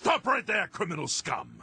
Stop right there, criminal scum!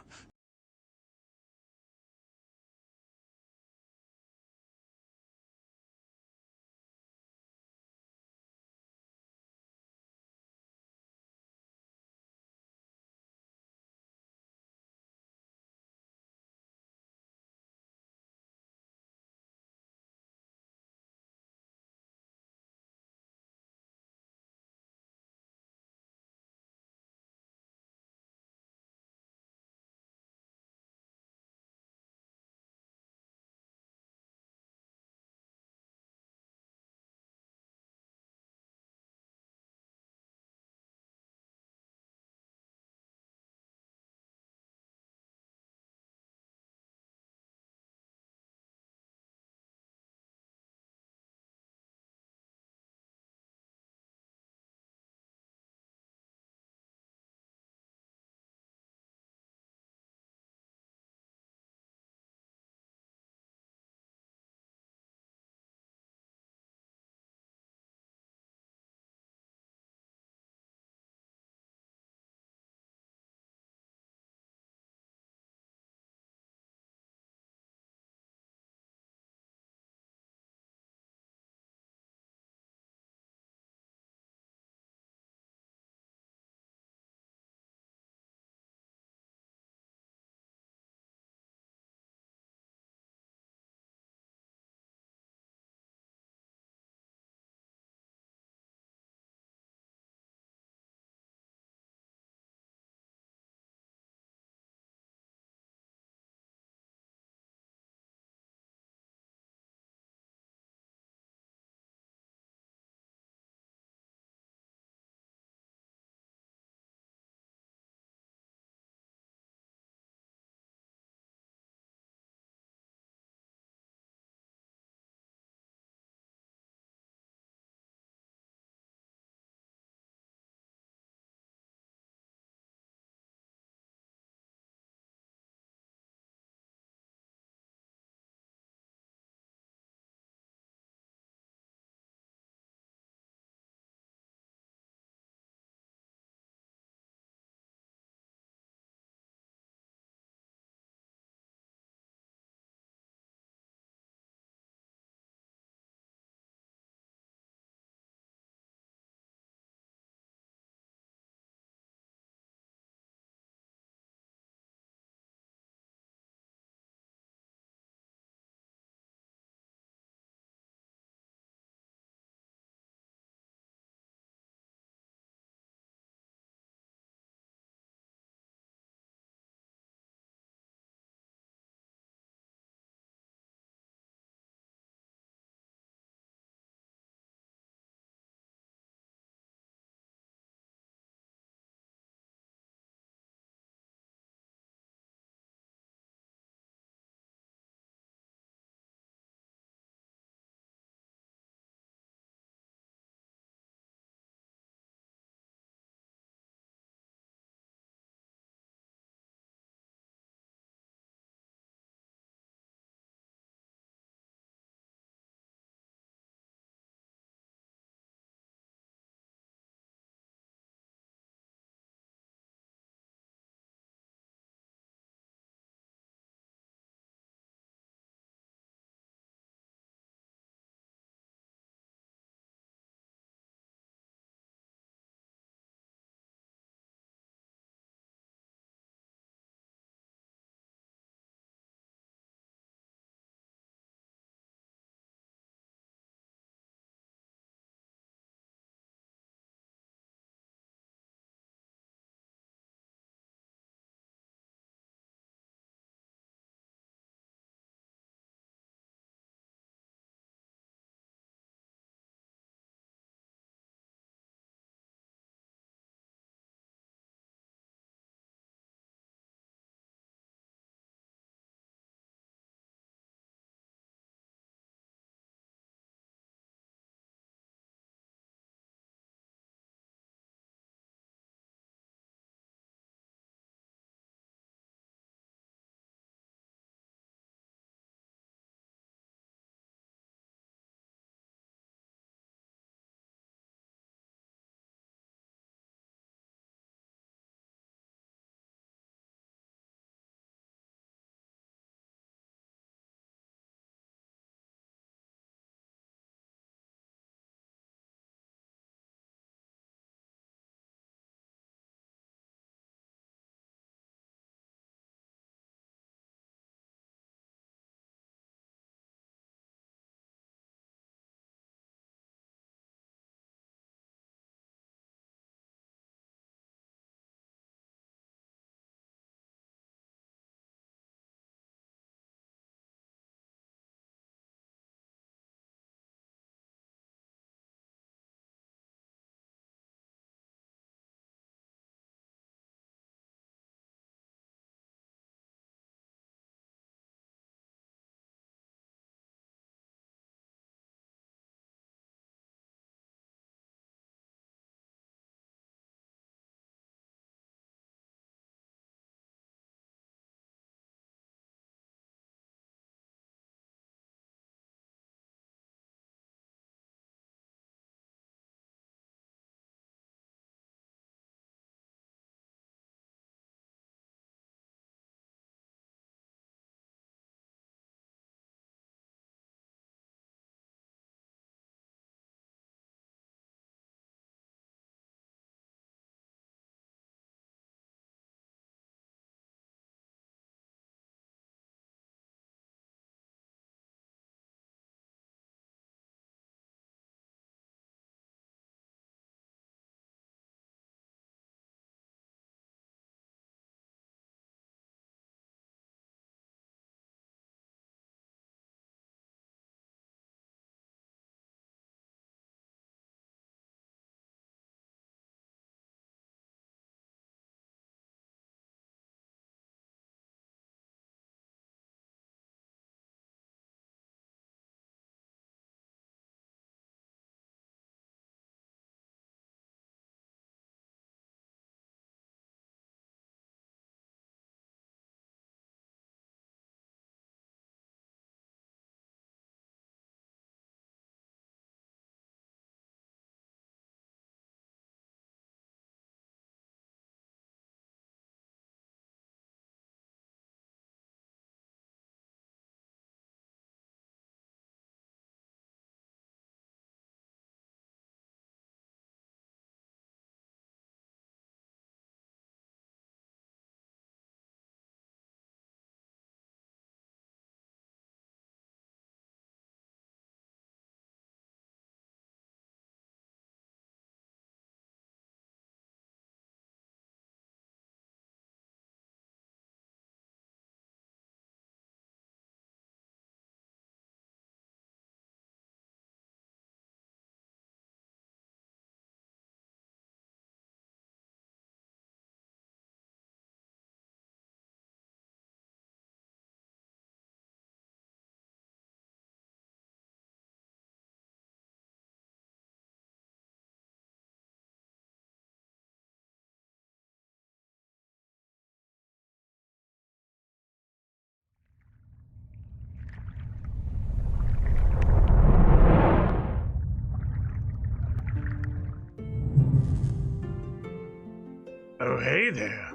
Oh, hey there.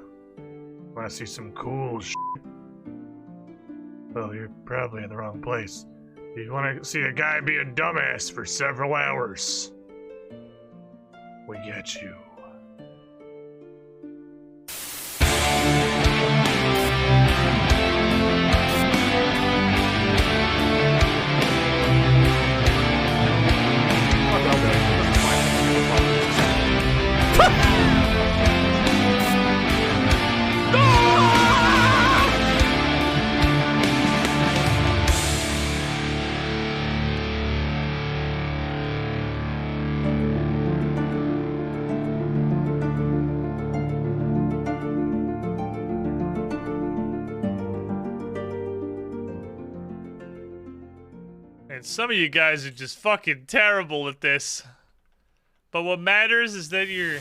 Want to see some cool shit? Well, you're probably in the wrong place. You want to see a guy be a dumbass for several hours? We get you. And some of you guys are just fucking terrible at this. But what matters is that you're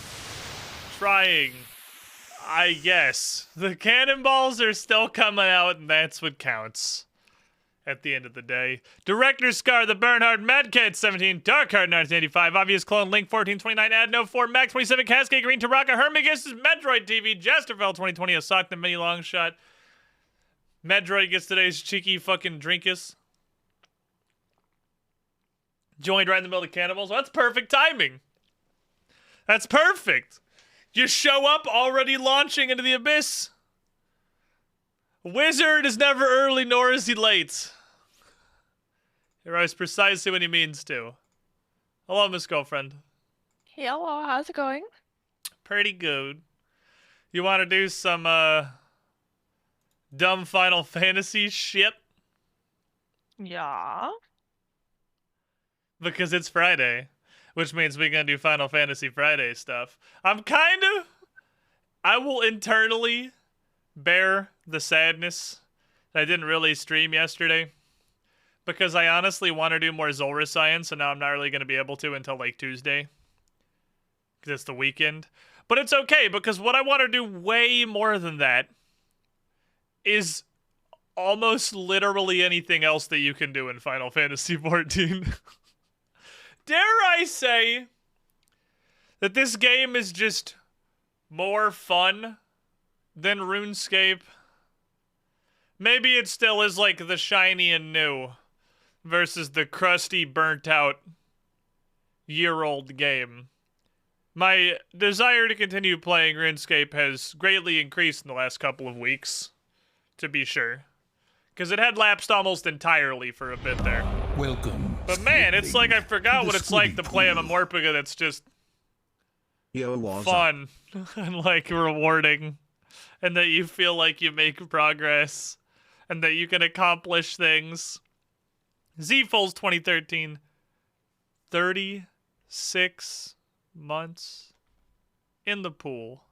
trying, I guess. The cannonballs are still coming out, and that's what counts at the end of the day. Director Scar, The Bernhard, Madcat 17, Darkheart 1985, Obvious Clone, Link 1429, Adno 4, Max 27, Cascade Green, Taraka, Hermigus, Metroid TV, Jasterfell 2020, Asok the Mini Long Shot. Metroid gets today's cheeky fucking drinkus. Joined right in the middle of the cannibals. Well, that's perfect timing. That's perfect. You show up already launching into the abyss. Wizard is never early, nor is he late. He arrives precisely when he means to. Hello, Miss Girlfriend. Hello, how's it going? Pretty good. You want to do some, dumb Final Fantasy shit? Yeah. Because it's Friday, which means we're gonna do Final Fantasy Friday stuff. I will internally bear the sadness that I didn't really stream yesterday, because I honestly want to do more Zora Science, and now I'm not really gonna be able to until like Tuesday, because it's the weekend. But it's okay, because what I want to do way more than that is almost literally anything else that you can do in Final Fantasy XIV. Dare I say that this game is just more fun than RuneScape? Maybe it still is like the shiny and new versus the crusty, burnt-out, year-old game. My desire to continue playing RuneScape has greatly increased in the last couple of weeks, to be sure. Because it had lapsed almost entirely for a bit there. Welcome. But man, it's like I forgot what it's like to play a Memorpiga that's just fun and like rewarding, and that you feel like you make progress and that you can accomplish things. Z-Foals 2013, 36 months in the pool.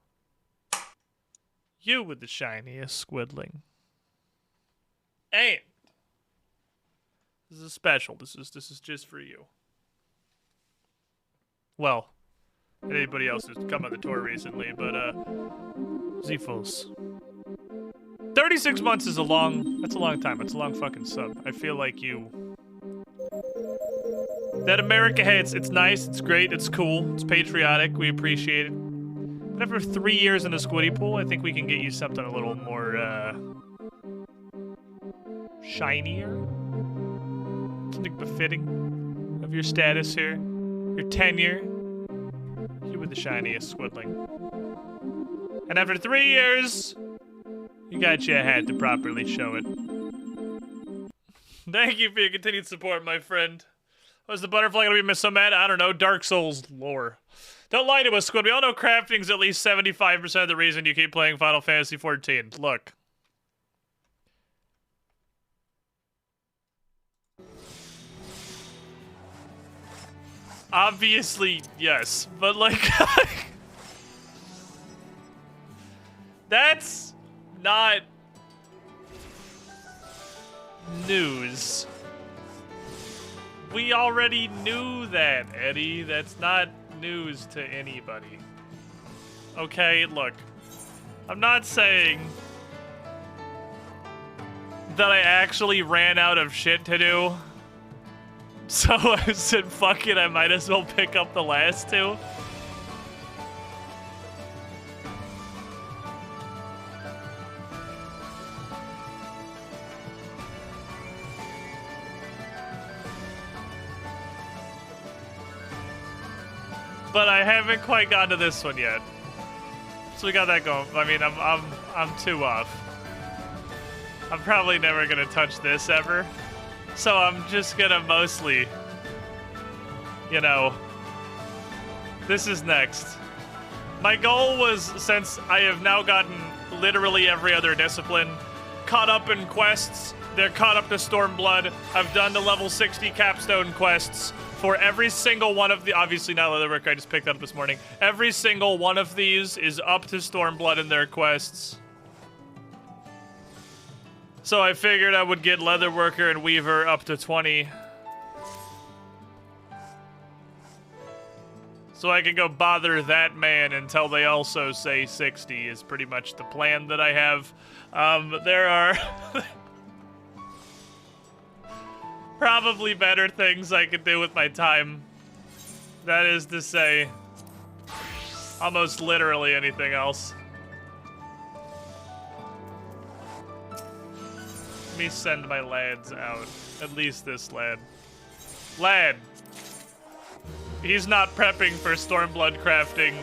You with the shiniest squidling. And this is special. This is just for you. Well, anybody else who's come on the tour recently, but Z-Foals. 36 months is that's a long time. It's a long fucking sub. I feel like that America hates. It's nice, it's great, it's cool, it's patriotic, we appreciate it. But after 3 years in the Squiddy pool, I think we can get you something a little more, shinier? Something befitting of your status here, your tenure. You were the shiniest squidling. And after 3 years, you got you a hat to properly show it. Thank you for your continued support, my friend. Was the butterfly gonna be so mad? I don't know. Dark Souls lore. Don't lie to us, Squid. We all know crafting's at least 75% of the reason you keep playing Final Fantasy XIV. Look. Obviously, yes. But, like... that's not... news. We already knew that, Eddie. That's not news to anybody. Okay, look. I'm not saying that I actually ran out of shit to do. So I said, fuck it, I might as well pick up the last two. but I haven't quite gotten to this one yet. So we got that going. I mean, I'm 2 off. I'm probably never gonna touch this ever. So I'm just gonna mostly, you know, this is next. My goal was, since I have now gotten literally every other discipline, caught up in quests, they're caught up to Stormblood, I've done the level 60 capstone quests for every single one of the, obviously not Leatherwork, I just picked that up this morning. Every single one of these is up to Stormblood in their quests. So I figured I would get Leatherworker and Weaver up to 20. So I can go bother that man until they also say 60 is pretty much the plan that I have. There are probably better things I could do with my time. That is to say, almost literally anything else. Let me send my lads out. At least this lad. Lad! He's not prepping for Stormblood crafting.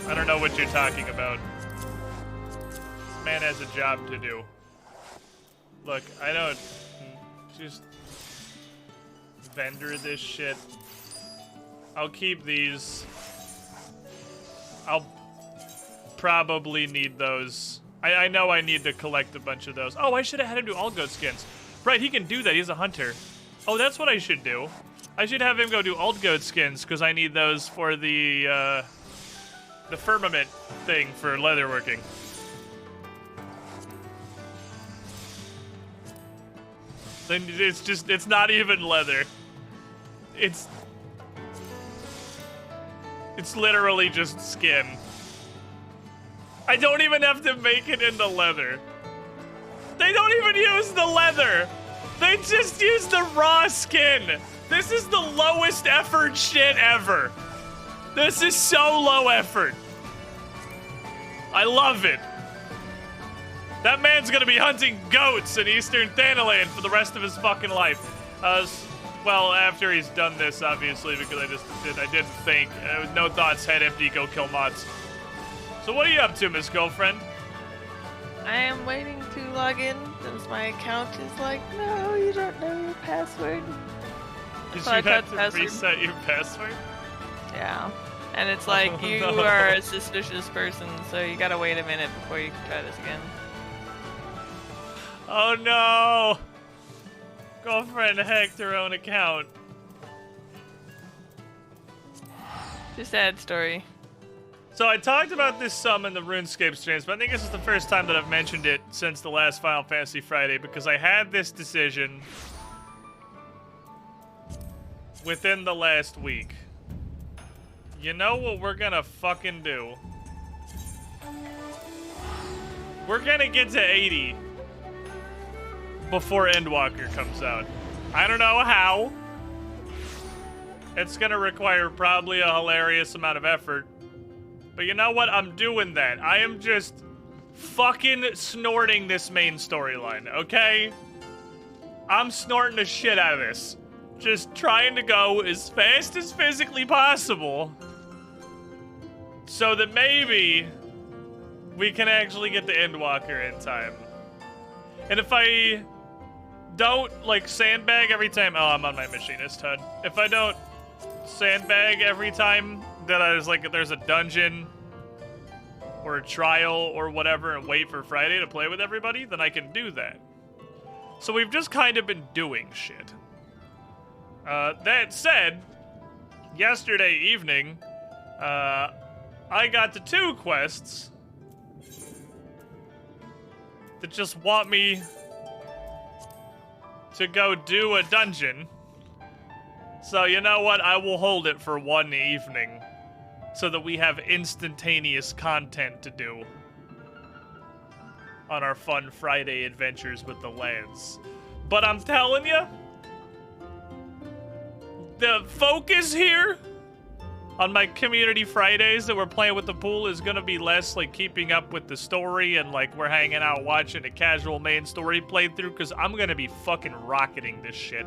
I don't know what you're talking about. This man has a job to do. Look, I don't... Just... vendor this shit. I'll keep these. I'll probably need those. I know I need to collect a bunch of those. Oh, I should have had him do all goat skins. Right, he can do that. He's a hunter. Oh, that's what I should do. I should have him go do old goat skins, because I need those for the firmament thing for leatherworking. Then it's not even leather. It's literally just skin. I don't even have to make it into leather. They don't even use the leather. They just use the raw skin. This is the lowest effort shit ever. This is so low effort. I love it. That man's gonna be hunting goats in Eastern Thanaland for the rest of his fucking life. Well, after he's done this, obviously, because I didn't think. No thoughts, head empty, go kill mods. So what are you up to, Miss Girlfriend? I am waiting to log in since my account is like, no, you don't know your password. Did So I you have got to reset your password? Yeah. And it's like, Oh, you no. are a suspicious person, so you gotta wait a minute before you can try this again. Oh no! Girlfriend hacked her own account. It's a sad story. So I talked about this some in the RuneScape streams, but I think this is the first time that I've mentioned it since the last Final Fantasy Friday, because I had this decision within the last week. You know what we're gonna fucking do? We're gonna get to 80 before Endwalker comes out. I don't know how. It's gonna require probably a hilarious amount of effort. But you know what? I'm doing that. I am just fucking snorting this main storyline, okay? I'm snorting the shit out of this. Just trying to go as fast as physically possible so that maybe we can actually get the Endwalker in time. And if I don't, like, sandbag every time... Oh, I'm on my machinist HUD. If I don't sandbag every time that there's a dungeon or a trial or whatever and wait for Friday to play with everybody, then I can do that. So we've just kind of been doing shit. That said, yesterday evening, I got to 2 quests that just want me to go do a dungeon. So you know what? I will hold it for one evening so that we have instantaneous content to do on our fun Friday adventures with the lads. But I'm telling you, the focus here on my community Fridays that we're playing with the pool is gonna be less like keeping up with the story and like we're hanging out watching a casual main story playthrough, because I'm gonna be fucking rocketing this shit.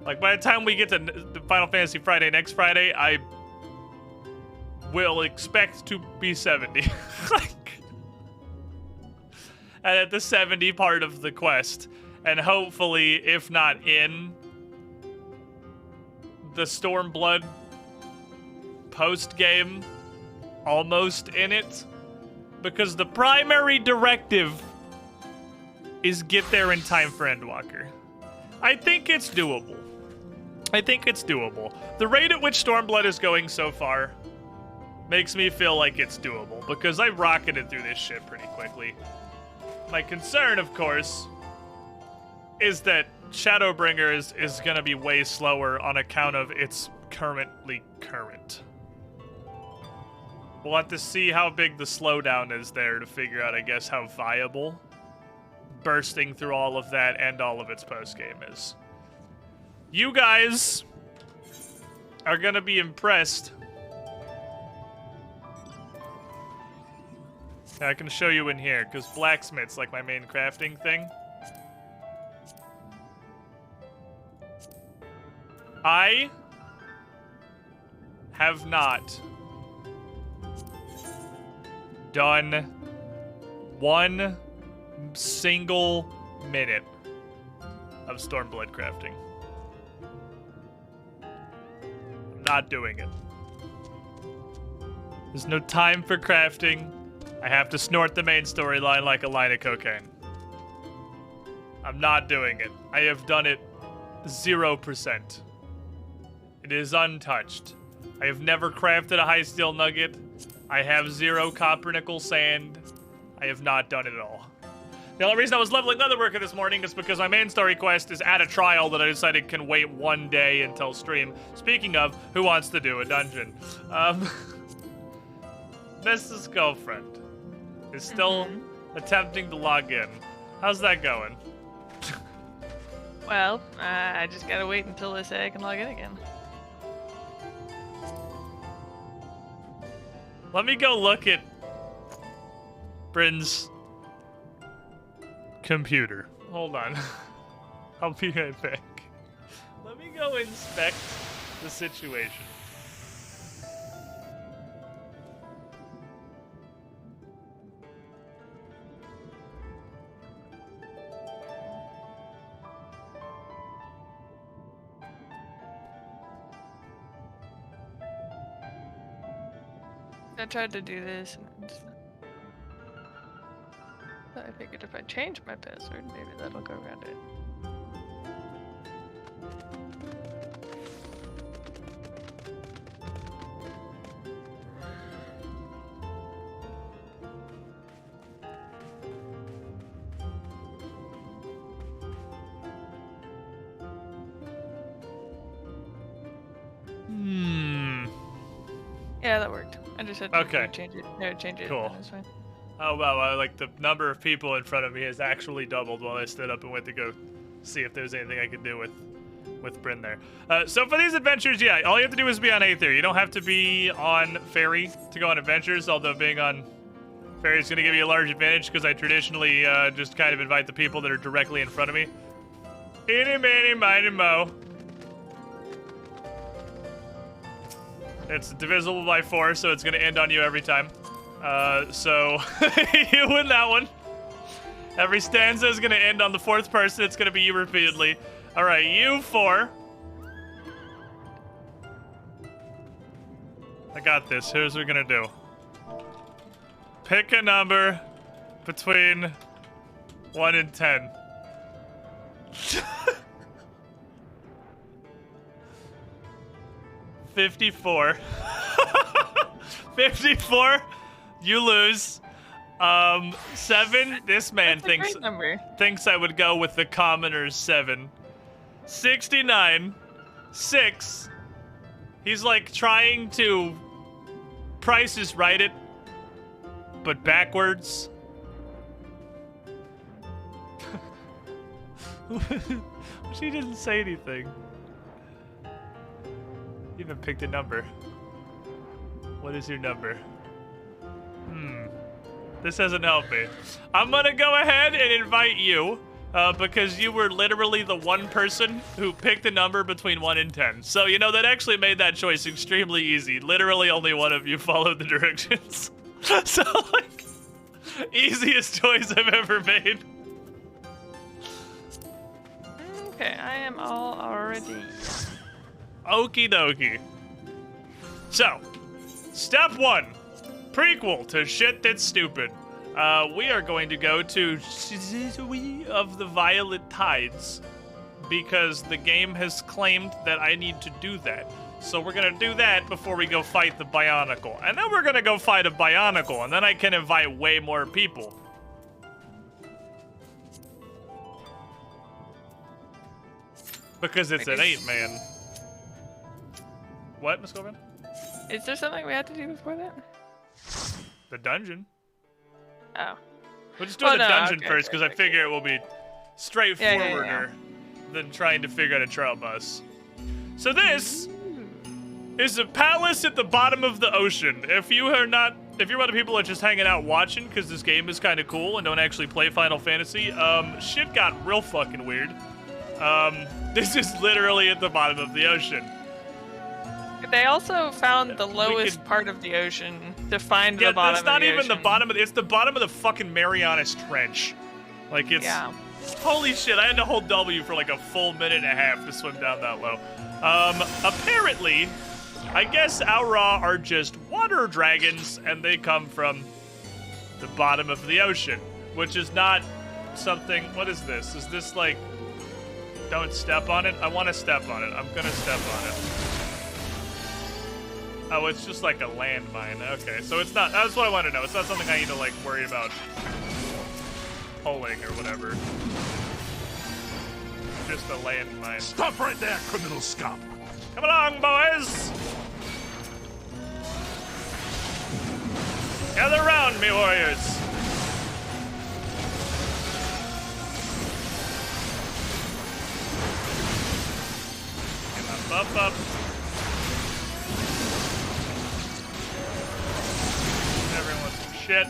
Like by the time we get to the Final Fantasy Friday next Friday, will expect to be 70. Like, and at the 70 part of the quest. And hopefully, if not in the Stormblood post-game, almost in it. Because the primary directive is get there in time for Endwalker. I think it's doable. The rate at which Stormblood is going so far makes me feel like it's doable, because I rocketed through this shit pretty quickly. My concern, of course, is that Shadowbringer is gonna be way slower on account of its currently current. We'll have to see how big the slowdown is there to figure out, I guess, how viable bursting through all of that and all of its post-game is. You guys are gonna be impressed. I can show you in here, because blacksmith's like my main crafting thing. I have not done 1 single minute of Stormblood crafting. I'm not doing it. There's no time for crafting. I have to snort the main storyline like a line of cocaine. I'm not doing it. I have done it 0%. It is untouched. I have never crafted a high steel nugget. I have 0 copper nickel sand. I have not done it at all. The only reason I was leveling leatherworker this morning is because my main story quest is at a trial that I decided can wait 1 day until stream. Speaking of, who wants to do a dungeon? Mrs. Girlfriend is still attempting to log in. How's that going? Well, I just gotta wait until they say I can log in again. Let me go look at Bryn's computer. Hold on. I'll be right back. Let me go inspect the situation. I tried to do this, and but I figured if I change my password, maybe that'll go around it. Yeah, that worked. I just had to change it. No, change it. Cool. That's fine. Oh, wow. Like, the number of people in front of me has actually doubled while I stood up and went to go see if there's anything I could do with Bryn there. So for these adventures, yeah, all you have to do is be on Aether. You don't have to be on Fairy to go on adventures, although being on Fairy is going to give you a large advantage because I traditionally just kind of invite the people that are directly in front of me. Eeny, meeny, miny, mo. It's divisible by 4, so it's going to end on you every time. So you win that one. Every stanza is going to end on the 4th person. It's going to be you repeatedly. All right, you 4. I got this. Here's what we're going to do. Pick a number between 1 and 10. 54. 54. You lose. 7. This man thinks I would go with the commoner's 7. 69. 6. He's like trying to Price is Right it, but backwards. She didn't say anything. You even picked a number. What is your number? This doesn't help me. I'm gonna go ahead and invite you. because you were literally the one person who picked a number between 1 and 10. So, you know, that actually made that choice extremely easy. Literally only one of you followed the directions. So, like, easiest choice I've ever made. Okay, I am all already. Okie dokie. So, step 1. Prequel to shit that's stupid. We are going to go to of the Violet Tides because the game has claimed that I need to do that. So we're gonna do that before we go fight the Bionicle. And then we're gonna go fight a Bionicle, and then I can invite way more people. Because it's an 8-man. What, Miss Corbin? Is there something we have to do before that? The dungeon. Oh. We'll just do the dungeon first, because I figure it will be straightforwarder than trying to figure out a trail bus. So this is a palace at the bottom of the ocean. If you're one of the people that are just hanging out watching, because this game is kind of cool and don't actually play Final Fantasy, shit got real fucking weird. This is literally at the bottom of the ocean. They also found the lowest part of the ocean to find the bottom of the ocean. Yeah, it's not even the bottom of it's the bottom of the fucking Marianas Trench. Like, it's... Yeah. Holy shit, I had to hold W for like a full minute and a half to swim down that low. Apparently, I guess Aura are just water dragons, and they come from the bottom of the ocean, which is not something... What is this? Is this like... Don't step on it? I want to step on it. I'm gonna step on it. Oh, it's just like a landmine. Okay, so it's not... That's what I want to know. It's not something I need to, like, worry about pulling or whatever. Just a landmine. Stop right there, criminal scum! Come along, boys! Gather around me, warriors! Get my buff up. Everyone some shit.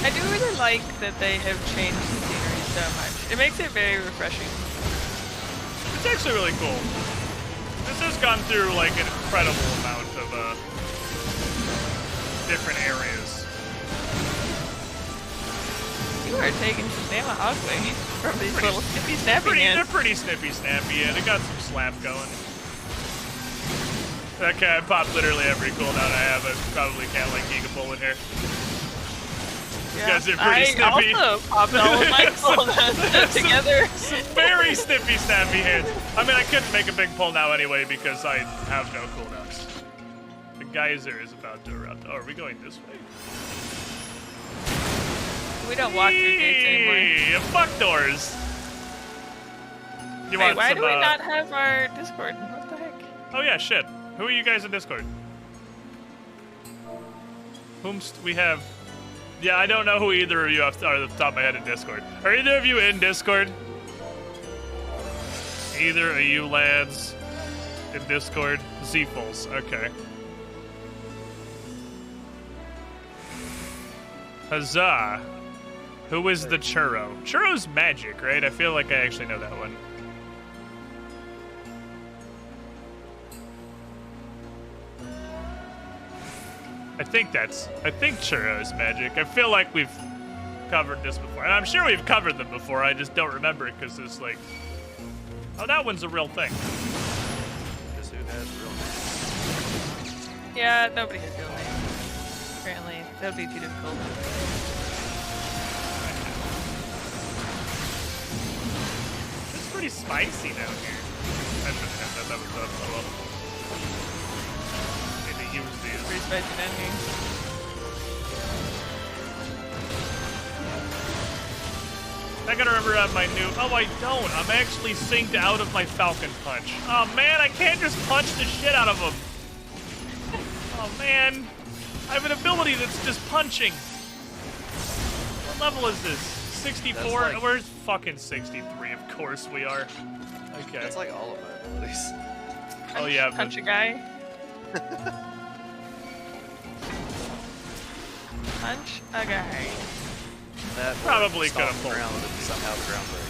I do really like that they have changed the scenery so much. It makes it very refreshing. It's actually really cool. This has gone through like an incredible amount of different areas. You are taking some damn ugly from these little snippy snappy hands. They're pretty snippy snappy, yeah. They got some slap going. Okay, I popped literally every cooldown I have. I probably can't like Giga in here. These guys are pretty snippy. I also popped all of my cooldowns together. Some very snippy snappy hands. I mean, I couldn't make a big pull now anyway because I have no cooldowns. The geyser is about to erupt. Oh, are we going this way? We don't walk through gates anymore. Yeah, fuck doors. Wait, why do we not have our Discord? What the heck? Oh yeah, shit. Who are you guys in Discord? We have... Yeah, I don't know who either of you are at the top of my head in Discord. Are either of you in Discord? Either of you lads in Discord? Z-Fulls, okay. Huzzah. Who is the Churro? Churro's magic, right? I feel like I actually know that one. I think Churro's magic. I feel like we've covered this before. And I'm sure we've covered them before, I just don't remember it because it's like... Oh, that one's a real thing. This dude has real names. Yeah, nobody has real names. Apparently, that would be too difficult. It's pretty spicy down here. I shouldn't have that. That was up. Oh well. Maybe use these. Pretty spicy down here. I gotta remember on my new... Oh, I don't. I'm actually synced out of my Falcon Punch. Oh, man, I can't just punch the shit out of him. Oh, man. I have an ability that's just punching. What level is this? 64? Like... We're fucking 63, of course we are. Okay. That's like all of my abilities. Oh, yeah. Punch a guy. Punch a guy. That Probably could have stomp pulled. ground and somehow the ground breaks.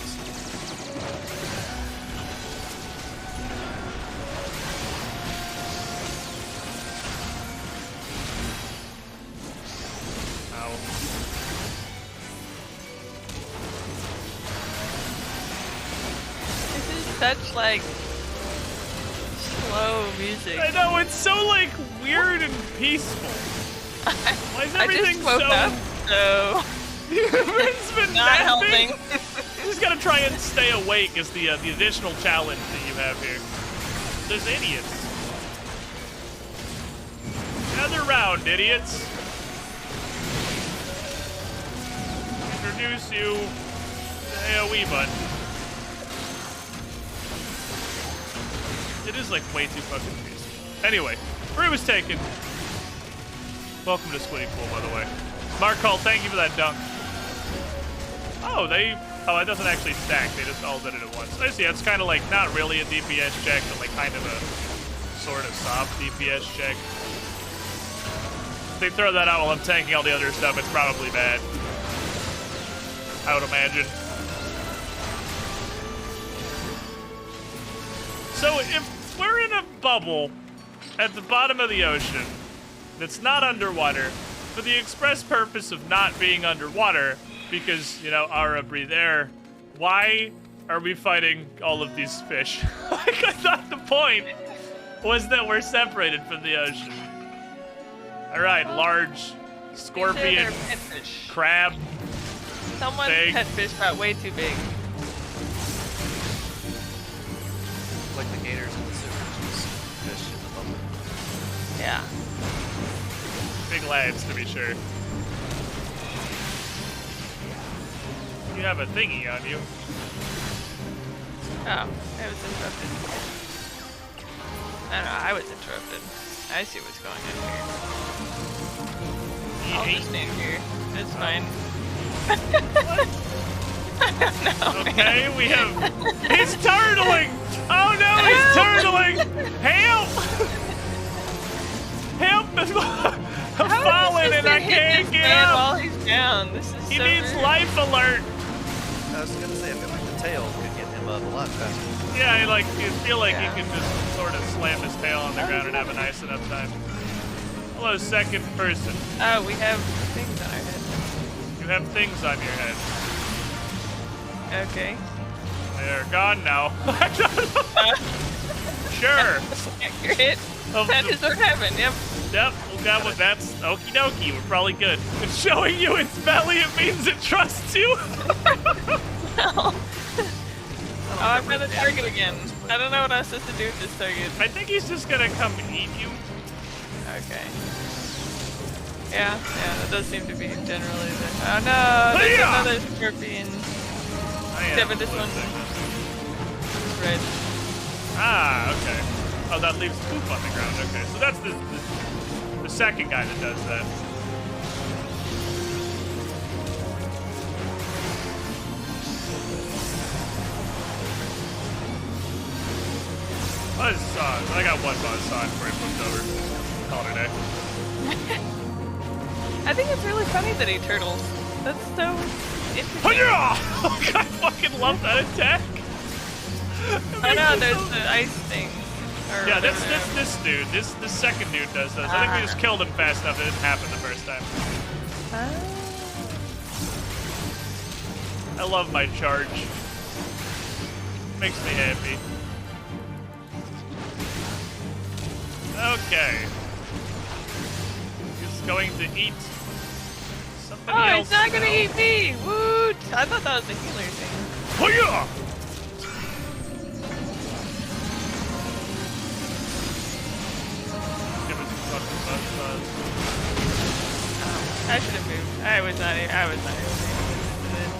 Ow. This is such like slow music. I know, it's so like weird and peaceful. Why is I everything just woke so up, so It's been not napping? helping. You just gotta try and stay awake is the additional challenge that you have here. There's idiots. Gather round, idiots. Introduce you to AoE button. It is like way too fucking peaceful. Anyway, Brew was taken. Welcome to Squiddy Pool, by the way. Mark Call, thank you for that dunk. Oh, it doesn't actually stack. They just all did it at once. I see. It's kind of like not really a DPS check, but like kind of a sort of soft DPS check. If they throw that out while I'm tanking all the other stuff, it's probably bad. I would imagine. So if we're in a bubble at the bottom of the ocean that's not underwater, for the express purpose of not being underwater, because, you know, Aura breathe air, why are we fighting all of these fish? Like, I thought the point was that we're separated from the ocean. Alright, large scorpion, They're petfish. crab. Someone's Big. petfish got way too big. Like the gators in the sewers, just fish in the bubble. Yeah. Big lads, to be sure. You have a thingy on you. Oh, I was interrupted. I don't know, I was interrupted. I see what's going on here. I'll just stand here. It's fine. I don't know. Okay, we have... He's turtling! Oh no, he's turtling! Help! Help! I'm falling and I can't get up! While he's down. This is He so needs rude. life alert! I was gonna say, I feel like the tail could get him up a lot faster. Yeah, you feel like Yeah. he can just sort of slam his tail on the ground and have a nice enough time. Hello, second person. Oh, we have things on our head. You have things on your head. Okay. They're gone now. Sure. Accurate. That is what happened, yep. Yep, we'll go with that's okie dokie. We're probably good. It's showing you its belly. It means it trusts you. Oh, I've got a target again. I don't know what I'm supposed to do with this target. I think he's just gonna come eat you. Okay. Yeah, that does seem to be generally the... Oh no, there's Hiya! another scorpion. I Yeah, am but this one- ballistic. Red. Ah, okay. Oh, that leaves poop on the ground. Okay, so that's the second guy that does that. Buzzsaw. I got one buzzsaw before he flipped over. Call it a day. I think it's really funny that he turtles. That's so interesting. Hi-ya! I fucking love that attack. Oh no, there's the ice thing. Or Yeah, that's whatever. this dude. This second dude does those. I think we just killed him fast enough. It didn't happen the first time. I love my charge. Makes me happy. Okay. He's going to eat somebody Oh, else. he's not gonna now. eat me! Woot! I thought that was a healer thing. Hi-ya! Give it some fucking buzz. I should have moved. I was not able to do it.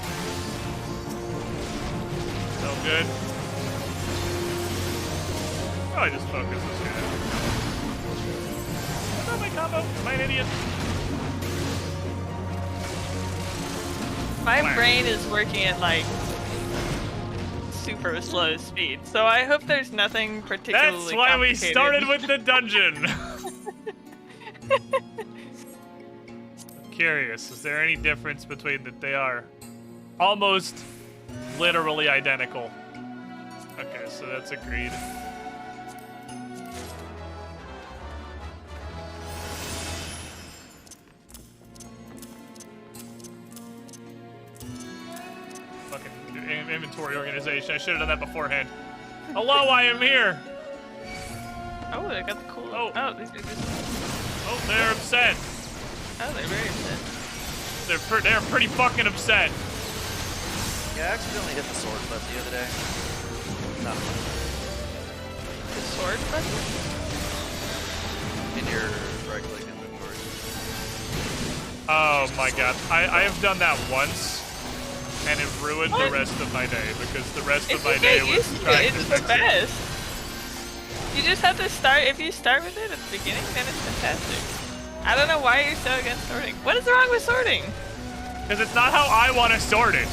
So good. Probably just focus this guy. Is that my combo? Am I an idiot? My brain is working at like super slow speed, so I hope there's nothing particularly That's why we complicated. started with the dungeon. curious. Is there any difference between that? They are almost literally identical. Okay, so that's agreed. Fucking inventory organization. I should have done that beforehand. Hello, I am here. Oh, I got the cool. Oh. These are just. Oh, they're upset. Oh, they're very upset. They're pretty fucking upset. Yeah, I accidentally hit the sword button the other day. Not fun. The sword button? In your right-click inventory. Oh my god. I have done that once, and it ruined the rest of my day, because the rest of my day was trying to it's the fix it. best. You just have to start, if you start with it at the beginning, then it's fantastic. I don't know why you're so against sorting. What is wrong with sorting? Because it's not how I want to sort it.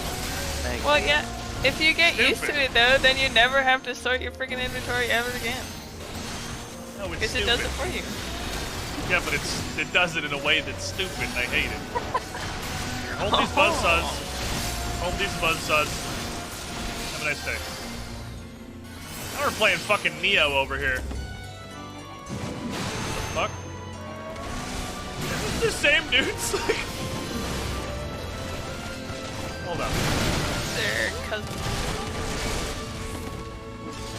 Well, yeah, if you get used to Stupid. it though, then you never have to sort your freaking inventory ever again. No, it's Because it stupid. does it for you. Yeah, but it does it in a way that's stupid, and I hate it. Here, hold these buzzsaws. Hold these buzzsaws. Have a nice day. Now we're playing fucking Neo over here. What the fuck? Is this the same dudes? Hold up. They're cousins.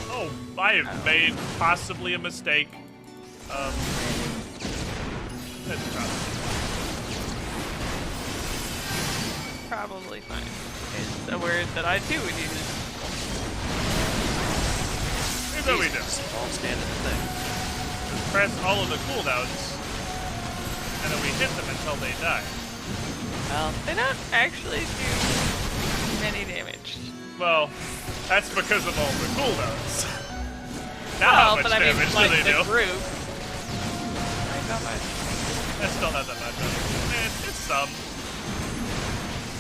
Oh, I have made possibly a mistake. That's Probably fine. It's a word that I too would use. Here's what we do. All standing thing. Just press all of the cooldowns, and then we hit them until they die. Well, they don't actually do many damage. Well, that's because of all the cooldowns. Now how much but I mean, damage like do they the do? group. Like not much. That's still not that much. It's some.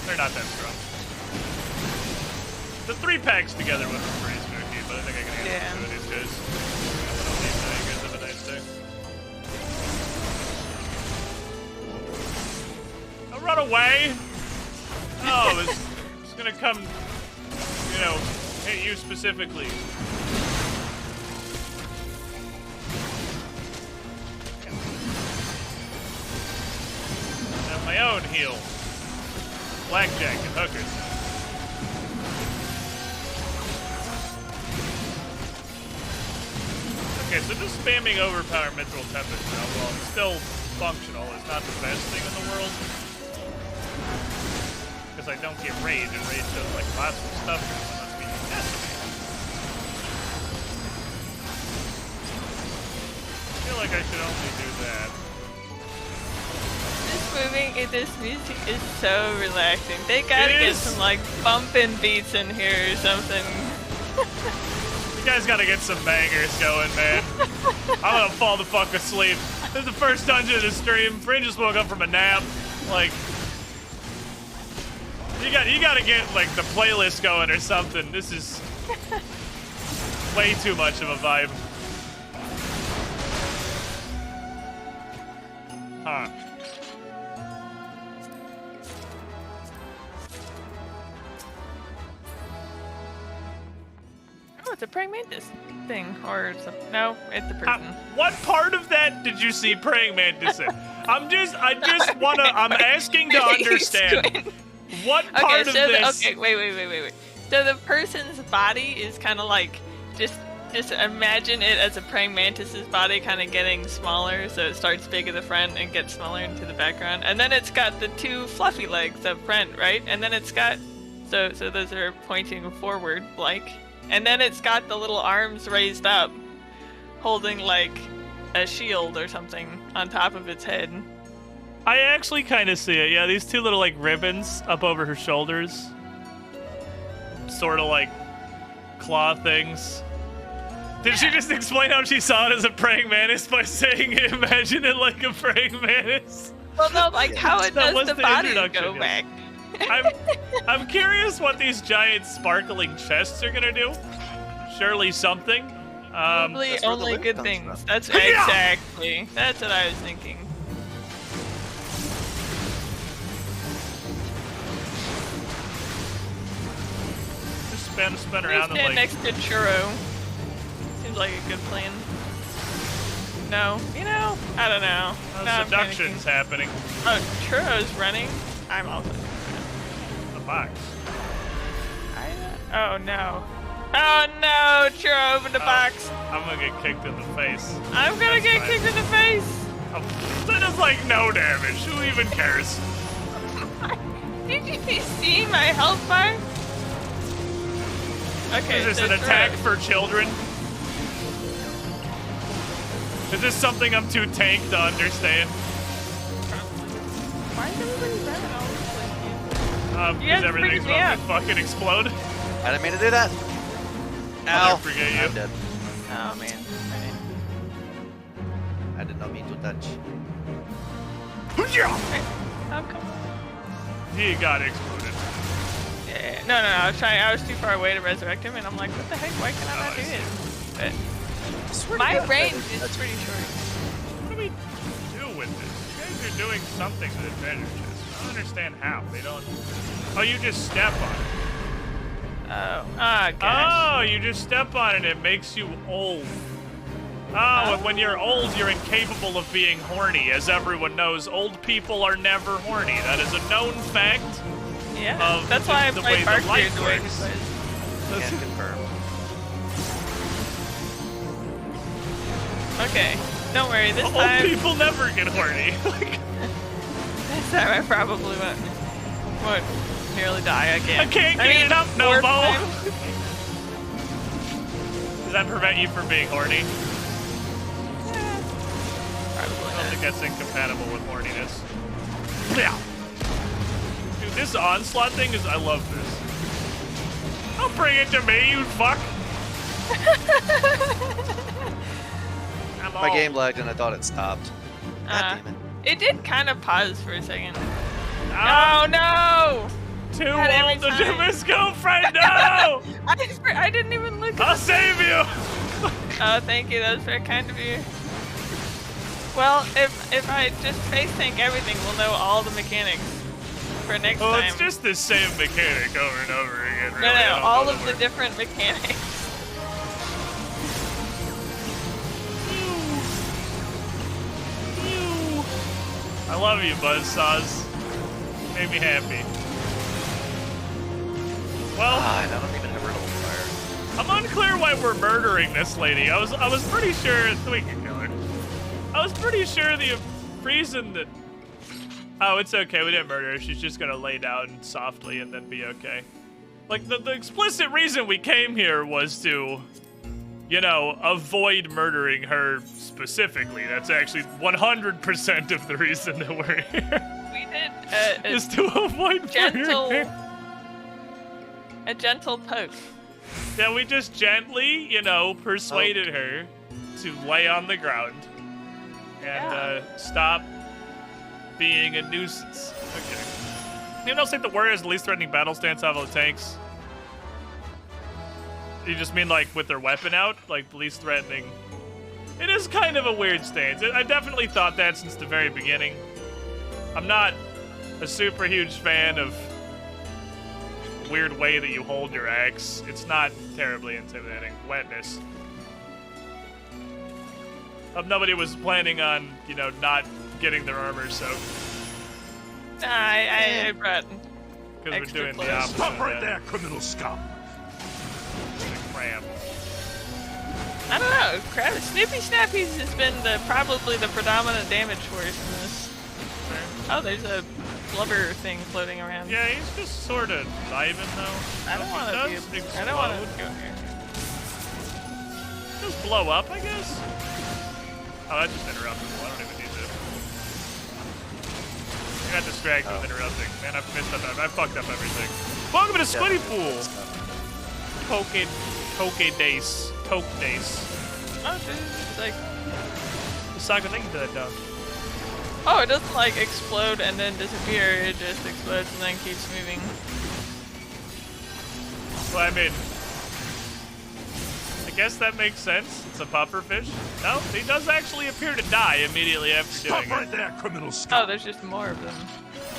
They're not that strong. The 3-packs together with them pretty spooky, but I think I can handle 2 of these guys. You guys have a nice day. Don't run away! Oh, it's gonna come, you know, hit you specifically. I have my own heal. Blackjack and hookers. Okay, so just spamming overpower mental temperature now while it's still functional is not the best thing in the world. Because I don't get rage, and rage does like lots of stuff unless we decimated. I feel like I should only do that. This music is so relaxing. They gotta get some like bumping beats in here or something. You guys gotta get some bangers going, man. I'm gonna fall the fuck asleep. This is the first dungeon of the stream. Fringe just woke up from a nap. Like, you gotta get like the playlist going or something. This is way too much of a vibe. Huh. Oh, it's a praying mantis thing, or something. No, it's a person. What part of that did you see praying mantis in? I just wanna, I'm asking to understand. What part of this? Okay, wait. So the person's body is kind of like, just imagine it as a praying mantis's body kind of getting smaller, so it starts big at the front and gets smaller into the background. And then it's got the 2 fluffy legs up front, right? And then it's got, so those are pointing forward, like. And then it's got the little arms raised up, holding like a shield or something on top of its head. I actually kind of see it. Yeah, these 2 little like ribbons up over her shoulders, sort of like claw things. Did she just explain how she saw it as a praying mantis by saying, imagine it like a praying mantis? Well, no, like how it That does was the the body introduction, go yes. back. I'm curious what these giant sparkling chests are gonna do. Surely something. Probably that's where the only loot good comes things. from. That's exactly. That's what I was thinking. spin Maybe around and stand like. next to Churro. Seems like a good plan. No, you know, I don't know. Now I'm Seduction's panicking. happening. Oh, Churro's running. I'm also. The box. Oh no. Oh no, Churro opened the box. I'm gonna get kicked in the face. I'm gonna That's get fine. kicked in the face. That is like no damage. Who even cares? Did you see my health bar? Okay, Is this so an attack Churro- for children? Is this something I'm too tanked to understand? Why is everybody running all over the place? You Because guys everything's freaked me about out. to fucking explode. I didn't mean to do that. I'll Ow. never forget you. I'm dead. Oh man. I did not mean to touch. How come? He got exploded. Yeah. No. I was trying. I was too far away to resurrect him, and I'm like, what the heck? Why can I not do this? But my range is pretty short. What do we do with this? You guys are doing something to advantage us. I don't understand how. They don't. Oh, you just step on it. Oh. Ah, gosh. Oh, you just step on it. It makes you old. Oh, and when you're old, you're incapable of being horny. As everyone knows, old people are never horny. That is a known fact. Yeah. That's why I the played way the Barkbeard life the way he works. plays. Can confirm. Okay. Don't worry. This Old time. people never get horny. This time I probably won't nearly die again. I can't get mean, it up, fourth Novo. time. Does that prevent you from being horny? Probably I don't not. think that's incompatible with horniness. Yeah. Dude, this onslaught thing is, I love this. Don't bring it to me, you fuck. I'm My all- game lagged and I thought it stopped. God damn it. It did kind of pause for a second. Ah, Oh no! too God, every old to do time. Miss Girlfriend, no! I didn't even look I'll at save you! Oh, thank you. That was very kind of you. Well, if I just face tank everything, we'll know all the mechanics for next Well, time. it's just the same mechanic over and over again, really. No, I don't all know of the word. different mechanics. I love you, Buzzsaws. Made me happy. Well, I don't even have riddle fire. I'm unclear why we're murdering this lady. I was pretty sure we can kill her. I was pretty sure the reason that. Oh, it's okay. We didn't murder her. She's just gonna lay down softly and then be okay. Like the explicit reason we came here was to, you know, avoid murdering her specifically. That's actually 100% of the reason that we're here. We did Is to avoid gentle, murdering her. a gentle poke. Yeah, we just gently, you know, persuaded her to lay on the ground and stop being a nuisance. Okay. Anyone else think the warrior has the least threatening battle stance out of the tanks? You just mean like with their weapon out? Like the least threatening? It is kind of a weird stance. I definitely thought that since the very beginning. I'm not a super huge fan of weird way that you hold your axe. It's not terribly intimidating. Wetness. Nobody was planning on, you know, not getting their armor soaked. Nah, I brought Because we're extra doing the clothes. opposite. Stop right of there, that. criminal scum. The cram. I don't know. Snoopy Snappies has been probably the predominant damage force in this. Oh, there's a blubber thing floating around. Yeah, he's just sort of vibing though. I don't want to It be. does I don't want to explode. go here. Just blow up, I guess. Oh, that just interrupted. Well, I don't even need to. I got distracted with interrupting. Man, I've messed up. I fucked up everything. Welcome to Squiddy Pool. Toke Dace. Oh, dude, it's like. Saga, thank you for that dog. Oh, it doesn't like explode and then disappear. It just explodes and then keeps moving. Well, I mean, I guess that makes sense. It's a pufferfish. No, he does actually appear to die immediately after Stop doing right it. there, criminal scum. Oh, there's just more of them.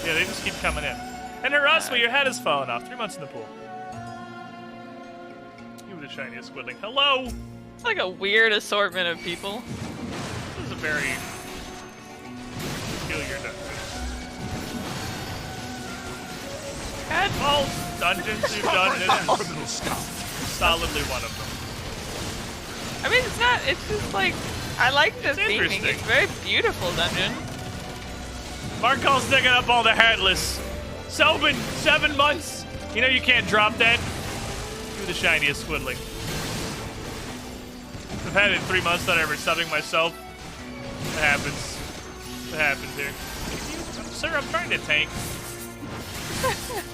Yeah, they just keep coming in. And Erasmus, your head is falling off. 3 months in the pool. the shiniest squidling. Hello! It's like a weird assortment of people. This is a very peculiar dungeon. All dungeons you've done Right there, is criminal scum. solidly one of them. I mean, it's not. It's just like I like the It's theming. interesting. It's a very beautiful dungeon. Markel's digging up all the headless. Sobin, 7 months. You know you can't drop that. You're the shiniest squidling. I've had it in 3 months without ever subbing myself. It happens. It happens here. Sir, I'm trying to tank.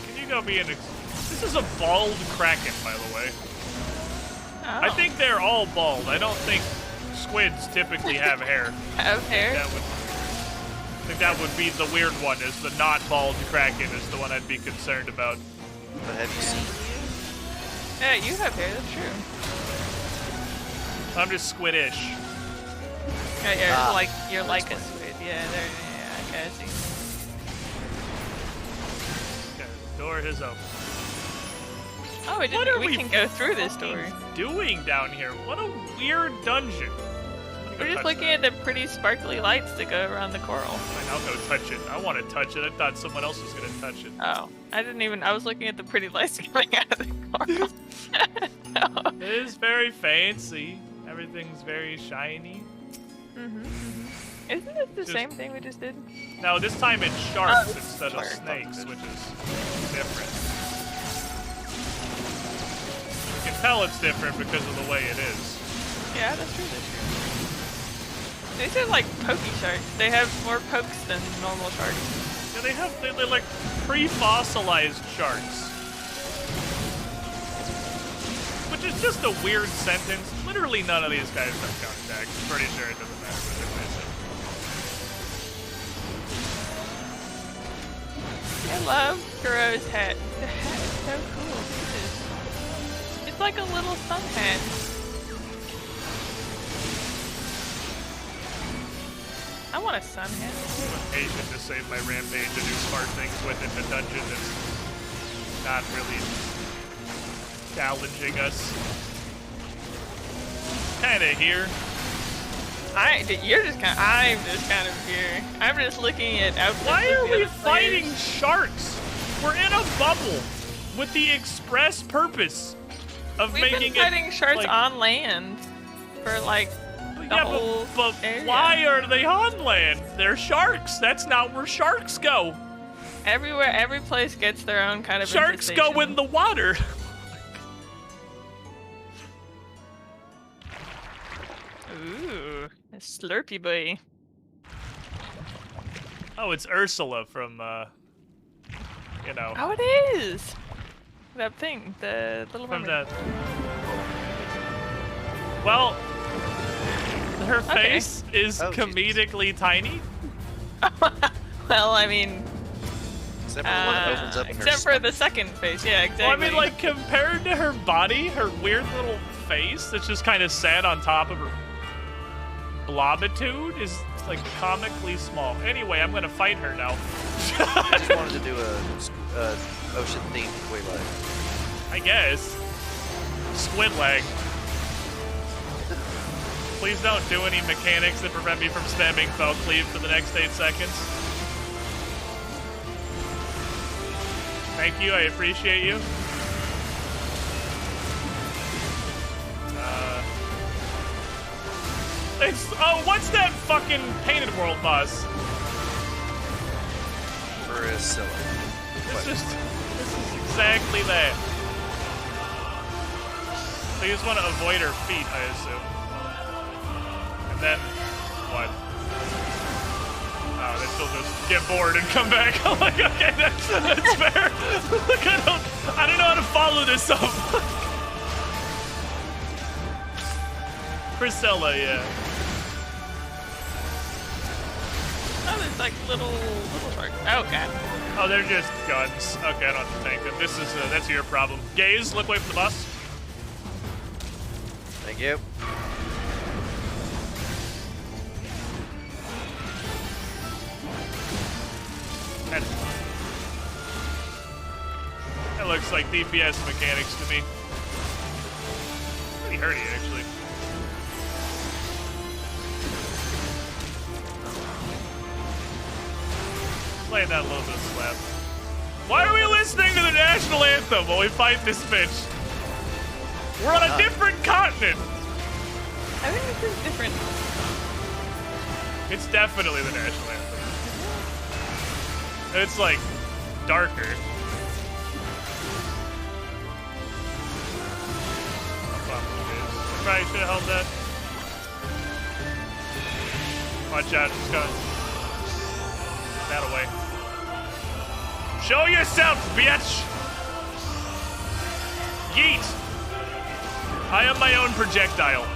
Can you go be an... This is a bald kraken, by the way. Oh. I think they're all bald. I don't think squids typically have hair. Have hair. I think that would be the weird one, is the not bald kraken is the one I'd be concerned about. But have you seen? Yeah, you have hair. That's true. I'm just squiddish. Yeah, you're like a squid. Yeah, there. Yeah, okay, I see. Okay, the door is open. Oh, we What didn't. are We we can go through this fucking door. doing down here? What a weird dungeon. We're just looking at the pretty sparkly lights that go around the coral. Fine, I'll go touch it. I want to touch it. I thought someone else was going to touch it. Oh, I didn't even. I was looking at the pretty lights coming out of the coral. No. It is very fancy. Everything's very shiny. Isn't it the Just- same thing we just did? Now, this time it's sharks Oh, instead of sharks. snakes, which is different. You can tell it's different because of the way it is. Yeah, that's true. That's true. These are like pokey sharks. They have more pokes than normal sharks. Yeah, they're like pre-fossilized sharks. Which is just a weird sentence. Literally none of these guys have contact. Pretty sure it doesn't matter what they're missing. I love Kuro's hat. The hat is so cool. Look at this. It's like a little sun hat. I want a sun hat. I'm impatient to save my rampage and do smart things with it in a dungeon that's not really challenging us. Kinda here. I'm just kind of here. I'm just looking at outfits. Why of are the we other fighting players. sharks? We're in a bubble with the express purpose of We've making been fighting sharks like, on land for like the yeah, whole but area. why are they on land? They're sharks. That's not where sharks go. Everywhere, every place gets their own kind of Sharks go infestation. in the water. Ooh, a Slurpee boy. Oh, it's Ursula from, you know, Oh, it is. That thing, the little from mermaid. that. Well, her Okay. face is Oh, Jesus. comedically tiny. Well, I mean, Except for the one that opens up in her except for the stomach. second face. Yeah, exactly. Well, I mean, like, compared to her body, her weird little face that's just kind of sat on top of her blobitude is, like, comically small. Anyway, I'm gonna fight her now. I just wanted to do a ocean-themed Quaalude. I guess. Squid leg. Please don't do any mechanics that prevent me from spamming fell cleave for the next 8 seconds. Thank you, I appreciate you. What's that fucking Painted World boss? Priscilla. This is exactly that. So you just want to avoid her feet, I assume. And then, what? Oh, then she'll just get bored and come back. I'm like, okay, that's fair. Look, I don't know how to follow this up. Priscilla, yeah. Oh, there's like little sharks. Oh god. Oh, they're just guns. Okay, I don't have to tank them. This is, that's your problem. Gaze, look away from the bus. Thank you. That looks like DPS mechanics to me. pretty hurty, actually. Playing that a little bit of slap. Why are we listening to the national anthem while we fight this bitch? We're on a different continent! I think this is different. It's definitely the national anthem. It's like darker. Probably should have held that. Watch out, it's coming. That away. Show yourself, bitch! Yeet! I am my own projectile.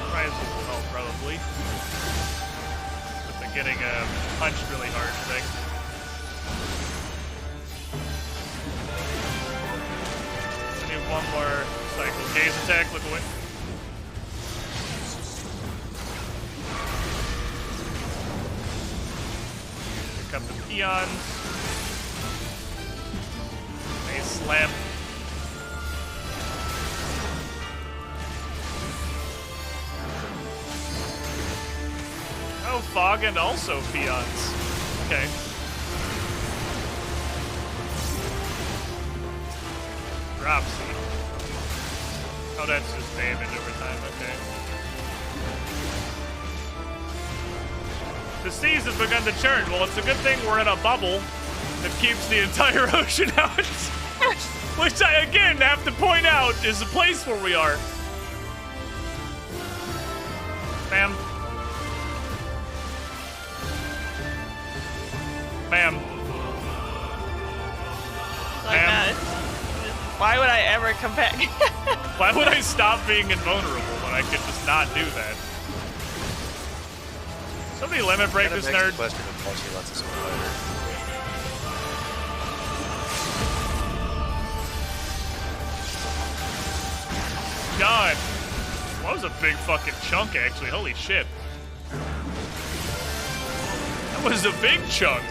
Prizes will help, probably. With the getting punched really hard thing. I need one more cycle. Gaze attack, look away. Here come the peons. Nice slam. Oh, fog and also peons. Okay. Drop seed. Oh, that's just damage over time. Okay. The seas have begun to churn. Well, it's a good thing we're in a bubble that keeps the entire ocean out. Which I, again, have to point out is the place where we are. Bam. Bam. Like that. Why would I ever come back? Why would I stop being invulnerable when I could just not do that? Somebody limit break this nerd. Question of why she lets us fighter. God. Well, that was a big fucking chunk, actually. Holy shit. That was a big chunk.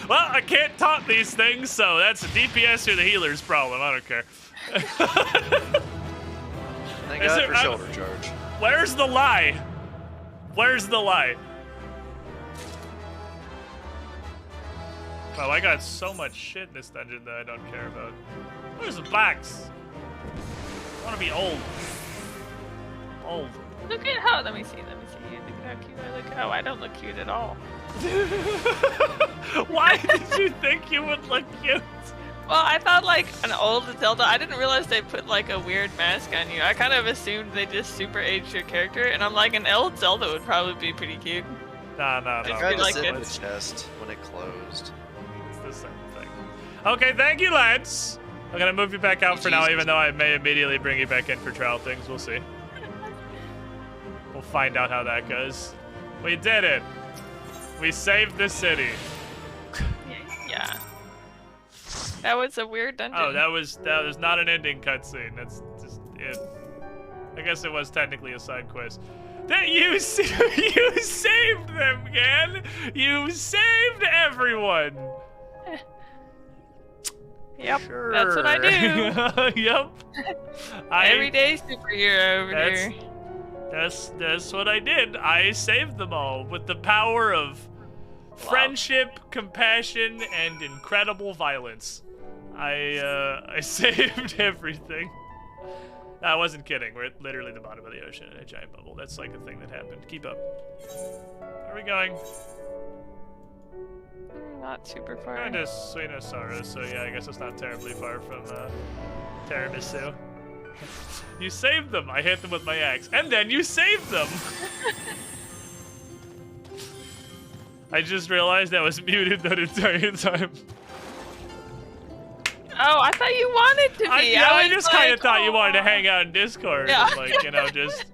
Well, I can't taunt these things, so that's the DPS or the healer's problem. I don't care. Thank God for shoulder charge. Where's the lie? Where's the lie? Wow, I got so much shit in this dungeon that I don't care about. Where's the box? I want to be old. Old. Look at how. Let me see. Look at how cute I look. Oh, I don't look cute at all. Why did you think you would look cute? Well, I thought like an old Zelda. I didn't realize they put like a weird mask on you. I kind of assumed they just super aged your character, and I'm like, an old Zelda would probably be pretty cute. Nah. I tried to like sit in it. the chest when it closed. It's the same thing. Okay, thank you, lads. I'm gonna move you back out for now, even though I may immediately bring you back in for trial things. We'll see. We'll find out how that goes. We did it. We saved the city. Yeah. That was a weird dungeon. Oh, that was not an ending cutscene. That's just it. I guess it was technically a side quest. That you saved them, Gan. You saved everyone. Yep. Sure. That's what I do. Yep. Everyday superhero over here. That's what I did. I saved them all with the power of friendship, compassion, and incredible violence. I saved everything. No, I wasn't kidding. We're at literally the bottom of the ocean in a giant bubble. That's like a thing that happened. Keep up. Where are we going? Not super far. Going to Suinosara, so yeah, I guess it's not terribly far from Tiramisu. You saved them. I hit them with my axe. And then you saved them! I just realized I was muted that entire time. Oh, I thought you wanted to be. I just kind of like, thought you wanted to "Aw." hang out in Discord Yeah. and, like, you know, just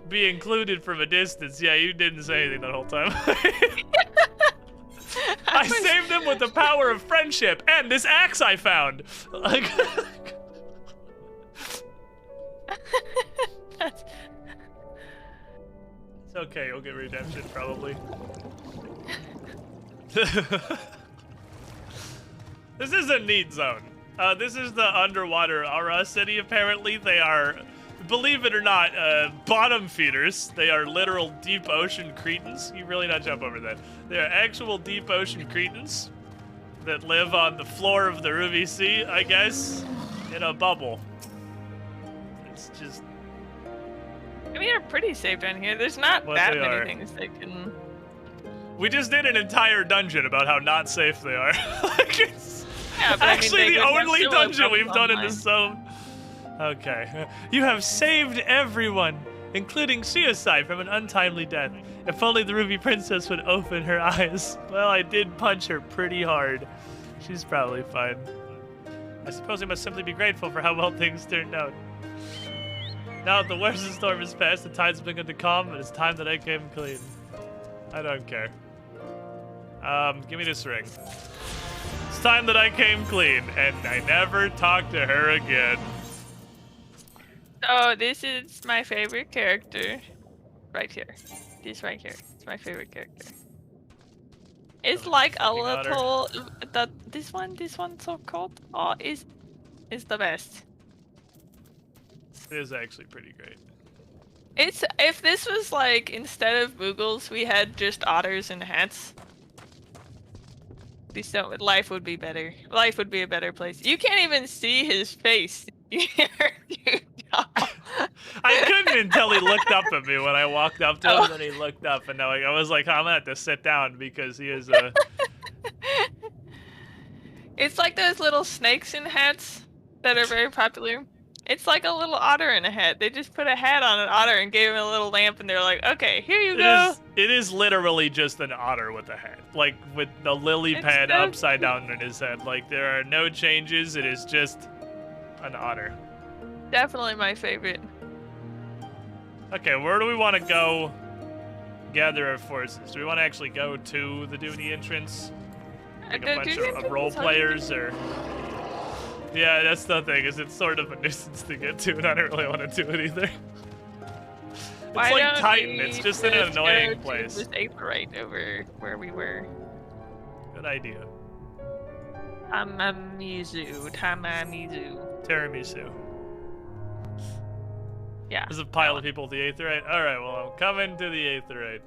be included from a distance. Yeah, you didn't say anything that whole time. I saved them with the power of friendship and this axe I found. Like, okay, you'll get redemption probably. This is a neat zone. This is the underwater Ara city, apparently. They are, believe it or not, bottom feeders. They are literal deep ocean cretins. You really not jump over that. They are actual deep ocean cretins that live on the floor of the Ruby Sea, I guess, in a bubble. It's just... I mean, they're pretty safe down here. There's not What that they many are. things they can... We just did an entire dungeon about how not safe they are. Like, it's Yeah, but I mean, actually they the just have only similar dungeon we've problems done in online. this zone. Okay. You have saved everyone, including Suicide, from an untimely death. If only the Ruby Princess would open her eyes. Well, I did punch her pretty hard. She's probably fine. I suppose we must simply be grateful for how well things turned out. Now that the worst of the storm is past, the tide's begun to calm, and it's time that I came clean. I don't care. Give me this ring. It's time that I came clean, and I never talked to her again. So this is my favorite character. Right here. This right here. It's my favorite character. It's like a fucking otter. little... This one's so cold. Oh, is the best. It is actually pretty great. It's if this was like instead of boogles we had just otters and hats. Life would be better. Life would be a better place. You can't even see his face. I couldn't until he looked up at me when I walked up to him, and then he looked up, and I was like, I'm gonna have to sit down because he is a... It's like those little snakes in hats that are very popular. It's like a little otter in a hat. They just put a hat on an otter and gave him a little lamp, and they're like, okay, here you go. It is literally just an otter with a hat. Like, with the lily pad so upside down in his head. Like, there are no changes. It is just an otter. Definitely my favorite. Okay, where do we want to go gather our forces? Do we want to actually go to the Dooney entrance? Like a bunch of role players, or... Yeah, that's the thing, is it's sort of a nuisance to get to, and I don't really want to do it either. It's Why like don't Titan, we it's just an just annoying go to place. This aetheryte over where we were. Good idea. Tamamizu. Tiramisu. Yeah. There's a pile of people at the aetheryte. Alright, well, I'm coming to the aetheryte.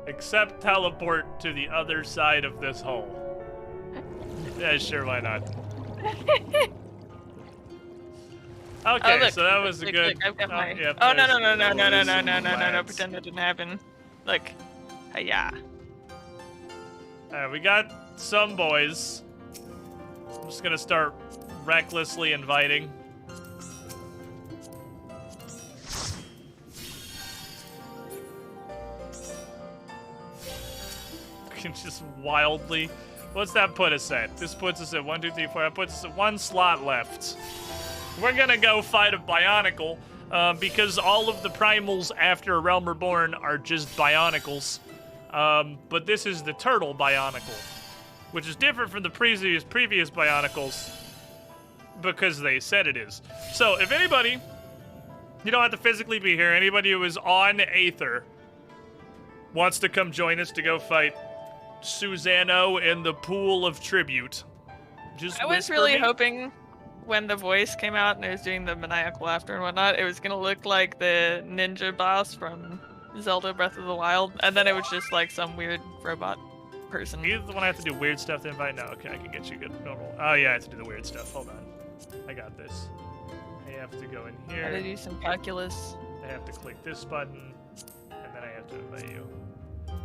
Except teleport to the other side of this hole. Yeah, sure, why not? Okay, look, so that was a look, good... Look, I've got my... yep, oh, no, there's no, no, no, no, no, those no, no, no, no, no, lads. pretend that didn't happen. Look. Yeah. Alright, we got some boys. I'm just gonna start recklessly inviting. Just wildly. What's that put us at? This puts us at 1, 2, 3, 4. That puts us at 1 slot left. We're gonna go fight a bionicle, because all of the primals after Realm Reborn are just bionicles. But this is the turtle bionicle, which is different from the previous bionicles because they said it is. So if anybody, you don't have to physically be here, anybody who is on Aether wants to come join us to go fight Susano in the pool of tribute, just I was whisper really me. hoping when the voice came out and it was doing the maniacal laughter and whatnot, it was gonna look like the ninja boss from Zelda Breath of the Wild, and then it was just like some weird robot person. You're the one I have to do weird stuff to invite? No, okay, I can get you good normal. Oh yeah, I have to do the weird stuff. Hold on. I got this. I have to go in here. Gotta do some calculus. I have to click this button, and then I have to invite you.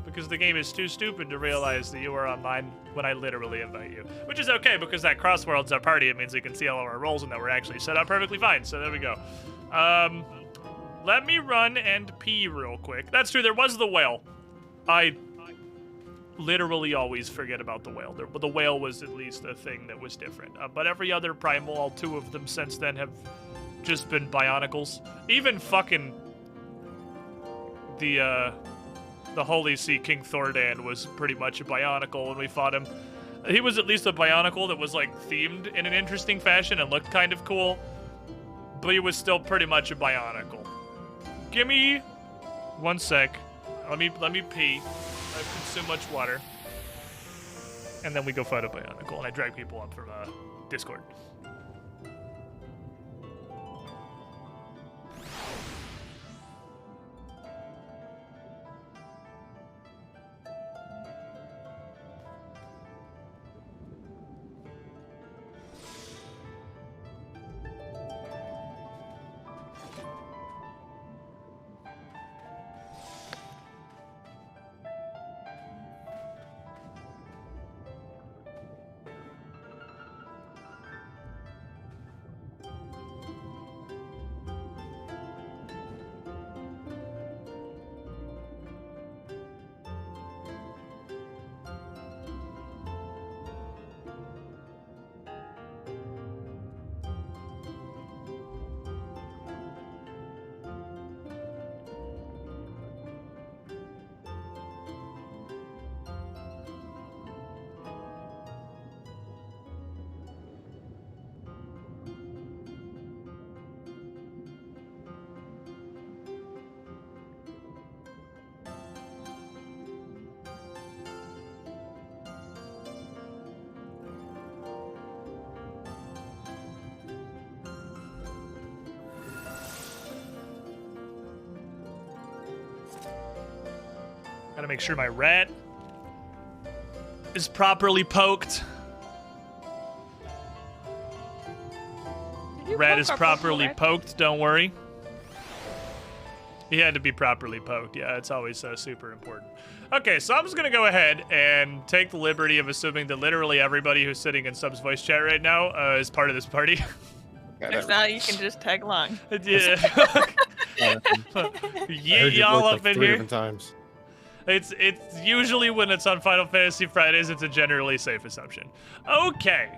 Because the game is too stupid to realize that you are online when I literally invite you. Which is okay, because that crossworld's our party. It means we can see all of our roles and that we're actually set up perfectly fine. So there we go. Let me run and pee real quick. That's true, there was the whale. I literally always forget about the whale. The whale was at least a thing that was different. But every other primal, all 2 of them since then, have just been bionicles. Even fucking the Holy Sea King Thordan was pretty much a bionicle when we fought him. He was at least a bionicle that was like themed in an interesting fashion and looked kind of cool. but he was still pretty much a bionicle. Give me 1 sec. Let me pee. I've consumed much water. And then we go fight a bionicle, and I drag people up from Discord. Gotta make sure my rat is properly poked. Rat is properly poked, don't worry. He had to be properly poked. Yeah, it's always super important. Okay, so I'm just gonna go ahead and take the liberty of assuming that literally everybody who's sitting in Sub's voice chat right now is part of this party. If not, you can just tag along. Yeah. Yeet y'all up in here. Times. It's usually when it's on Final Fantasy Fridays, it's a generally safe assumption. Okay.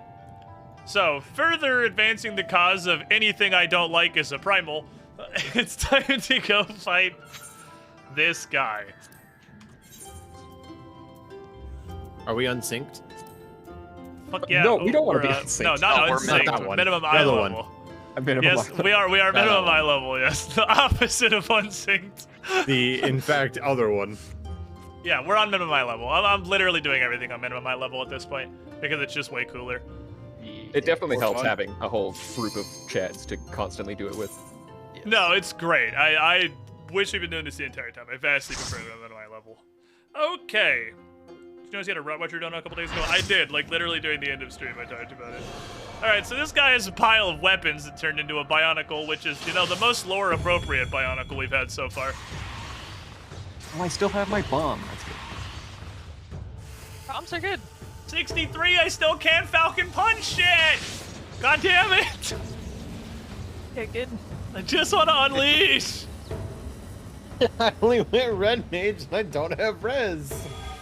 So, further advancing the cause of anything I don't like as a primal, it's time to go fight this guy. Are we unsynced? Fuck yeah. No, we don't want to be No, unsynced. not we're unsynced. not that one. Minimum The eye other level. one. Yes, we are minimum eye level, yes. The opposite of unsynced. The, in fact, other one. Yeah, we're on minimum eye level. I'm literally doing everything on minimum eye level at this point because it's just way cooler. It definitely More helps fun. having a whole group of chads to constantly do it with. No, it's great. I wish we'd been doing this the entire time. I vastly prefer it on minimum eye level. Okay. Did you notice you had a rut watcher done a couple days ago? I did, like literally during the end of stream I talked about it. Alright, so this guy has a pile of weapons that turned into a bionicle, which is, you know, the most lore appropriate bionicle we've had so far. Oh, I still have my bomb. That's good. Bombs are good. 63, I still can't Falcon Punch shit! God damn it! Okay, good. I just want to unleash! I only went red mage and I don't have res.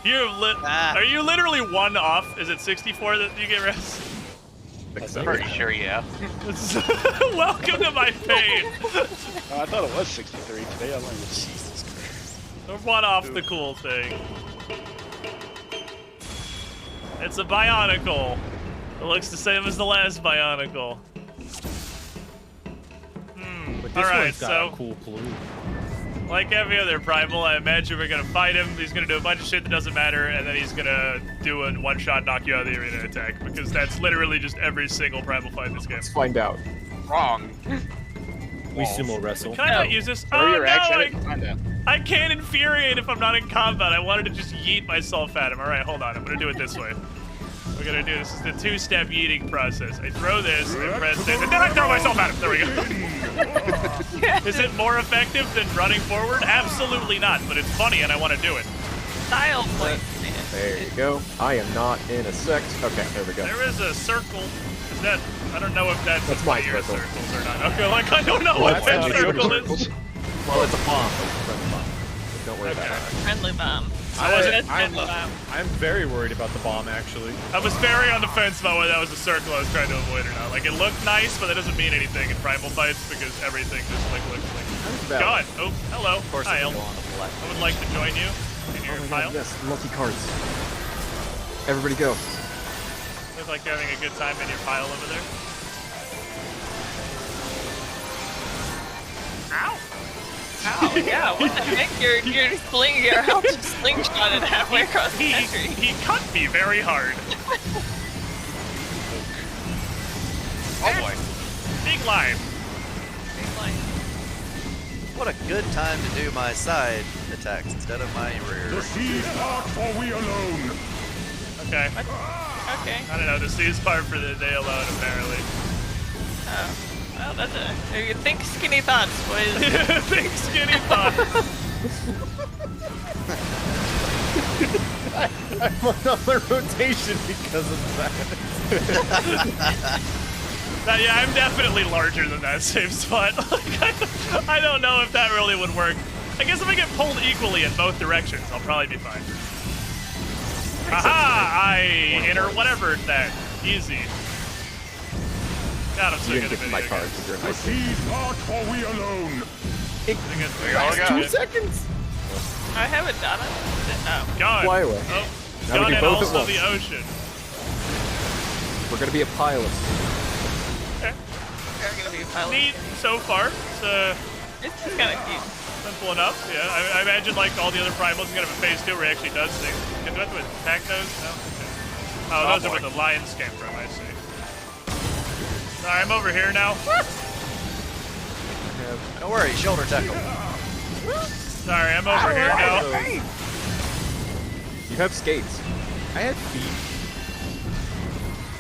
Are you literally one off? Is it 64 that you get res? I'm Pretty sure, yeah. Welcome to my pain! Oh, I thought it was 63 today. I learned Jesus Christ. We're one off the cool thing. It's a bionicle. It looks the same as the last bionicle. But this Alright, one's got so a cool plume. like every other primal, I imagine we're gonna fight him. He's gonna do a bunch of shit that doesn't matter, and then he's gonna do a one-shot knock you out of the arena attack, because that's literally just every single primal fight in this game. Let's find out. Wrong. We sumo wrestle. Can I not use this? Throw Oh your no, axe at it and find out. I can't infuriate if I'm not in combat. I wanted to just yeet myself at him. Alright, hold on. I'm gonna do it this way. We're gonna do this. This is the two-step yeeting process. I throw this, I press this, and then I throw myself at him. There we go. Is it more effective than running forward? Absolutely not, but it's funny and I want to do it. Style point. There you go. I am not in a sect. Okay, there we go. There is a circle. Is that? I don't know if that's That's one my of your circle. circles or not. Okay, like I don't know Well, what that's that actually circle good. is. Well, it's a bomb. It's a friendly bomb. So don't worry about it. Friendly bomb. I'm very worried about the bomb, actually. I was very on the fence about whether that was a circle I was trying to avoid or not. Like, it looked nice, but that doesn't mean anything in primal fights because everything just, like, looks like... God! Oh, hello. Of course, Hi, it'll Elm. go on the left. I would like to join you in your pile. Yes, multi-cards. Everybody go. Look like you're having a good time in your pile over there. Ow! Ow, yeah, what the heck? You're how to slingshot it halfway across the country. He cut me very hard. Oh boy. Big line. What a good time to do my side attacks instead of my rear. The seas part for we alone. Okay. Okay. I don't know, the C's part for the day alone, apparently. Oh. Well, that's you think skinny thoughts, boys. Big skinny thought. I'm on the rotation because of that. Yeah, I'm definitely larger than that same spot. I don't know if that really would work. I guess if I get pulled equally in both directions, I'll probably be fine. Aha! I enter whatever that. Easy. God, I'm so You good didn't at get my video cards. games. You're The seas part for we alone. Last 2 seconds. I have a dot on it. Oh. Gun. Fly away. Oh, Now we gun do and both at also once. the ocean. We're gonna be a pilot. You're gonna be a pilot. Neat so far. It's just kind of cute. Simple enough, yeah. I imagine like all the other primals are gonna have a phase 2 where he actually does things. Do I have to attack those? No? Okay. Oh, those are where the lions came from, I see. Sorry, I'm over here now. Don't worry, shoulder tackle. Sorry, I'm over here now. You have skates. I had feet.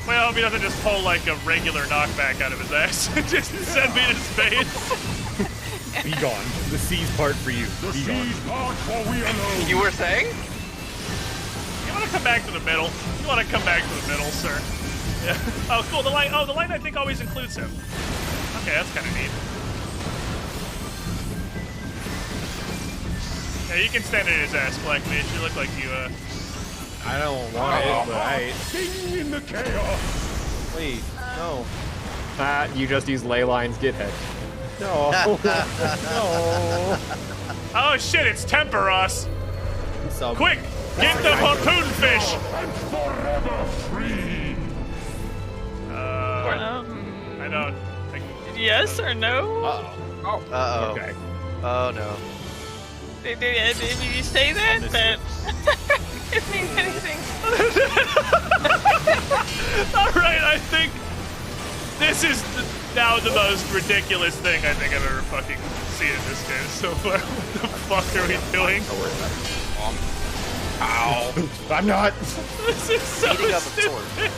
Well, I hope he doesn't just pull like a regular knockback out of his ass and just send me to space. Be gone. The seas part for you. The Be gone. seas part for we alone. You were saying? You want to come back to the middle? You want to come back to the middle, sir? Yeah. Oh, cool. The line. Oh, the line I think always includes him. Okay, that's kind of neat. Yeah, you can stand in his ass, Black Mage. You look like you. I don't want it, but I. Sing in the chaos. Wait, no. You just use ley lines, get head. No. No. Oh shit! It's Temperos. So, Quick, get the harpoon fish. And forever free. I don't. Yes or no? Uh-oh. Okay. Oh no. Did you say that? But it means anything. All right, I think this is now the most ridiculous thing I think I've ever fucking seen in this game so far. What the fuck are we doing? Ow. I'm not. This is so Beating up a sword. stupid.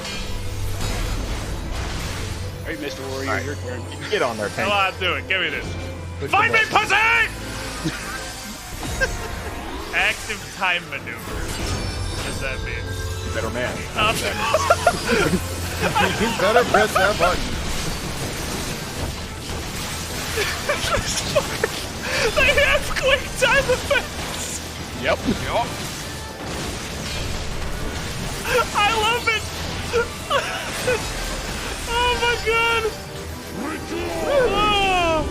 Hey, Mr. Warrior, your turn. Get on there, Come tank. on, do it. Give me this. Push Find the me, button. pussy! Active time maneuver. What does that mean? Better man. You better press that button. They have quick time effects. Yep. I love it. Oh my god. Oh.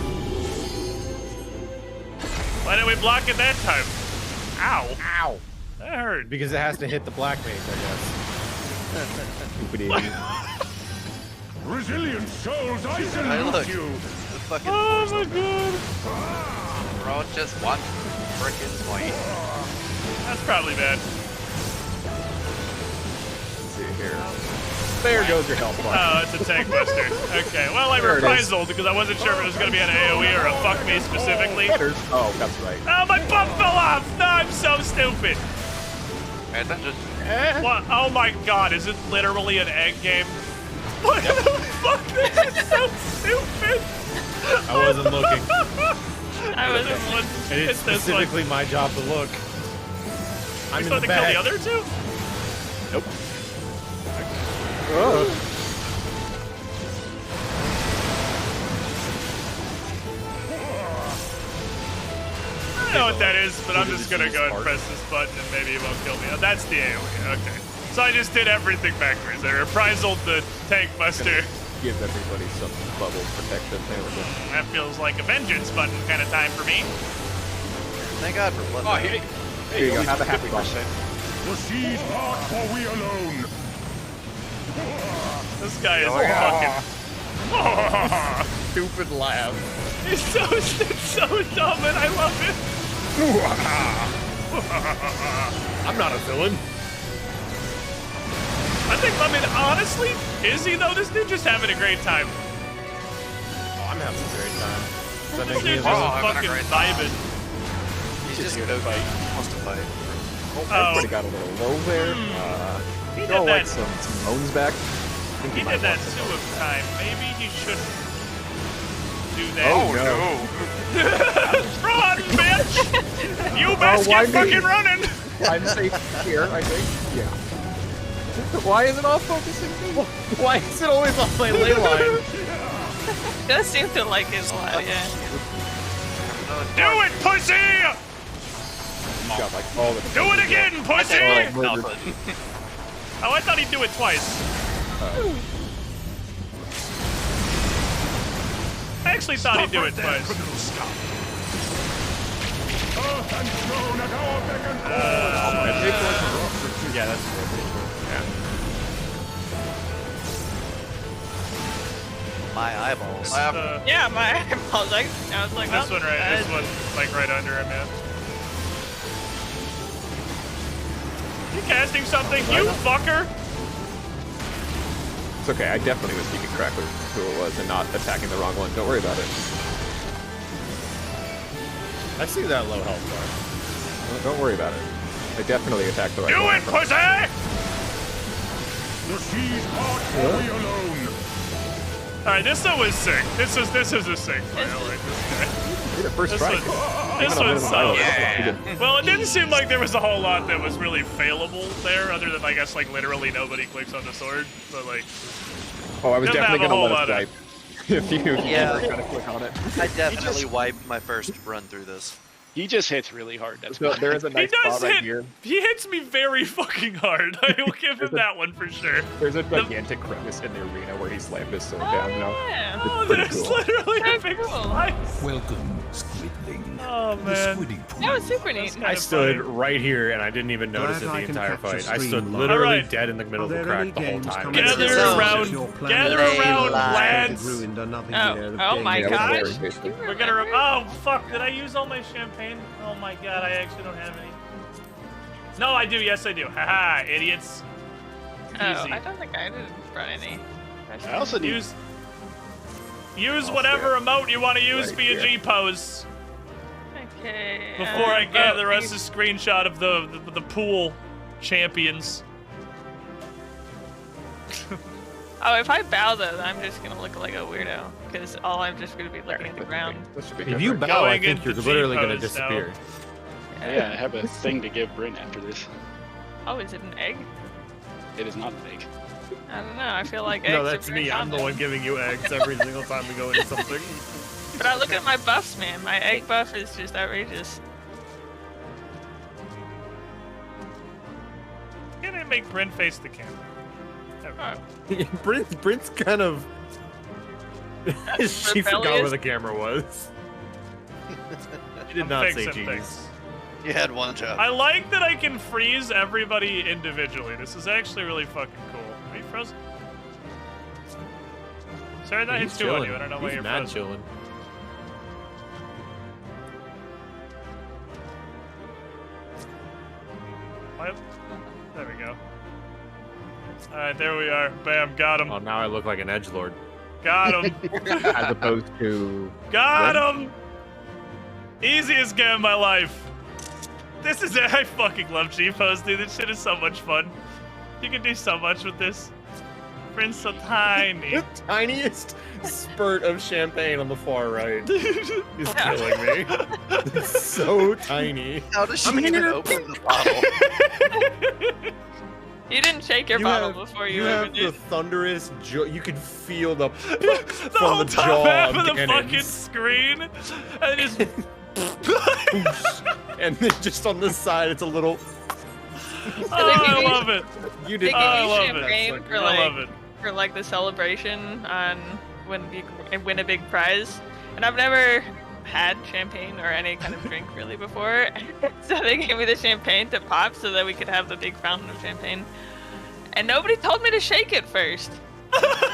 Why didn't we block it that time? Ow. Ow. That hurt. Because it has to hit the black mage, I guess. Stupid idiot. Resilient souls, I Hey, salute look. you. The fucking Oh my god. We're all just one frickin' point. That's probably bad. Let's see here. There goes your health bar. Oh, it's a tank buster. Okay, well, I There it is. reprisal because I wasn't sure if it was going to be an AoE or a fuck me specifically. Oh, that's right. Oh, my bump fell off! No, I'm so stupid. And then just What? Oh my god, is it literally an egg game? What the fuck? This is so stupid! I wasn't looking. I was. This one. And it's this one. specifically my job to look. I'm You in supposed the to kill back. the other two? Nope. I don't know what that is, but I'm just gonna go and press this button and maybe it won't kill me. Oh, that's the AoE, okay. So I just did everything backwards. I reprisal the tank buster. Give everybody some bubble protection. There we go. That feels like a vengeance button kind of time for me. Thank God for blood. oh, hey, Here you go. Have a happy one. The seas part for we alone. This guy is Oh, yeah. fucking... Stupid laugh. It's so dumb and I love it. I'm not a villain. I mean, honestly, is he though? This dude just having a great time. Oh, I'm having a great time. Does that This make me dude's a just villain? having a fucking great time. vibing. He's just gonna fight. He wants to fight. Everybody got a little low there. He did Throw like that. some moans back. I think He might did that want 2 some- of time. Maybe he shouldn't do that. Oh, no. Run, bitch! You best why get fucking me? running! I'm safe here, I think. Yeah. Why is it all focusing me? Why is it always on my ley line? Does seem to like it a lot, yeah. Do it, pussy! Got like all the. Do it again, pussy! murdered. Oh, I thought he'd do it twice. I actually thought he'd do it twice. Earth and stone at our beck and call. Yeah, that's yeah. My eyeballs. Yeah, my eyeballs. I was like, This oh, one right, this one, like right under him, yeah. You casting something, you fucker! It's okay. I definitely was keeping track of who it was and not attacking the wrong one. Don't worry about it. I see that low health bar. Don't worry about it. I definitely attacked the right Do one. it, pussy! The seas part for we alone. Alright, this one was sick. This is a sick fight. I like this guy. Did it first This strike. one's solid. Yeah. Well, it didn't seem like there was a whole lot that was really failable there, other than I guess like literally nobody clicks on the sword. But like, Oh, I was Doesn't definitely have a gonna whole let it lot wipe. If you Yeah. were gonna click on it. I definitely wiped my first run through this. He just hits really hard. That's So why. there is a he nice does spot right hit. here. He hits me very fucking hard. I will give him that one for sure. There's a gigantic crevice in the arena where he slammed his sword down. You know? yeah. Oh, pretty there's cool. literally a Very big cool. slice. Welcome, Squidling. Oh man. That was super neat. I stood right here and I didn't even notice it the entire fight. I stood literally Alright. dead in the middle of the crack the whole time. Gather It's around, They lads. Oh my Yeah, gosh. whatever, basically. We're gonna. Oh fuck! Did I use all my champagne? Oh my god! I actually don't have any. No, I do. Yes, I do. Haha, idiots. Oh, Easy. I don't think I did brought any. I also need. Use whatever emote you want to use Right for your here. G pose. Okay. Before I gather us a screenshot of the pool champions. Oh, if I bow though, then I'm just gonna look like a weirdo because all I'm just gonna be looking at the ground. This should be If good you for- bow, I Going think into you're literally gonna G-pose now. disappear. Yeah, I have a thing to give Bryn after this. Oh, is it an egg? It is not fake. I don't know. I feel like eggs No, are that's very me. I'm the common. one giving you eggs every single time we go into something. But I look at my buffs, man. My egg buff is just outrageous. Can I make Bryn face the camera? There we go. Oh. Brent's kind of. She forgot where Rebellious? the camera was. She did I'm not say fixing cheese. things. You had one job. I like that I can freeze everybody individually. This is actually really fucking cool. Are you frozen? Sorry, that hit He's two on chilling. you. I don't know why He's you're mad frozen. chilling. What? There we go. Alright, there we are. Bam, got him. Oh, now I look like an edgelord. Got him. As opposed to. Got him! Easiest game of my life. This is it. I fucking love G-Pose, dude. This shit is so much fun. You can do so much with this. Bryn's so tiny. The tiniest spurt of champagne on the far right is killing me. It's so tiny. How does she I'm even here. open the bottle? You didn't shake your bottle before you have opened the it. thunderous jaw. You can feel the The from whole the top jaw half of the cannons. fucking screen. And just and then just on the side, it's a little. oh, I love it. You They did. give I you love it. champagne for I love it. for like the celebration on when you win a big prize. And I've never had champagne or any kind of drink really before. So they gave me the champagne to pop so that we could have the big fountain of champagne. And nobody told me to shake it first.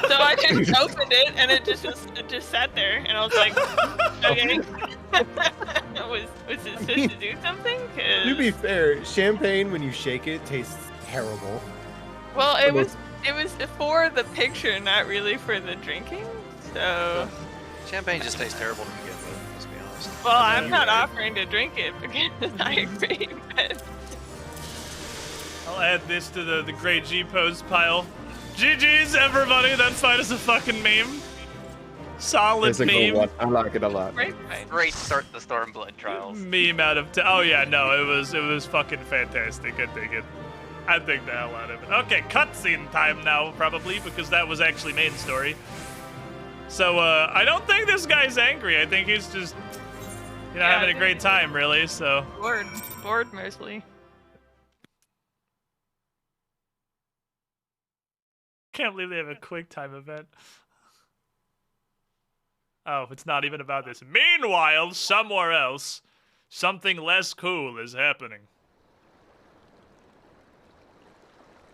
So I just opened it, and it just sat there, and I was like, okay. was it supposed to do something? 'Cause... To be fair, champagne when you shake it tastes terrible. Well, it was for the picture, not really for the drinking. So. Champagne just tastes terrible to begin with. Let's be honest. Well, I'm not offering to drink it because I agree. But... I'll add this to the great G pose pile. GG's, everybody. That fight is a fucking meme. Solid It's a good meme. one. I like it a lot. Great start to the Stormblood trials. Meme out of oh yeah, no, it was fucking fantastic. I dig it. I dig the hell out of it. Okay, cutscene time now, probably, because that was actually main story. So I don't think this guy's angry. I think he's just having a great time, really. So bored mostly. Can't believe they have a quick time event. Oh, it's not even about this. Meanwhile, somewhere else, something less cool is happening.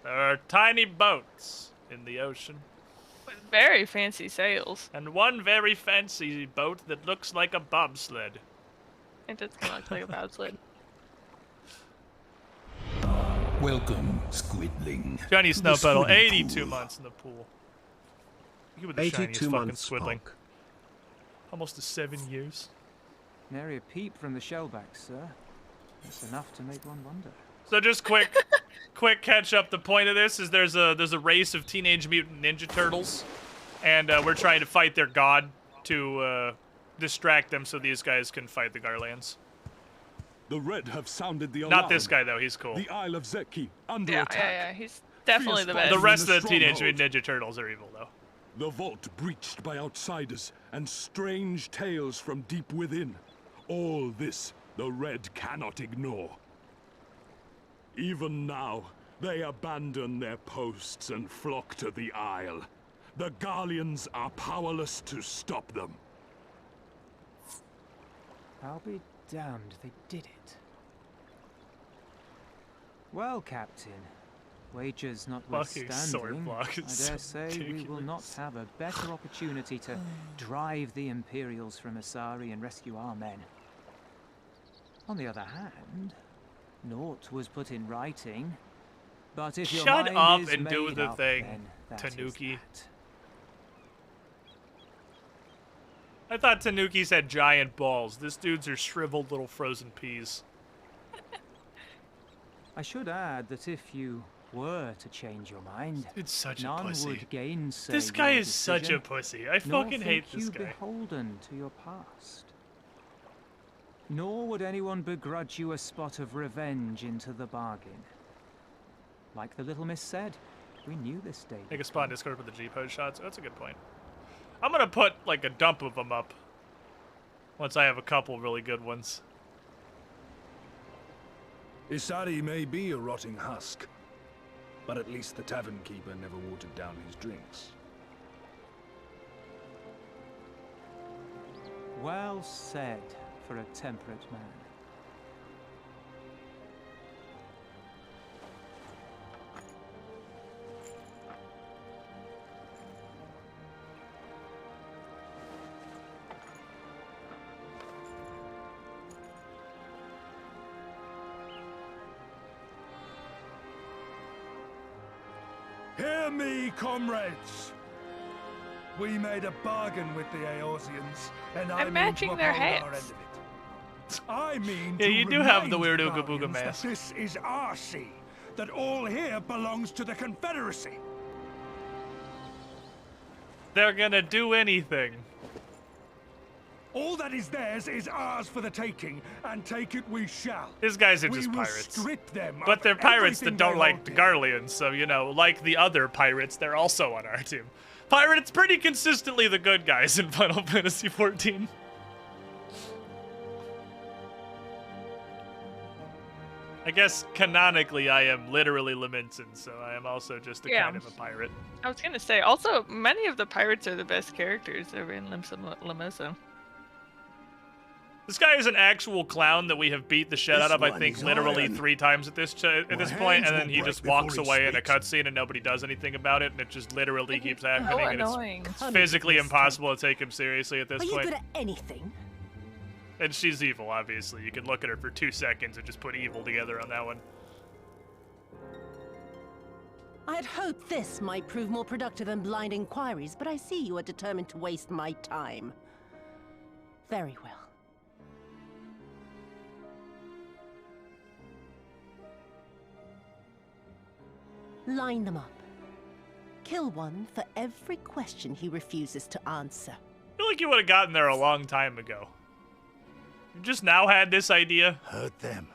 There are tiny boats in the ocean. With very fancy sails. And one very fancy boat that looks like a bobsled. It does kind of look like a bobsled. Welcome, Squidling. Johnny to the Snowpeddle, swimming 82 pool. months in the pool. You were the 82 shiniest fucking months, squidling. Spock. Almost to 7 years. Nary a peep from the shellback, sir. That's enough to make one wonder. So just quick catch up. The point of this is there's a race of Teenage Mutant Ninja Turtles, and we're trying to fight their god to distract them so these guys can fight the Garlands. The Red have sounded the alarm. Not this guy though. He's cool. The Isle of Zeki under Yeah, attack. yeah, he's definitely the best. The rest of the Stronghold. Teenage Mutant Ninja Turtles are evil though. The vault breached by outsiders and strange tales from deep within. All this the Red cannot ignore. Even now, they abandon their posts and flock to the Isle. The Garleans are powerless to stop them. I'll be damned, they did it. Well, Captain, wagers notwithstanding, sword block I is dare so say we will not ridiculous. have a better opportunity to drive the Imperials from Asari and rescue our men. On the other hand, naught was put in writing, but if your Shut mind up is and do made the up, thing, then that is Tanuki. that. I thought Tanukis had giant balls. This dude's are shriveled little frozen peas. I should add that if you were to change your mind, It's such a none pussy. would gainsay This guy your is such a decision, pussy. I nor fucking think hate this you guy. beholden to your past. Nor would anyone begrudge you a spot of revenge into the bargain. Like the little miss said, we knew this day. Make a spot in Discord for the G-pose shots. That's a good point. I'm gonna put like a dump of them up once I have a couple really good ones. Isari may be a rotting husk, but at least the tavern keeper never watered down his drinks. Well said for a temperate man. Hear me, comrades! We made a bargain with the Eorzeans, and I I'm mean matching to their uphold our hats. end of it. I mean Yeah, to you do have the remind weird the Ooga Booga Guardians mask. that this is our sea, that all here belongs to the Confederacy. They're gonna do anything. All that is theirs is ours for the taking, and take it we shall. These guys are We just will pirates. strip them But of they're pirates everything that don't they like hold the dear. Garleans, so, you know, like the other pirates, they're also on our team. Pirates pretty consistently the good guys in Final Fantasy XIV. I guess canonically I am literally Lamentin, so I am also just a Yeah. kind of a pirate. I was gonna say, also, many of the pirates are the best characters over in Limosa. This guy is an actual clown that we have beat the shit out of, I think, literally 3 times at this point, and then he just walks away in a cutscene and nobody does anything about it, and it just literally keeps happening, and it's physically impossible to take him seriously at this point. Are you good at anything? And she's evil, obviously. You could look at her for 2 seconds and just put evil together on that one. I had hoped this might prove more productive than blind inquiries, but I see you are determined to waste my time. Very well. Line them up. Kill one for every question he refuses to answer. I feel like you would have gotten there a long time ago. You just now had this idea? Hurt them.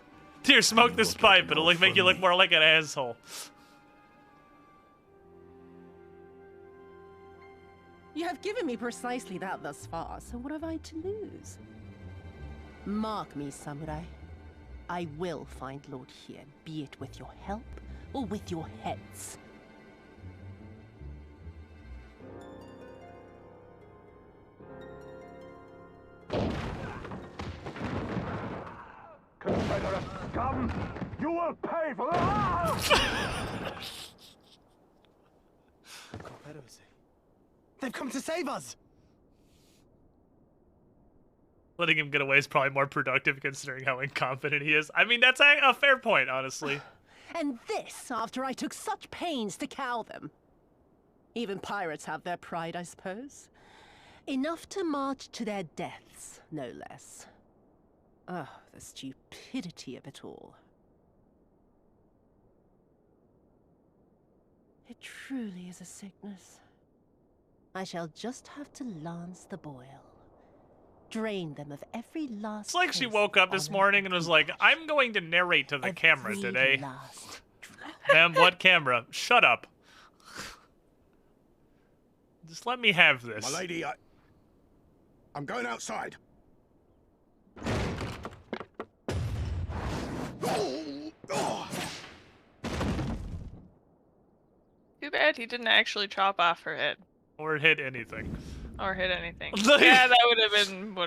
Here, smoke this pipe. It'll make you look more like an asshole. You have given me precisely that thus far, so what have I to lose? Mark me, samurai. I will find Lord Hien, be it with your help or with your heads. Confederate scum! You will pay for that! They've come to save us! Letting him get away is probably more productive considering how incompetent he is. I mean, that's a fair point, honestly. And this after I took such pains to cow them. Even pirates have their pride, I suppose. Enough to march to their deaths, no less. Oh, the stupidity of it all. It truly is a sickness. I shall just have to lance the boil. Drain them of every last. It's like she woke up this morning and was like, I'm going to narrate to the camera today. Ma'am, what camera? Shut up. Just let me have this. My lady, I'm going outside. Too bad he didn't actually chop off her head. Or hit anything. Or hit anything. Yeah, that would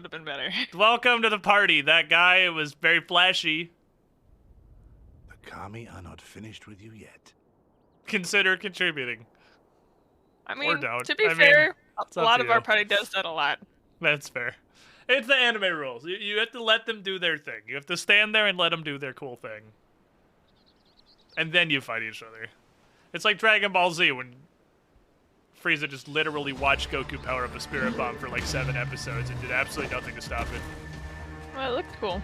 have been better. Welcome to the party. That guy was very flashy. The Kami are not finished with you yet. Consider contributing. I mean, or don't. to be fair, a lot of our you. party does that a lot. That's fair. It's the anime rules. You have to let them do their thing. You have to stand there and let them do their cool thing. And then you fight each other. It's like Dragon Ball Z when Frieza just literally watched Goku power up a spirit bomb for like 7 episodes and did absolutely nothing to stop it. Well, it looked cool.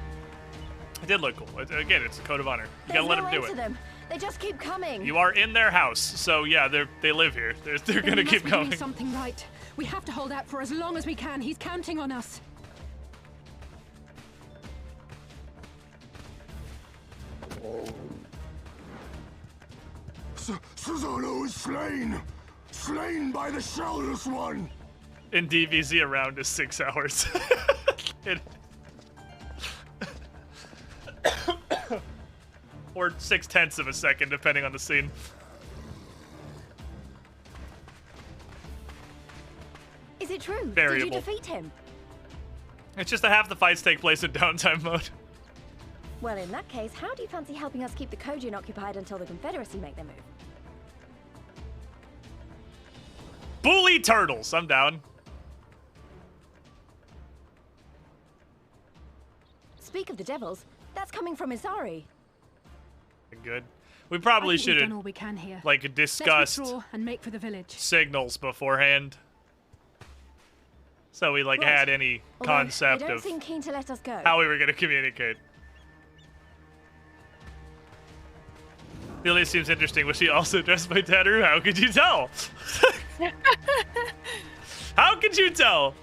It did look cool. Again, it's a code of honor. You gotta let them do it. Them. They just keep coming. You are in their house, so yeah, they live here. They're gonna keep going. Something right. We have to hold out for as long as we can. He's counting on us. Susanoo is slain! Slain by the Shellless One! In DBZ, a round is 6 hours. Or 0.6 of a second, depending on the scene. Is it true? Variable. Did you defeat him? It's just that half the fights take place in downtime mode. Well, in that case, how do you fancy helping us keep the Kojin occupied until the Confederacy make their move? Bully turtles, I'm down. Speak of the devils, that's coming from Isari. Good. We probably should done all we can here. like discussed Let's withdraw and make for the village. signals beforehand. So we like had any concept they don't of seem keen to let us go. how we were going to communicate. Lily seems interesting. Was she also dressed by Tattoo? How could you tell? How could you tell?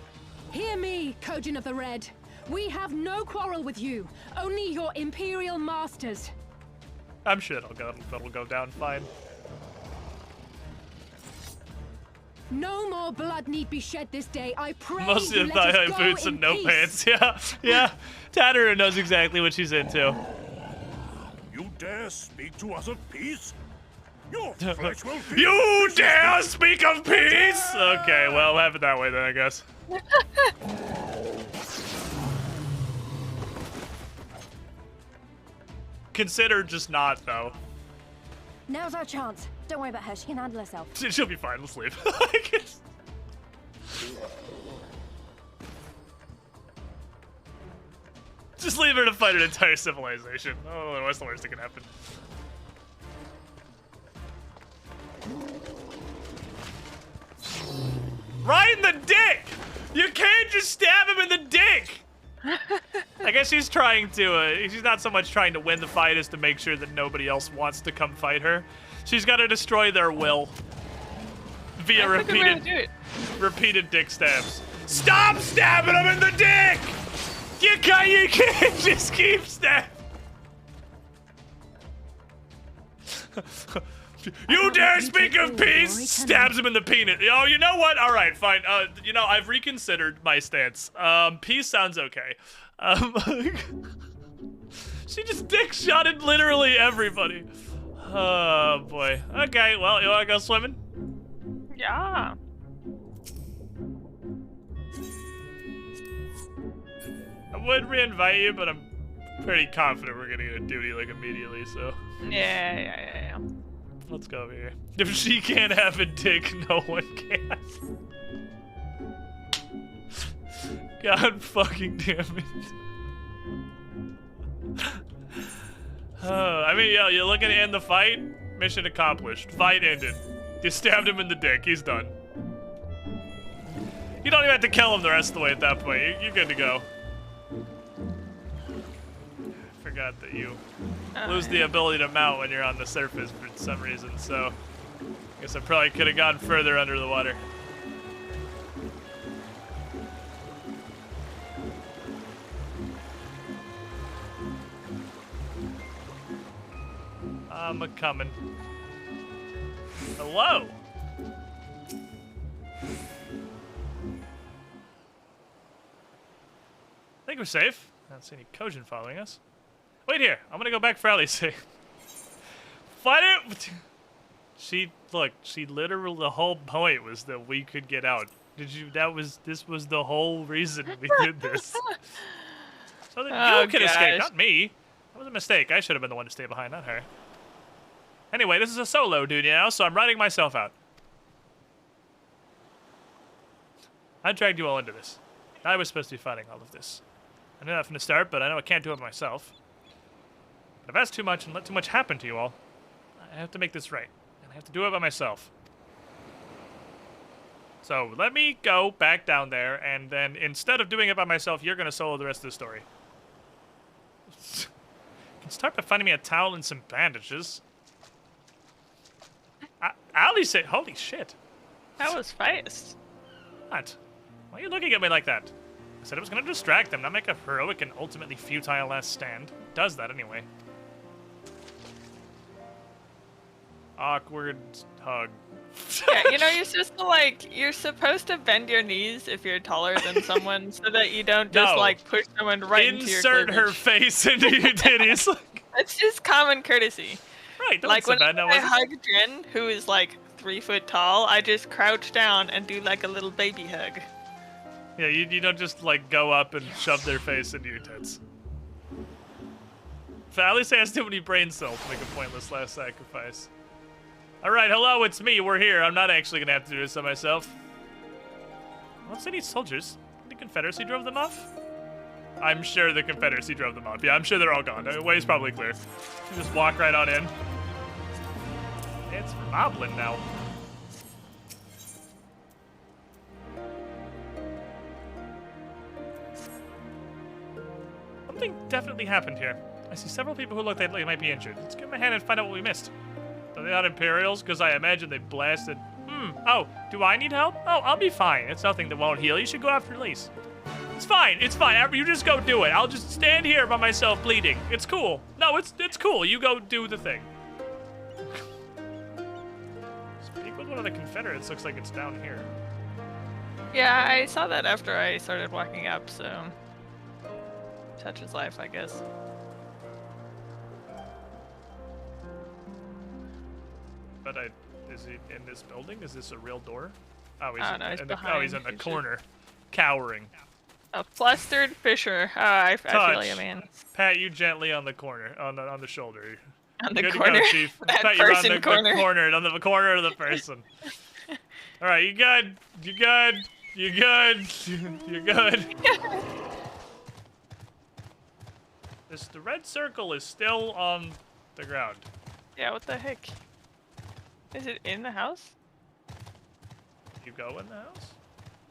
Hear me, Kojin of the Red. We have no quarrel with you. Only your Imperial masters. I'm sure that'll go down fine. No more blood need be shed this day. I pray Mostly you the let us thigh-high go boots in and no peace. pants. Yeah, yeah. Tattoo knows exactly what she's into. You dare speak to us of peace? Your flesh will be... You dare speak of peace? Okay, well, have it that way then, I guess. consider just not, though. Now's our chance. Don't worry about her. She can handle herself. She'll be fine. Let's leave. Just leave her to fight an entire civilization. Oh, what's the worst that can happen? Right in the dick! You can't just stab him in the dick! I guess she's trying to, she's not so much trying to win the fight as to make sure that nobody else wants to come fight her. She's got to destroy their will via repeated dick stabs. Stop stabbing him in the dick! You can't just keep stabbing. You dare speak of peace? Stabs him in the penis. Oh, you know what? All right, fine. You know, I've reconsidered my stance. Peace sounds okay. She just dick shotted literally everybody. Oh boy. Okay, well, you wanna go swimming? Yeah. I would re-invite you, but I'm pretty confident we're gonna get a duty like immediately, so. Yeah. Let's go over here. If she can't have a dick, no one can. God fucking damn it. I mean, yeah, you're looking to end the fight? Mission accomplished. Fight ended. You stabbed him in the dick. He's done. You don't even have to kill him the rest of the way at that point. You're good to go. Forgot that you lose the ability to mount when you're on the surface for some reason, so I guess I probably could have gone further under the water. I'm a-coming. Hello! I think we're safe. I don't see any Kojin following us. Wait here. I'm gonna go back for Ellie's sake. Fight it! She literally, the whole point was that we could get out. This was the whole reason we did this. So that you could escape, not me. That was a mistake. I should have been the one to stay behind, not her. Anyway, this is a solo dude now, so I'm writing myself out. I dragged you all into this. I was supposed to be fighting all of this. I knew that from the start, but I know I can't do it myself. But I've asked too much and let too much happen to you all. I have to make this right, and I have to do it by myself. So let me go back down there, and then instead of doing it by myself, you're gonna solo the rest of the story. You can start by finding me a towel and some bandages. Allie said, holy shit. That was fast. What? Why are you looking at me like that? I said it was going to distract them, not make a heroic and ultimately futile last stand. It does that anyway. Awkward hug. Yeah, you know, you're supposed to bend your knees if you're taller than someone so that you don't just, push someone right into your Insert her face into your titties. That's just common courtesy. Right, don't like, so when bad, no I hug Jen, who is, 3 foot tall, I just crouch down and do, a little baby hug. Yeah, you don't just, go up and shove their face into your tits. Alice has too many brain cells to make a pointless last sacrifice. Alright, hello, it's me. We're here. I'm not actually going to have to do this by myself. I don't see any soldiers. The Confederacy drove them off? I'm sure the Confederacy drove them off. Yeah, I'm sure they're all gone. The way's probably clear. You just walk right on in. It's Moblin now. Something definitely happened here. I see several people who look like they might be injured. Let's give them a hand and find out what we missed. Are they not Imperials? Because I imagine they blasted... Oh, do I need help? Oh, I'll be fine. It's nothing that won't heal. You should go after Elise. It's fine. It's fine. You just go do it. I'll just stand here by myself bleeding. It's cool. No, it's cool. You go do the thing. Speak with one of the Confederates. Looks like it's down here. Yeah, I saw that after I started walking up, so... Such is life, I guess. But is he in this building? Is this a real door? Oh, He's he's in the corner, cowering. A flustered fisher. Oh, I feel you, man. Pat you gently on the corner, on the shoulder. On the Good corner. To go, Chief. That Pat you on person the corner. corner, on the corner of the person. All right, you good? You good? You good? You're good. The red circle is still on the ground. Yeah, what the heck? Is it in the house? You go in the house?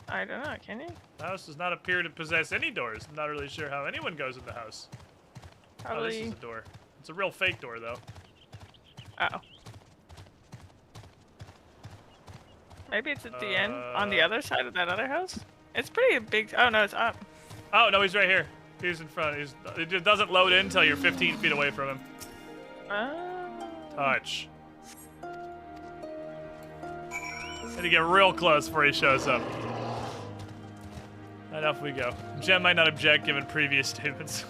I don't know, can you? The house does not appear to possess any doors. I'm not really sure how anyone goes in the house. Probably. Oh, this is a door. It's a real fake door, though. Uh-oh. Maybe it's at the end, on the other side of that other house? It's pretty big. Oh, no, it's up. Oh, no, he's right here. He's in front. It just doesn't load in until you're 15 feet away from him. Touch. Had to get real close before he shows up. And off we go. Jen might not object given previous statements.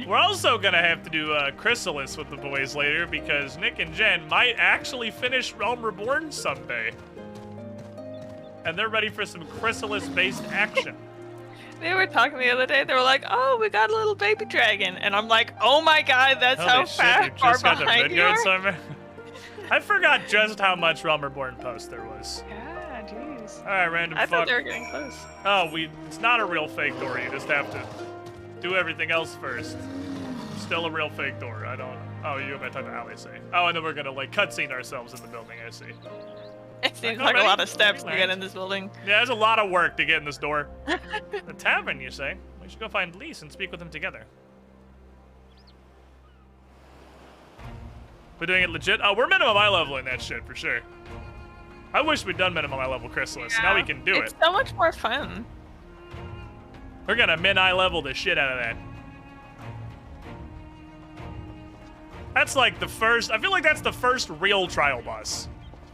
We're also gonna have to do Chrysalis with the boys later because Nick and Jen might actually finish Realm Reborn someday. And they're ready for some Chrysalis-based action. They were talking the other day. They were like, "Oh, we got a little baby dragon," and I'm like, "Oh my god, that's how far behind you are." I forgot just how much Realm Reborn post there was. Yeah, jeez. All right, random I fuck. thought they were getting close. Oh, it's not a real fake door. You just have to do everything else first. Still a real fake door. I don't. Oh, you might talk to Ali, say. Oh, and then we're gonna like cutscene ourselves in the building. I see. It seems like a lot of steps to get in this building. Yeah, there's a lot of work to get in this door. The tavern, you say? We should go find Lise and speak with him together. We're doing it legit? Oh, we're minimum eye leveling that shit for sure. I wish we'd done minimum eye level Chrysalis. Yeah, now we can do it. It's so much more fun. We're gonna min eye level the shit out of that. That's like the first. I feel like that's the first real trial boss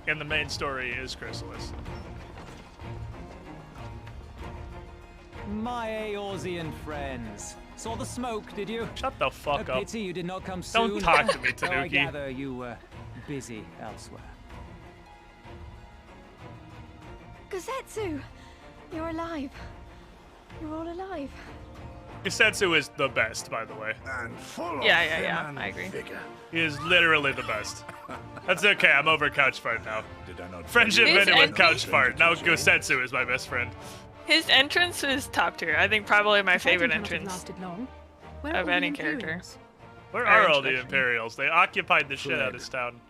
in the main story is Chrysalis. My Eorzean friends. Saw the smoke, did you? Shut the fuck A up. pity you did not come soon. Don't talk to me, Though I Tanuki. gather you were busy elsewhere. Gosetsu! You're alive. You're all alive. Kusetsu is the best, by the way. And full Yeah, I agree. He is literally the best. That's okay, I'm over couch fart now. Did I not Friendship His ended with entrance- couch fart. Now Kusetsu is my best friend. His entrance was top tier. I think probably my The fighting favorite cannot have entrance lasted long. Where are of all the any character. Imperials? Where Our are all the introduction. Imperials? They occupied the shit out of this town.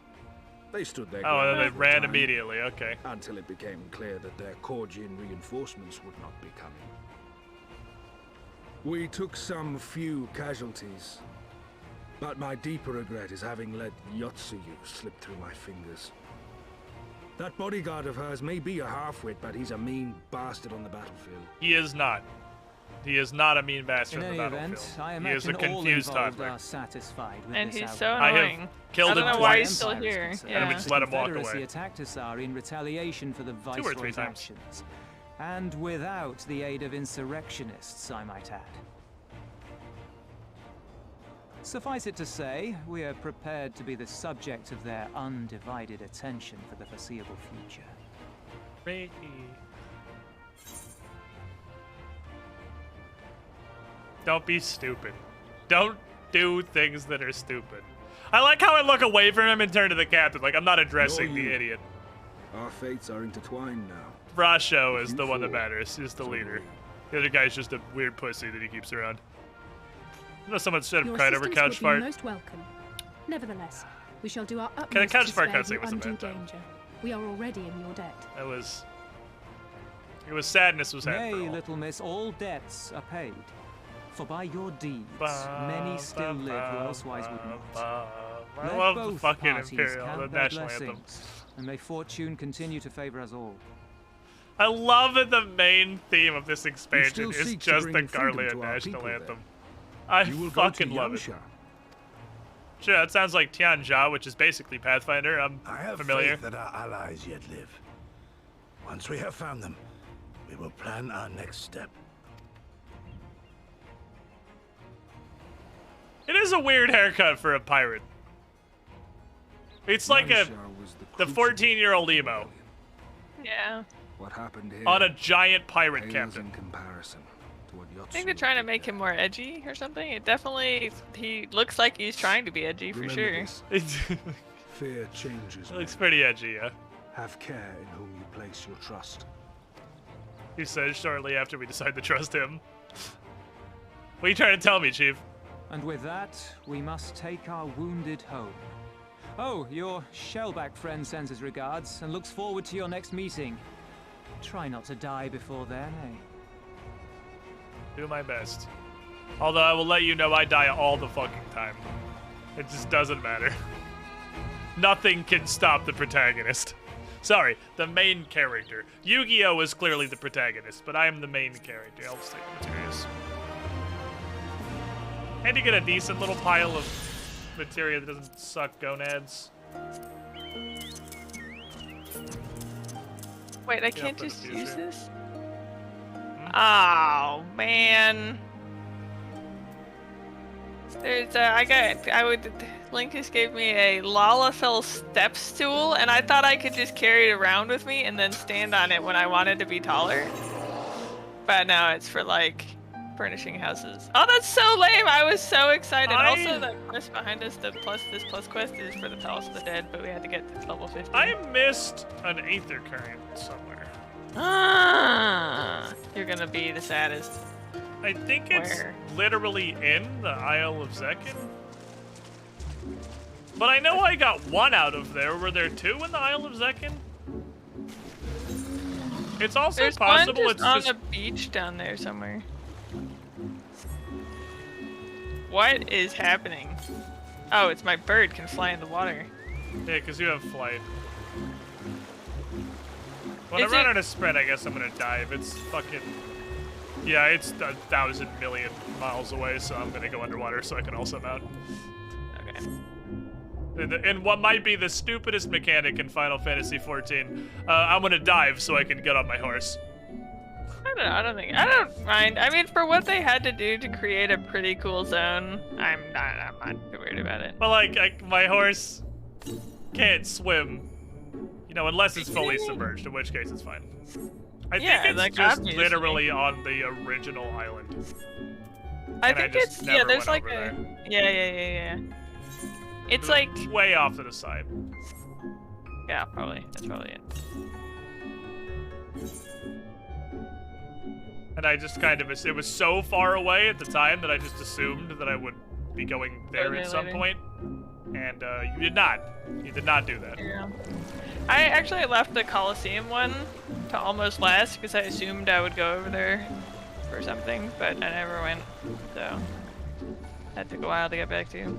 They stood there. Oh, and then they ran immediately, okay. Until it became clear that their Korjin reinforcements would not be coming. We took some few casualties, but my deeper regret is having let Yotsuyu slip through my fingers. That bodyguard of hers may be a half-wit, but he's a mean bastard on the battlefield. He is not. He is not a mean bastard In in any the event, battlefield. I He is a imagine all confused involved toddler. are satisfied with And this he's so outcome. I annoying. have killed I don't him know why twice. he's still here. And Yeah. we just let him walk Confederacy away. attacked Asari in retaliation for the or three Viceroy's times. actions. And without the aid of insurrectionists, I might add. Suffice it to say, we are prepared to be the subject of their undivided attention for the foreseeable future. Don't be stupid. Don't do things that are stupid. I like how I look away from him and turn to the captain, like I'm not addressing the idiot. Our fates are intertwined now. Brasho is the one that matters. He's the leader. The other guy's just a weird pussy that he keeps around. You know, someone should have Your cried over assistance couch would be fart. most welcome. Nevertheless, we shall do our the utmost couch to fart spare cutscene you wasn't undue bad, though. danger. We are already in your debt. That was... It was sadness was had Nay, for all. little miss, all debts are paid. For by your deeds, many still live who elsewise would not. I Let love the both fucking parties Imperial, count the their national anthem. blessings, and may fortune continue to favor us all. I love that the main theme of this expansion still is seek to just the bring freedom Garlia to our national people, anthem. then? I You will go to fucking love it. Yangsha. Sure, that sounds like Tianjia, which is basically Pathfinder. I'm I have familiar. faith that our allies yet live. Once we have found them, we will plan our next step. It is a weird haircut for a pirate. It's like Yangsha was the 14-year-old emo Yeah. What happened here on a giant pirate pales captain. in comparison. I think they're trying to make him more edgy or something. It definitely, he looks like he's trying to be edgy for sure. Fear changes. It looks pretty edgy, yeah. Have care in whom you place your trust. He says shortly after we decide to trust him. What are you trying to tell me, Chief? And with that, we must take our wounded home. Oh, your shellback friend sends his regards and looks forward to your next meeting. Try not to die before then, eh? Do my best. Although I will let you know I die all the fucking time. It just doesn't matter. Nothing can stop the protagonist. Sorry, the main character. Yu-Gi-Oh! Is clearly the protagonist, but I am the main character. I'll just take the materials. And to get a decent little pile of materia that doesn't suck gonads. Wait, I can't just use this? Oh, man. There's Linkus gave me a Lalafell steps tool, and I thought I could just carry it around with me and then stand on it when I wanted to be taller. But now it's for, like, furnishing houses. Oh, that's so lame! I was so excited. Also, the quest behind us, this plus quest is for the Palace of the Dead, but we had to get to level 50. I missed an Aether Current somewhere. Ah, you're gonna be the saddest. I think it's literally in the Isle of Zekin. But I know I got one out of there. Were there two in the Isle of Zekin? It's also There's possible one it's on just the beach down there somewhere. What is happening? Oh, it's my bird can fly in the water. Yeah, because you have flight. When I run on a sprint, I guess I'm gonna dive. It's fucking... Yeah, it's 1,000 million miles away, so I'm gonna go underwater so I can also mount. Okay. And what might be the stupidest mechanic in Final Fantasy XIV, I'm gonna dive so I can get on my horse. I don't mind. I mean, for what they had to do to create a pretty cool zone, I'm not too worried about it. But like my horse can't swim, you know, unless it's fully submerged, in which case it's fine. I think it's like, just obviously. literally on the original island. I think it's, yeah, there's like a, yeah. It's like way off to the side. Yeah, probably. That's probably it. And I just kind of, it was so far away at the time that I just assumed that I would be going there at some point. And you did not. You did not do that. Yeah. I actually left the Coliseum one to almost last because I assumed I would go over there for something, but I never went. So that took a while to get back to.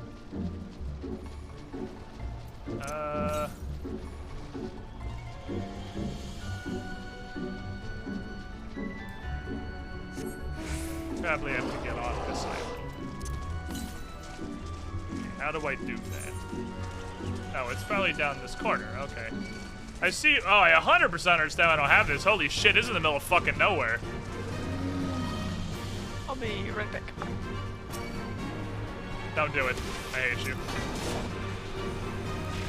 Probably have to get off this island. How do I do that? Oh, it's probably down this corner. Okay. I see. Oh, I 100% understand I don't have this. Holy shit, this is in the middle of fucking nowhere. I'll be right back. Don't do it. I hate you.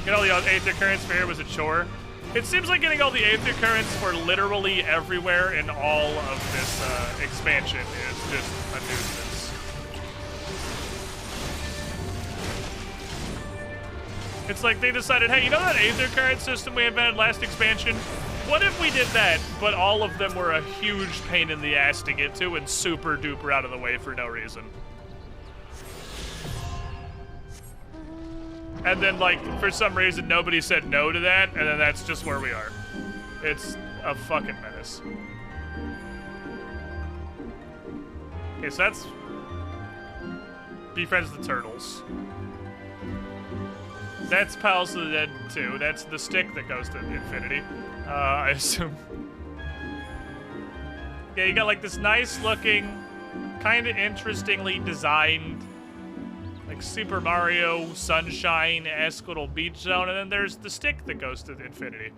Get all the Aether Currents for here was a chore. It seems like getting all the Aether Currents for literally everywhere in all of this expansion is just a nuisance. It's like they decided, hey, you know that Aether Current system we invented last expansion? What if we did that, but all of them were a huge pain in the ass to get to and super duper out of the way for no reason? And then, like, for some reason, nobody said no to that, and then that's just where we are. It's a fucking menace. Okay, so that's... Be friends with the turtles. That's Palace of the Dead 2. That's the stick that goes to infinity, I assume. Yeah, you got, like, this nice-looking, kind of interestingly designed... like Super Mario Sunshine-esque little beach zone, and then there's the stick that goes to infinity.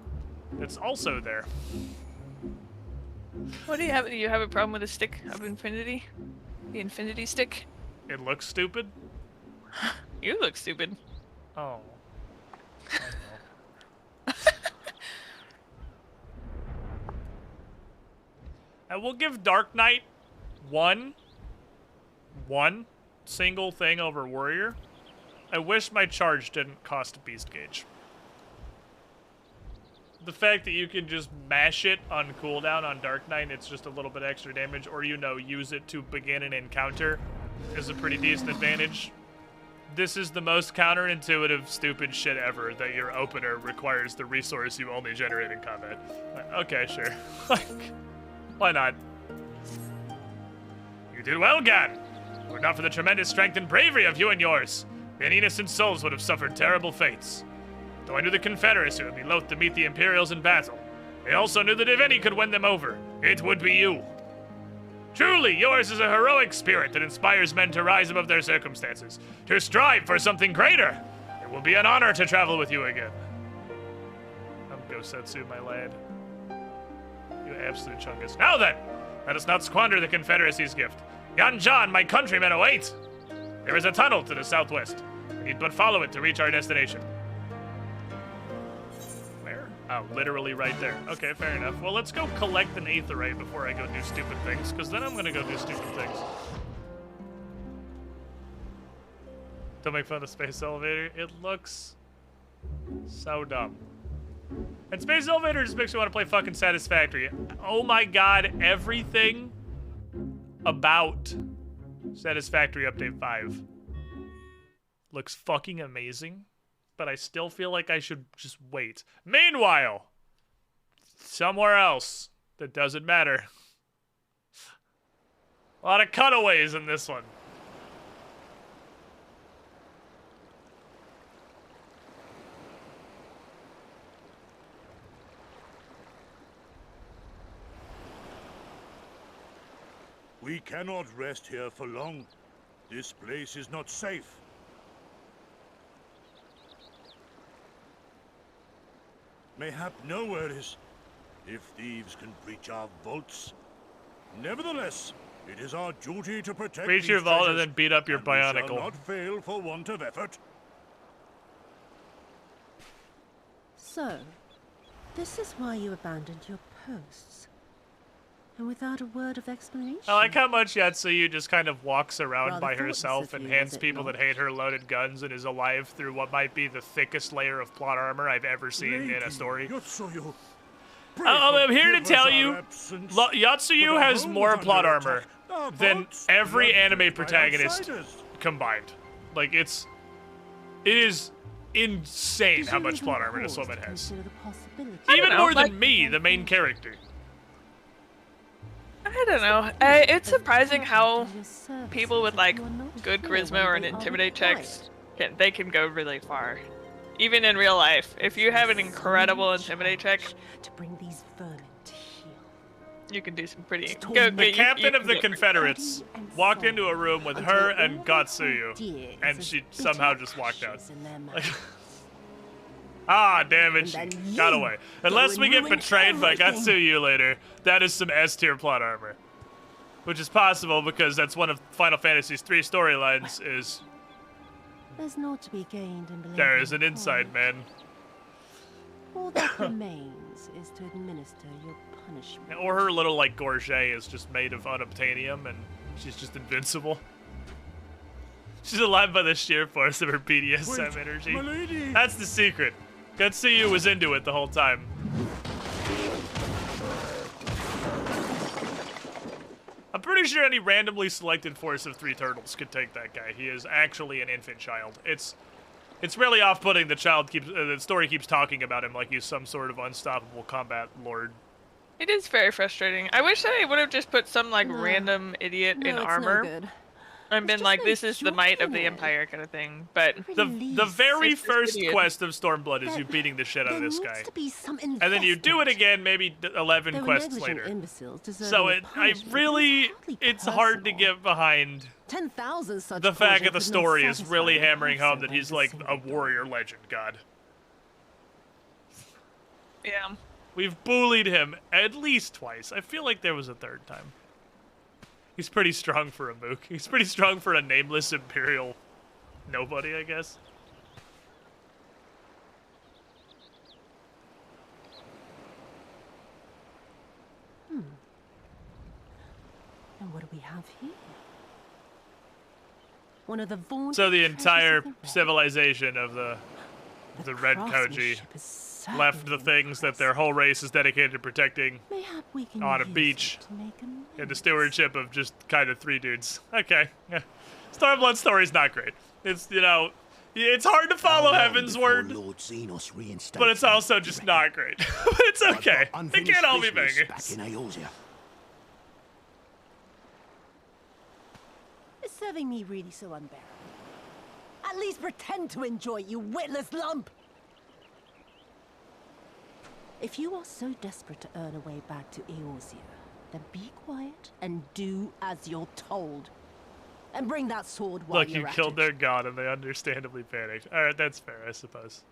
It's also there. What do you have? Do you have a problem with the stick of infinity? The infinity stick? It looks stupid. You look stupid. Oh. I will give Dark Knight 1 one single thing over warrior. I wish my charge didn't cost a beast gauge. The fact that you can just mash it on cooldown on Dark Knight, it's just a little bit extra damage, or, you know, use it to begin an encounter is a pretty decent advantage. This is the most counterintuitive, stupid shit ever, that your opener requires the resource you only generate in combat. Okay, sure. Like, why not? You did well, Gan. Were it not for the tremendous strength and bravery of you and yours, many innocent souls would have suffered terrible fates. Though I knew the Confederacy would be loath to meet the Imperials in battle, I also knew that if any could win them over, it would be you. Truly, yours is a heroic spirit that inspires men to rise above their circumstances, to strive for something greater. It will be an honor to travel with you again. I'm Gosetsu, my lad. You absolute chungus. Now then, let us not squander the Confederacy's gift. Yan-Jan, my countrymen await. There is a tunnel to the southwest. We need but follow it to reach our destination. Where? Oh, literally right there. Okay, fair enough. Well, let's go collect an aetherite before I go do stupid things, because then I'm gonna go do stupid things. Don't make fun of Space Elevator. It looks so dumb. And Space Elevator just makes me want to play fucking Satisfactory. Oh my god, everything about Satisfactory Update 5 looks fucking amazing, but I still feel like I should just wait. Meanwhile, somewhere else that doesn't matter. A lot of cutaways in this one. We cannot rest here for long. This place is not safe. Mayhap nowhere is, if thieves can breach our vaults. Nevertheless, it is our duty to protect Breach your vault and then beat up your bionicle. We shall not fail for want of effort. So, this is why you abandoned your posts. And without a word of explanation. I like how much Yatsuyu just kind of walks around Rather by thoughtless herself of and you, hands is it people not? that hate her loaded guns and is alive through what might be the thickest layer of plot armor I've ever seen in a story. I'm here to tell you, Yatsuyu has more plot armor than every anime protagonist combined. Like, it is insane how much plot armor this woman has. Even more than me, the main character. I don't know. It's surprising how people with like good charisma or an intimidate checks can go really far, even in real life. If you have an incredible intimidate check, to bring these vermin to heel. you can do some pretty. The captain of the Confederates walked into a room with her and Gatsuyu, and she somehow just walked out. Ah, damn it, she got away. Unless we get betrayed by Gatsuyu later, that is some S-tier plot armor. Which is possible because that's one of Final Fantasy's 3 storylines is... There's naught to be gained in believing. There is an inside man. All that remains is to administer your punishment. Or her little, like, gorget is just made of unobtainium and she's just invincible. She's alive by the sheer force of her BDSM energy. That's the secret. Gatsuyu was into it the whole time. I'm pretty sure any randomly selected force of 3 turtles could take that guy. He is actually an infant child. It's really off-putting. The story keeps talking about him like he's some sort of unstoppable combat lord. It is very frustrating. I wish they would have just put some like random idiot in armor. No good. And been like, this is the might of the Empire kind of thing, but... The very first quest of Stormblood is you beating the shit out of this guy. And then you do it again maybe 11 quests later. So it's hard to get behind 10,000 such the fact that the projects would not story is satisfy really the hammering home that person he's like a warrior legend god. Yeah. We've bullied him at least twice. I feel like there was a third time. He's pretty strong for a mook. He's pretty strong for a nameless imperial nobody, I guess. And what do we have here? One of the vaunted So the entire treasures of the civilization of the Red Koji craftsmanship is left the things that their whole race is dedicated to protecting Mayhap we can on a use beach it to make a in the stewardship of just kind of 3 dudes. Okay. Yeah. Stormblood story's not great. It's, you know, it's hard to follow Heaven's Word, but it's also just not great. But it's okay. They can't all be bangers. Is serving me really so unbearable? At least pretend to enjoy it, you witless lump! If you are so desperate to earn a way back to Eorzea, then be quiet and do as you're told. And bring that sword while Look, you're you at killed it. their god and they understandably panicked. Alright, that's fair, I suppose.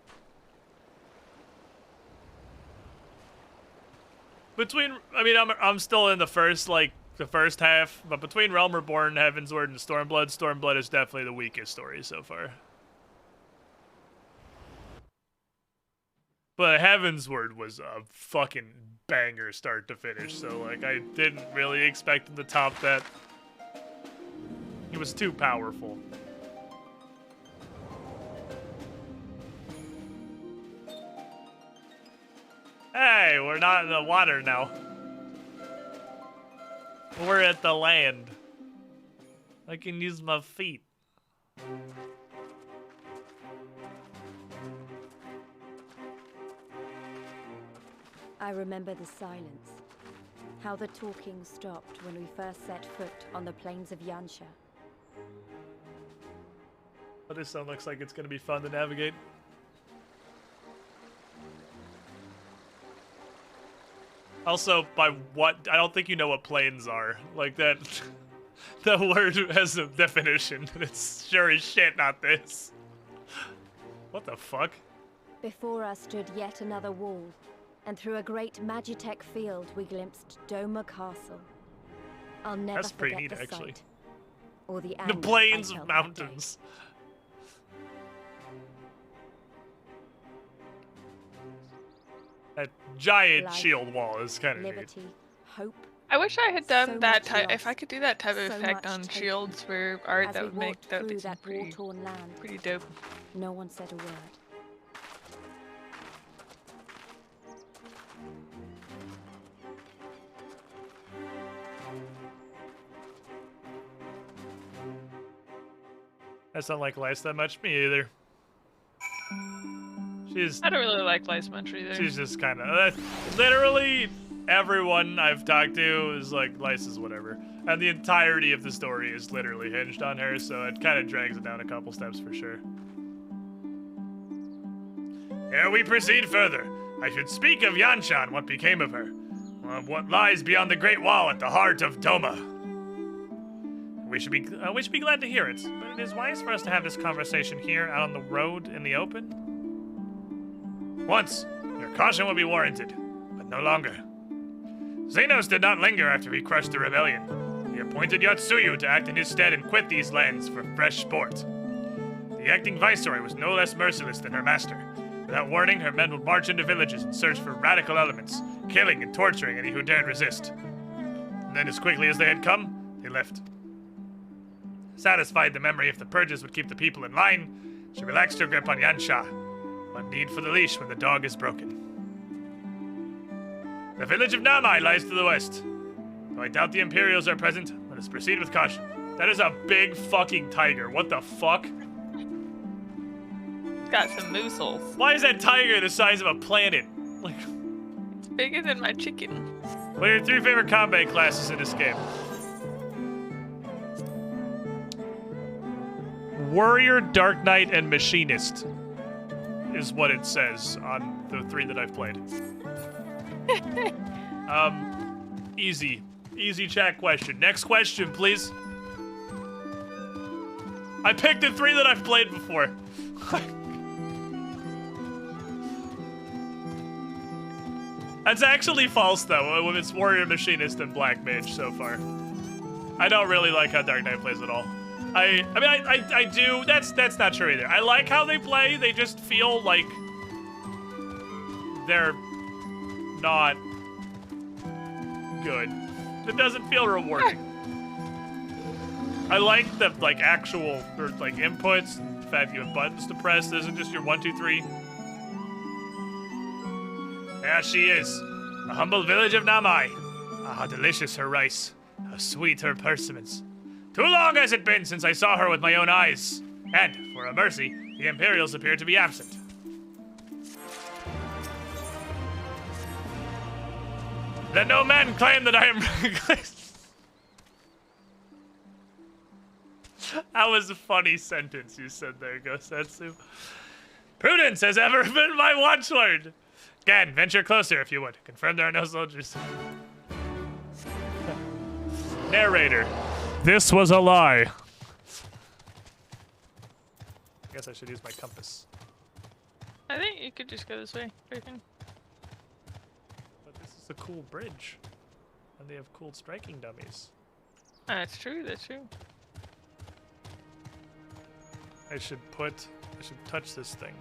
Between, I mean, I'm still in the first half, but between Realm Reborn, Heavensward, and Stormblood is definitely the weakest story so far. But Heavensward was a fucking banger start to finish, so like I didn't really expect him to top that. He was too powerful. Hey, we're not in the water now. We're at the land. I can use my feet. I remember the silence. How the talking stopped when we first set foot on the plains of Yansha. Oh, this one looks like it's gonna be fun to navigate. Also, by what? I don't think you know what plains are. Like that, the word has a definition. It's sure as shit not this. What the fuck? Before us stood yet another wall, and through a great Magitech field we glimpsed Doma Castle. I'll never That's pretty forget neat, the actually. sight, or the The anger plains I of felt that day. mountains. That giant Life, shield wall is kind of neat. liberty, hope. I wish I had done So that much type. If lost, I could do that type of so effect much on taken. shields for art, As that we would make walked that through would that pretty war-torn land, pretty dope. no one said a word. That's not like Lice that much. Me either. She's. I don't really like Lice much either. She's just kind of. Literally, everyone I've talked to is like, Lice is whatever. And the entirety of the story is literally hinged on her, so it kind of drags it down a couple steps for sure. Ere we proceed further, I should speak of Yansha and what became of her. Of what lies beyond the Great Wall at the heart of Doma. We should be glad to hear it, but it is wise for us to have this conversation here out on the road in the open. Once, your caution would be warranted, but no longer. Xenos did not linger after he crushed the rebellion. He appointed Yotsuyu to act in his stead and quit these lands for fresh sport. The acting viceroy was no less merciless than her master. Without warning, her men would march into villages in search for radical elements, killing and torturing any who dared resist. And then as quickly as they had come, they left. Satisfied the memory of the purges would keep the people in line, she relaxed her grip on Yansha. What need for the leash when the dog is broken? The village of Namai lies to the west. Though I doubt the Imperials are present, let us proceed with caution. That is a big fucking tiger. What the fuck? It's got some muscles. Why is that tiger the size of a planet? Like, It's bigger than my chicken. what are your 3 favorite combat classes in this game? Warrior, Dark Knight, and Machinist is what it says on the 3 that I've played. Easy. Easy chat question. Next question, please. I picked the 3 that I've played before. That's actually false, though, when it's Warrior, Machinist, and Black Mage so far. I don't really like how Dark Knight plays at all. I do. That's not true either. I like how they play. They just feel like they're not good. It doesn't feel rewarding. I like the like actual or like inputs. The fact you have buttons to press. This isn't just your 1, 2, 3. There she is, the humble village of Namai. Ah, how delicious her rice. How sweet her persimmons. Too long has it been since I saw her with my own eyes. And, for a mercy, the Imperials appear to be absent. Let no man claim that I am... That was a funny sentence you said there, Gosetsu. Prudence has ever been my watchword. Again, venture closer if you would. Confirm there are no soldiers. Narrator. This was a lie. I guess I should use my compass. I think you could just go this way. But this is a cool bridge. And they have cool striking dummies. That's true, that's true. I should touch this thing.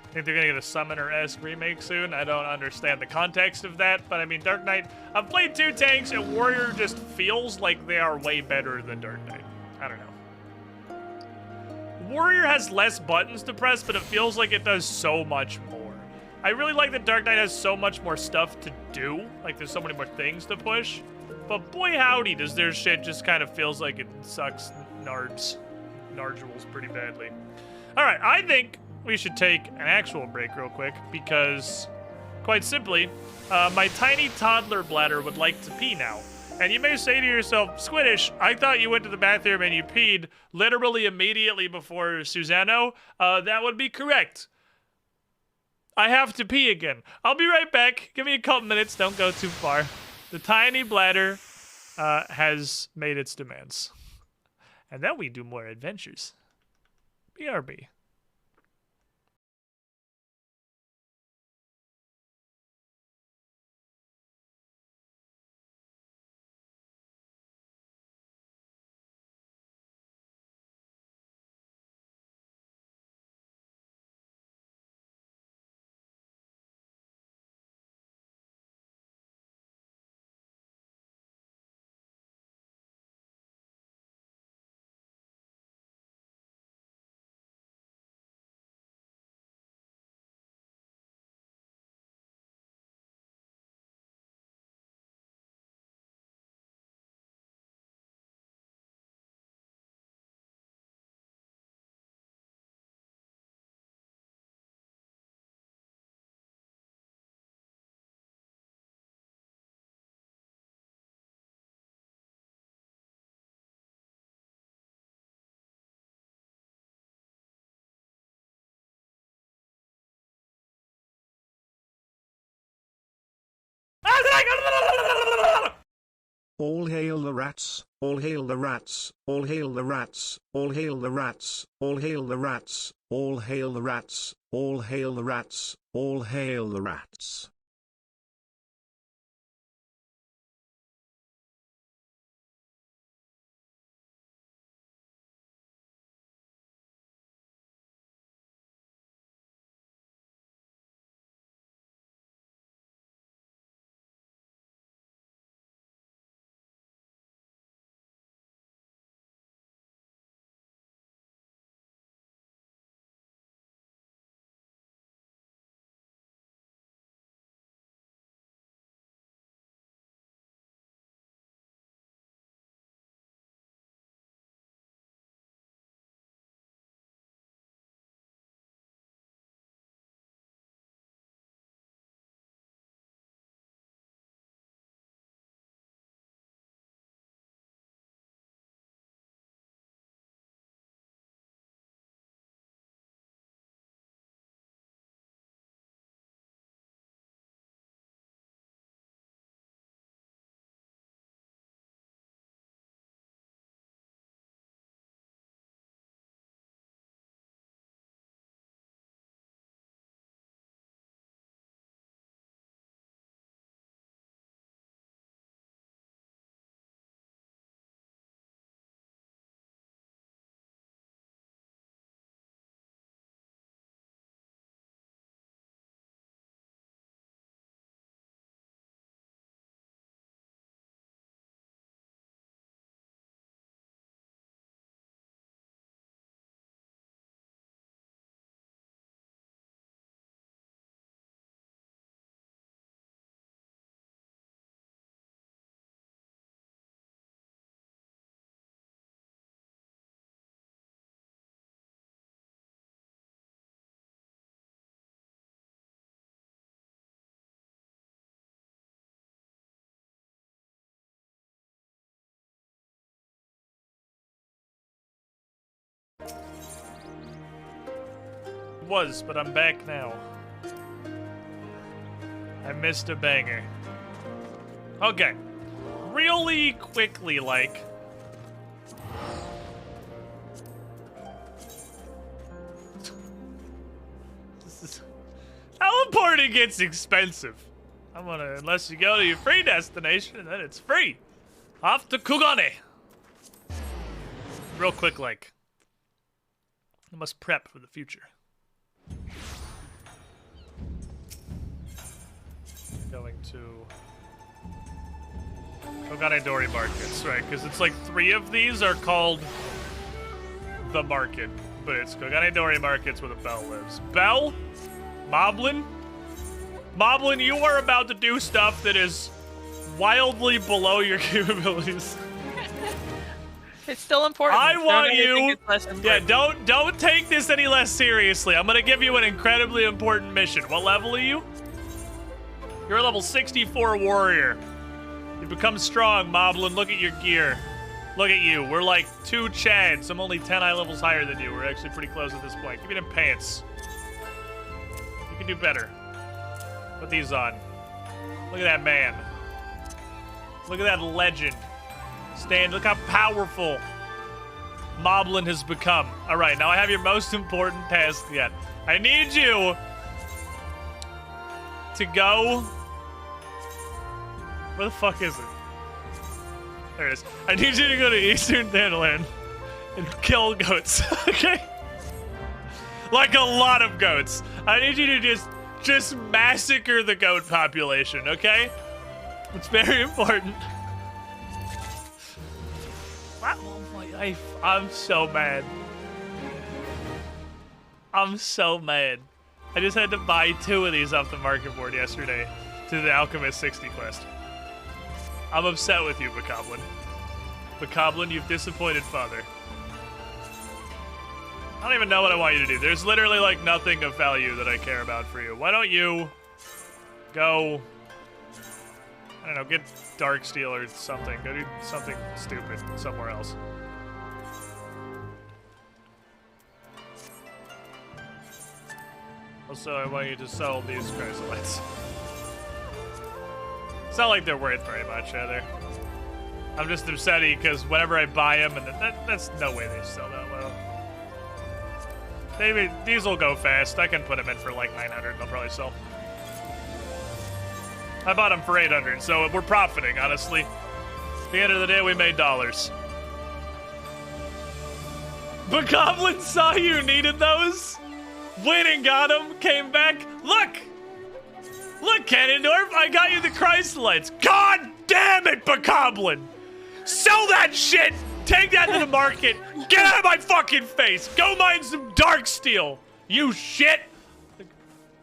I think they're gonna get a Summoner-esque remake soon. I don't understand the context of that, but I mean, Dark Knight, I've played 2 tanks, and Warrior just feels like they are way better than Dark Knight. I don't know. Warrior has less buttons to press, but it feels like it does so much more. I really like that Dark Knight has so much more stuff to do. Like, there's so many more things to push. But boy howdy, does their shit just kind of feels like it sucks nardules pretty badly. Alright, I think we should take an actual break real quick because, quite simply, my tiny toddler bladder would like to pee now. And you may say to yourself, Squiddish, I thought you went to the bathroom and you peed literally immediately before Susano. That would be correct. I have to pee again. I'll be right back. Give me a couple minutes. Don't go too far. The tiny bladder has made its demands. And then we do more adventures. BRB. All hail the rats, all hail the rats, all hail the rats, all hail the rats, all hail the rats, all hail the rats, all hail the rats, all hail the rats. was, but I'm back now. I missed a banger. Okay. Really quickly, like... Teleporting gets expensive. I'm gonna, unless you go to your free destination, and then it's free. Off to Kugane. Real quick, like, I must prep for the future. Going to Kugane Dori Markets, right? Because it's like 3 of these are called the market, but it's Kugane Dori Markets where the Bell lives. Bell? Moblin? Moblin, you are about to do stuff that is wildly below your capabilities. It's still important. I want you. It's less important. Yeah, don't take this any less seriously. I'm gonna give you an incredibly important mission. What level are you? You're a level 64 warrior. You become strong, Moblin. Look at your gear. Look at you. We're like 2 Chads. I'm only 10 eye levels higher than you. We're actually pretty close at this point. Give me them pants. You can do better. Put these on. Look at that man. Look at that legend. Look how powerful Moblin has become. All right, now I have your most important task yet. I need you to go... Where the fuck is it? There it is. I need you to go to Eastern Thanaland and kill goats, okay? Like a lot of goats. I need you to just massacre the goat population, okay? It's very important. I'm so mad. I'm so mad. I just had to buy 2 of these off the market board yesterday to the Alchemist 60 quest. I'm upset with you, Bokoblin. Bokoblin, you've disappointed Father. I don't even know what I want you to do. There's literally like nothing of value that I care about for you. Why don't you go, I don't know, get Darksteel or something. Go do something stupid somewhere else. Also, I want you to sell these chrysolites. It's not like they're worth very much, either. I'm just upset because whenever I buy them, and that's no way they sell that well. Maybe these will go fast. I can put them in for like 900. They'll probably sell. I bought them for 800, so we're profiting, honestly. At the end of the day, we made dollars. But Goblin saw you needed those. Went and got them, came back. Look! Look, Ganondorf, I got you the chrysolites. God damn it, Bokoblin! Sell that shit! Take that to the market! Get out of my fucking face! Go mine some Darksteel! You shit!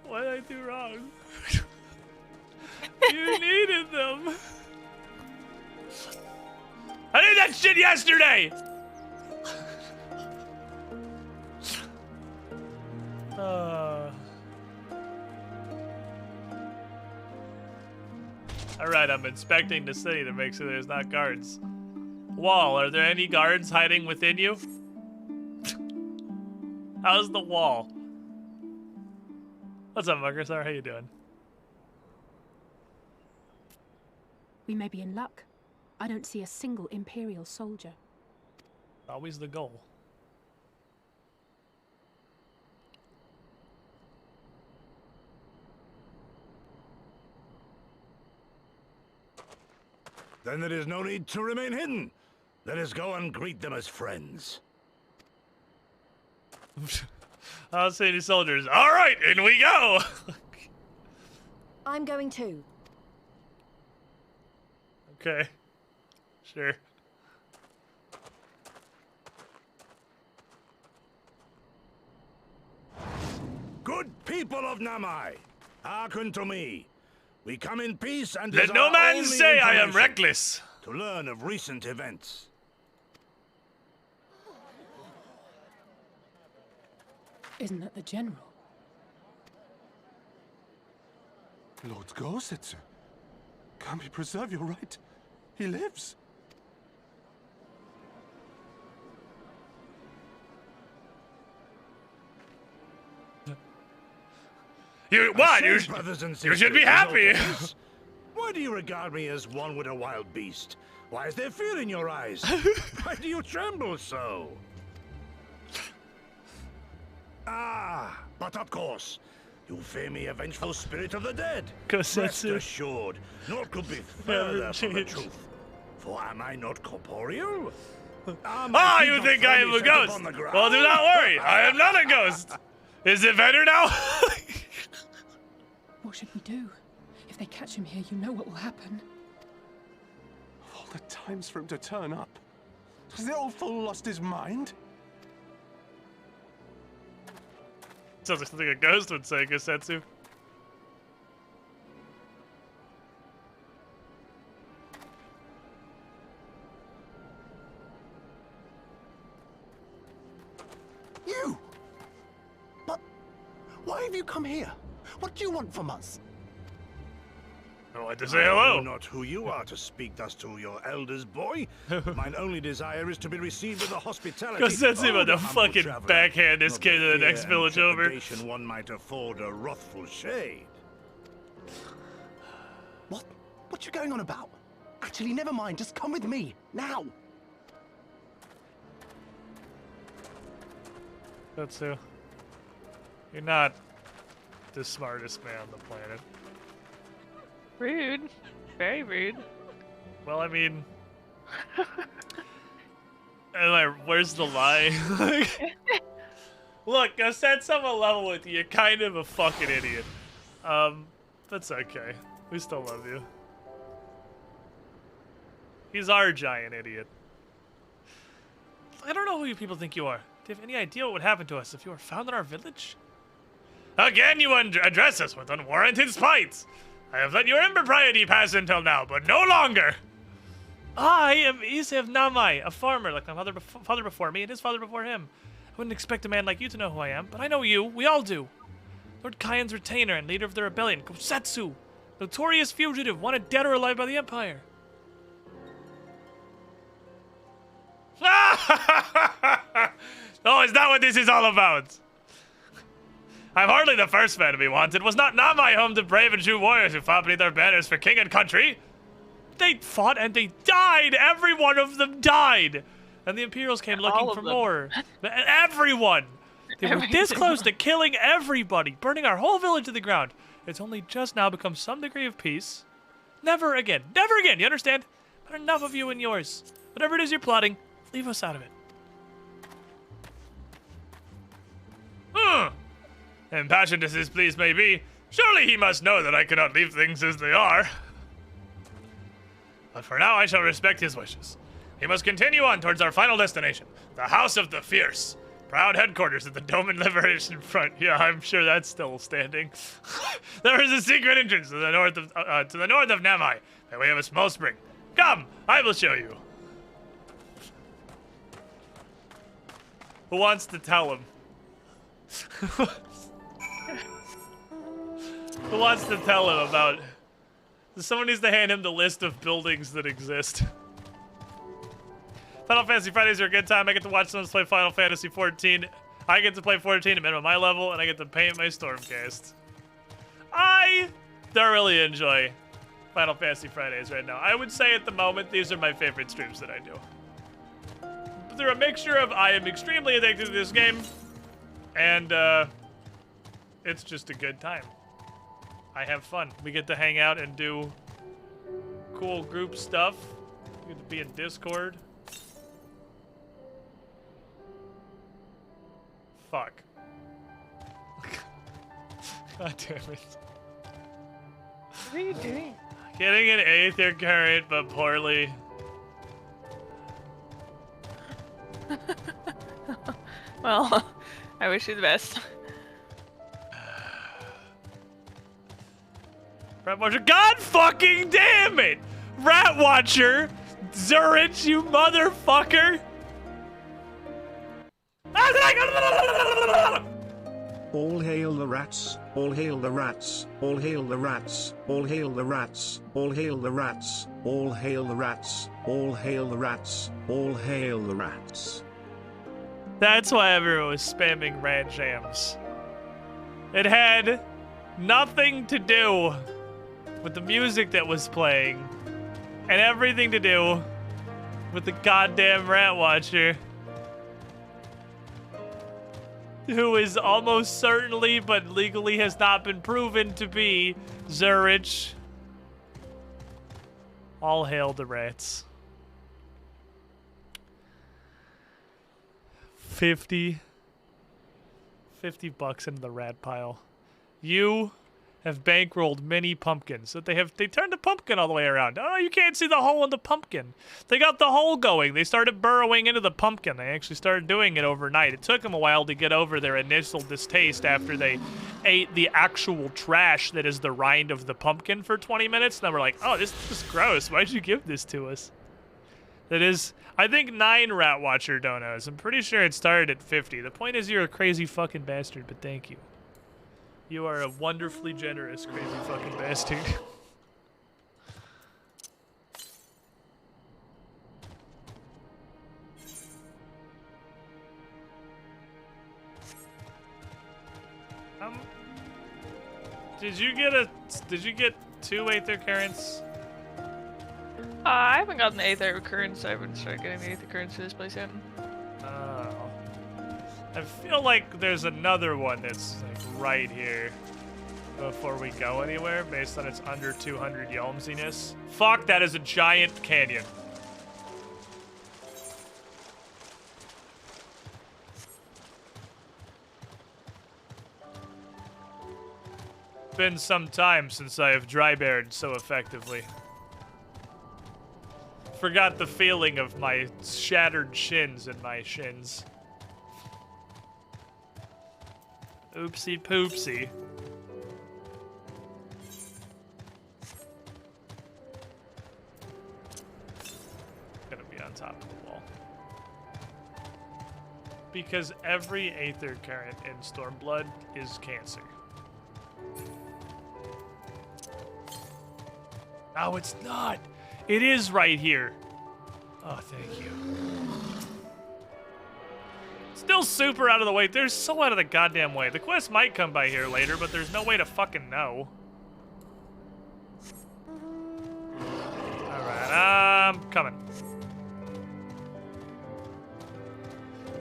What did I do wrong? You needed them. I did that shit yesterday! Alright, I'm inspecting the city to make sure there's not guards. Wall, are there any guards hiding within you? How's the wall? What's up, Muckersar? How you doing? We may be in luck. I don't see a single Imperial soldier. Always the goal. Then there is no need to remain hidden. Let us go and greet them as friends. I don't see any soldiers. All right, in we go. I'm going too. Okay. Sure. Good people of Namai, hearken to me. We come in peace and let no man say I am reckless. To learn of recent events. Isn't that the general? Lord Gosetsu, can we preserve your right? He lives. You what? I You, say, brothers and you should sisters, be happy. Zoltanus, why do you regard me as one with a wild beast? Why is there fear in your eyes? Why do you tremble so? Ah, but of course, you fear me, a vengeful spirit of the dead. Rest assured, naught could be further from the truth. For am I not corporeal? Ah, you think I am a ghost? Well, do not worry. I am not a ghost. Is it better now? What should we do? If they catch him here, you know what will happen. All the times for him to turn up. Has the old fool lost his mind? Sounds like something a ghost would say, Gosetsu. You! But why have you come here? What do you want from us? I want to say hello. I know not who you are to speak thus to your elders, boy. Mine only desire is to be received with the hospitality. Gosetsu about to of the humble fucking traveler. backhand this Not kid to the fear next and village over. trepidation one might afford a wrathful shade. What you going on about? Actually, never mind. Just come with me now. Gosetsu, you're not the smartest man on the planet. Rude. Very rude. Well, I mean, where's the lie? Look, Gosetsu, I'm a level with you. You're kind of a fucking idiot. That's okay. We still love you. He's our giant idiot. I don't know who you people think you are. Do you have any idea what would happen to us if you were found in our village? Again, you address us with unwarranted spite. I have let your impropriety pass until now, but no longer. I am Isev Namai, a farmer like my father before me and his father before him. I wouldn't expect a man like you to know who I am, but I know you. We all do. Lord Kyan's retainer and leader of the rebellion, Gosetsu. Notorious fugitive, wanted dead or alive by the Empire. Oh, is that what this is all about? I'm hardly the first man to be wanted. Was not Namai home to brave and true warriors who fought beneath their banners for king and country? They fought and they died. Every one of them died. And the Imperials came looking for more. Everyone. They were this close to killing everybody, burning our whole village to the ground. It's only just now become some degree of peace. Never again. Never again. You understand? But enough of you and yours. Whatever it is you're plotting, leave us out of it. Impassioned as his pleas may be, surely he must know that I cannot leave things as they are. But for now, I shall respect his wishes. He must continue on towards our final destination, the House of the Fierce. Proud headquarters at the Dome and Liberation Front. Yeah, I'm sure that's still standing. There is a secret entrance to the north of Namai, by way of a small spring. Come, I will show you. Who wants to tell him? Who wants to tell him about... Someone needs to hand him the list of buildings that exist. Final Fantasy Fridays are a good time. I get to watch someone play Final Fantasy 14. I get to play 14 at minimum my level, and I get to paint my Stormcast. I thoroughly enjoy Final Fantasy Fridays right now. I would say at the moment, these are my favorite streams that I do. But they're a mixture of I am extremely addicted to this game, and it's just a good time. I have fun. We get to hang out and do cool group stuff. We get to be in Discord. Fuck. God damn it. What are you doing? Getting an Aether current, but poorly. Well, I wish you the best. Rat Watcher, God fucking damn it! Rat Watcher! Zurich, you motherfucker! All hail the rats, all hail the rats, all hail the rats, all hail the rats, all hail the rats, all hail the rats, all hail the rats, all hail the rats. That's why everyone was spamming rat jams. It had nothing to do with the music that was playing, and everything to do with the goddamn rat watcher, who is almost certainly, but legally has not been proven to be, Zurich. All hail the rats. 50 bucks into the rat pile. You have bankrolled many pumpkins. So they turned the pumpkin all the way around. Oh, you can't see the hole in the pumpkin. They got the hole going. They started burrowing into the pumpkin. They actually started doing it overnight. It took them a while to get over their initial distaste after they ate the actual trash that is the rind of the pumpkin for 20 minutes. And then we're like, oh, this is gross. Why'd you give this to us? That is, I think, 9 Rat Watcher donos. I'm pretty sure it started at 50. The point is you're a crazy fucking bastard, but thank you. You are a wonderfully generous, crazy fucking bastard. Did you get 2 Aether Currents? I haven't gotten the Aether Currents. I haven't started getting the Aether Currents to this place yet. Oh. I feel like there's another one that's like right here before we go anywhere, based on its under 200 yelmsiness. Fuck, that is a giant canyon. Been some time since I have dry-beared so effectively. Forgot the feeling of my shattered shins and my shins. Oopsie poopsie. Gonna be on top of the wall. Because every Aether Current in Stormblood is cancer. No, it's not. It is right here. Oh, thank you. Still super out of the way. They're so out of the goddamn way. The quest might come by here later, but there's no way to fucking know. Alright, I'm coming.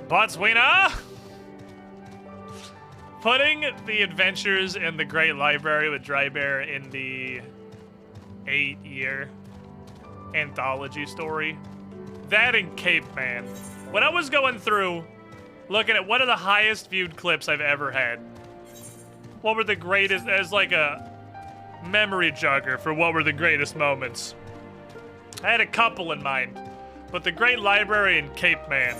Botswana! Putting the adventures in the Great Library with Drybear in the 8-year anthology story. That and Cape Man. When I was going through, looking at what are the highest viewed clips I've ever had, what were the greatest, as like a memory jogger for what were the greatest moments. I had a couple in mind, but the Great Library and Cape Man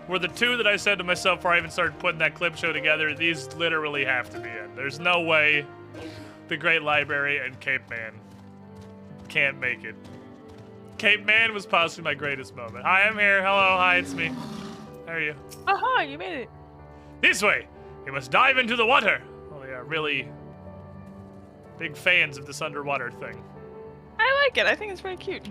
were the 2 that I said to myself before I even started putting that clip show together, these literally have to be in. There's no way the Great Library and Cape Man can't make it. Cape Man was possibly my greatest moment. Hi, I'm here. Hello, hi, it's me. How are you? Aha, you made it. This way! We must dive into the water! Oh, they are really big fans of this underwater thing. I like it. I think it's very cute.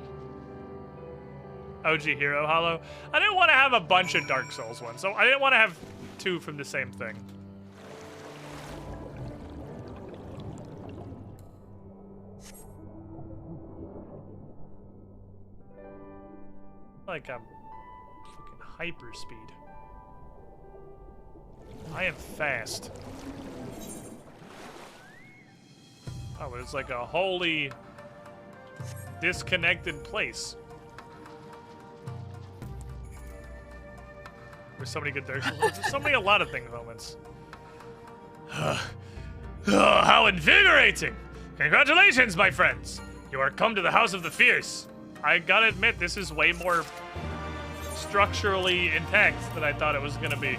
OG Hero Hollow. I didn't want to have a bunch of Dark Souls ones, so I didn't want to have 2 from the same thing. Like I'm fucking hyper speed. I am fast. Oh, it's like a wholly disconnected place. There's so many good Dark Souls. There's so many a lot of thing moments. Oh, how invigorating! Congratulations, my friends! You are come to the House of the Fierce. I gotta admit, this is way more structurally intact than I thought it was gonna be.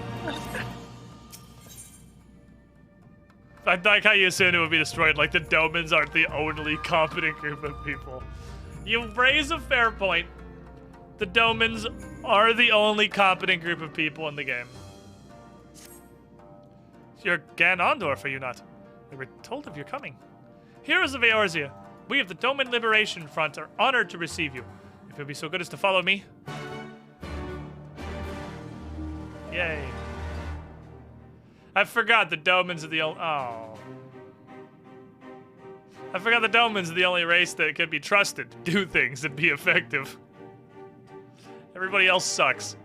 I like how you assumed it would be destroyed, like the Domans aren't the only competent group of people. You raise a fair point. The Domans are the only competent group of people in the game. You're Gan Ondorf, are you not? We were told of your coming. Heroes of Eorzea, we of the Doman Liberation Front are honored to receive you. If you'll be so good as to follow me. Yay. I forgot the Domans are the only... Oh. I forgot the Domans are the only race that can be trusted to do things and be effective. Everybody else sucks.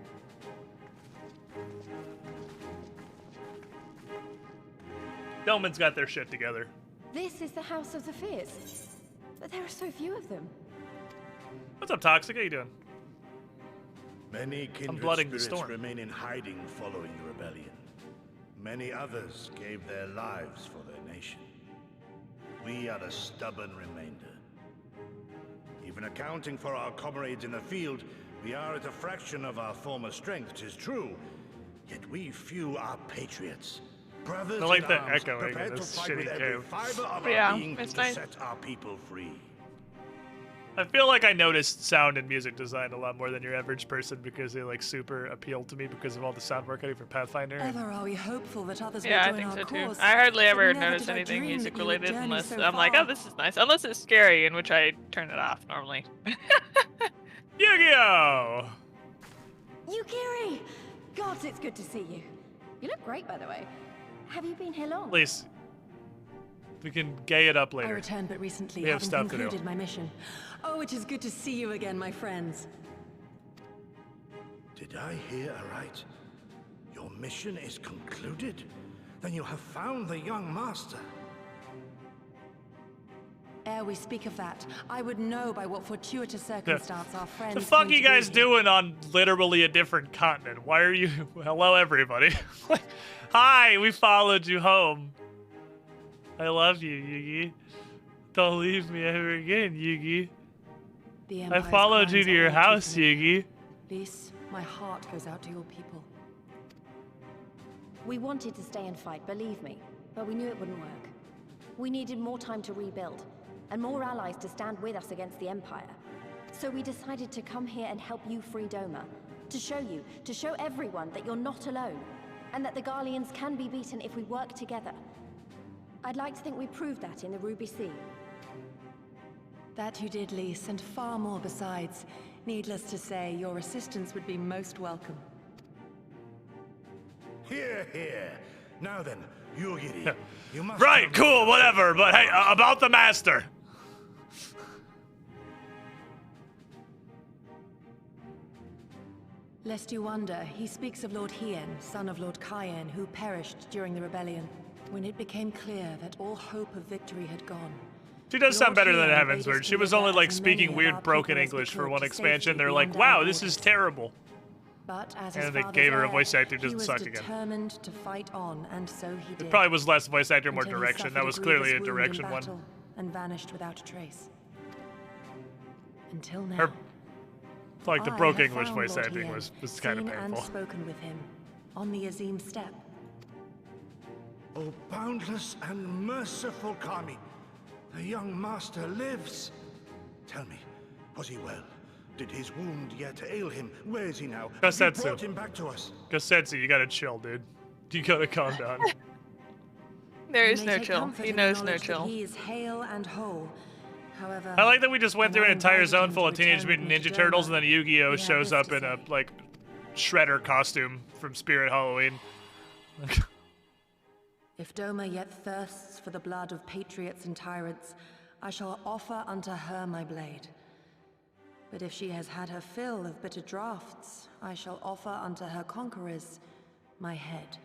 Domans got their shit together. This is the House of the Fierce. But there are so few of them. What's up, Toxic? How you doing? Many kindred blooding the spirits storm. remain in hiding following the rebellion. Many others gave their lives for their nation. We are the stubborn remainder. Even accounting for our comrades in the field, we are at a fraction of our former strength, 'tis true. Yet we few are patriots. Brothers I like in the arms, echoing in prepared to this fight with shitty every cave. fiber of Yeah, our being it's to nice. set our people free. I feel like I noticed sound and music design a lot more than your average person because they like super appeal to me because of all the sound work I do for Pathfinder. Ever are we hopeful that others Yeah, will I join think so our too. cause, I hardly but ever never notice did I anything dream music that you would related journey unless so I'm like, far. oh, this is nice. Unless it's scary, in which I turn it off normally. Yu-Gi-Oh! Yukiri! God, it's good to see you. You look great, by the way. Have you been here long? Please. We can gay it up I later. returned but recently, We have having stuff to do. concluded my mission. Oh, it is good to see you again, my friends. Did I hear aright? Your mission is concluded? Then you have found the young master. Ere we speak of that, I would know by what fortuitous circumstance our friends. The fuck came you to be guys here. doing on literally a different continent? Why are you... Hello, everybody. Hi, we followed you home. I love you, Yugi. Don't leave me ever again, Yugi. The I Empire's followed you crimes to are your all house, too familiar. Yugi. Lys, my heart goes out to your people. We wanted to stay and fight, believe me, but we knew it wouldn't work. We needed more time to rebuild, and more allies to stand with us against the Empire. So we decided to come here and help you free Doma. To show everyone that you're not alone, and that the Garleans can be beaten if we work together. I'd like to think we proved that in the Ruby Sea. That you did, Lys, and far more besides. Needless to say, your assistance would be most welcome. Here, here. Now then, Yugiri, you must... Right, cool, whatever, but hey, about the master. Lest you wonder, he speaks of Lord Hien, son of Lord Cayenne, who perished during the rebellion, when it became clear that all hope of victory had gone. She does sound Lord better than Hien Heavensward. bade us She was deliver only like as many speaking of weird our broken people as we English for could one to expansion. safety They're like, beyond wow, our this is borders. terrible. But as his And they father's gave her a heir, voice actor who he doesn't was suck again. determined to fight on, and so he did. It probably was less voice actor, more Until he direction. That suffered was grievous clearly a wound in direction one. battle And vanished without a trace. Until now. Her, like the I broken have English found voice Lord acting Hien, was kind of seen and painful. spoken with him on the Azim step. Oh, boundless and merciful Kami, the young master lives. Tell me, was he well? Did his wound yet ail him? Where is he now? Have you Gosetsu. brought him back to us? Gosetsu, you gotta chill, dude. You gotta calm down. There You is may no take chill. comfort He in the knows no knowledge that chill. He is hale and whole. However, I like that we just went through an when I entire invited zone him full to of Teenage return Mutant with me Ninja to Turtles, and Doma, then Yu-Gi-Oh he had shows this up to in a say. like Shredder costume from Spirit Halloween. If Doma yet thirsts for the blood of patriots and tyrants, I shall offer unto her my blade. But if she has had her fill of bitter draughts, I shall offer unto her conquerors my head.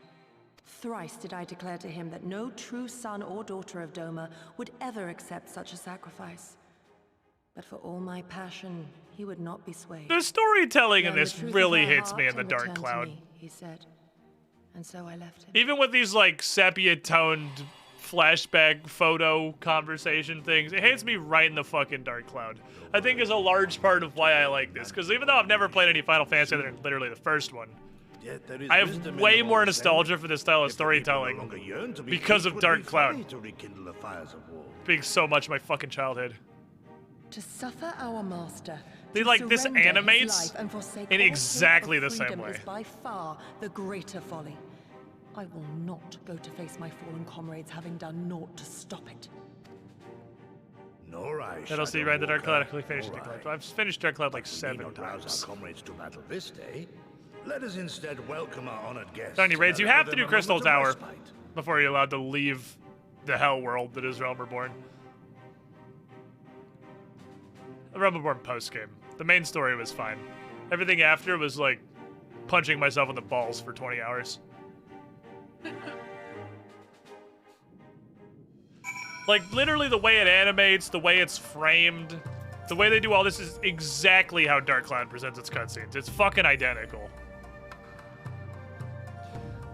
Thrice did I declare to him that no true son or daughter of Doma would ever accept such a sacrifice. But for all my passion, he would not be swayed. The storytelling in Learn the this truth of really her hits me heart in the and Dark return to Cloud. me, he said. And so I left him. Even with these like sepia-toned flashback photo conversation things, it hits me right in the fucking Dark Cloud. I think is a large part of why I like this, because even though I've never played any Final Fantasy other than literally the first one, Yet there is I wisdom have in way the more old nostalgia saying, for this style of if the people no storytelling longer yearn to be because free, of it would Dark be Cloud folly to rekindle the fires of war. being so much my fucking childhood. To suffer our master. They, to like, this surrender his animates life and forsake in all exactly hope of the same freedom way. Is by far the greater folly. I will not go to face my fallen comrades, having done naught to stop it. Nor I That'll see Shadow right the Dark Cloud. Walker, I finished nor Dark I. Cloud. I've finished Dark Cloud like But we 7 need not rouse times. our comrades to battle this day. Let us instead welcome our honored guests. Tiny Raids, and you allow have to them do a Crystal moment of Tower respite. before you're allowed to leave the hell world that is Realm Reborn. The Rumbleborn post-game. The main story was fine. Everything after was like punching myself in the balls for 20 hours. Like, literally the way it animates, the way it's framed, the way they do all this is exactly how Dark Cloud presents its cutscenes. It's fucking identical.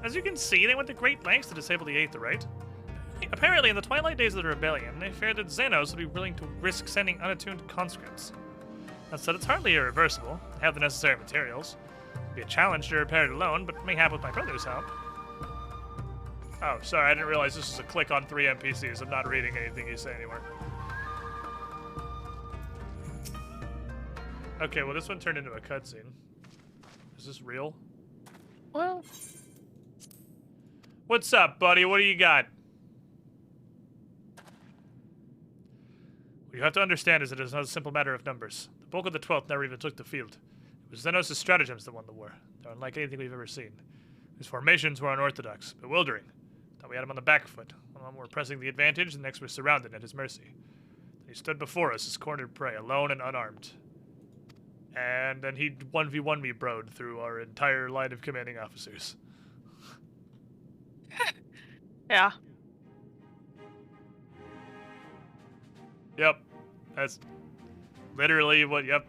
As you can see, they went to great lengths to disable the Aether, right? Apparently, in the twilight days of the rebellion, they feared that Xenos would be willing to risk sending unattuned conscripts. That said, it's hardly irreversible. They have the necessary materials. It'd be a challenge to repair it alone, but it may happen with my brother's help. Oh, sorry, I didn't realize this was a click on 3 NPCs. I'm not reading anything you say anymore. Okay, well, this one turned into a cutscene. Is this real? Well... What's up, buddy? What do you got? What you have to understand is that it is not a simple matter of numbers. The bulk of the 12th never even took the field. It was Xenos' stratagems that won the war. They're unlike anything we've ever seen. His formations were unorthodox, bewildering. Thought we had him on the back foot. One were pressing the advantage, the next were surrounded at his mercy. Then he stood before us as cornered prey, alone and unarmed. And then he 1v1 me broed through our entire line of commanding officers. Yeah. Yep. That's literally what, yep.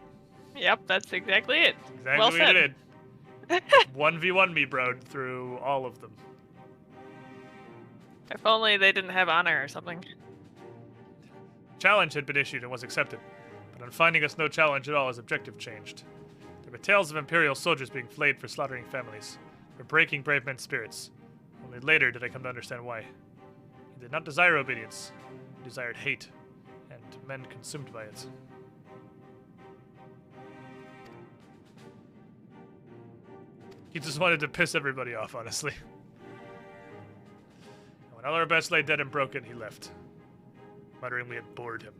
Yep, that's exactly it. Exactly well what said. it did. 1v1 me broed through all of them. If only they didn't have honor or something. Challenge had been issued and was accepted, but on finding us no challenge at all, his objective changed. There were tales of Imperial soldiers being flayed for slaughtering families, for breaking brave men's spirits. Only later did I come to understand why. He did not desire obedience, he desired hate, and men consumed by it. He just wanted to piss everybody off, honestly. And when all our best lay dead and broken, he left, muttering we had bored him.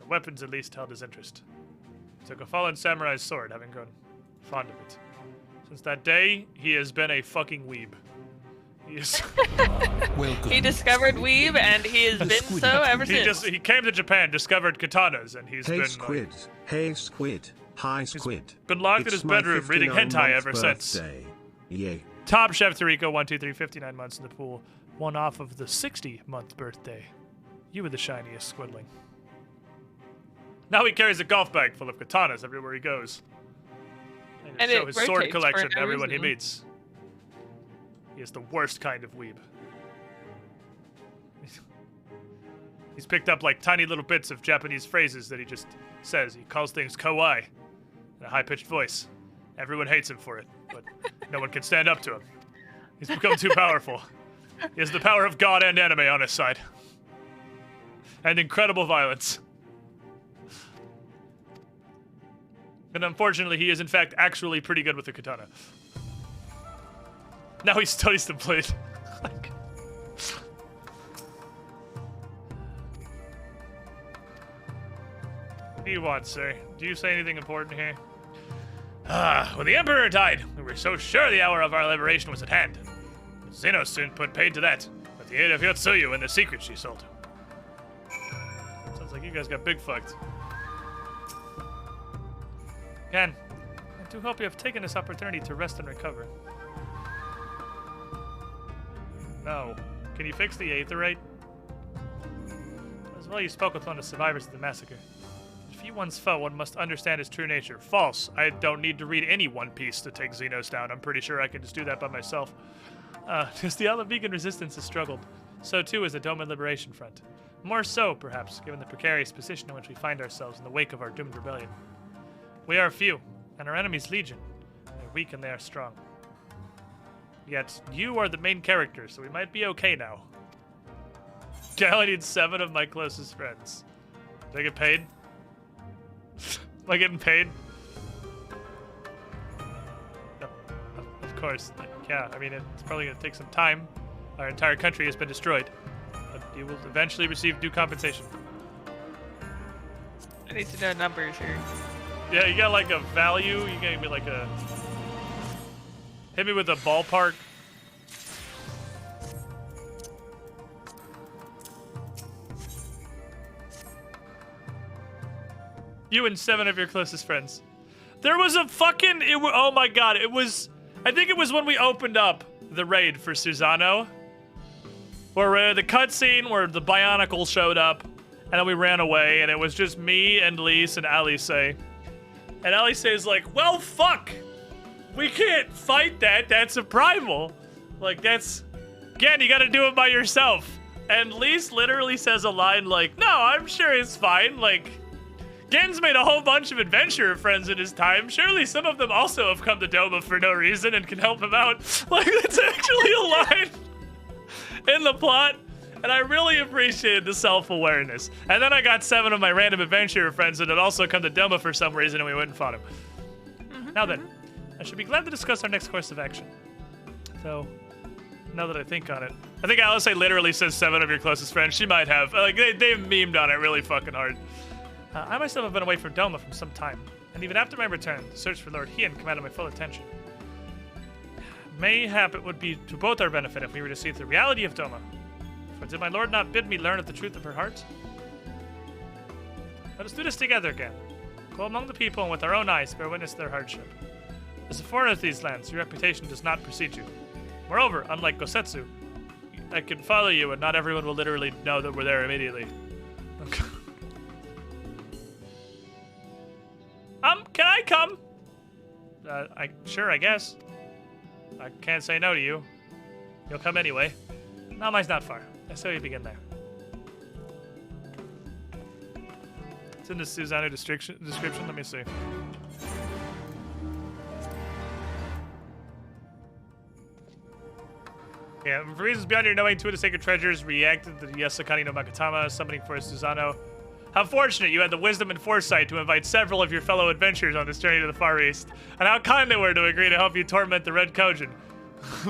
Our weapons at least held his interest. He took a fallen samurai's sword, having grown fond of it. Since that day, he has been a fucking weeb. He is... He discovered weeb, and he has been so ever since. He came to Japan, discovered katanas, and he's Hey been Squid, hey Squid, hi Squid. been locked in his bedroom reading hentai ever since. Yay. Top Chef Tariko 123, 59 months in the pool, one off of the 60-month birthday. You were the shiniest squidling. Now he carries a golf bag full of katanas everywhere he goes. And show his sword collection to everyone he meets. He is the worst kind of weeb. He's picked up like tiny little bits of Japanese phrases that he just says. He calls things kawaii in a high-pitched voice. Everyone hates him for it, but no one can stand up to him. He's become too powerful. He has the power of God and anime on his side. And incredible violence. And unfortunately, he is in fact actually pretty good with the katana. Now he studies the blade. What do you want, sir? Do you say anything important here? When the Emperor died, we were so sure the hour of our liberation was at hand. Xenos soon put paid to that, with the aid of Yotsuyu and the secret she sold. Sounds like you guys got big fucked. Again, I do hope you have taken this opportunity to rest and recover. No. Can you fix the Aetherite? As well, you spoke with one of the survivors of the massacre. If you one's foe, one must understand his true nature. False. I don't need to read any One Piece to take Xenos down. I'm pretty sure I can just do that by myself. As the Alavegan resistance has struggled, so too is the Doma Liberation Front. More so, perhaps, given the precarious position in which we find ourselves in the wake of our doomed rebellion. We are few, and our enemies legion. They're weak and they are strong. Yet, you are the main character, so we might be okay now. I only need 7 of my closest friends. Do I get paid? Am I getting paid? Yep, of course. Yeah, I mean, it's probably going to take some time. Our entire country has been destroyed. But you will eventually receive due compensation. I need to know numbers here. Yeah, you got like a value. You gave me like a... Hit me with a ballpark. You and 7 of your closest friends. There was a fucking... oh my god, it was... I think it was when we opened up the raid for Susano. Where the cutscene where the bionicles showed up. And then we ran away, and it was just me and Lise and Alice. And Alice is like, well, fuck! We can't fight that, that's a primal. Like, that's... Again, you gotta do it by yourself. And Lise literally says a line like, no, I'm sure it's fine. Like, Gen's made a whole bunch of adventurer friends in his time. Surely some of them also have come to Doma for no reason and can help him out. Like, that's actually a line in the plot. And I really appreciated the self-awareness. And then I got 7 of my random adventurer friends that had also come to Doma for some reason, and we went and fought him. Now then, I should be glad to discuss our next course of action. So, now that I think on it, I think Alice literally says 7 of your closest friends. She might have. Like, they've memed on it really fucking hard. I myself have been away from Doma for some time, and even after my return, the search for Lord Hien commanded my full attention. Mayhap it would be to both our benefit if we were to see the reality of Doma. For did my lord not bid me learn of the truth of her heart? Let us do this together again. Go among the people and with our own eyes bear witness to their hardship. As a foreigner to these lands, your reputation does not precede you. Moreover, unlike Gosetsu, I can follow you and not everyone will literally know that we're there immediately. Can I come? Sure, I guess. I can't say no to you. You'll come anyway. Nami's not far. I saw you begin there. It's in the Susano description. Let me see. Yeah, for reasons beyond your knowing, 2 of the sacred treasures reacted to the Yasukani no Makatama, summoning for Susano. How fortunate you had the wisdom and foresight to invite several of your fellow adventurers on this journey to the Far East, and how kind they were to agree to help you torment the Red Kojin.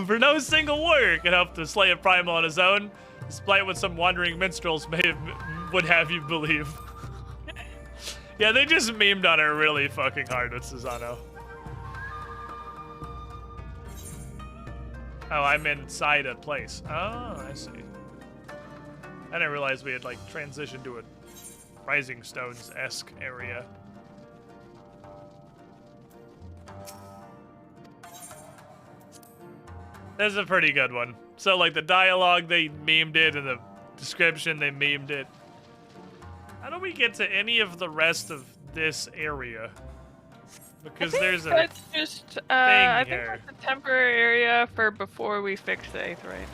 For no single warrior could help to slay a primal on his own, despite what some wandering minstrels would have you believe. Yeah, they just memed on her really fucking hard with Susano. Oh, I'm inside a place. Oh, I see. I didn't realize we had, like, transitioned to a Rising Stones-esque area. This is a pretty good one. So, like, the dialogue, they memed it, and the description, they memed it. How do we get to any of the rest of this area? Because there's a that's just, I think that's a temporary area for before we fix the Aetheryte.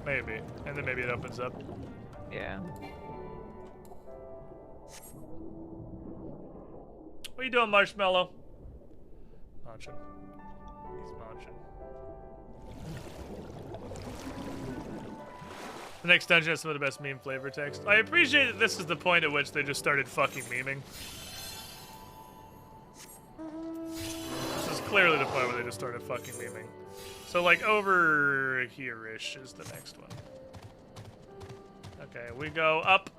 Maybe. And then maybe it opens up. Yeah. What are you doing, Marshmallow? Munching. He's munching. The next dungeon has some of the best meme flavor text. I appreciate that this is the point at which they just started fucking memeing. This is clearly the point where they just started fucking memeing. So, like, over here-ish is the next one. Okay, we go up.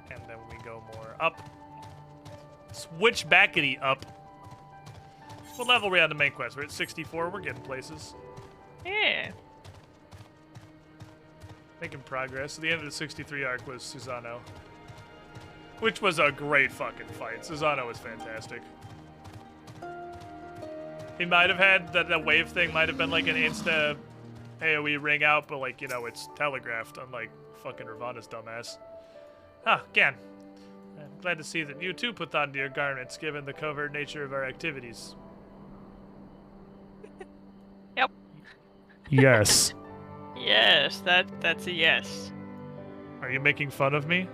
And then we go more up. Switch backity up. What level are we on the main quest? We're at 64. We're getting places. Yeah. Making progress. The end of the 63 arc was Susano. Which was a great fucking fight. Susano was fantastic. He might have had that wave thing might have been like an insta AoE ring out, but like, you know, it's telegraphed, unlike fucking Ravana's dumbass. Ah, Gan. I'm glad to see that you too put on your garments, given the covert nature of our activities. Yep. Yes. Yes, that's a yes. Are you making fun of me?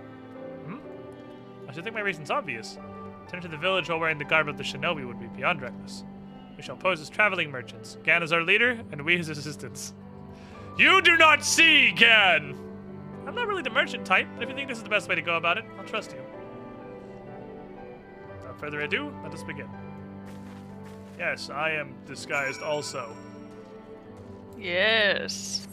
I should think my reason's obvious. To enter the village while wearing the garb of the shinobi would be beyond reckless. We shall pose as traveling merchants. Gan is our leader, and we his assistants. You do not see, Gan! I'm not really the merchant type, but if you think this is the best way to go about it, I'll trust you. Without further ado, let us begin. Yes, I am disguised also. Yes.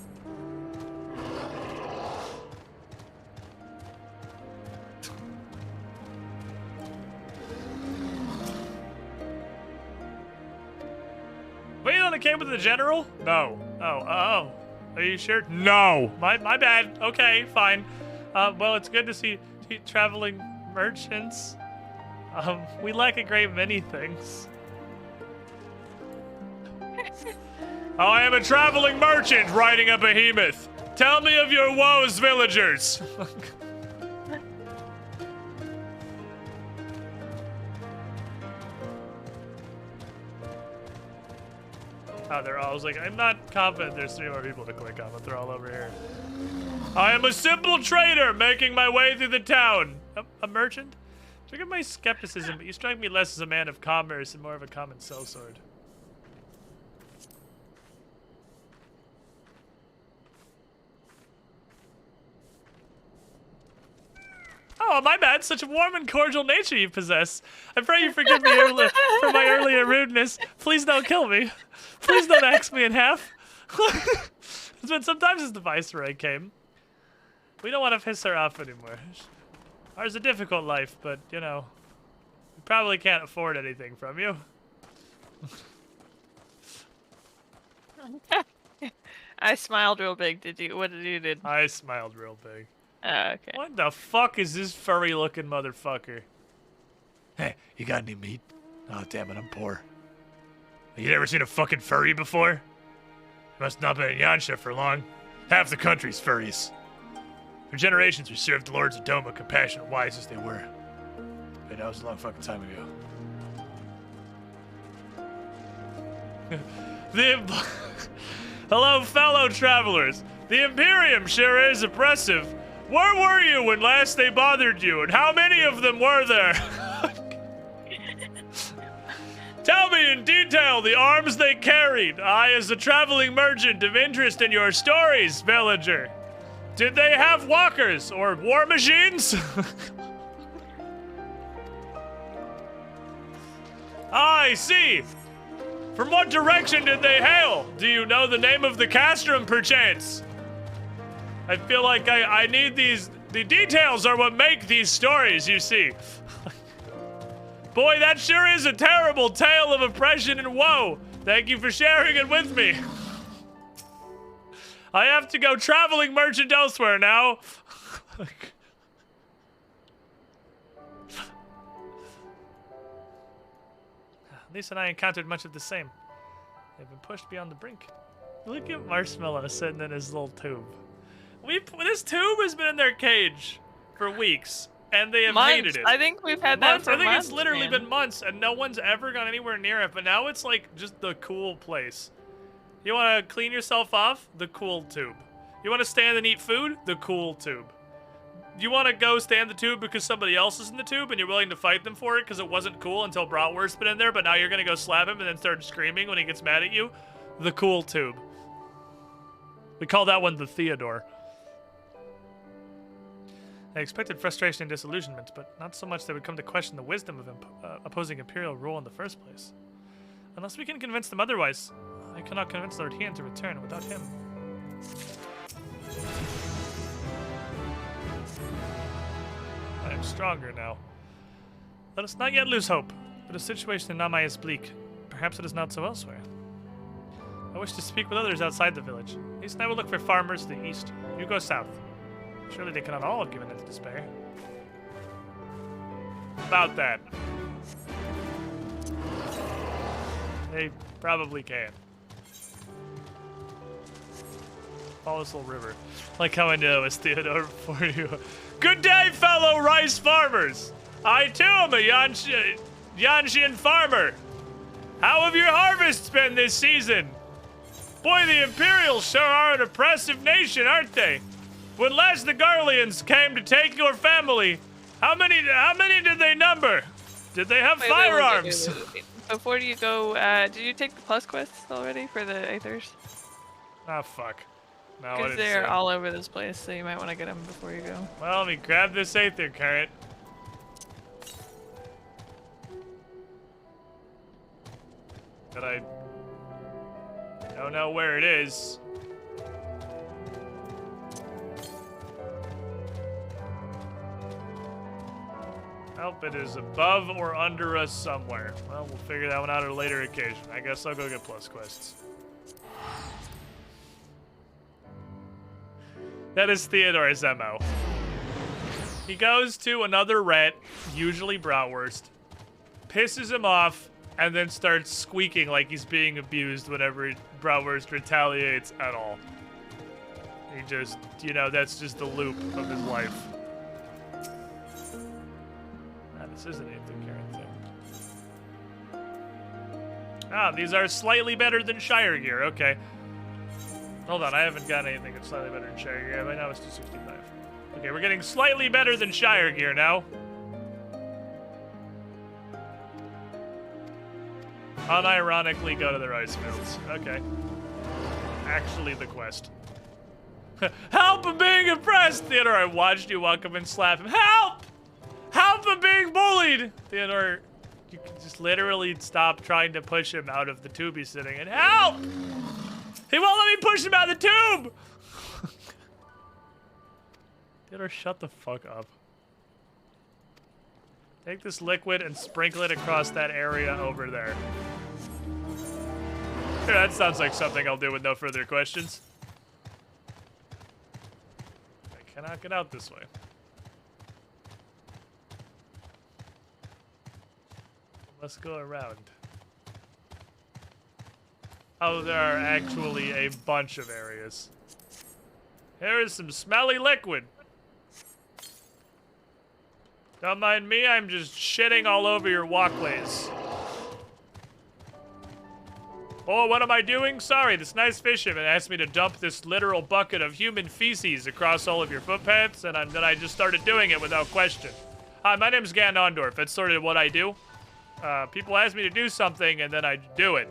Wait on the camp with the general? No. Oh. Are you sure? No. My bad. Okay, fine. Well, it's good to see traveling merchants. We lack a great many things. I am a traveling merchant riding a behemoth. Tell me of your woes, villagers. Oh, they're all. I was like, I'm not confident there's 3 more people to click on, but they're all over here. I am a simple trader making my way through the town. A merchant? Forgive my skepticism, but you strike me less as a man of commerce and more of a common sellsword. Oh, my bad. Such a warm and cordial nature you possess. I pray you forgive me for my earlier rudeness. Please don't kill me. Please don't axe me in half. It's been some time since the Viceroy came. We don't want to piss her off anymore. Ours is a difficult life, but, you know, we probably can't afford anything from you. I smiled real big. Did you? What did you do? I smiled real big. Oh, okay. What the fuck is this furry-looking motherfucker? Hey, you got any meat? Oh, damn it, I'm poor. You never seen a fucking furry before? Must not been in Yansha for long. Half the country's furries. For generations, we served the lords of Doma, compassionate, wise as they were. But that was a long fucking time ago. Hello, fellow travelers. The Imperium sure is oppressive. Where were you when last they bothered you, and how many of them were there? Tell me in detail the arms they carried. I, as a traveling merchant of interest in your stories, villager. Did they have walkers or war machines? I see. From what direction did they hail? Do you know the name of the castrum, perchance? I feel like I need these. The details are what make these stories, you see. Boy, that sure is a terrible tale of oppression and woe. Thank you for sharing it with me. I have to go traveling merchant elsewhere now. At least I encountered much of the same. They've been pushed beyond the brink. Look at Marshmallow sitting in his little tube. This tube has been in their cage for weeks, and they have hated it. I think we've had that for months. I think it's literally been months, and no one's ever gone anywhere near it, but now it's like just the cool place. You want to clean yourself off? The cool tube. You want to stand and eat food? The cool tube. You want to go stand in the tube because somebody else is in the tube and you're willing to fight them for it because it wasn't cool until Bratwurst's been in there, but now you're going to go slap him and then start screaming when he gets mad at you? The cool tube. We call that one the Theodore. I expected frustration and disillusionment, but not so much that would come to question the wisdom of opposing Imperial rule in the first place. Unless we can convince them otherwise, I cannot convince Lord Hien to return without him. I am stronger now. Let us not yet lose hope, but the situation in Namai is bleak. Perhaps it is not so elsewhere. I wish to speak with others outside the village. East and I will look for farmers to the east. You go south. Surely they cannot all have given in to despair. About that. They probably can. Follow this little river. Like how I know it's Theodore for you. Good day, fellow rice farmers! I too am a Yanshian farmer. How have your harvests been this season? Boy, the Imperials sure are an oppressive nation, aren't they? When last the Garleans came to take your family, how many did they number? Did they have firearms? Wait. Before you go, did you take the plus quests already for the Aethers? Ah, fuck. No, I Because didn't they're see. all over this place, so you might want to get them before you go. Well, let me grab this Aether current. But I don't know where it is. Nope, it is above or under us somewhere. Well, we'll figure that one out at a later occasion. I guess I'll go get plus quests. That is Theodore's MO. He goes to another ret, usually Bratwurst, pisses him off, and then starts squeaking like he's being abused whenever Bratwurst retaliates at all. He just, you know, that's just the loop of his life. This is an 8th current thing. Ah, these are slightly better than Shire gear. Okay. Hold on, I haven't got anything that's slightly better than Shire gear. Right now it's 265. Okay, we're getting slightly better than Shire gear now. Unironically go to the rice fields. Okay. Actually the quest. Help! I'm being oppressed! Theodore, I watched you walk up and slap him. Help! Help! I'm being bullied! Theodore, you can just literally stop trying to push him out of the tube he's sitting in. Help! He won't let me push him out of the tube! Theodore, shut the fuck up. Take this liquid and sprinkle it across that area over there. Yeah, that sounds like something I'll do with no further questions. I cannot get out this way. Let's go around. Oh, there are actually a bunch of areas. Here is some smelly liquid. Don't mind me, I'm just shitting all over your walkways. Oh, what am I doing? Sorry, this nice fisherman asked me to dump this literal bucket of human feces across all of your footpaths, and then I just started doing it without question. Hi, my name's Ganondorf. That's sort of what I do. People ask me to do something, and then I do it.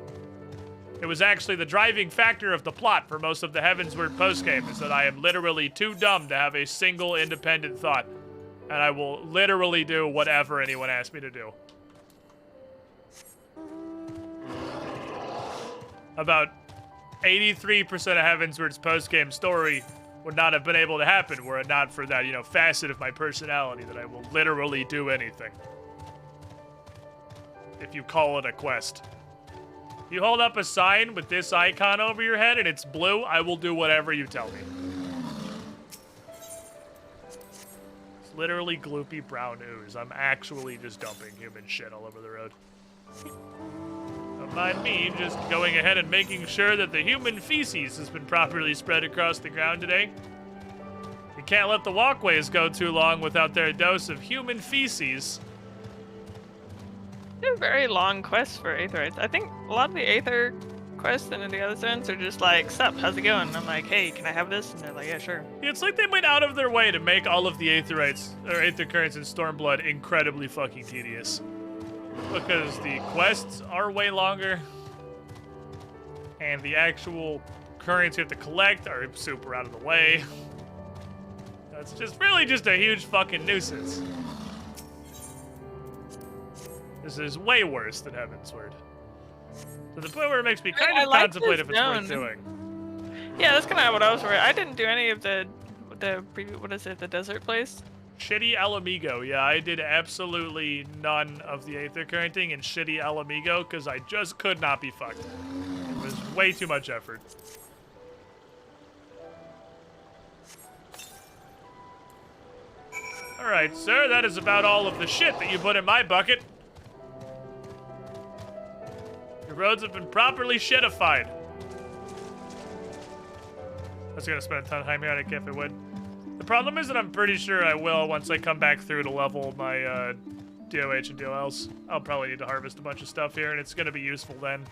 It was actually the driving factor of the plot for most of the Heavensward postgame, is that I am literally too dumb to have a single independent thought. And I will literally do whatever anyone asks me to do. About 83% of Heavensward's post-game story would not have been able to happen were it not for that, you know, facet of my personality that I will literally do anything. If you call it a quest. If you hold up a sign with this icon over your head and it's blue, I will do whatever you tell me. Literally gloopy brown ooze. I'm actually just dumping human shit all over the road. Don't mind me just going ahead and making sure that the human feces has been properly spread across the ground today. We can't let the walkways go too long without their dose of human feces. It's a very long quest for Aetherites. I think a lot of the Aether quests and the other zones are just like, sup, how's it going? And I'm like, hey, can I have this? And they're like, yeah, sure. It's like they went out of their way to make all of the Aetherites, or Aether Currents in Stormblood incredibly fucking tedious. Because the quests are way longer, and the actual currents you have to collect are super out of the way. It's just really just a huge fucking nuisance. This is way worse than Heavensward. To the point where it makes me kind of contemplate if it's worth doing. Yeah, that's kind of what I was worried. I didn't do any of the what is it, the desert place? Shitty Alamigo. Yeah, I did absolutely none of the Aether Currenting in shitty Alamigo because I just could not be fucked. It was way too much effort. Alright, sir, that is about all of the shit that you put in my bucket. Your roads have been properly shitified. I was gonna spend a ton of time here, I didn't care if it would. The problem is that I'm pretty sure I will once I come back through to level my DOH and DLLs. I'll probably need to harvest a bunch of stuff here, and it's gonna be useful then.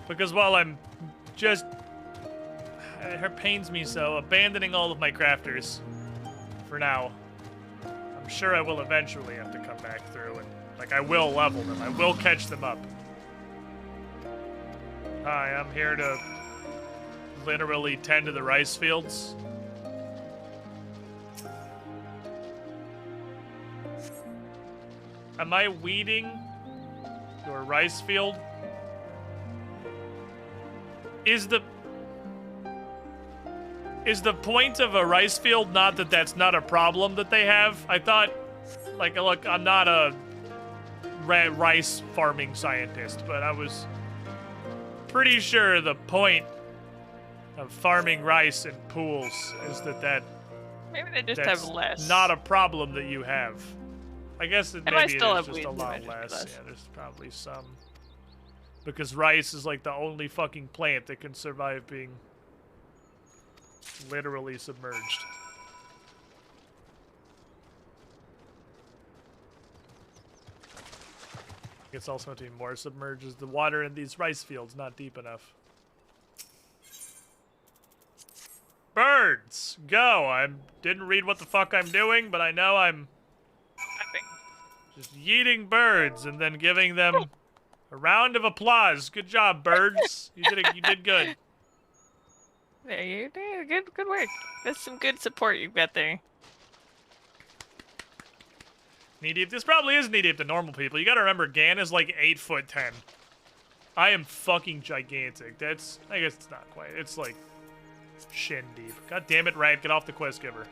Because while I'm just... It pains me so, abandoning all of my crafters for now. I'm sure I will eventually have to come back through and, like, I will level them. I will catch them up. Hi, I'm here to literally tend to the rice fields. Am I weeding your rice field? Is the point of a rice field not that that's not a problem that they have? I thought, like, look, I'm not a rice farming scientist, but I was pretty sure the point of farming rice in pools is that Maybe they just That's have less. not a problem that you have. I guess it They might maybe still it have is just a weeds, they lot might just be less. less. Yeah, there's probably some. Because rice is like the only fucking plant that can survive being literally submerged. It's also going to be more submerged as the water in these rice fields not deep enough. Birds, go! I didn't read what the fuck I'm doing, but I know I'm just yeeting birds and then giving them a round of applause. Good job, birds. You did good. There you did. Good work. That's some good support you've got there. Knee deep. This probably is knee deep to normal people. You gotta remember, Gan is like 8'10". I am fucking gigantic. That's, I guess it's not quite. It's like shin deep. God damn it, Rat. Get off the quest giver.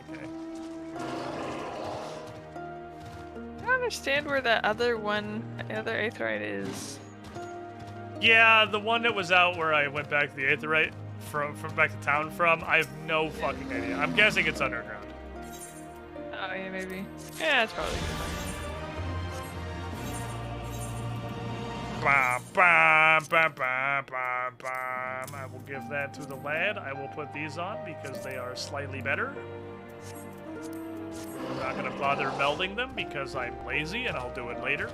Okay. I don't understand where the other one, the other Aetheryte is. Yeah, the one that was out where I went back to the Aetheryte from back to town from, I have no fucking idea. I'm guessing it's underground. Oh, yeah, maybe. Yeah, it's probably Bam, bam, bam, bam, bam, bam. I will give that to the lad. I will put these on because they are slightly better. I'm not going to bother melding them because I'm lazy and I'll do it later.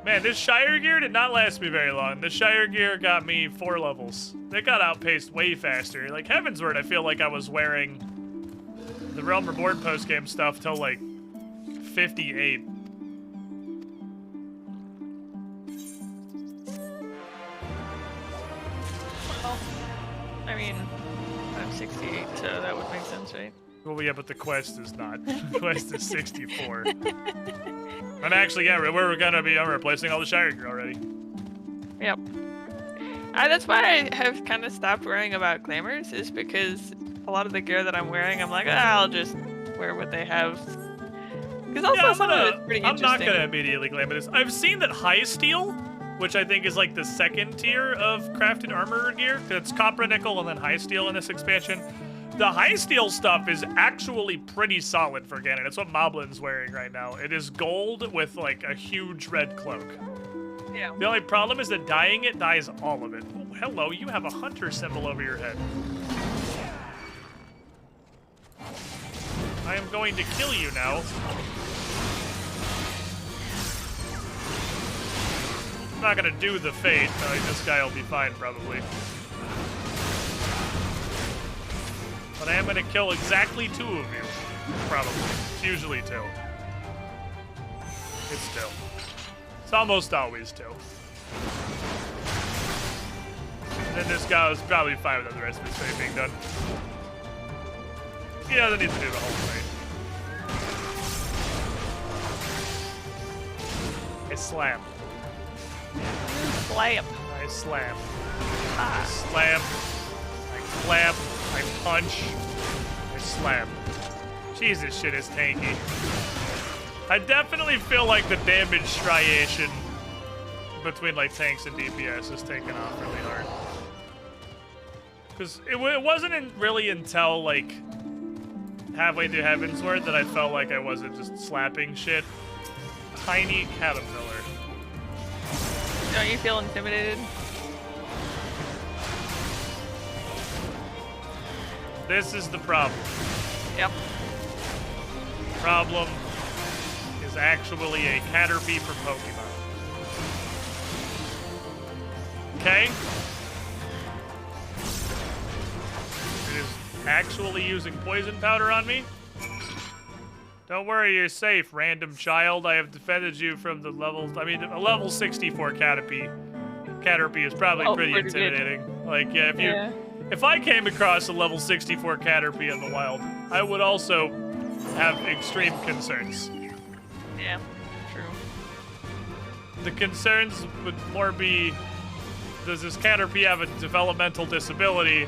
Man, this Shire gear did not last me very long. This Shire gear got me 4 levels. It got outpaced way faster. Like, Heavensward, I feel like I was wearing the Realm Reborn postgame stuff till, like, 58. Well, I mean, I'm 68, so that would make sense, right? Well, yeah, but the quest is not. The quest is 64. And actually, yeah, we're gonna be replacing all the Shire gear already. Yep. That's why I have kind of stopped worrying about glamours, is because a lot of the gear that I'm wearing, I'm like, I'll just wear what they have. Because also yeah, some of it's pretty I'm interesting. not gonna immediately glamour this. I've seen that High Steel, which I think is like the second tier of crafted armor gear, it's Copper Nickel and then High Steel in this expansion. The High Steel stuff is actually pretty solid for Ganon. It's what Moblin's wearing right now. It is gold with like a huge red cloak. Yeah. The only problem is that dyeing it dyes all of it. Oh, hello, you have a hunter symbol over your head. I am going to kill you now. I'm not gonna do the fate. This guy will be fine, probably. But I am gonna kill exactly 2 of you. Probably. It's usually 2. It's 2. It's almost always 2. And then this guy was probably fine with the rest of his fate being done. He doesn't need to do the whole thing. I slam. Slam. I slam. I slam. I clap. I punch. I slam. Jesus, shit is tanky. I definitely feel like the damage striation between like tanks and DPS is taking off really hard. Because it wasn't really until like halfway through Heavensward that I felt like I wasn't just slapping shit. Tiny caterpillar. Don't you feel intimidated? This is the problem. Yep. Problem is actually a Caterpie for Pokemon. Okay? It is actually using poison powder on me. Don't worry, you're safe, random child. I have defended you from the levels. I mean, a level 64 Caterpie. Caterpie is probably pretty intimidating. Good. Like, yeah, if I came across a level 64 Caterpie in the wild, I would also have extreme concerns. Yeah, true. The concerns would more be, does this Caterpie have a developmental disability?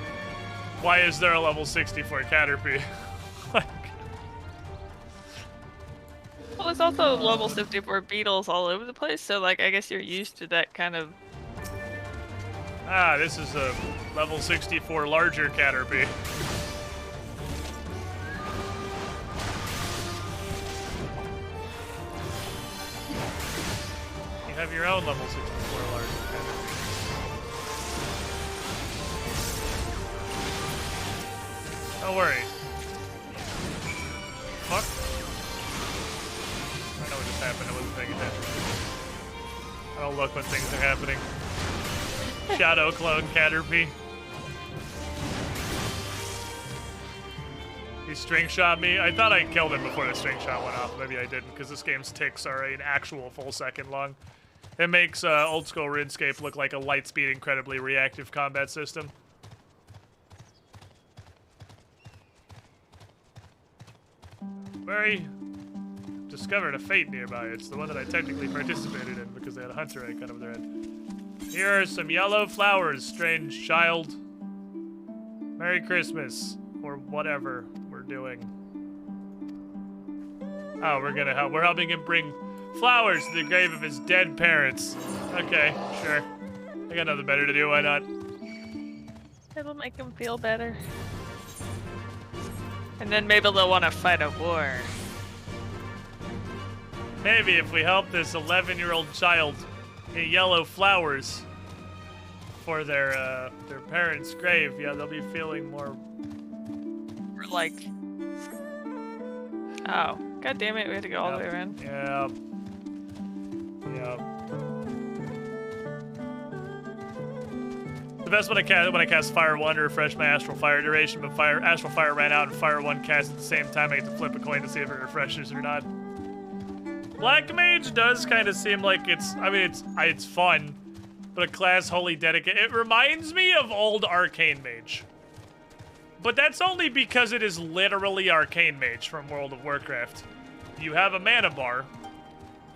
Why is there a level 64 Caterpie? Well, there's also level 64 beetles all over the place, so like I guess you're used to that kind of. Ah, this is a level 64 larger Caterpie. You have your own level 64 larger Caterpie. Don't worry. Fuck. I know what just happened. I wasn't paying attention. I don't look when things are happening. Shadow clone Caterpie. He string shot me. I thought I killed him before the string shot went off. Maybe I didn't, because this game's ticks are an actual full second long. It makes old school RuneScape look like a light speed, incredibly reactive combat system. Murray discovered a fate nearby. It's the one that I technically participated in because they had a hunter egg cut over their head. Here are some yellow flowers, strange child. Merry Christmas, or whatever we're doing. Oh, we're helping him bring flowers to the grave of his dead parents. Okay, sure. I got nothing better to do, why not? It'll make him feel better. And then maybe they'll want to fight a war. Maybe if we help this 11-year-old child get yellow flowers for their parents' grave, yeah, they'll be feeling more... Or like... Oh, god damn it, we had to go all the way around. Yeah. Yeah. The best when I cast Fire 1 to refresh my Astral Fire duration, but Astral Fire ran out and Fire 1 cast at the same time. I had to flip a coin to see if it refreshes or not. Black Mage does kind of seem like it's fun, but a class wholly dedicated. It reminds me of old Arcane Mage. But that's only because it is literally Arcane Mage from World of Warcraft. You have a mana bar.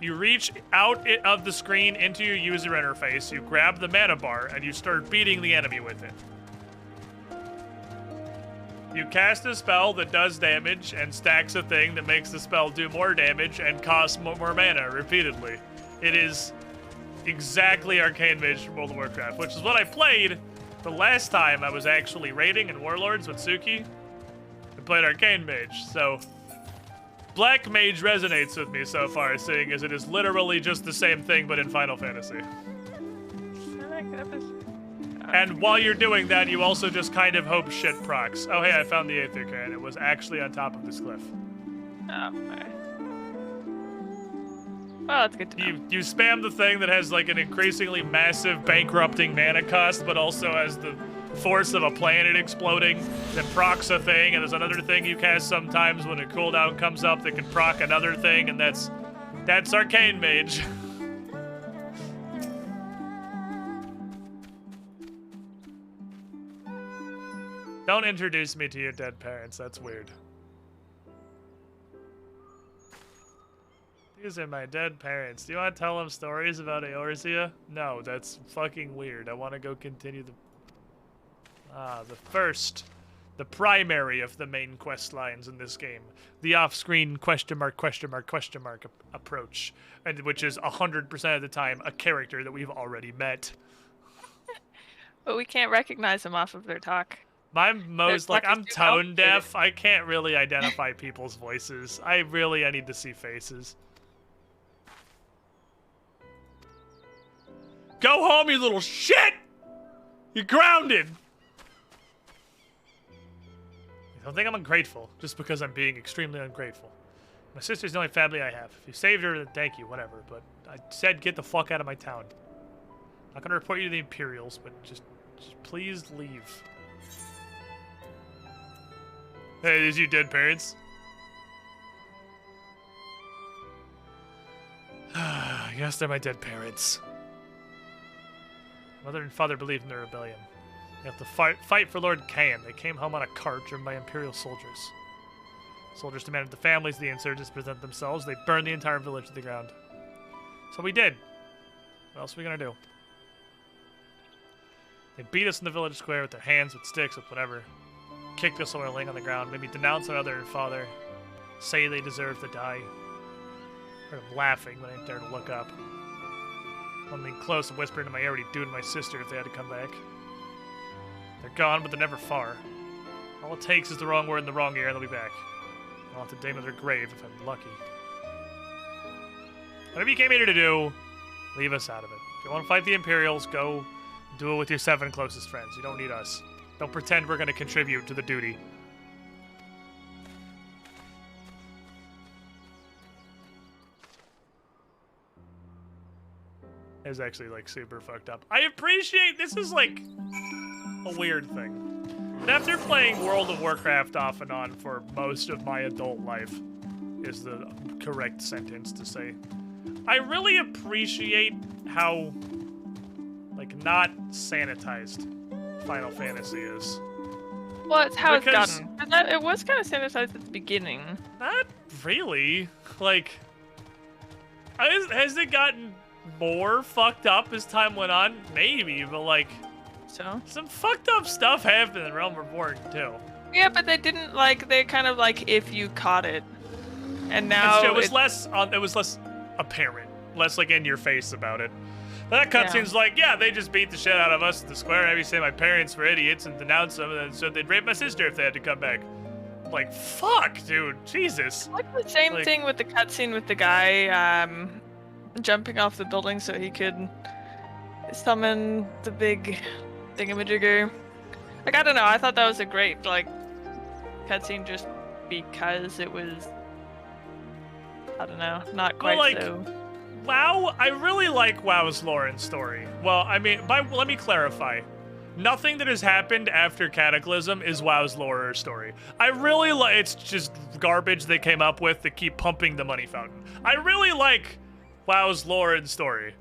You reach out of the screen into your user interface, you grab the mana bar, and you start beating the enemy with it. You cast a spell that does damage and stacks a thing that makes the spell do more damage and costs more mana repeatedly. It is exactly Arcane Mage from World of Warcraft, which is what I played the last time I was actually raiding in Warlords with Suki. I played Arcane Mage, so Black Mage resonates with me so far, seeing as it is literally just the same thing but in Final Fantasy. And while you're doing that, you also just kind of hope shit procs. Oh hey, I found the Aether Can. It was actually on top of this cliff. Oh, okay. Well, that's good to know. You spam the thing that has like an increasingly massive bankrupting mana cost, but also has the force of a planet exploding that procs a thing, and there's another thing you cast sometimes when a cooldown comes up that can proc another thing, and that's Arcane Mage. Don't introduce me to your dead parents, that's weird. These are my dead parents. Do you want to tell them stories about Eorzea? No, that's fucking weird. I want to go continue the... the primary of the main quest lines in this game. The off-screen question mark approach, and which is 100% of the time a character that we've already met. But we can't recognize them off of their talk. I'm tone deaf. I can't really identify people's voices. I need to see faces. Go home, you little shit! You're grounded! Don't think I'm ungrateful, just because I'm being extremely ungrateful. My sister's the only family I have. If you saved her, then thank you, whatever. But I said get the fuck out of my town. I'm not gonna report you to the Imperials, but just please leave. Hey, these you dead parents? Yes, they're my dead parents. Mother and father believed in the rebellion. They have to fight for Lord Kain. They came home on a cart driven by Imperial soldiers. Soldiers demanded the families of the insurgents present themselves. They burned the entire village to the ground. So we did. What else are we gonna do? They beat us in the village square with their hands, with sticks, with whatever. Kicked us while we were laying on the ground. Maybe denounce our mother and father. Say they deserve to die. I heard them laughing when I dared to look up. Something close and whisper into my ear what he'd do to my sister if they had to come back. They're gone, but they're never far. All it takes is the wrong word in the wrong ear, and they'll be back. I'll have to dig into their grave if I'm lucky. Whatever you came here to do, leave us out of it. If you want to fight the Imperials, go do it with your 7 closest friends. You don't need us. Don't pretend we're going to contribute to the duty. It's actually, like, super fucked up. I appreciate... This is, like, a weird thing. But after playing World of Warcraft off and on for most of my adult life, is the correct sentence to say, I really appreciate how, like, not sanitized Final Fantasy is. Well, it's how it's gotten. It was kind of sanitized at the beginning. Not really. Like, has it gotten more fucked up as time went on? Maybe, but like, some fucked up stuff happened in Realm Reborn too. Yeah, but they didn't like. They kind of like if you caught it, and now it was less. It was less apparent, less like in your face about it. But that cutscene's like, yeah, they just beat the shit out of us at the square. Maybe say my parents were idiots and denounce them, and so they'd rape my sister if they had to come back. I'm like, fuck, dude, Jesus. Like the same thing with the cutscene with the guy jumping off the building so he could summon the big thingamajigger. Like, I don't know, I thought that was a great, like, cutscene just because it was, I don't know, not quite so... WoW, I really like WoW's lore and story. Well, I mean, let me clarify. Nothing that has happened after Cataclysm is WoW's lore or story. I really like, it's just garbage they came up with to keep pumping the money fountain. I really like WoW's lore and story.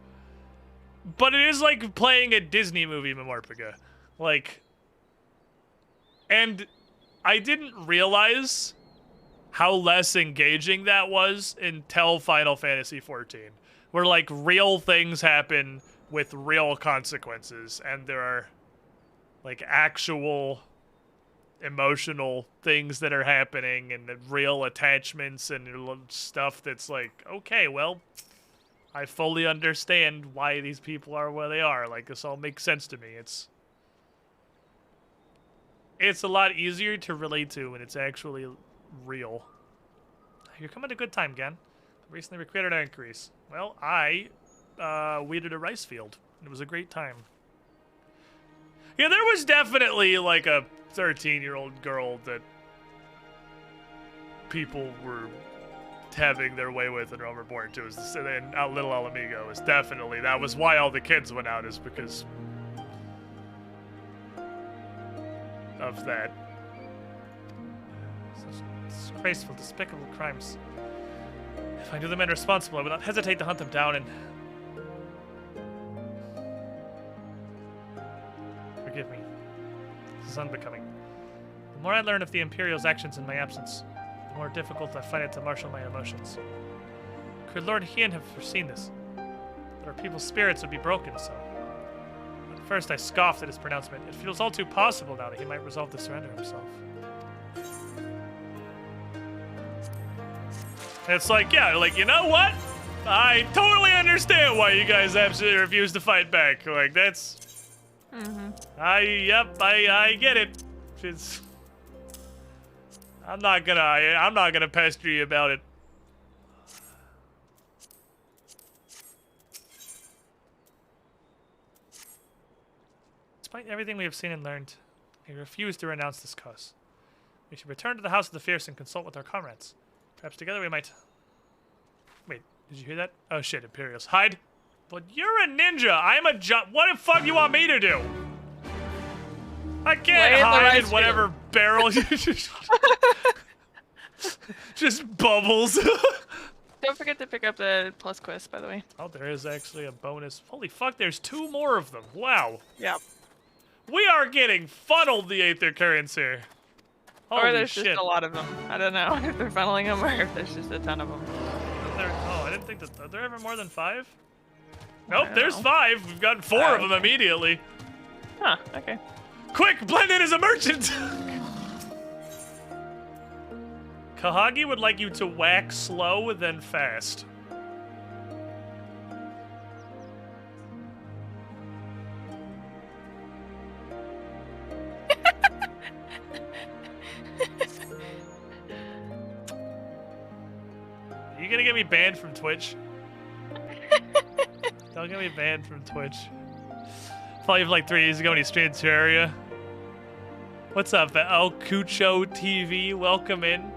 But it is like playing a Disney movie, Memorpiga. Like, and I didn't realize how less engaging that was until Final Fantasy XIV. Where, like, real things happen with real consequences, and there are, like, actual emotional things that are happening, and the real attachments and stuff that's like, okay, well, I fully understand why these people are where they are. Like, this all makes sense to me. It's a lot easier to relate to when it's actually real. You're coming at a good time, Gen. Recently recruited our increase. Well, I weeded a rice field. It was a great time. Yeah, there was definitely like a 13-year-old girl that people were having their way with in Realm Reborn too. And Little El Amigo was definitely, that was why all the kids went out, is because of that. Such disgraceful, despicable crimes. If I knew the men responsible, I would not hesitate to hunt them down and... Forgive me. This is unbecoming. The more I learn of the Imperial's actions in my absence, the more difficult I find it to marshal my emotions. Could Lord Hien have foreseen this? That our people's spirits would be broken so? At first I scoffed at his pronouncement. It feels all too possible now that he might resolve to surrender himself. It's like, yeah, like, you know what? I totally understand why you guys absolutely refuse to fight back. Like, that's... I get it. It's... I'm not gonna pester you about it. Despite everything we have seen and learned, we refuse to renounce this cause. We should return to the House of the Fierce and consult with our comrades. Perhaps together we might... Wait, did you hear that? Oh shit, Imperials. Hide! But you're a ninja! I'm a what the fuck you want me to do? I can't hide in whatever barrel you just bubbles. Don't forget to pick up the plus quest, by the way. Oh, there is actually a bonus. Holy fuck, there's 2 more of them. Wow. Yep. We are getting funneled the Aether Currents here. Holy or there's shit. just a lot of them. I don't know if they're funneling them or if there's just a ton of them. Oh, I didn't think that. Are there ever more than 5? Nope, there's 5. We've got 4 of them immediately. Huh, okay. Quick, blend in as a merchant! Kahagi would like you to whack slow, then fast. you gonna get me banned from Twitch? Don't get me banned from Twitch. Probably like 3 days ago when he streamed Terraria. What's up, El Cucho TV? Welcome in.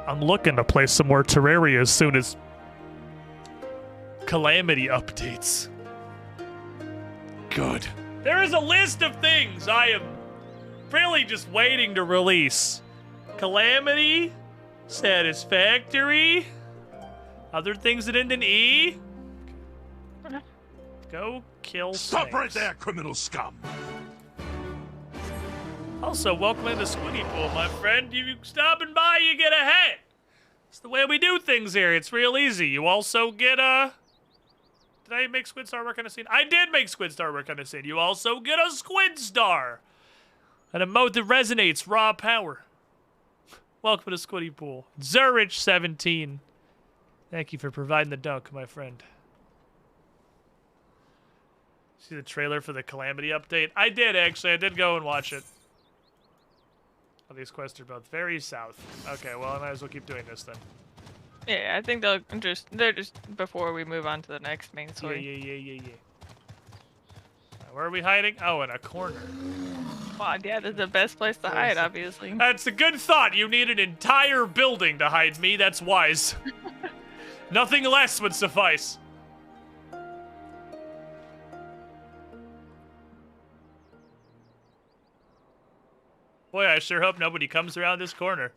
I'm looking to play some more Terraria as soon as Calamity updates. Good. There is a list of things I am really just waiting to release. Calamity, Satisfactory, other things that end in E. Go kill Stop snakes. right there, criminal scum! Also, welcome in the Squiddy Pool, my friend. You stopping by, you get a hat. It's the way we do things here. It's real easy. You also get a... Did I make Squid Star work on a scene? I did make Squid Star work on a scene. You also get a Squid Star. An emote that resonates. Raw power. Welcome to Squiddy Pool. Zurich17. Thank you for providing the dunk, my friend. See the trailer for the Calamity update? I did, actually. I did go and watch it. Oh, these quests are both very south. Okay, well, I might as well keep doing this then. Yeah, I think they're just before we move on to the next main story. Yeah. Where are we hiding? Oh, in a corner. Wow, yeah, that's the best place to hide, obviously. That's a good thought. You need an entire building to hide me. That's wise. Nothing less would suffice. Boy, I sure hope nobody comes around this corner.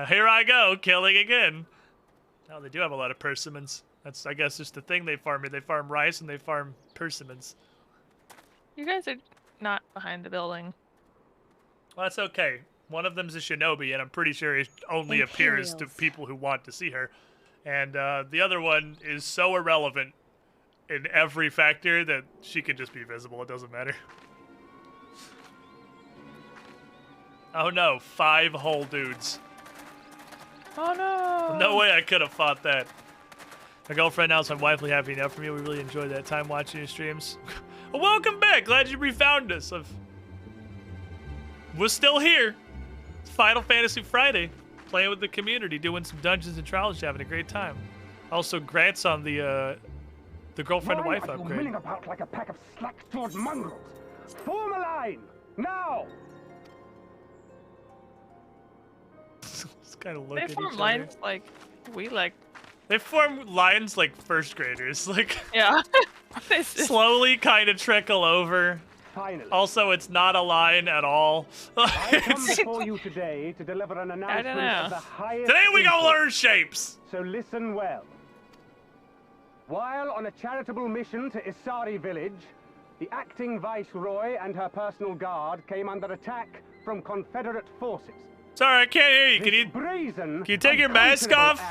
Here I go, killing again. Oh, they do have a lot of persimmons. That's, I guess, just the thing they farm here. They farm rice and they farm persimmons. You guys are not behind the building. Well, that's okay. One of them's a shinobi, and I'm pretty sure it only appears to people who want to see her. And the other one is so irrelevant in every factor that she can just be visible. It doesn't matter. Oh no, 5 whole dudes. Oh no! No way I could have fought that. My girlfriend now is my wifely happy enough for me. We really enjoyed that time watching your streams. Well, welcome back. Glad you refound us. We're still here. It's Final Fantasy Friday. Playing with the community, doing some dungeons and trials, having a great time. Also, grants on the girlfriend and wife Why are you upgrade. milling about like a pack of slack-jawed mongrels? Form a line now! Just kind of look They at form each lines other. like we like. They form lines like first graders, like Yeah. slowly kind of trickle over. Finally. Also, it's not a line at all. I come before you today to deliver an announcement of the highest Today we gonna import. learn shapes. So listen well. While on a charitable mission to Isari village, the acting viceroy and her personal guard came under attack from Confederate forces. Sorry, I can't hear you. Can you take your mask off?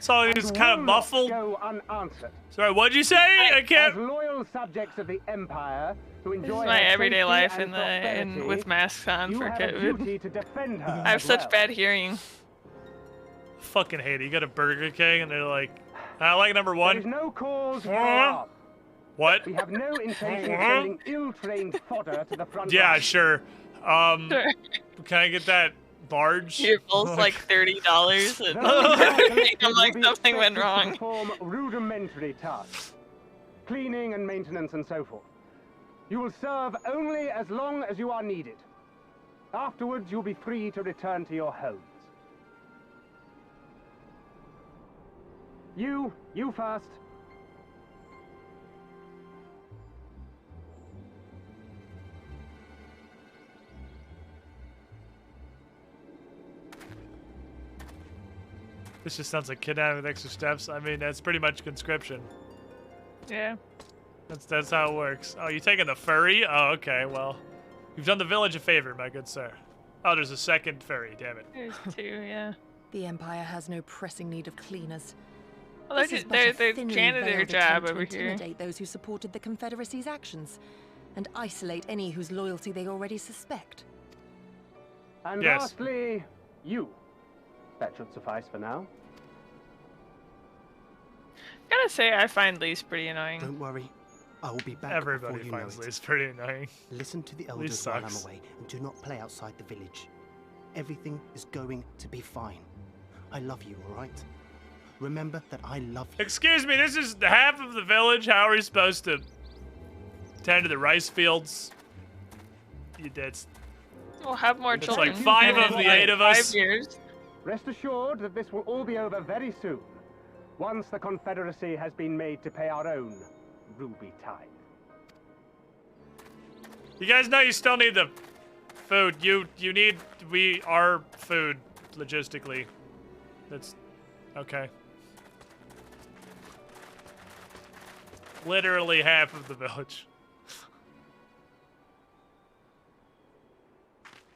So it's kind of muffled. Go unanswered. Sorry, what'd you say? I can't. As loyal subjects of the Empire who This enjoy is my her everyday safety life and in prosperity, with masks on you for have a COVID. duty to defend her I have as such well. bad hearing. Fucking hate it. You go to Burger King and they're like, I like number 1. There is no cause for alarm. What? We have no intention of sending ill-trained fodder to the front Yeah, line. sure. Can I get that large? Your bill's like $30. And I'm like, something went wrong. Perform rudimentary tasks, cleaning and maintenance and so forth. You will serve only as long as you are needed. Afterwards, you'll be free to return to your homes. You first. This just sounds like kidnapping with extra steps. I mean, that's pretty much conscription. Yeah. That's how it works. Oh, you taking the furry? Oh, okay. Well, you've done the village a favor, my good sir. Oh, there's a second furry. Damn it. There's 2, yeah. The Empire has no pressing need of cleaners. Well, This they're is but a they're thinly janitor veiled job attempt over to here. intimidate those who supported the Confederacy's actions, and isolate any whose loyalty they already suspect. And Yes. lastly, you. That should suffice for now. Gotta say, I find Lise pretty annoying. Don't worry. I will be back Everybody before you know finds it. Lise pretty annoying. Listen to the Lise elders while I'm sucks. away, and do not play outside the village. Everything is going to be fine. I love you, all right? remember that I love you. Excuse me, this is half of the village. How are we supposed to tend to the rice fields? That's... We'll have more It's children. like 5 of the 8 of us. 5 years. Rest assured that this will all be over very soon, once the Confederacy has been made to pay our own ruby tithe. You guys know you still need the food. You need our food logistically. That's okay. Literally half of the village.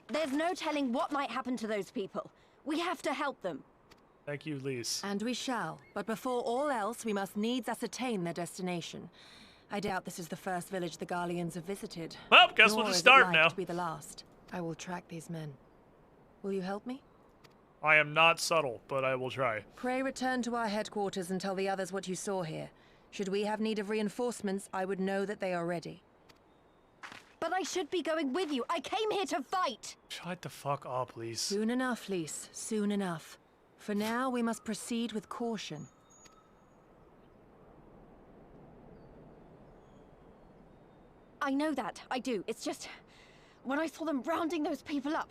There's no telling what might happen to those people. We have to help them. Thank you, Lise. And we shall. But before all else, we must needs ascertain their destination. I doubt this is the first village the Garleans have visited. Well, guess we'll Nor just is it start like now. to be the last. I will track these men. Will you help me? I am not subtle, but I will try. Pray return to our headquarters and tell the others what you saw here. Should we have need of reinforcements, I would know that they are ready. But I should be going with you. I came here to fight. Shut the fuck up, please. Soon enough, Lise. Soon enough. For now, we must proceed with caution. I know that. I do. It's just... when I saw them rounding those people up...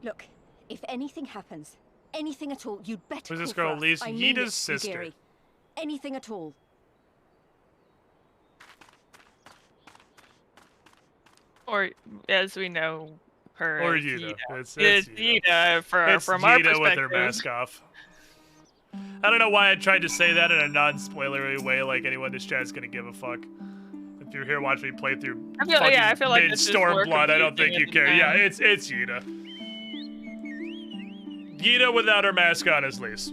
Look, if anything happens, anything at all, you'd better Who's this call girl, for us. Lise? I mean Yita's it, sister. Gary. Anything at all. Or, as we know, her Or as Yita. Yita. It's Yita It's from our Yita perspective. with her mask off. I don't know why I tried to say that in a non-spoilery way, like anyone in this chat is gonna give a fuck. If you're here watching me play through I feel like this is more Stormblood, I don't think you confusing care. at the Yeah, time. it's Yita. Yita without her mask on is Lise.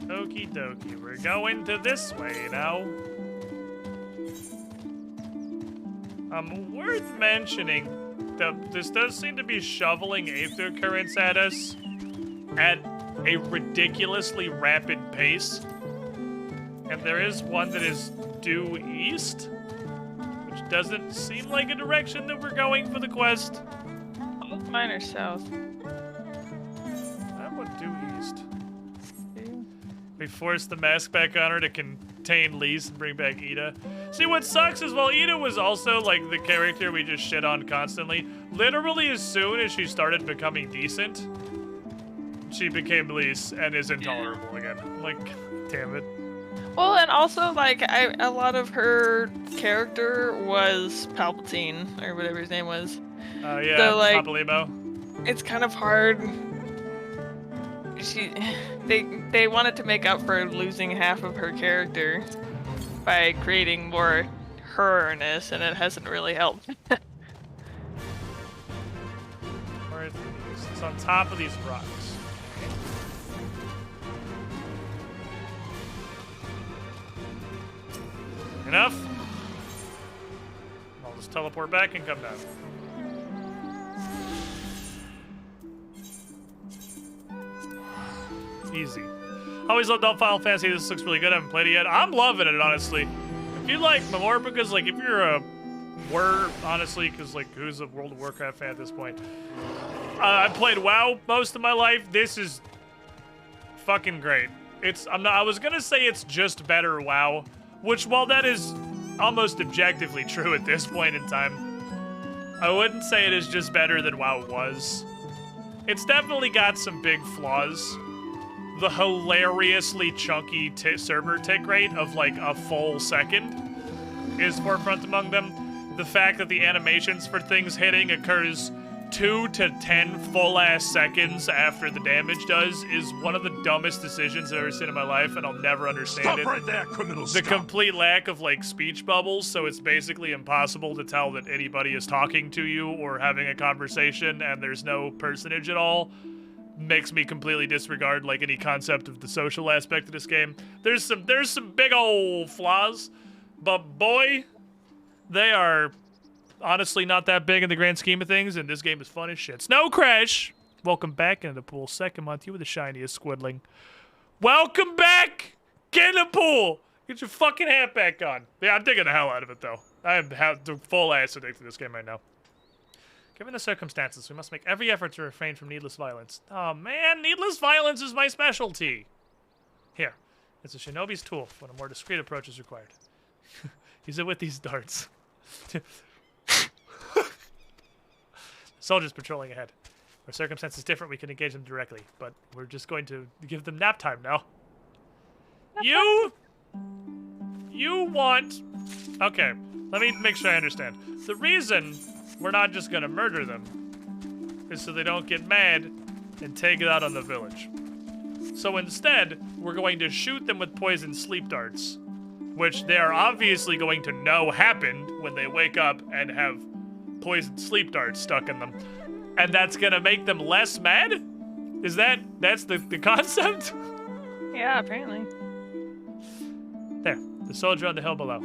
Okie dokie, we're going to this way now. Worth mentioning that this does seem to be shoveling aether currents at us at a ridiculously rapid pace. And there is one that is due east, which doesn't seem like a direction that we're going for the quest. Both mine are south. That one due east. We force the mask back on her to contain Lise and bring back Ida. See, what sucks is while Ida was also, like, the character we just shit on constantly, literally as soon as she started becoming decent, she became Lise and is intolerable again. Like, damn it. Well, and also, like, a lot of her character was Palpatine, or whatever his name was. Yeah, so, like, Papalimo. It's kind of hard. They wanted to make up for losing half of her character by creating more her-ness, and it hasn't really helped. Where is it? It's on top of these rocks. Enough? I'll just teleport back and come down. Easy. Always loved Final Fantasy. This looks really good. I haven't played it yet. I'm loving it, honestly. If you like more, because, like, if you're a... honestly, because, like, who's a World of Warcraft fan at this point? I played WoW most of my life. This is fucking great. I was gonna say it's just better WoW, which, while that is almost objectively true at this point in time, I wouldn't say it is just better than WoW was. It's definitely got some big flaws. The hilariously chunky server tick rate of like a full second is forefront among them. The fact that the animations for things hitting occurs 2 to 10 full-ass seconds after the damage does is one of the dumbest decisions I've ever seen in my life, and I'll never understand it. Stop right there, criminal The scum. complete lack of, like, speech bubbles, so it's basically impossible to tell that anybody is talking to you or having a conversation, and there's no personage at all, makes me completely disregard, like, any concept of the social aspect of this game. There's some big old flaws, but boy, they are honestly not that big in the grand scheme of things, and this game is fun as shit. Snow Crash! Welcome back into the pool. Second month, you were the shiniest squidling. Welcome back! Get in the pool! Get your fucking hat back on. Yeah, I'm digging the hell out of it, though. I have the full ass addicted to this game right now. Given the circumstances, we must make every effort to refrain from needless violence. Oh man, needless violence is my specialty. Here, it's a shinobi's tool when a more discreet approach is required. Use it with these darts. Soldiers patrolling ahead. Where circumstances different, we can engage them directly, but we're just going to give them nap time now. You want... Okay, let me make sure I understand. The reason we're not just gonna murder them is so they don't get mad and take it out on the village. So instead, we're going to shoot them with poison sleep darts, which they are obviously going to know happened when they wake up and have poison sleep darts stuck in them. And that's gonna make them less mad? That's the concept? Yeah, apparently. There, the soldier on the hill below.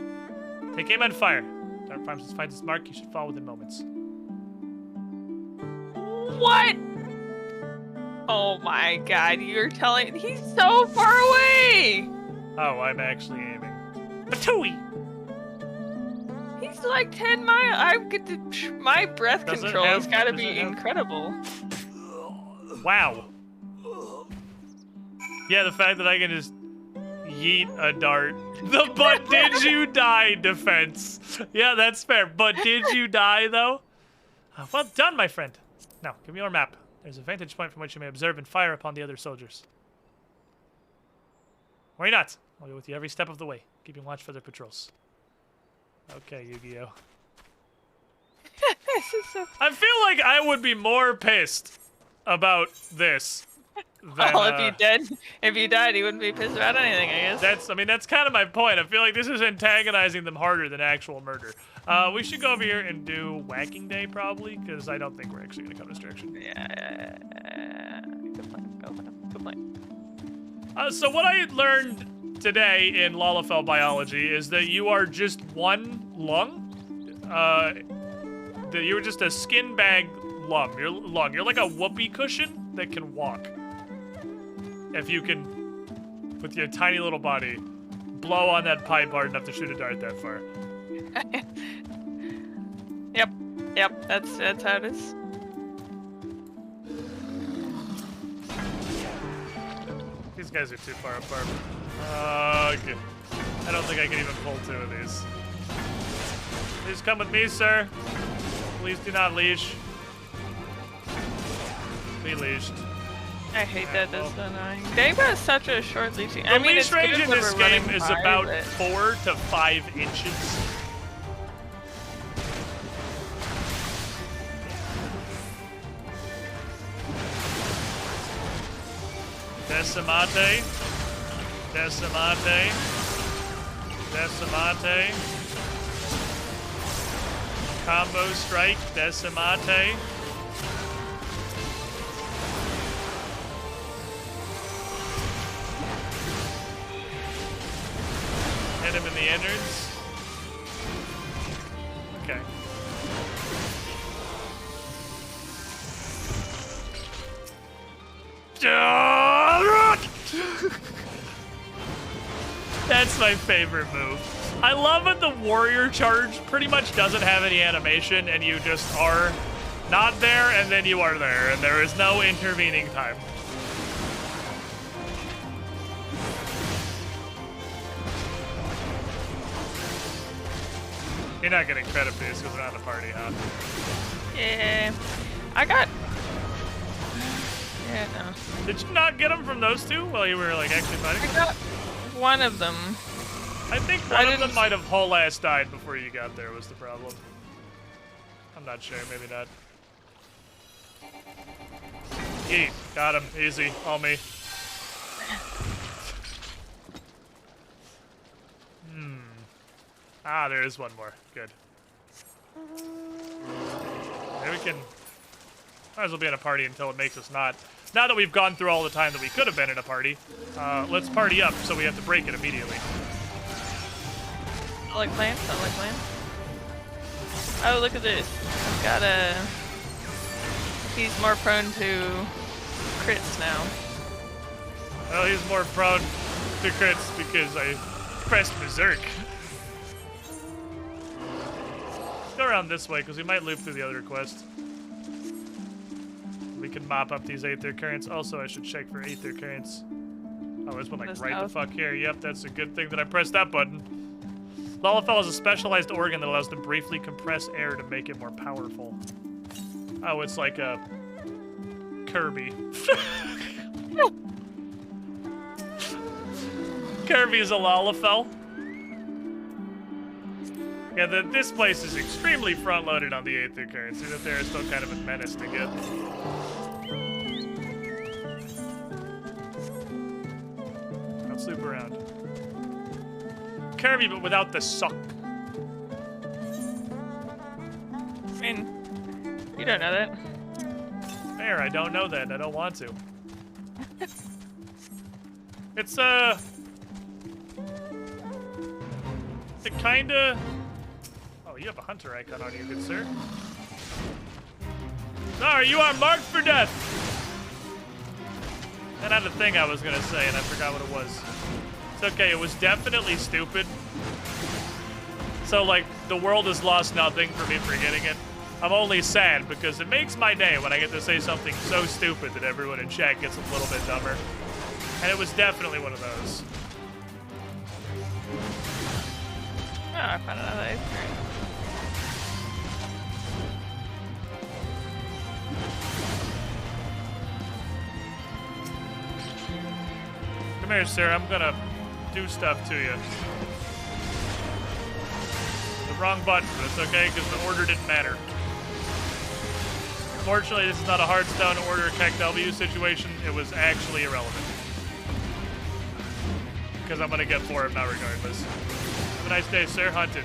Take aim and fire. Dark Farms finds its mark, you should fall within moments. What? Oh my god, you're telling... He's so far away! Oh, I'm actually aiming. Patooey! He's like 10 miles. My breath control's gotta be incredible. Wow. Yeah, the fact that I can just yeet a dart. The "but did you die" defense. Yeah, that's fair. But did you die, though? Well done, my friend. Now, give me your map. There's a vantage point from which you may observe and fire upon the other soldiers. Worry not. I'll be with you every step of the way, keeping watch for their patrols. Okay, Yu-Gi-Oh. I feel like I would be more pissed about this than, if you died, he wouldn't be pissed about anything, I guess. That's kind of my point. I feel like this is antagonizing them harder than actual murder. We should go over here and do Whacking Day, probably, because I don't think we're actually going to come to this direction. Yeah. Good plan. Good plan. So what I learned today in Lalafell biology is that you are just one lung. That you were just a skin bag lung. You're like a whoopee cushion that can walk. If you can, with your tiny little body, blow on that pipe hard enough to shoot a dart that far. Yep, that's how it is. These guys are too far apart. Okay. I don't think I can even pull two of these. Please come with me, sir. Please do not leash. Be leashed. I hate that. That's so annoying. They've got such a short leash. The leash range in this game is about 4 to 5 inches. Decimate. Combo strike, Decimate. Hit him in the innards. Okay. That's my favorite move. I love it. The warrior charge pretty much doesn't have any animation, and you just are not there, and then you are there, and there is no intervening time. You're not getting credit for this because we're not in a party, huh? Yeah. I got... Yeah, no. Did you not get them from those two while you were, like, actually fighting? I got one of them. I think one of them might have whole ass died before you got there was the problem. I'm not sure, maybe not. Yeet, got him, easy, all me. Ah, there is one more, good. Maybe we can, might as well be in a party until it makes us not. Now that we've gone through all the time that we could have been in a party, let's party up so we have to break it immediately. I like plants. Oh, look at this. I've got a... He's more prone to crits now. Well, he's more prone to crits because I pressed Berserk. Let's go around this way, because we might loop through the other quest. We can mop up these Aether Currents. Also, I should check for Aether Currents. Oh, there's one like right the fuck here. Yep, that's a good thing that I pressed that button. Lalafell is a specialized organ that allows to briefly compress air to make it more powerful. Oh, it's like a Kirby. Kirby is a Lalafell. Yeah, this place is extremely front-loaded on the Aether Currents. See that they're still kind of a menace to get. Let's loop around. Kirby, but without the suck. I mean, you don't know that. Fair, I don't know that. I don't want to. It's, it kinda... Oh, you have a hunter icon on you, good sir. Sorry, you are marked for death! That had a thing I was gonna say, and I forgot what it was. It's okay, it was definitely stupid. So, like, the world has lost nothing for me forgetting it. I'm only sad because it makes my day when I get to say something so stupid that everyone in chat gets a little bit dumber. And it was definitely one of those. Oh, I found another ice cream. Come here, sir. I'm gonna do stuff to you. The wrong button, but it's okay, because the order didn't matter. Fortunately, this is not a Hearthstone order Kek W situation. It was actually irrelevant. Because I'm gonna get 4 of now regardless. Have a nice day, sir. Hunted.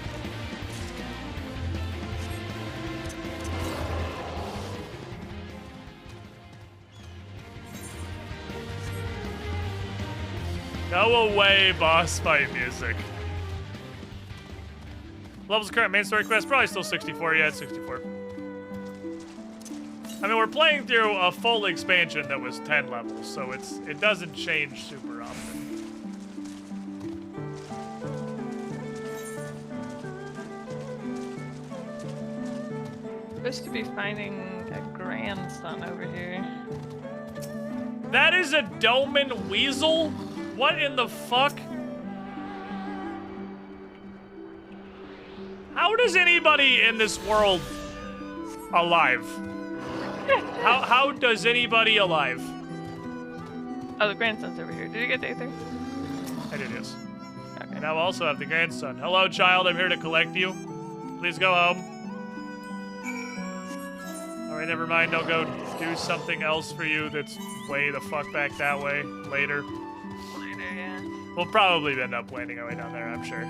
Go away, boss fight music. Levels of current main story quest, probably still 64. Yeah, it's 64. I mean, we're playing through a full expansion that was 10 levels, so it doesn't change super often. Supposed to be finding a grandson over here. That is a Doman Weasel? What in the fuck? How does anybody in this world alive? How does anybody alive? Oh, the grandson's over here. Did you get the Aether? I did, yes. Okay. And I also have the grandson. Hello, child. I'm here to collect you. Please go home. Alright, never mind. I'll go do something else for you that's way the fuck back that way later. Later, yeah. We'll probably end up landing our way down there, I'm sure.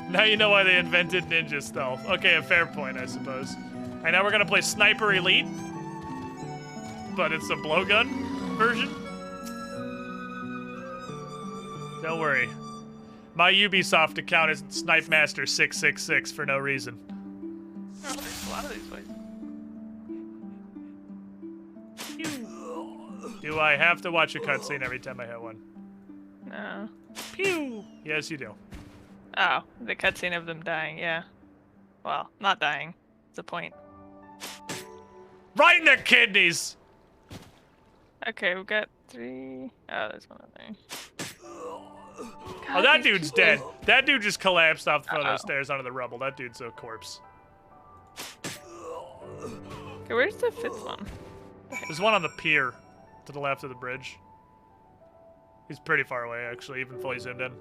Now you know why they invented ninja stealth. Okay, a fair point, I suppose. Alright, now we're gonna play Sniper Elite. But it's a blowgun version. Don't worry. My Ubisoft account is Snipe Master 666 for no reason. Oh, there's a lot of these places. Do I have to watch a cutscene every time I hit one? No. Pew! Yes, you do. Oh, the cutscene of them dying, yeah. Well, not dying. It's the point. Right in the kidneys! Okay, we've got 3. Oh, there's one other. Oh, that dude's dead. That dude just collapsed off the front of the stairs onto the rubble. That dude's a corpse. Okay, where's the 5th one? There's one on the pier to the left of the bridge. He's pretty far away, actually, even fully zoomed in.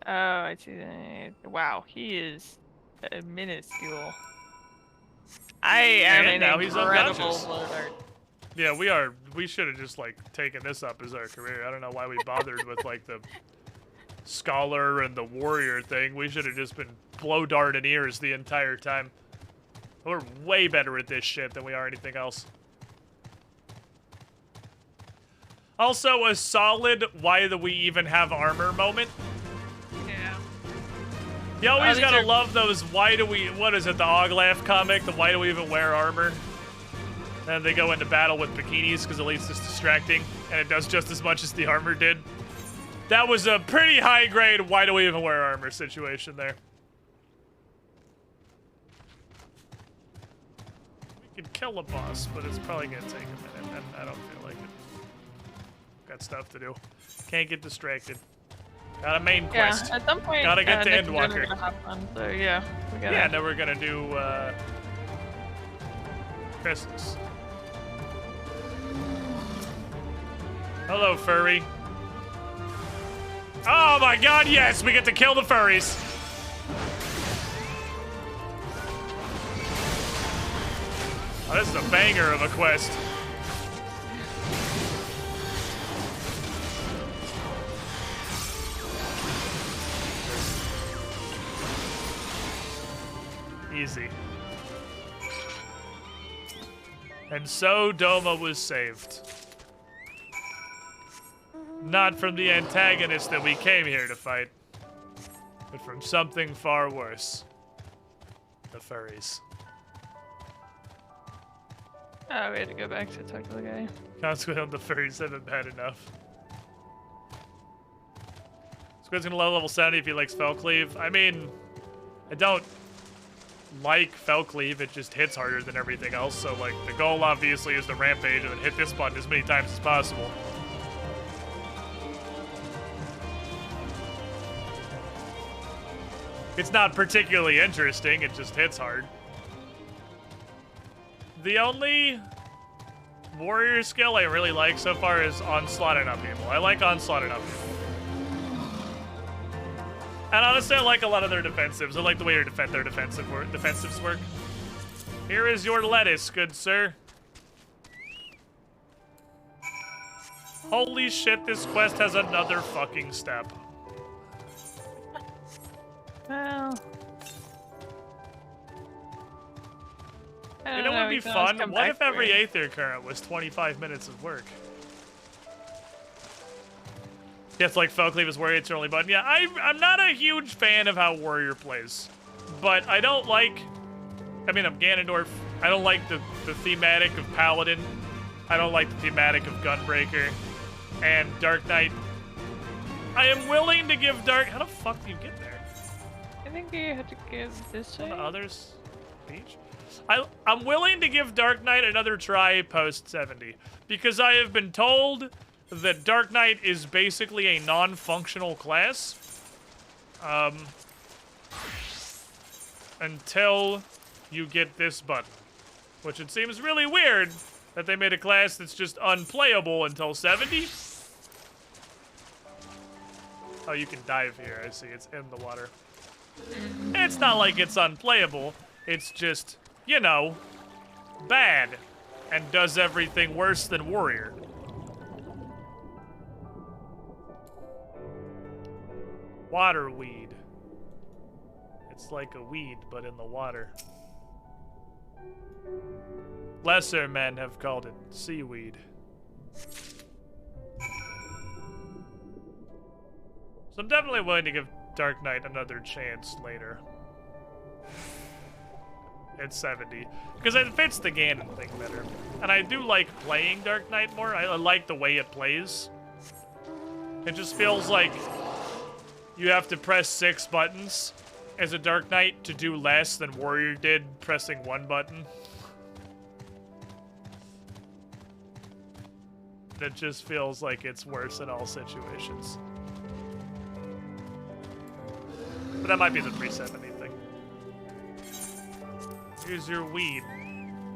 Oh, I see that. Wow, he is minuscule. I am and now an he's incredible unconscious. blood art. Yeah, we should have just, like, taken this up as our career. I don't know why we bothered with, like, the scholar and the warrior thing. We should have just been blow darting ears the entire time. We're way better at this shit than we are anything else. Also, a solid why do we even have armor moment. Yeah. You always gotta love those why do we, what is it, the Oglaf comic? The why do we even wear armor? And they go into battle with bikinis because at least it's distracting and it does just as much as the armor did. That was a pretty high grade, why do we even wear armor situation there. We could kill a boss, but it's probably gonna take a minute, and I don't feel like it. Got stuff to do. Can't get distracted. Got a main quest. Yeah, at some point, gotta get to Nick and Jen are Endwalker. gonna hop on, so yeah, we gotta. Yeah, and then we're gonna do, Christmas. Hello, furry. Oh my god, yes! We get to kill the furries! Oh, this is a banger of a quest. Easy. And so Doma was saved. Not from the antagonist that we came here to fight, but from something far worse. The furries. Oh, we had to go back to talk to the guy. Consequently, the furries haven't bad enough. Squid's gonna level 70 if he likes Felcleave. I mean, I don't like Felcleave, it just hits harder than everything else, so like the goal obviously is to rampage and then hit this button as many times as possible. It's not particularly interesting, it just hits hard. The only warrior skill I really like so far is Onslaught and Upheaval. I like Onslaught and Upheaval. And honestly, I like a lot of their defensives. I like the way their defensives work. Here is your lettuce, good sir. Holy shit, this quest has another fucking step. Well, You know what would be fun? What if every Aether current was 25 minutes of work? It's like Felcleave is warrior, it's your only button. Yeah, I'm not a huge fan of how warrior plays. But I don't like... I mean, I'm Ganondorf. I don't like the thematic of Paladin. I don't like the thematic of Gunbreaker. And Dark Knight. I am willing to give Dark... How the fuck do you get there? I think you had to give this way. On the others? Beach? I'm willing to give Dark Knight another try post 70. Because I have been told that Dark Knight is basically a non-functional class. Until you get this button. Which it seems really weird that they made a class that's just unplayable until 70. Oh, you can dive here, I see. It's in the water. It's not like it's unplayable. It's just, you know, bad. And does everything worse than Warrior. Water weed. It's like a weed, but in the water. Lesser men have called it seaweed. So I'm definitely willing to give Dark Knight another chance later. At 70. Because it fits the Ganon thing better. And I do like playing Dark Knight more. I like the way it plays. It just feels like you have to press 6 buttons as a Dark Knight to do less than Warrior did pressing 1 button. It just feels like it's worse in all situations. But that might be the 370 thing. Here's your weed,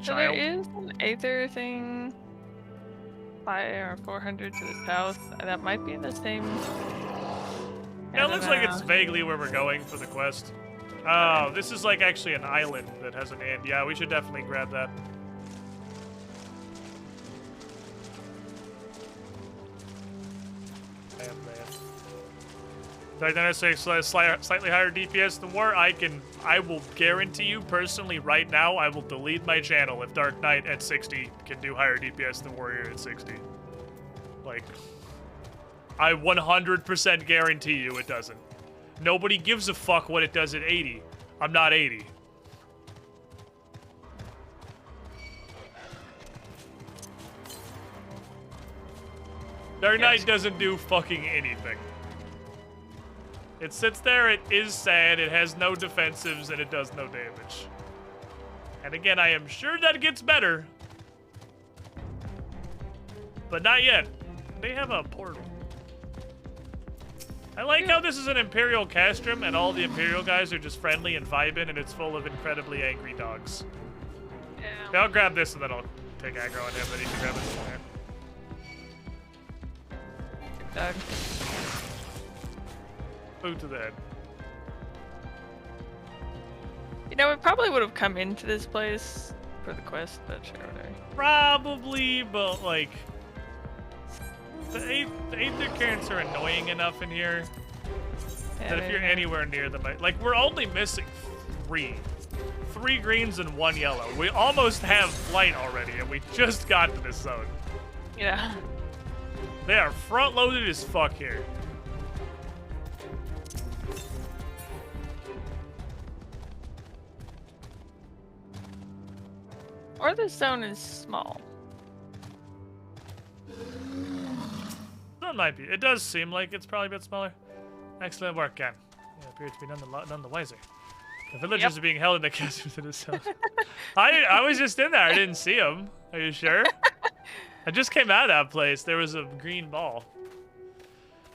So child. there is an Aether thing 500 or 400 to the south. That might be in the same... Yeah, it looks like it's vaguely where we're going for the quest. Oh, this is like actually an island that has an inn. Yeah, we should definitely grab that. Dark Knight say slightly higher DPS than War. I will guarantee you personally right now, I will delete my channel if Dark Knight at 60 can do higher DPS than Warrior at 60. Like, I 100% guarantee you it doesn't. Nobody gives a fuck what it does at 80. I'm not 80. Dark Knight doesn't do fucking anything. It sits there, it is sad, it has no defensives, and it does no damage. And again, I am sure that gets better. But not yet. They have a portal. I like how this is an Imperial castrum, and all the Imperial guys are just friendly and vibing, and it's full of incredibly angry dogs. Yeah, I'll grab this, and then I'll take aggro on him, then he can grab it from there. Dog. Boot to the head. You know, we probably would have come into this place for the quest, but sure, whatever. Probably, but like... The Aether currents are annoying enough in here that if you're anywhere near them, like we're only missing 3 greens and 1 yellow. We almost have flight already, and we just got to this zone. Yeah. They are front-loaded as fuck here. Or this zone is small. That might be. It does seem like it's probably a bit smaller. Excellent work, Gan. You appear to be none the wiser. The villagers are being held in the castle to the south. I was just in there. I didn't see them. Are you sure? I just came out of that place. There was a green ball.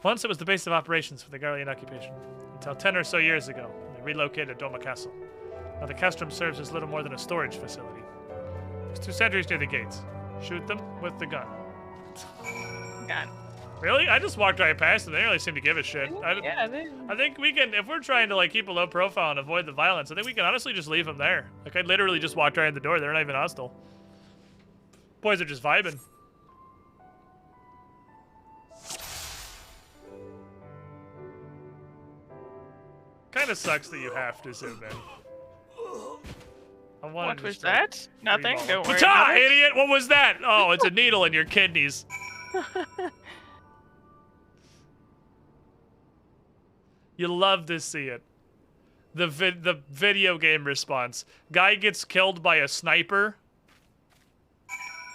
Once it was the base of operations for the Garlean occupation. Until 10 or so years ago, they relocated Doma Castle. Now the castrum serves as little more than a storage facility. There's 2 sentries near the gates. Shoot them with the gun. Gun. Really? I just walked right past them. They don't really seem to give a shit. Yeah, they... I think we can, if we're trying to like keep a low profile and avoid the violence, I think we can honestly just leave them there. Like I literally just walked right in the door. They're not even hostile. Boys are just vibing. Kind of sucks that you have to zoom in. What was that? Nothing. Don't worry. Pata, idiot! What was that? Oh, it's a needle in your kidneys. You love to see it. The video game response. Guy gets killed by a sniper.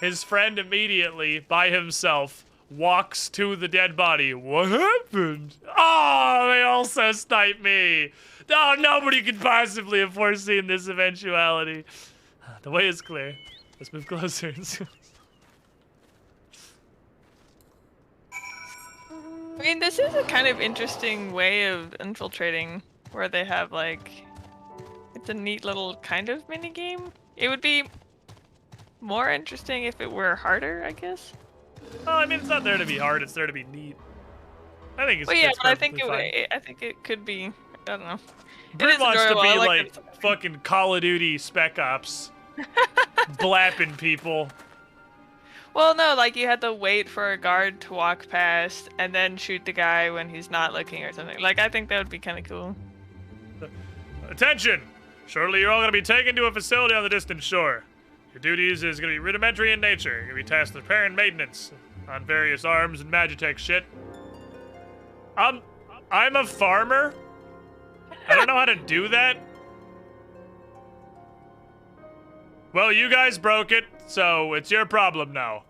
His friend immediately, by himself, walks to the dead body. What happened? Oh, they also sniped me. Oh, nobody could possibly have foreseen this eventuality. The way is clear. Let's move closer. I mean, this is a kind of interesting way of infiltrating, where they have like, it's a neat little kind of mini game. It would be more interesting if it were harder, I guess. Well, I mean, it's not there to be hard; it's there to be neat. I think it's. Well, yeah, it's but I think fine. I think it could be. I don't know. Brent wants to be like fucking Call of Duty Spec Ops, blapping people. Well, no, like you had to wait for a guard to walk past and then shoot the guy when he's not looking or something. Like, I think that would be kind of cool. Attention! Shortly, you're all going to be taken to a facility on the distant shore. Your duties is going to be rudimentary in nature. You're going to be tasked with repair and maintenance on various arms and Magitech shit. I'm a farmer. I don't know how to do that. Well, you guys broke it, so it's your problem now.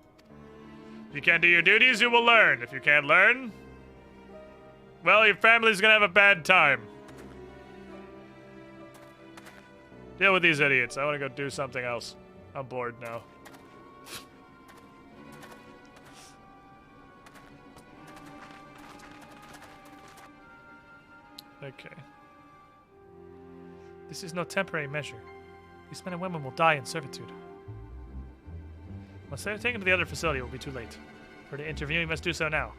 If you can't do your duties, you will learn. If you can't learn, well, your family's gonna have a bad time. Deal with these idiots. I want to go do something else. I'm bored now. Okay. This is no temporary measure. These men and women will die in servitude. Once they are taken to the other facility, it will be too late. For to intervene, we must do so now.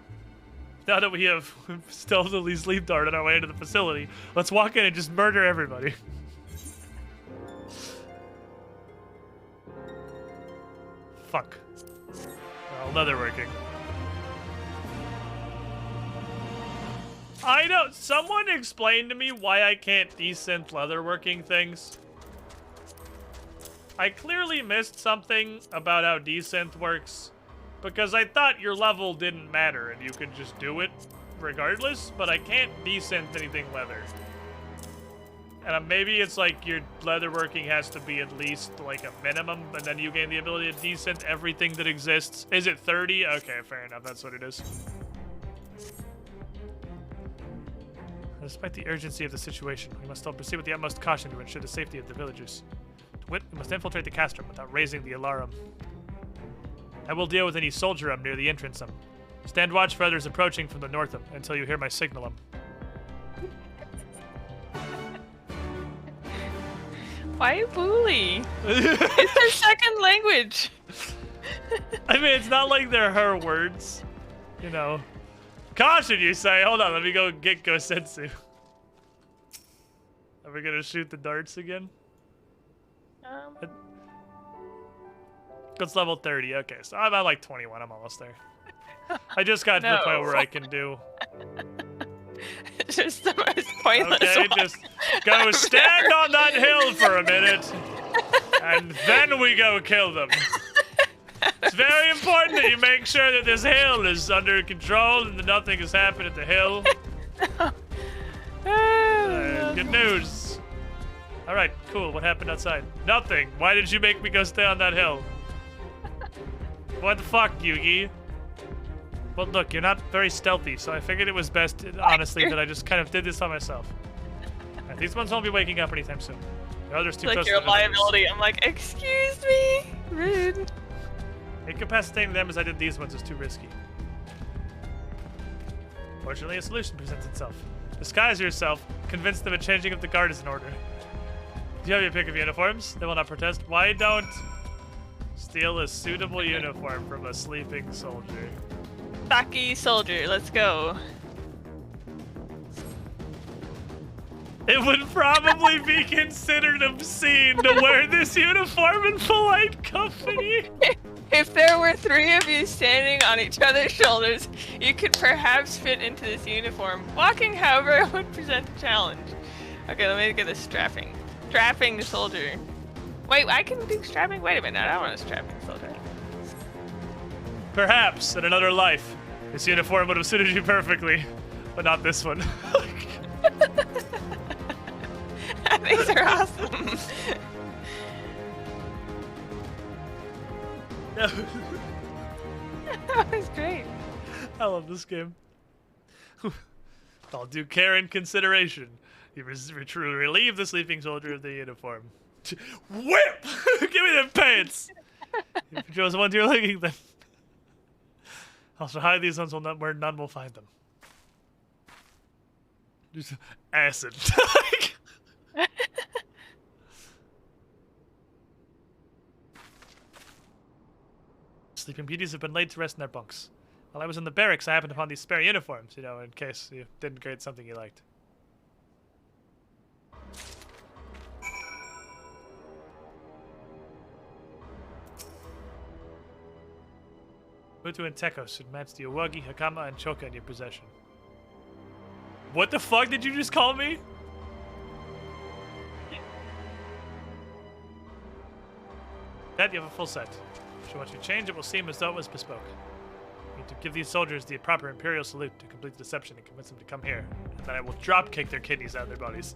Now that we have stealthily sleep darted our way into the facility, let's walk in and just murder everybody. Fuck. Well, leatherworking. I know. Someone explain to me why I can't desynth leatherworking things. I clearly missed something about how desynth works, because I thought your level didn't matter and you could just do it regardless, but I can't desynth anything leather. And maybe it's like your leatherworking has to be at least like a minimum, and then you gain the ability to desynth everything that exists. Is it 30? Okay, fair enough, that's what it is. Despite the urgency of the situation, we must still proceed with the utmost caution to ensure the safety of the villagers. To wit, we must infiltrate the castrum without raising the alarm. I will deal with any soldier near the entrance. Stand watch for others approaching from the north until you hear my signal. Why bully? It's their second language. I mean, it's not like they're her words, you know. Caution, you say? Hold on, let me go get Gosetsu. Are we gonna shoot the darts again? It's level 30. Okay, so I'm at like 21. I'm almost there. I just got to the point where I can do. It's just the most pointless Okay, one. just go stand on that hill for a minute, and then we go kill them. It's very important that you make sure that this hill is under control and that nothing has happened at the hill. Good news. All right, cool. What happened outside? Nothing. Why did you make me go stay on that hill? What the fuck, Yugi? Well, look, you're not very stealthy, so I figured it was best, honestly, that I just kind of did this on myself. And these ones won't be waking up anytime soon. The others too Like close you're to a the liability. I'm like, excuse me? Rude. Incapacitating them as I did these ones is too risky. Fortunately, a solution presents itself. Disguise yourself, convince them a changing of the guard is in order. Do you have your pick of uniforms? They will not protest. Why don't steal a suitable uniform from a sleeping soldier? Saki soldier, let's go. It would probably be considered obscene to wear this uniform in polite company. If there were 3 of you standing on each other's shoulders, you could perhaps fit into this uniform. Walking, however, would present a challenge. Okay, let me get a strapping. Strapping soldier. Wait, I can do strapping? Wait a minute, I don't want a strapping soldier. Perhaps, in another life, this uniform would have suited you perfectly, but not this one. These are awesome. That was great. I love this game. All due care and consideration. You relieve the sleeping soldier of the uniform. Whip! Give me them pants! If you chose the ones you're looking them. Also hide these ones where none will find them. Just acid. Sleeping beauties have been laid to rest in their bunks. While I was in the barracks, I happened upon these spare uniforms, you know, in case you didn't get something you liked. Mutu and Teko should match the Owagi, Hakama, and Choka in your possession. What the fuck did you just call me? That you have a full set. So once you change, it will seem as though it was bespoke. You need to give these soldiers the proper Imperial salute to complete the deception and convince them to come here. And then I will drop kick their kidneys out of their bodies.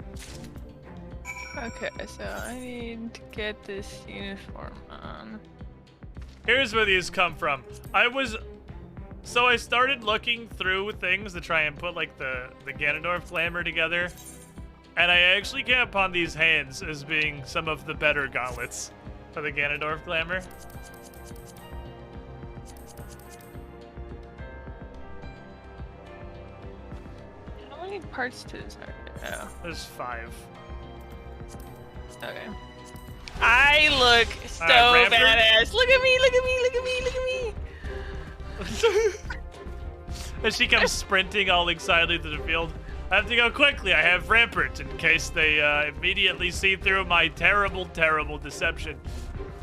Okay, so I need to get this uniform on. Here's where these come from. So I started looking through things to try and put like the Ganondorf glamour together. And I actually came upon these hands as being some of the better gauntlets for the Ganondorf glamour. How many parts to this? Oh. There's 5. Okay. I look so badass. Look at me, look at me, look at me, look at me. As she comes sprinting all excitedly through the field. I have to go quickly. I have Rampart in case they immediately see through my terrible, terrible deception.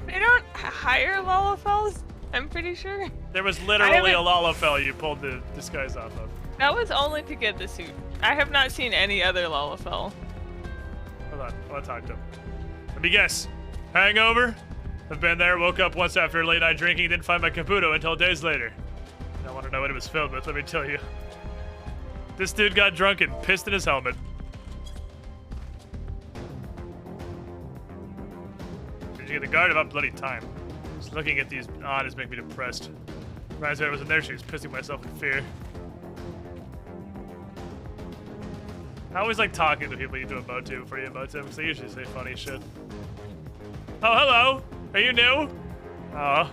They don't hire Lalafels, I'm pretty sure. There was literally a Lalafell you pulled the disguise off of. That was only to get the suit. I have not seen any other Lalafell. Hold on, I want to talk to him. Let me guess. Hangover? I've been there, woke up once after a late night drinking, didn't find my Kabuto until days later. I don't want to know what it was filled with, let me tell you. This dude got drunk and pissed in his helmet. Did you get the guard about bloody time? Just looking at these odds makes me depressed. Reminds me I was in their shoes, pissing myself in fear. I always like talking to people you do emote to before you emote to them, because they usually say funny shit. Oh, hello. Are you new? Oh.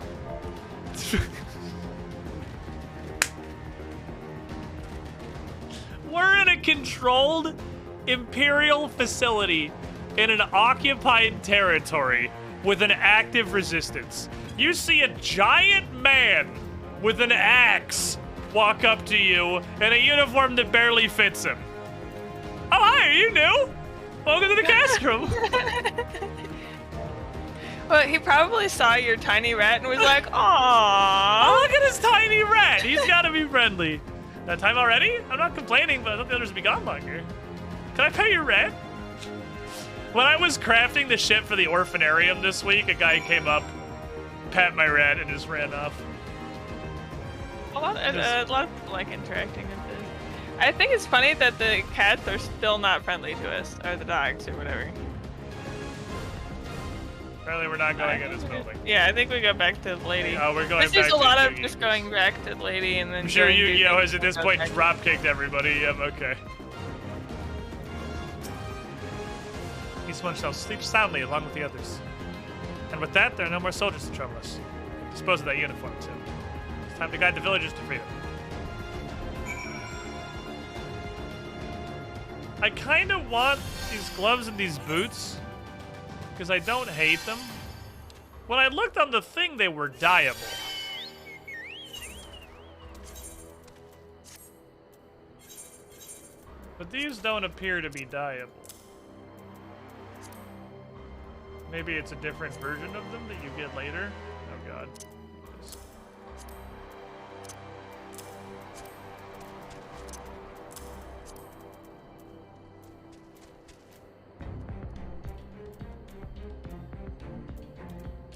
We're in a controlled Imperial facility in an occupied territory with an active resistance. You see a giant man with an axe walk up to you in a uniform that barely fits him. Oh, hi, are you new? Welcome to the cast room. Well, he probably saw your tiny rat and was like, "Aww." Oh, look at his tiny rat. He's got to be friendly. That time already? I'm not complaining, but I thought the others would be gone longer. Can I pet your rat? When I was crafting the shit for the orphanarium this week, a guy came up, pat my rat, and just ran off. A lot of people like interacting with this. I think it's funny that the cats are still not friendly to us, or the dogs, or whatever. Apparently we're not going in this building. Yeah, I think we go back to the lady. Oh, we're going this back is to a lot the of just going back to the lady and then. I'm sure doing you, duty has at this and point go back. drop-kicked everybody. Yep, okay. Each one shall sleep soundly along with the others. And with that, there are no more soldiers to trouble us. Dispose of that uniform, too. It's time to guide the villagers to freedom. I kind of want these gloves and these boots, because I don't hate them. When I looked on the thing, they were dyeable. But these don't appear to be dyeable. Maybe it's a different version of them that you get later? Oh god.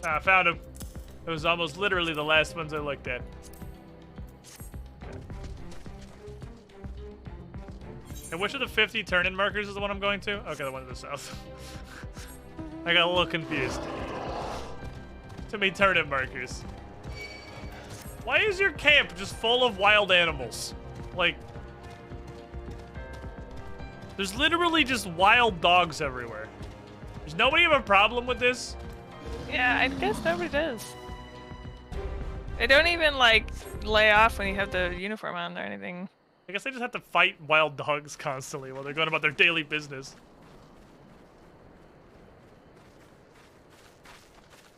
I found him. It was almost literally the last ones I looked at. And which of the 50 turn-in markers is the one I'm going to? Okay, the one to the south. I got a little confused. Too many turn-in markers. Why is your camp just full of wild animals? Like, there's literally just wild dogs everywhere. Does nobody have a problem with this? Yeah, I guess nobody does. They don't even like lay off when you have the uniform on or anything. I guess they just have to fight wild dogs constantly while they're going about their daily business.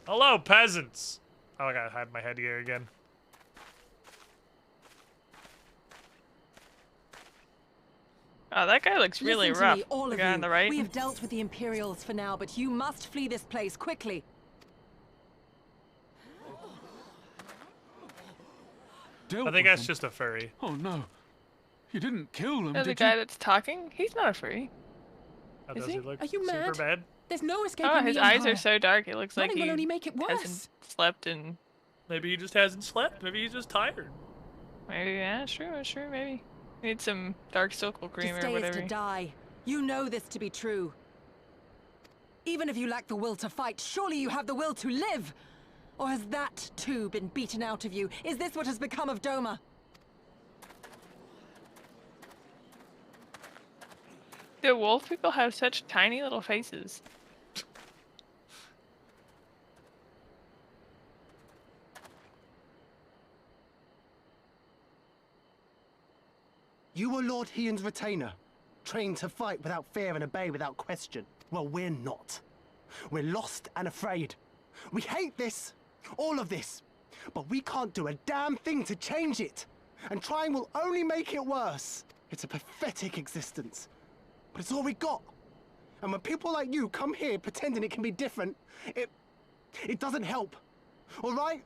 Hello, peasants. Oh, I gotta hide my head here again. Oh, that guy looks really Listen to rough. me, all The of guy you. on the right. We have dealt with the Imperials for now, but you must flee this place quickly. I think that's just a furry. Oh no. You didn't kill them, Oh, the did guy you? that's talking? He's not a furry. How Is does he? he look? Are you Super mad? bad? There's no escaping Oh, his the eyes Empire. are so dark. It looks like Running he will only make it worse. hasn't slept in. Maybe he just hasn't slept. Maybe he's just tired. Maybe, yeah, sure, maybe. Need some dark circle cream To or stay is whatever. to die. You know this to be true. Even if you lack the will to fight, surely you have the will to live. Or has that too been beaten out of you? Is this what has become of Doma? The wolf people have such tiny little faces. You were Lord Hian's retainer, trained to fight without fear and obey without question. Well, we're not. We're lost and afraid. We hate this, all of this, but we can't do a damn thing to change it. And trying will only make it worse. It's a pathetic existence, but it's all we got. And when people like you come here pretending it can be different, it doesn't help. All right?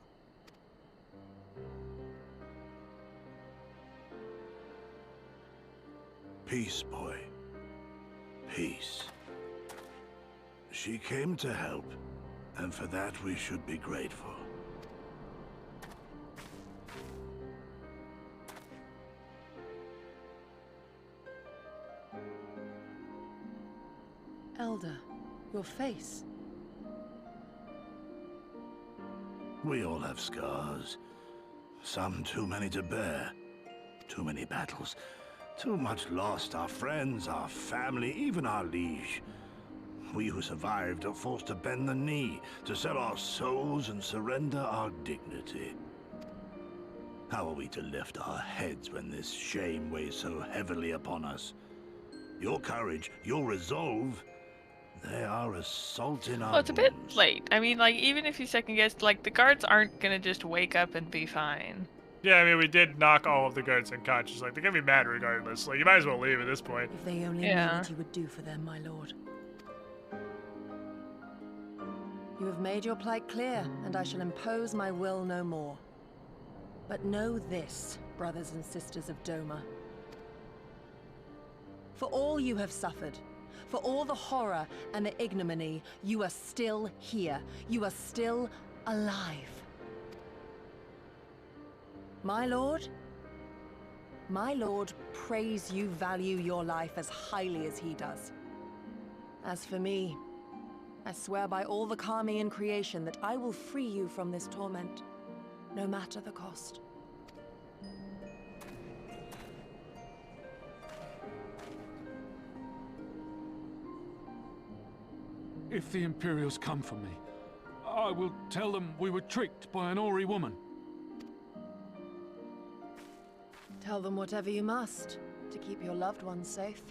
Peace, boy. Peace. She came to help, and for that we should be grateful. Elder, your face. We all have scars. Some too many to bear. Too many battles. Too much lost, our friends, our family, even our liege. We who survived are forced to bend the knee, to sell our souls and surrender our dignity. How are we to lift our heads when this shame weighs so heavily upon us? Your courage, your resolve, they are as salt in our Well, it's a bit wounds. late. I mean, like, even if you second guess, like, the guards aren't gonna just wake up and be fine. Yeah, I mean, we did knock all of the guards unconscious. Like, they're gonna be mad regardless. Like, you might as well leave at this point. If they only knew what you would do for them, my lord. You have made your plight clear, and I shall impose my will no more. But know this, brothers and sisters of Doma. For all you have suffered, for all the horror and the ignominy, you are still here. You are still alive. My lord prays you value your life as highly as he does. As for me, I swear by all the Kami in creation that I will free you from this torment, no matter the cost. If the Imperials come for me, I will tell them we were tricked by an Ori woman. Tell them whatever you must to keep your loved ones safe.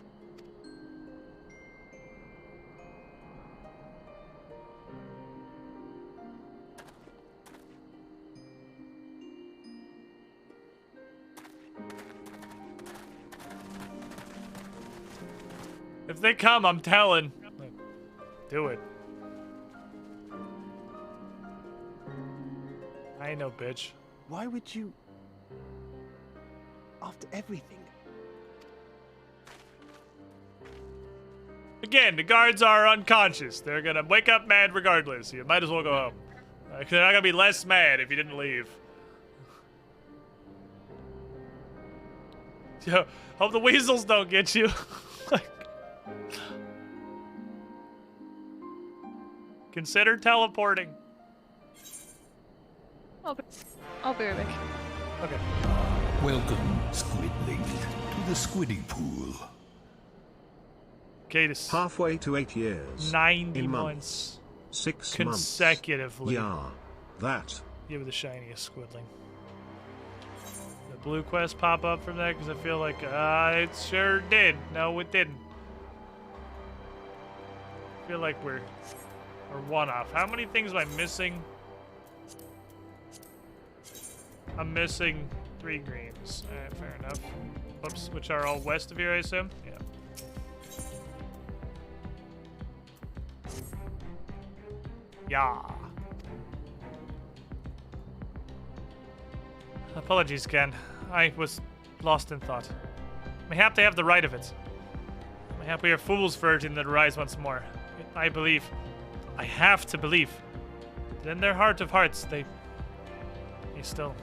If they come, I'm telling. Do it. I ain't no bitch. Why would you... After everything? Again, the guards are unconscious. They're gonna wake up mad regardless. You might as well go home. They're not gonna be less mad if you didn't leave. Yo, hope the weasels don't get you. Consider teleporting. I'll be right back. Okay. Welcome, Squidling, to the Squiddy Pool. Okay, this halfway to 8 years. 90 in months. 6 consecutively. months. Yeah, that. Give it the shiniest Squidling. The blue quest pop up from that because I feel like it sure did. No, it didn't. I feel like we're one off. How many things am I missing? I'm missing 3 greens. Alright, fair enough. Whoops, which are all west of here, I assume? Yeah. Yeah. Apologies, Ken. I was lost in thought. Mayhap they have the right of it. Mayhap we are fools for urging them to rise once more. I believe. I have to believe. That in their heart of hearts, they still...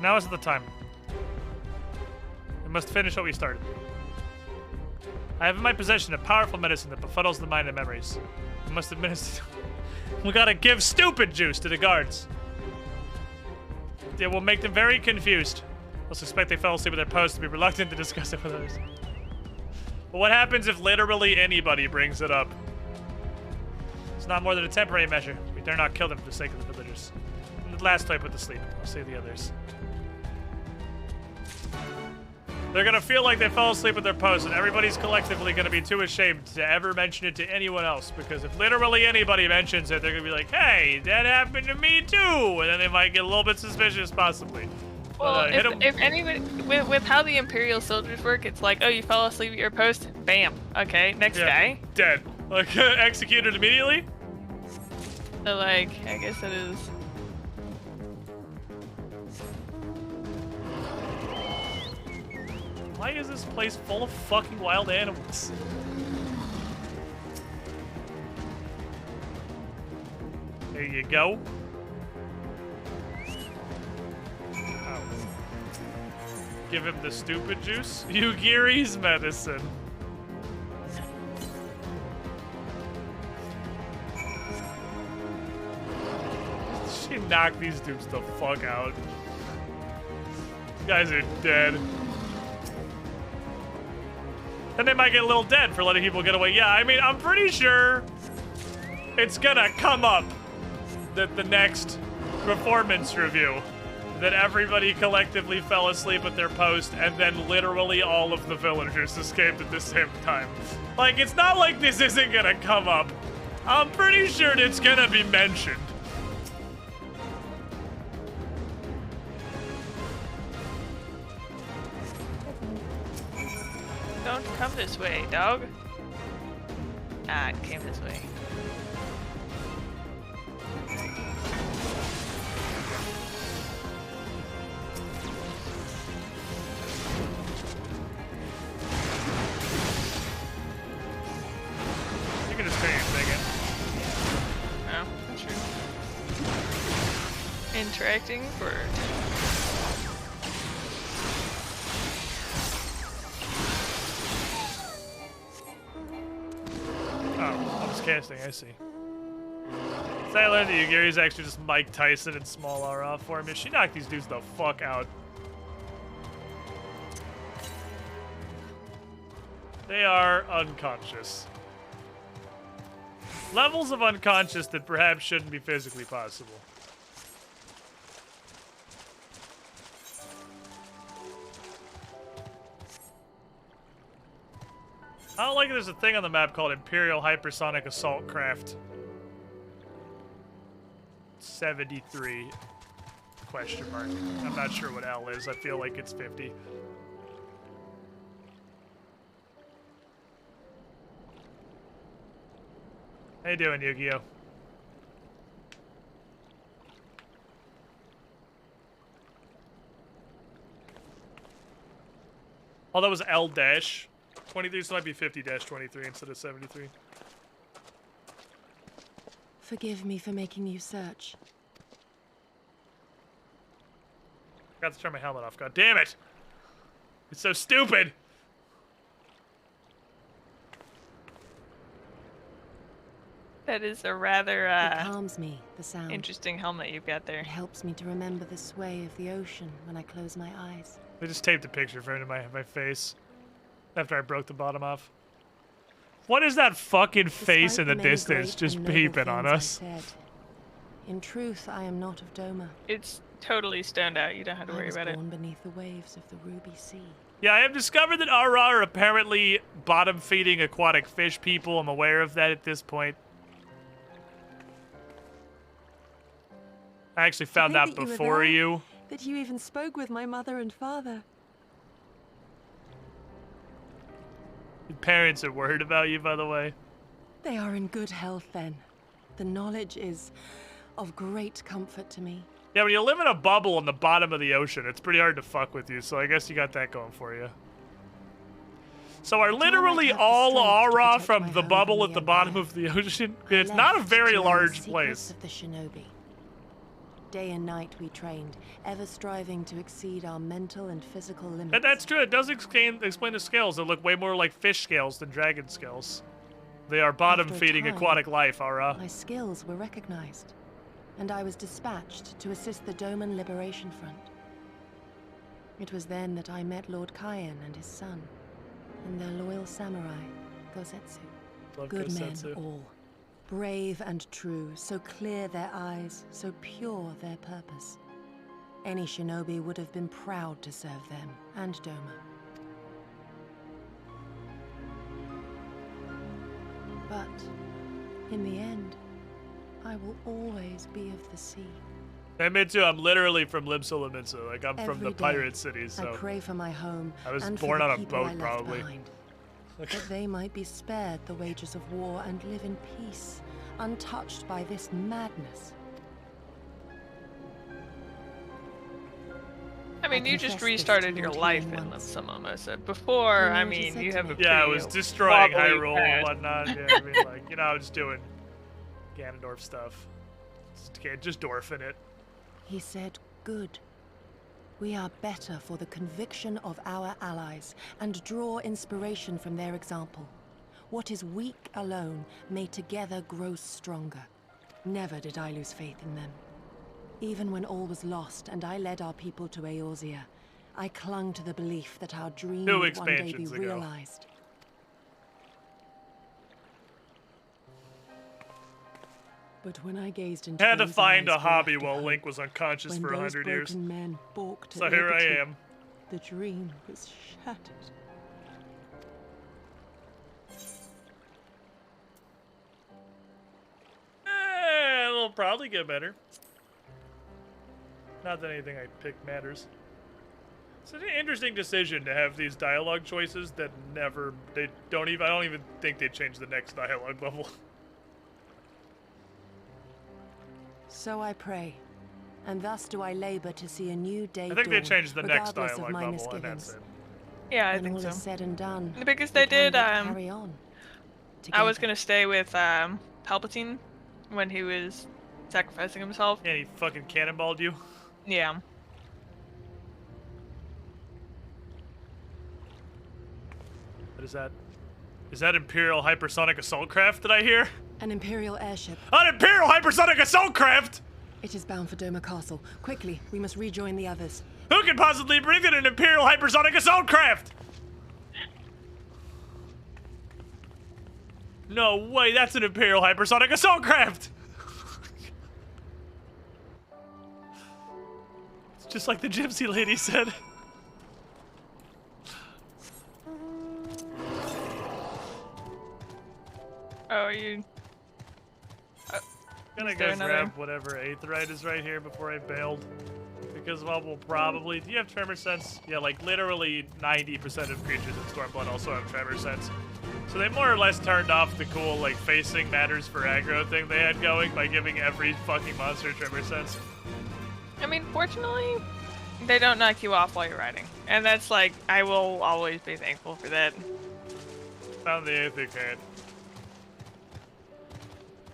Now is the time. We must finish what we started. I have in my possession a powerful medicine that befuddles the mind and memories. We must administer... We gotta give stupid juice to the guards. It will make them very confused. They'll suspect they fell asleep at their post and be reluctant to discuss it with others. But what happens if literally anybody brings it up? It's not more than a temporary measure. We dare not kill them for the sake of the villagers. And the last I put to sleep. I'll save the others. They're gonna feel like they fell asleep at their post, and everybody's collectively gonna be too ashamed to ever mention it to anyone else, because if literally anybody mentions it, they're gonna be like, hey, that happened to me too! And then they might get a little bit suspicious, possibly. Well, But, if anybody, with how the Imperial soldiers work, it's like, oh, you fell asleep at your post? Bam. Okay, next guy. Dead. Like, executed immediately? So, like, I guess it is... Why is this place full of fucking wild animals? There you go. Oh. Give him the stupid juice. Yugiri's medicine. She knocked these dudes the fuck out. These guys are dead. Then they might get a little dead for letting people get away. Yeah, I mean, I'm pretty sure it's gonna come up that the next performance review that everybody collectively fell asleep at their post and then literally all of the villagers escaped at the same time. Like, it's not like this isn't gonna come up. I'm pretty sure it's gonna be mentioned. Don't come this way, dog. Ah, it came this way. You can just stay and take it. Oh, that's true. Interacting for... Oh, I was casting, I see. So I learned that Yugiri's actually just Mike Tyson in small RA form. She knocked these dudes the fuck out. They are unconscious. Levels of unconscious that perhaps shouldn't be physically possible. I don't like there's a thing on the map called Imperial Hypersonic Assault Craft. 73 question mark. I'm not sure what L is. I feel like it's 50. How you doing, Yu-Gi-Oh? Oh, that was L dash. 23, so it might be 50-23 instead of 73. Forgive me for making you search. Forgot to turn my helmet off. God damn it! It's so stupid! That is a rather, It calms me, the sound. interesting helmet you've got there. It helps me to remember the sway of the ocean when I close my eyes. They just taped a picture for into my face after I broke the bottom off. What is that fucking face in the distance just peeping on us? In truth, I am not of Doma. It's totally stoned out. You don't have to worry about it. I was born beneath the waves of the Ruby Sea. Yeah, I have discovered that Ara are apparently bottom-feeding aquatic fish people. I'm aware of that at this point. I actually found that before you. That you even spoke with my mother and father. Your parents are worried about you, by the way. They are in good health, then. The knowledge is of great comfort to me. Yeah, when you live in a bubble on the bottom of the ocean, it's pretty hard to fuck with you, so I guess you got that going for you. So are literally all Aura from the bubble at the bottom of the ocean? It's not a very large place. Of the shinobi. Day and night we trained, ever striving to exceed our mental and physical limits. And that's true. It does explain the scales. They look way more like fish scales than dragon scales. They are bottom-feeding aquatic life, Aura. My skills were recognized, and I was dispatched to assist the Doman Liberation Front. It was then that I met Lord Kaien and his son, and their loyal samurai, Gosetsu. Love Good Gosetsu. men all. Brave and true, so clear their eyes, so pure their purpose. Any shinobi would have been proud to serve them and Doma. But, in the end, I will always be of the sea. And me too. I'm literally from Limsa Limitsa. Like, I'm from the Every day, pirate city, so... I pray for my home I was and born for the on a people I boat, left probably. behind. That they might be spared the wages of war and live in peace, untouched by this madness. I mean, you just restarted your life in Limsa Mimosa. Before, I mean, you have a Yeah, I was destroying wobbly Hyrule and path. whatnot. Yeah, I mean, like, you know, just doing Ganondorf stuff. Just dwarfing it. He said, good. We are better for the conviction of our allies, and draw inspiration from their example. What is weak alone may together grow stronger. Never did I lose faith in them. Even when all was lost and I led our people to Eorzea, I clung to the belief that our dream would one day be realized. But when I gazed into Had to those find eyes a hobby bereft of while hope, Link was unconscious when for those 100 years. broken men balked So at here I liberty, am. the dream was shattered. It'll probably get better. Not that anything I pick matters. It's an interesting decision to have these dialogue choices that never, I don't even think they change the next dialogue level. So I pray, and thus do I labor to see a new day I think they dawn, changed the next regardless of dialogue my level, and that's misgivings. it. Yeah, I When think all so. is said and done, Because we they can did, but carry on. I was gonna stay with Palpatine when he was sacrificing himself. Yeah, he fucking cannonballed you. Yeah. What is that? Is that Imperial hypersonic assault craft that I hear? An Imperial airship. An Imperial hypersonic assault craft! It is bound for Doma Castle. Quickly, we must rejoin the others. Who could possibly bring in an Imperial hypersonic assault craft? No way, that's an Imperial hypersonic assault craft! It's just like the gypsy lady said. Oh, you... I'm gonna go grab whatever aetherite is right here before I bailed. Because, well, we'll probably... Do you have tremor sense? Yeah, like, literally 90% of creatures in Stormblood also have tremor sense. So they more or less turned off the cool, like, facing matters for aggro thing they had going by giving every fucking monster tremor sense. I mean, fortunately, they don't knock you off while you're riding. And that's like, I will always be thankful for that. Found the aether current.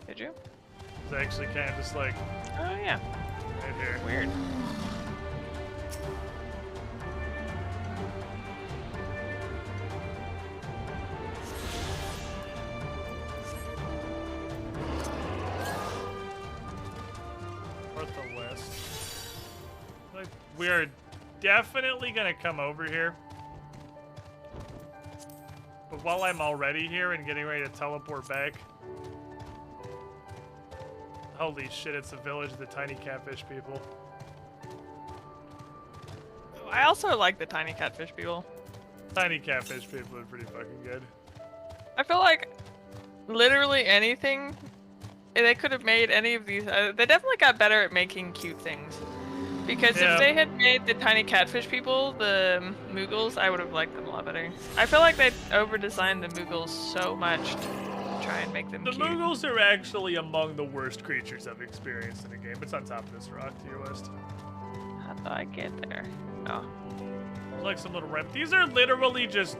Did you? It's actually kind of just like... Oh, yeah. Right here. Weird. North or west. Like, we are definitely gonna come over here. But while I'm already here and getting ready to teleport back... Holy shit, it's the village of the tiny catfish people. I also like the tiny catfish people. Tiny catfish people are pretty fucking good. I feel like literally anything, they could have made any of these. They definitely got better at making cute things. Because if they had made the tiny catfish people, the Moogles, I would have liked them a lot better. I feel like they over-designed the Moogles so much to try and make them cute. The Moogles are actually among the worst creatures I've experienced in a game. It's on top of this rock to your list. How do I get there? Oh. There's like some little ramp. These are literally just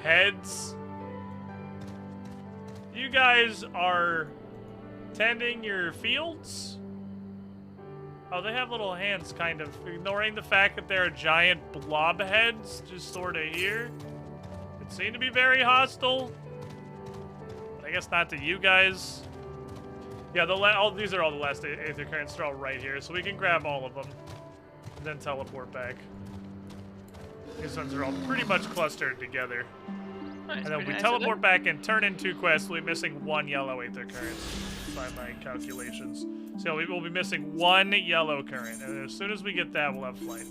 heads. You guys are tending your fields? Oh, they have little hands, kind of, ignoring the fact that they're giant blob heads, just sort of here. It seemed to be very hostile. But I guess not to you guys. Yeah, these are all the last aether currents. They're all right here, so we can grab all of them. And then teleport back. These ones are all pretty much clustered together. And then we teleport back and turn in 2 quests. We'll be missing 1 yellow aether current by my calculations. So we will be missing 1 yellow current, and as soon as we get that, we'll have flight.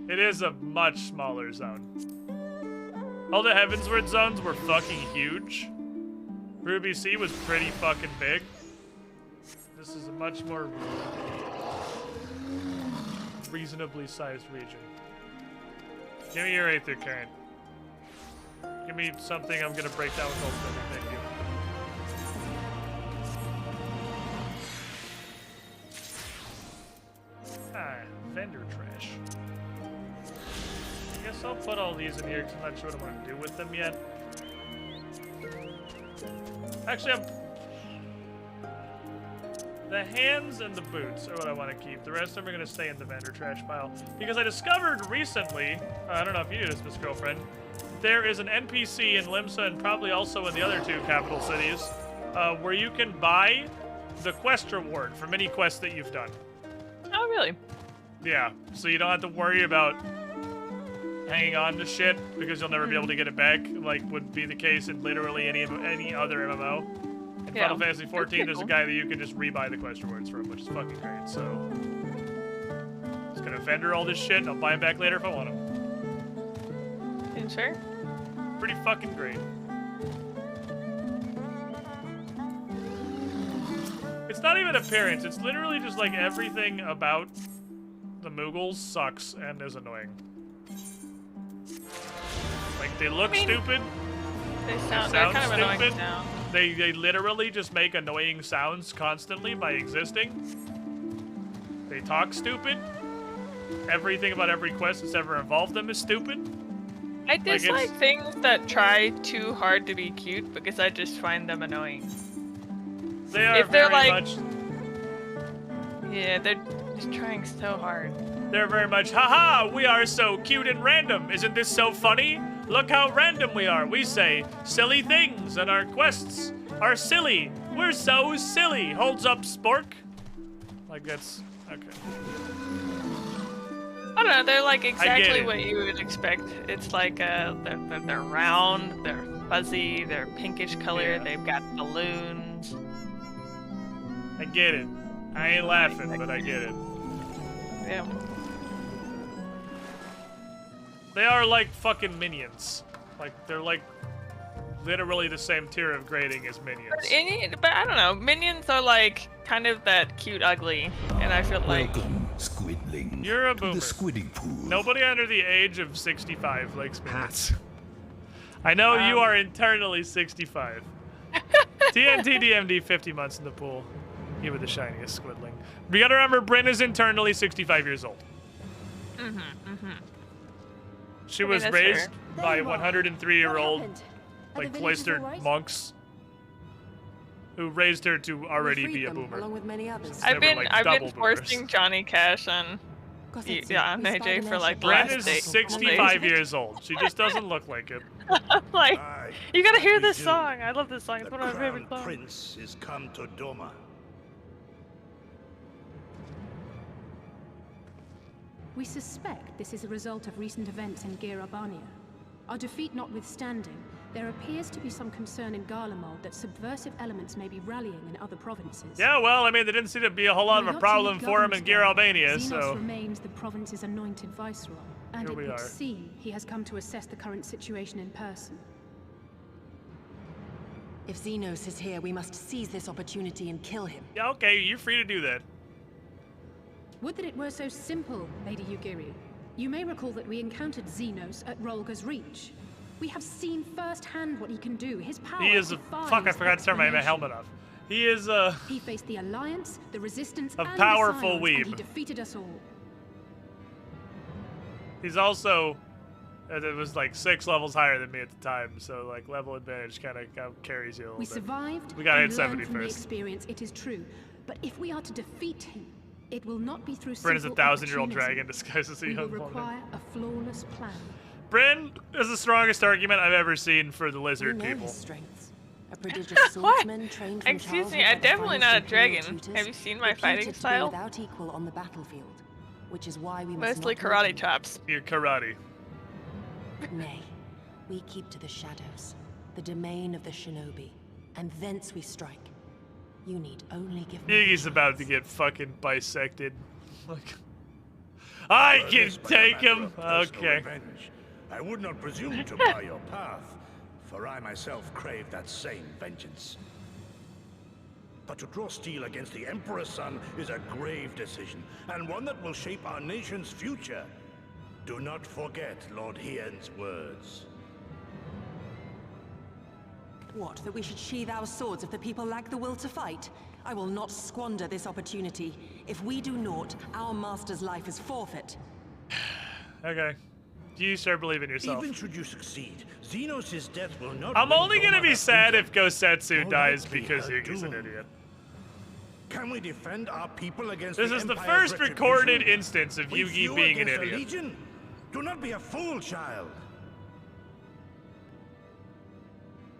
It is a much smaller zone. All the Heavensward zones were fucking huge. Ruby Sea was pretty fucking big. This is a much more reasonably sized region. Give me your aether current. Give me something I'm gonna break down with ultimate. Thank you. Ah, vendor trash. I guess I'll put all these in here because I'm not sure what I want to do with them yet. Actually, the hands and the boots are what I want to keep. The rest of them are going to stay in the vendor trash pile. Because I discovered recently, I don't know if you knew this, Miss Girlfriend, there is an NPC in Limsa and probably also in the other 2 capital cities where you can buy the quest reward from any quest that you've done. Oh, really? Yeah, so you don't have to worry about hanging on to shit because you'll never be able to get it back, like would be the case in literally any other MMO. In Final Fantasy XIV, there's a guy that you can just rebuy the quest rewards from, which is fucking great. So, just gonna vendor all this shit, and I'll buy them back later if I want them. Sure. Pretty fucking great. It's not even appearance. It's literally just like everything about the Moogles sucks and is annoying. Like they look stupid. They're kind of annoying now. They literally just make annoying sounds constantly by existing. They talk stupid. Everything about every quest that's ever involved them is stupid. I dislike things that try too hard to be cute because I just find them annoying. They are very much. Yeah, they're just trying so hard. They're very much, haha, we are so cute and random. Isn't this so funny? Look how random we are. We say silly things and our quests are silly. We're so silly. Holds up, Spork. Like that's, okay. I don't know, they're like exactly what you would expect. It's like, they're round, they're fuzzy, they're pinkish colored, they've got balloons. I get it. I ain't laughing, but I get it. Yeah. They are like fucking minions. Like, they're like literally the same tier of grading as minions. But I don't know, minions are like kind of that cute ugly, and I feel like... Welcome, Squidling. You're a to boomer. the Squiddy Pool. Nobody under the age of 65 likes minions. I know you are internally 65. TNT DMD 50 months in the pool. You were the shiniest Squidling. You gotta remember, Bryn is internally 65 years old. She was raised by 103-year-old, like, cloistered monks who raised her to already be a boomer. Along with many others. I've been forcing Johnny Cash on AJ for like the Bryn last is 65 years old. She just doesn't look like it. Like, you gotta hear this song. I love this song. It's one of my favorite songs. Prince is come to Doma. We suspect this is a result of recent events in Gyr Albania. Our defeat notwithstanding, there appears to be some concern in Garlemald that subversive elements may be rallying in other provinces. Yeah, well, I mean, there didn't seem to be a whole lot of a problem for him in Gyr Albania, Xenos so... remains the province's anointed viceroy, and it would seem he has come to assess the current situation in person. If Xenos is here, we must seize this opportunity and kill him. Yeah, okay, you're free to do that. Would that it were so simple, Lady Yugiri. You may recall that we encountered Xenos at Rolga's Reach. We have seen firsthand what he can do. His power. He is a... Fuck, I forgot to turn my helmet off. He is a... He faced the Alliance, the Resistance, a and powerful the Scions, weeb. and he defeated us all. He's also... It was like 6 levels higher than me at the time, so like level advantage kind of carries you a little We bit. survived. We got hit and 70 learned from the first. experience, it is true. But if we are to defeat him, it will not be through Bryn is a simple 1,000-year-old opportunism. dragon disguised as a We young will woman. require a flawless plan. Bryn is the strongest argument I've ever seen for the lizard We know people. his strengths. A prodigious swordsman trained from Excuse me, childhood I'm by the definitely finest not a imperial dragon. tutors, Have you seen my fighting reputed to be style? without equal on the battlefield, which is why we must Mostly not karate chops. You're karate. Nay, we keep to the shadows, the domain of the shinobi, and thence we strike. You need only give me Iggy's about to get fucking bisected. Like, I can take him. Okay. Revenge. I would not presume to bar your path, for I myself crave that same vengeance. But to draw steel against the Emperor's son is a grave decision, and one that will shape our nation's future. Do not forget Lord Hien's words. What, that we should sheathe our swords if the people lack the will to fight? I will not squander this opportunity. If we do naught, our master's life is forfeit. Okay. You start believing yourself. Even should you succeed, Xenos' death will not... I'm bring only gonna Doma be back sad into- if Gosetsu More dies likely because her Iggy's an doom. idiot. Can we defend our people against This the is the Empire's first recorded retribution? instance of With Yugi you being an against the idiot. Legion? Do not be a fool, child.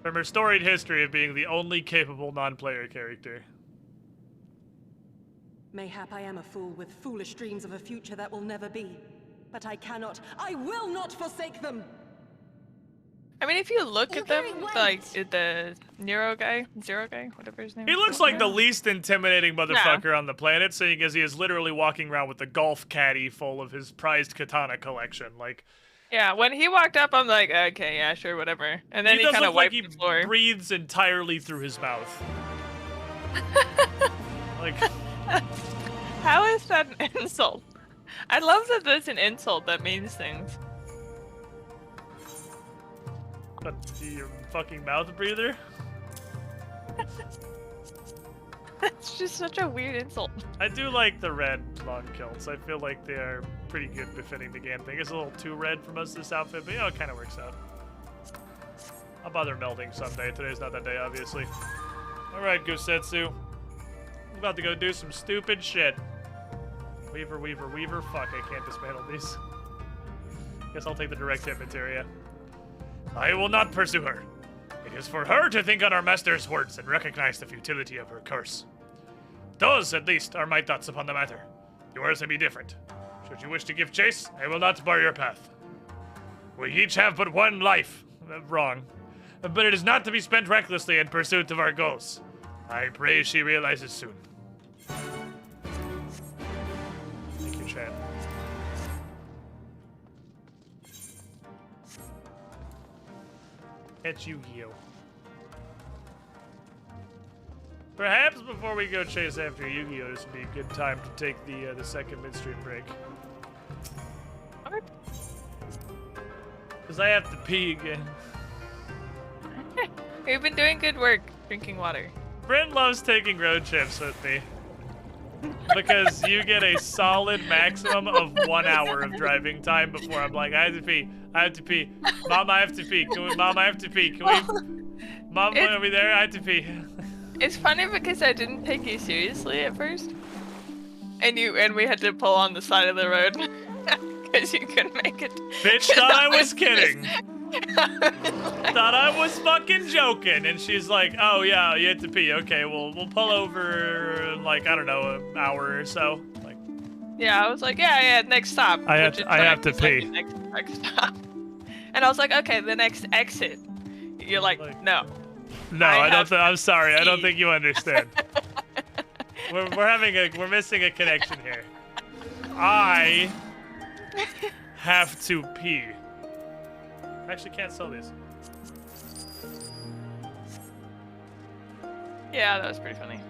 From her storied history of being the only capable non-player character. Mayhap I am a fool with foolish dreams of a future that will never be. But I will not forsake them! I mean, if you look at them, like the Zero guy, whatever his name is. He looks like the least intimidating motherfucker on the planet, seeing as he is literally walking around with a golf caddy full of his prized katana collection. Like, yeah, when he walked up, I'm like, okay, yeah, sure, whatever. And then he does kind of look like wiped the floor. he breathes entirely through his mouth. Like, how is that an insult? I love that there's an insult that means things. But you fucking mouth breather? That's just such a weird insult. I do like the red long kilts. I feel like they are pretty good befitting the game thing. It's a little too red for most of this outfit, but it kind of works out. I'll bother melding someday. Today's not that day, obviously. Alright, Gusetsu. I'm about to go do some stupid shit. Weaver, Weaver, Weaver. Fuck, I can't dismantle these. Guess I'll take the direct hit materia. I will not pursue her. It is for her to think on our master's words and recognize the futility of her curse. Those, at least, are my thoughts upon the matter. Yours may be different. Should you wish to give chase, I will not bar your path. We each have but one life. Wrong. But it is not to be spent recklessly in pursuit of our goals. I pray she realizes soon. Thank you, Chad. It's Yu-Gi-Oh! Perhaps before we go chase after Yu-Gi-Oh! This would be a good time to take the second midstream break. Because I have to pee again. We've been doing good work drinking water. Bryn loves taking road trips with me. Because you get a solid maximum of 1 hour of driving time before I'm like, I have to pee. I have to pee. Mom, I have to pee. Mom, I have to pee. Can we? Mom, are we there? I have to pee. It's funny because I didn't take you seriously at first. And we had to pull on the side of the road. Because you couldn't make it. Bitch thought I was kidding. Thought I was fucking joking, and she's like, "Oh yeah, you have to pee. Okay, well we'll pull over in, like, I don't know, an hour or so." Like, yeah, I was like, yeah, next stop. I have to pee. Next stop. And I was like, okay, the next exit. You're like, no. No, I don't. I'm sorry. I don't think you understand. we're missing a connection here. I have to pee. I actually can't sell these. Yeah, that was pretty funny.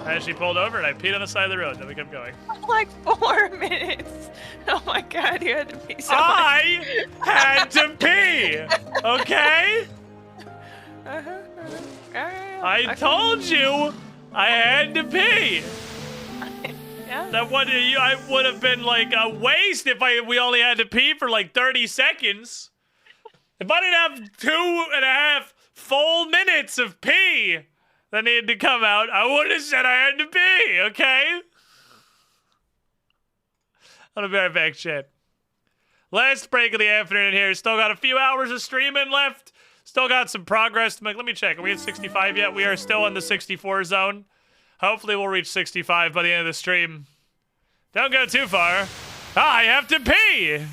And she pulled over and I peed on the side of the road. Then we kept going. Like 4 minutes. Oh my god, you had to pee so I had to pee! Okay? I told you I had to pee! Yeah. That I would have been like a waste if we only had to pee for like 30 seconds. If I didn't have 2.5 full minutes of pee that needed to come out, I would have said I had to pee, okay? I'll be right back, chat. Last break of the afternoon here. Still got a few hours of streaming left. Still got some progress to make. Let me check. Are we at 65 yet? We are still in the 64 zone. Hopefully we'll reach 65 by the end of the stream. Don't go too far. I have to pee!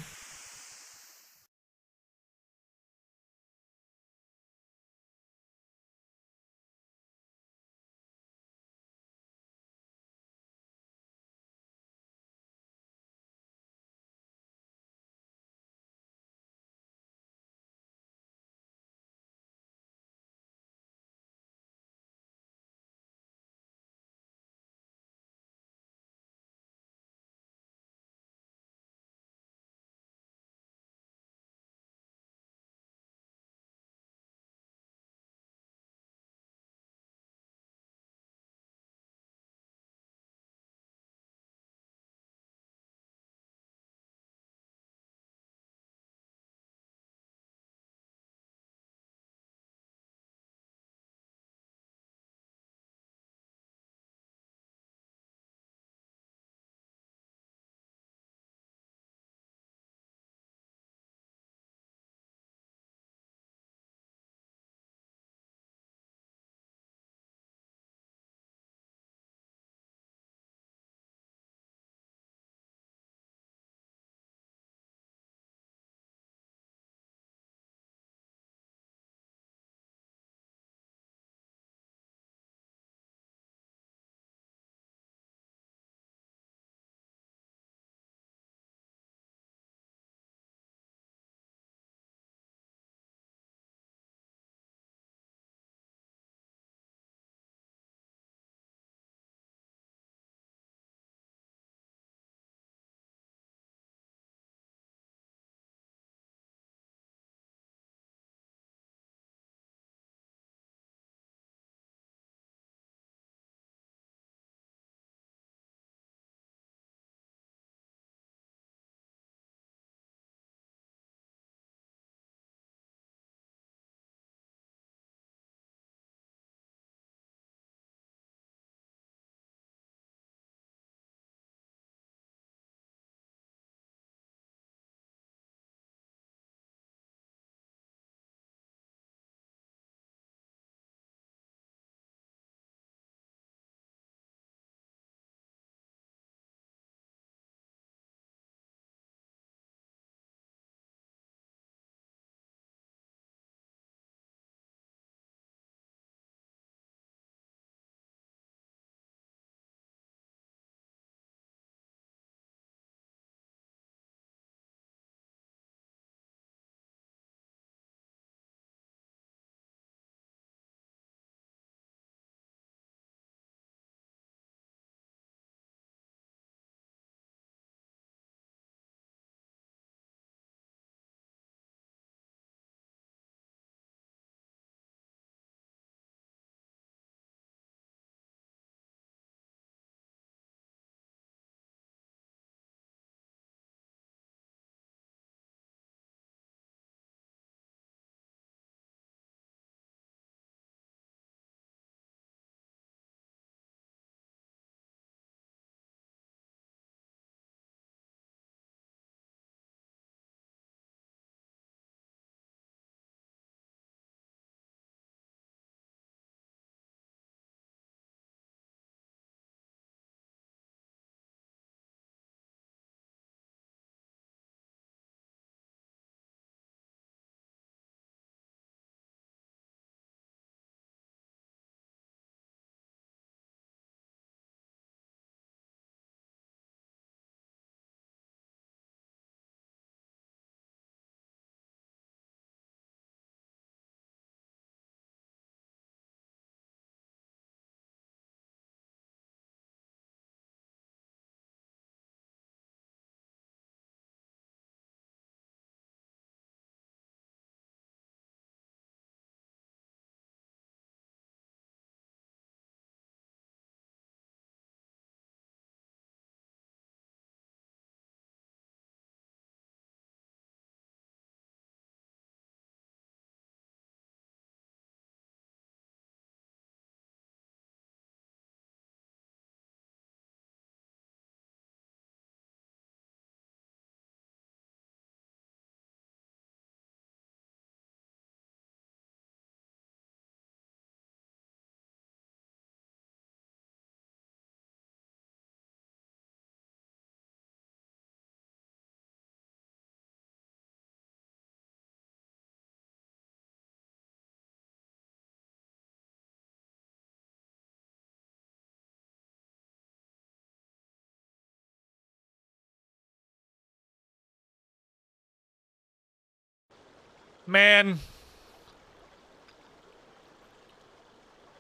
Man.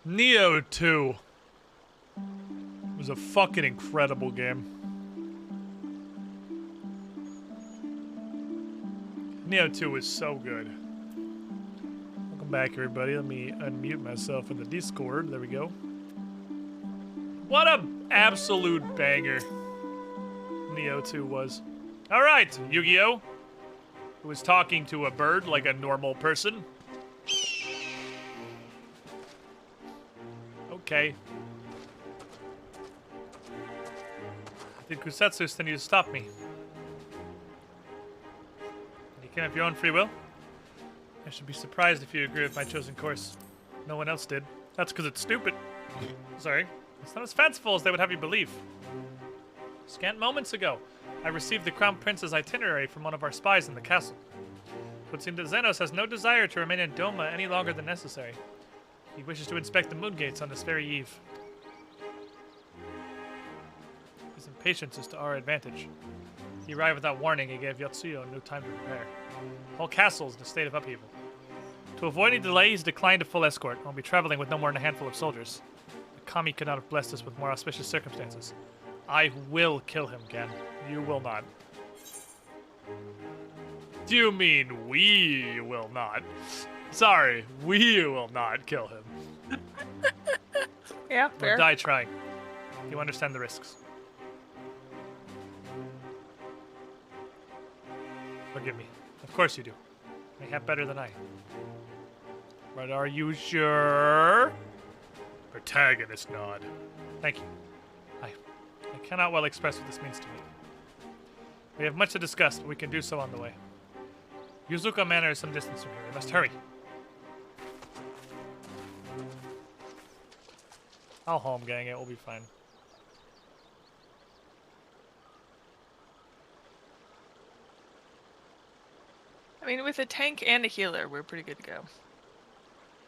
Neo 2 was a fucking incredible game. Neo 2 was so good. Welcome back, everybody. Let me unmute myself in the Discord. There we go. What a absolute banger Neo 2 was. All right, Yu-Gi-Oh! Who was talking to a bird like a normal person. Okay. Did Kusetsu send you to stop me? You came of your own free will? I should be surprised if you agree with my chosen course. No one else did. That's because it's stupid. Sorry. It's not as fanciful as they would have you believe. Scant moments ago, I received the Crown Prince's itinerary from one of our spies in the castle. It would seem that Xenos has no desire to remain in Doma any longer than necessary. He wishes to inspect the moon gates on this very eve. His impatience is to our advantage. He arrived without warning and gave Yotsuyo no time to prepare. The whole castle is in a state of upheaval. To avoid any delay, he's declined a full escort and will be traveling with no more than a handful of soldiers. The Kami could not have blessed us with more auspicious circumstances. I will kill him, Gen. You will not. Do you mean we will not? Sorry, we will not kill him. Yeah, fair. Or die trying. You understand the risks. Forgive me. Of course you do. Mayhap better than I. But are you sure? Protagonist nod. Thank you. I cannot well express what this means to me. We have much to discuss, but we can do so on the way. Yuzuka Manor is some distance from here. We must hurry. I'll home gang it. We'll be fine. I mean, with a tank and a healer, we're pretty good to go.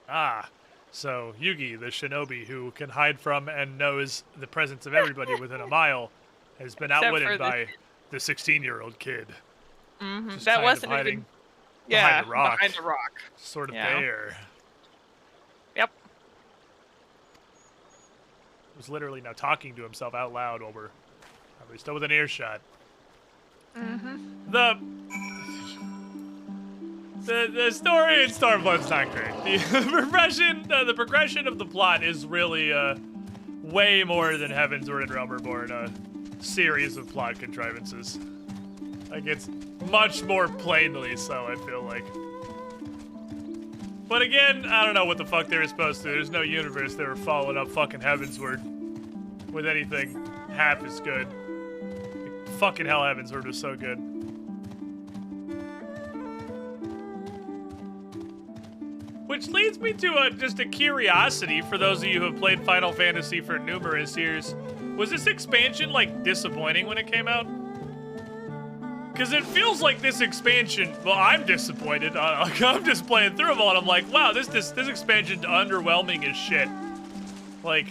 Ah, so Yugi, the shinobi who can hide from and knows the presence of everybody within a mile, has been Except outwitted for by the 16-year-old kid. Mm-hmm. Just That kind wasn't of hiding even... Yeah, behind a rock. behind a rock. Sort of Yeah. there. Yep. Was literally now talking to himself out loud while we're still within earshot. Mm-hmm. The story in Stormblood's not great. The progression of the plot is really way more than Heaven's Word and Realm Reborn, a series of plot contrivances. Like, it's much more plainly so, I feel like. But again, I don't know what the fuck they were supposed to. There's no universe they were following up fucking Heaven's Word with anything half as good. Like, fucking hell, Heaven's Word was so good. Which leads me to just a curiosity for those of you who have played Final Fantasy for numerous years. Was this expansion, like, disappointing when it came out? Because it feels like this expansion, well, I'm disappointed. I'm just playing through them all, and I'm like, wow, this expansion's underwhelming as shit. Like,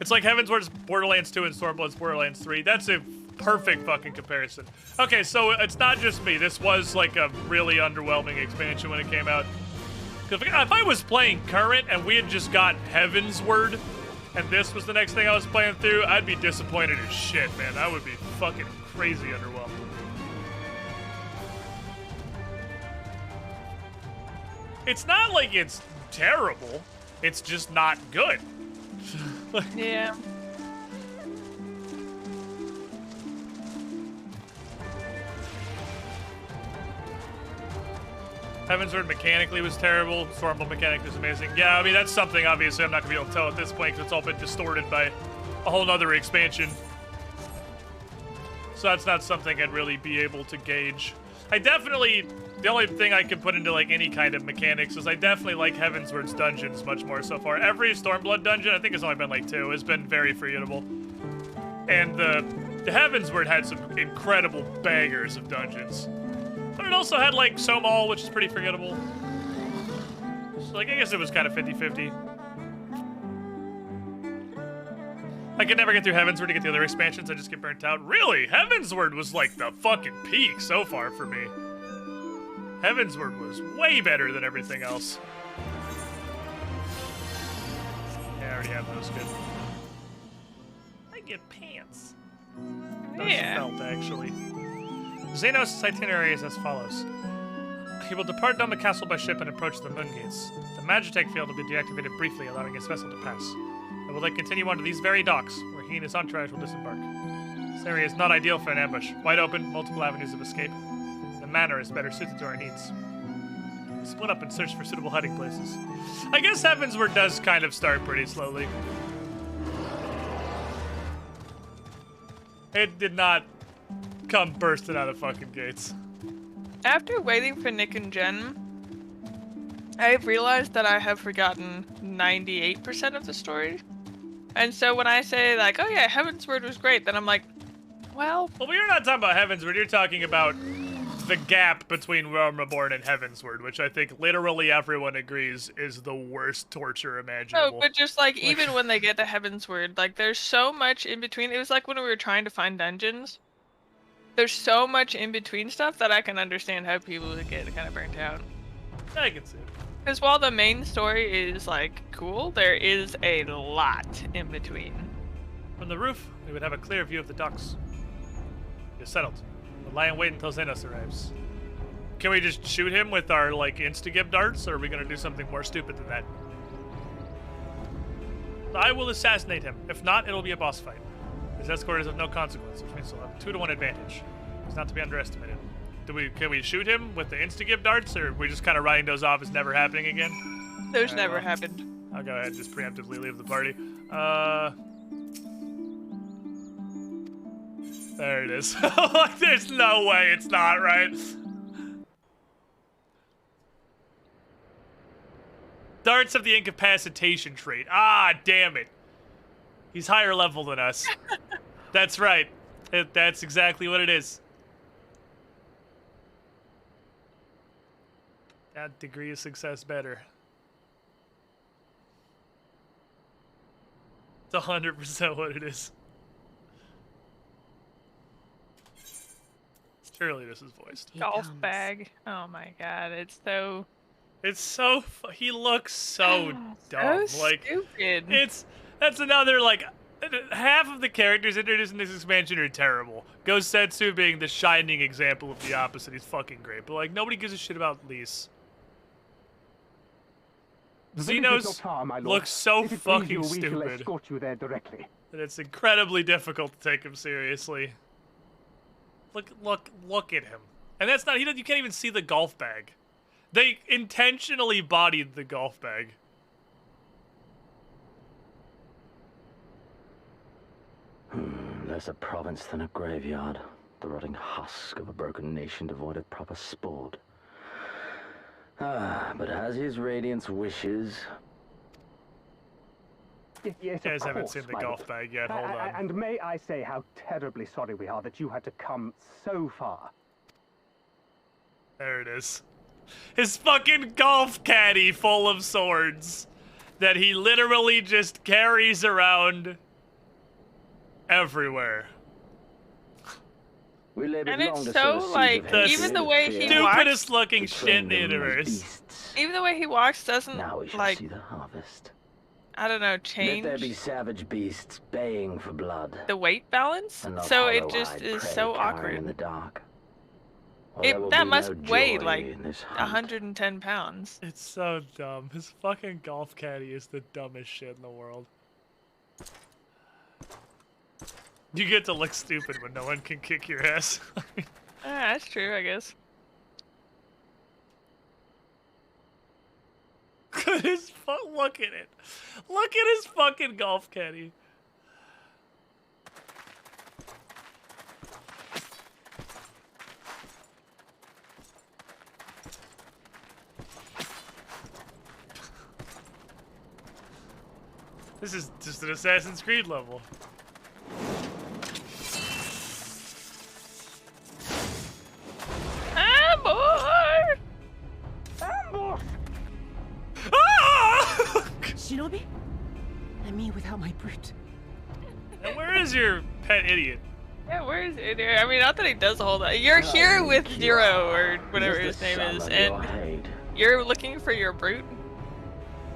it's like Heaven's Word's Borderlands 2 and Stormblood's Borderlands 3. That's a perfect fucking comparison. Okay, so it's not just me. This was, like, a really underwhelming expansion when it came out. Because if I was playing current and we had just got Heaven's Word, and this was the next thing I was playing through, I'd be disappointed as shit, man. I would be fucking crazy underwhelmed. It's not like it's terrible. It's just not good. Yeah. Heaven's Word mechanically was terrible. Stormblood mechanic was amazing. Yeah, I mean, that's something obviously I'm not going to be able to tell at this point because it's all been distorted by a whole nother expansion. So that's not something I'd really be able to gauge. The only thing I can put into like any kind of mechanics is I definitely like Heaven's Word's dungeons much more so far. Every Stormblood dungeon, I think it's only been like 2, has been very forgettable. And the Heaven's Word had some incredible bangers of dungeons. But it also had like Somal, which is pretty forgettable. So like I guess it was kind of 50-50. I could never get through Heaven's Word to get the other expansions, I just get burnt out. Really? Heaven's Word was like the fucking peak so far for me. Heavensward was way better than everything else. Yeah, I already have those good. I get pants. Those felt, actually. Xenos' itinerary is as follows. He will depart Doma Castle by ship and approach the Moon Gates. The Magitech field will be deactivated briefly, allowing his vessel to pass. It will then continue on to these very docks, where he and his entourage will disembark. This area is not ideal for an ambush. Wide open, multiple avenues of escape. The manor is better suited to our needs. Split up and search for suitable hiding places. I guess Heavensward does kind of start pretty slowly. It did not come bursting out of fucking gates. After waiting for Nick and Jen, I've realized that I have forgotten 98% of the story. And so when I say, like, oh yeah, Heavensward was great, then I'm like, well... Well, you're not talking about Heavensward, you're talking about the gap between Realm Reborn and Heavensward, which I think literally everyone agrees is the worst torture imaginable. No, but just, like, even when they get to Heavensward, like, there's so much in between. It was like when we were trying to find dungeons. There's so much in between stuff that I can understand how people would get kind of burnt out. I can see it. Because while the main story is, like, cool, there is a lot in between. From the roof, we would have a clear view of the docks. It's settled. We'll lie in wait until Xenos arrives. Can we just shoot him with our, like, insta-gib darts, or are we gonna do something more stupid than that? I will assassinate him. If not, it'll be a boss fight. His escort is of no consequence, which means he'll have a 2-to-1 advantage. It's not to be underestimated. Can we shoot him with the insta-gib darts, or are we just kind of writing those off as never happening again? Those never happened. I'll go ahead and just preemptively leave the party. There it is. There's no way it's not right. Darts have the incapacitation trait. Ah, damn it. He's higher level than us. That's right. That's exactly what it is. That degree of success better. It's 100% what it is. Surely this is voiced. Golf bag. Oh my god, it's so... It's so... He looks so dumb. So like, stupid. That's another, like... Half of the characters introduced in this expansion are terrible. Gosetsu being the shining example of the opposite. He's fucking great. But, like, nobody gives a shit about Lise. Xenos looks so fucking stupid escort you there directly. that it's incredibly difficult to take him seriously. Look at him. And that's not... You can't even see the golf bag. They intentionally bodied the golf bag. Less a province than a graveyard. The rotting husk of a broken nation devoid of proper sport. But as his radiance wishes... Yes, you guys haven't seen the golf bag yet, hold on. And may I say how terribly sorry we are that you had to come so far. There it is. His fucking golf caddy full of swords that he literally just carries around everywhere. And it's so, like, even the way he walks... Stupidest looking shit in the universe. Even the way he walks doesn't, now we shall like... see the harvest. I don't know, change... Let there be savage beasts baying for blood. The weight balance? So it just is so awkward. In the dark. That must weigh, like, 110 pounds. It's so dumb. His fucking golf caddy is the dumbest shit in the world. You get to look stupid when no one can kick your ass. That's true, I guess. Look at it. Look at his fucking golf caddy. This is just an Assassin's Creed level. Ambush! Ambush! Ah! Shinobi? And me without my brute. And where is your pet idiot? Yeah, where is it? I mean, not that he does a whole lot. You're here with Zero, or whatever his name is, and you're looking for your brute?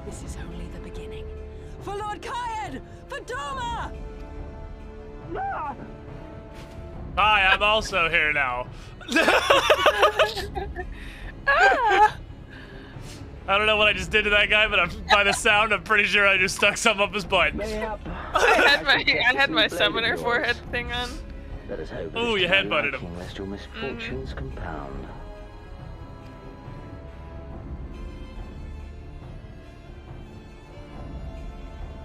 This is only the beginning. For Lord Kayed! For Doma! Hi, I'm also here now. I don't know what I just did to that guy, but by the sound, I'm pretty sure I just stuck something up his butt. I had my summoner forehead thing on. Ooh, you headbutted him. Lest your misfortunes compound.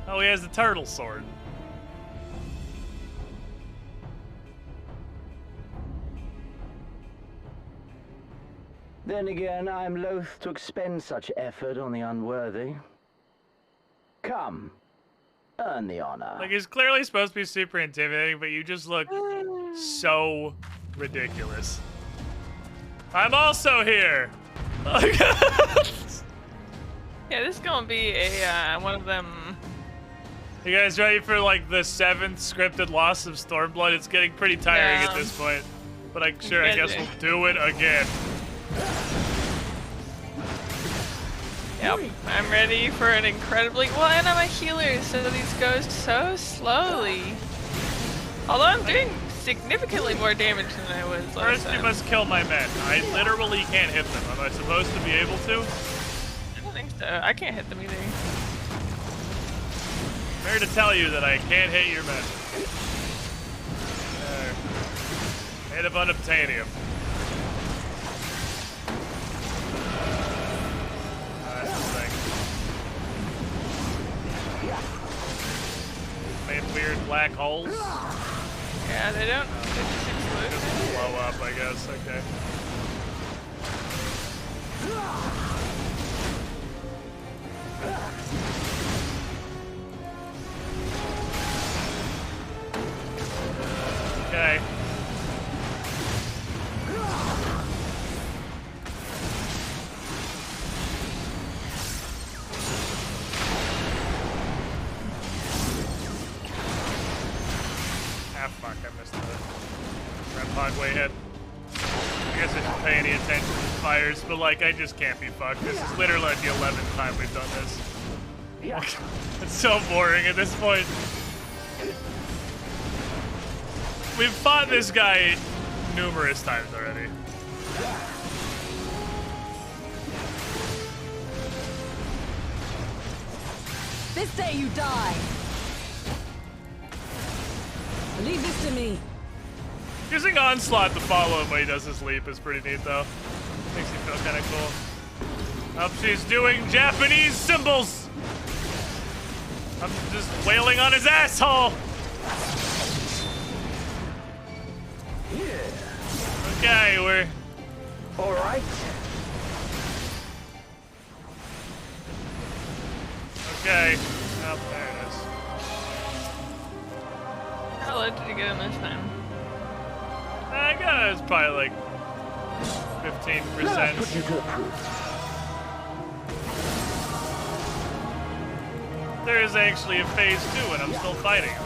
Oh, he has the turtle sword. Then again, I'm loath to expend such effort on the unworthy. Come, earn the honor. Like, he's clearly supposed to be super intimidating, but you just look so ridiculous. I'm also here! Yeah, this is gonna be a, one of them. You guys ready for, like, the 7th scripted loss of Stormblood? It's getting pretty tiring at this point. But I guess we'll do it again. Yep, I'm ready for an incredibly... Well, and I'm a healer, so these go so slowly. Although I'm doing significantly more damage than I was last time. First, you must kill my men. I literally can't hit them. Am I supposed to be able to? I don't think so. I can't hit them either. I'm here to tell you that I can't hit your men. Made of unobtainium. Made weird black holes. Yeah, they don't. They just explode. Just blow up, I guess. Okay. Okay. Ah, fuck, I missed the red pod way hit. I guess I should pay any attention to fires, but like, I just can't be fucked. This is literally like the 11th time we've done this. It's so boring at this point. We've fought this guy numerous times already. This day you die. Leave this to me. Using Onslaught to follow him when he does his leap is pretty neat, though. Makes you feel kind of cool. Up, she's doing Japanese symbols. I'm just wailing on his asshole. Okay, we're all right. Okay. Oh, there it is. How low did you get him this time? I got it. It's probably like 15%. Put you to the proof. There is actually a phase 2, and I'm still fighting him.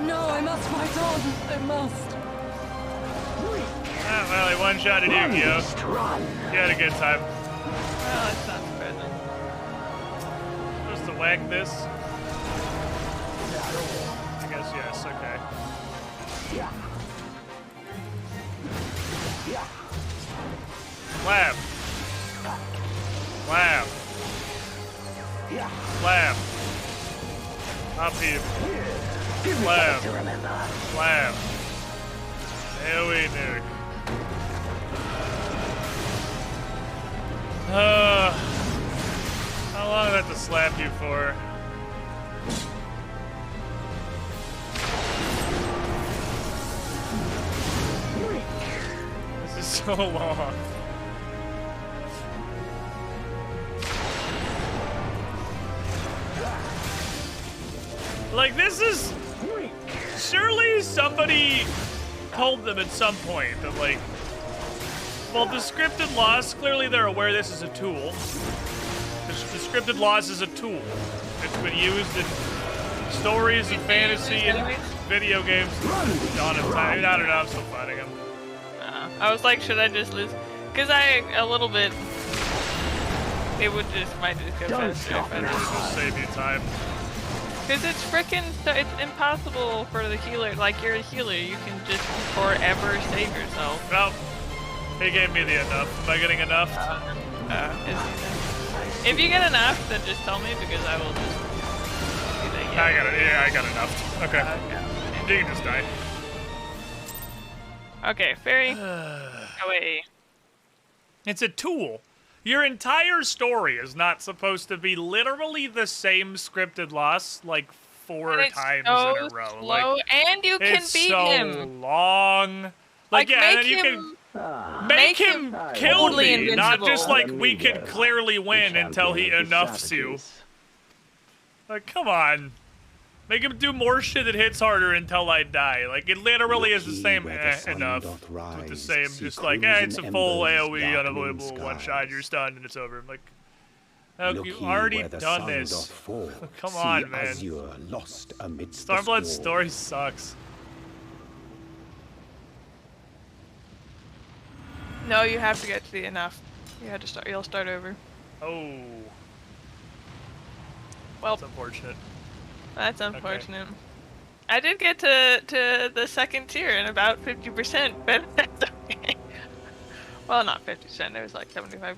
No, I must fight on. I must. Ah, well, he one-shotted you, Kyo. You had a good time. Well, it's not surprising. Just to whack this? I guess yes, okay. Slap. Slap. Slap. Up here. Slap. Slap. AoE nuke. How long do I have to slap you for? This is so long. Like, this is... Surely somebody told them at some point that, like... Well, the scripted loss, clearly they're aware this is a tool. The scripted loss is a tool. It's been used in Stories of fantasy and video games. Dawn of Time. I don't know. I'm still fighting him. I was like, should I just lose? Because a little bit. It would might just go faster if I just save you time. Because it's freaking, it's impossible for the healer. Like, you're a healer, you can just forever save yourself. Well, he gave me the enough. Am I getting enough? If you get enough, then just tell me because I will just do that. Yeah. I got enough. Okay. You can just die. Okay, fairy. Away. It's a tool. Your entire story is not supposed to be literally the same scripted loss like 4 times so in a row. Slow, like, and you can it's beat so him. long. Like yeah, and then you can make him kill me, not just like we could clearly win until he enoughs you. Like, come on. Make him do more shit that hits harder until I die. Like, it literally is the same enough. With the same, just like, it's a full AoE, unavoidable one-shot, you're stunned, and it's over. I'm like, oh, you already done this. Come on, man. Stormblood's story sucks. No, you have to get to the enough. You had to start. You'll start over. Oh. Well, that's unfortunate. That's unfortunate. Okay. I did get to the second tier in about 50%, but that's okay. Well, not 50%. There was like 75%.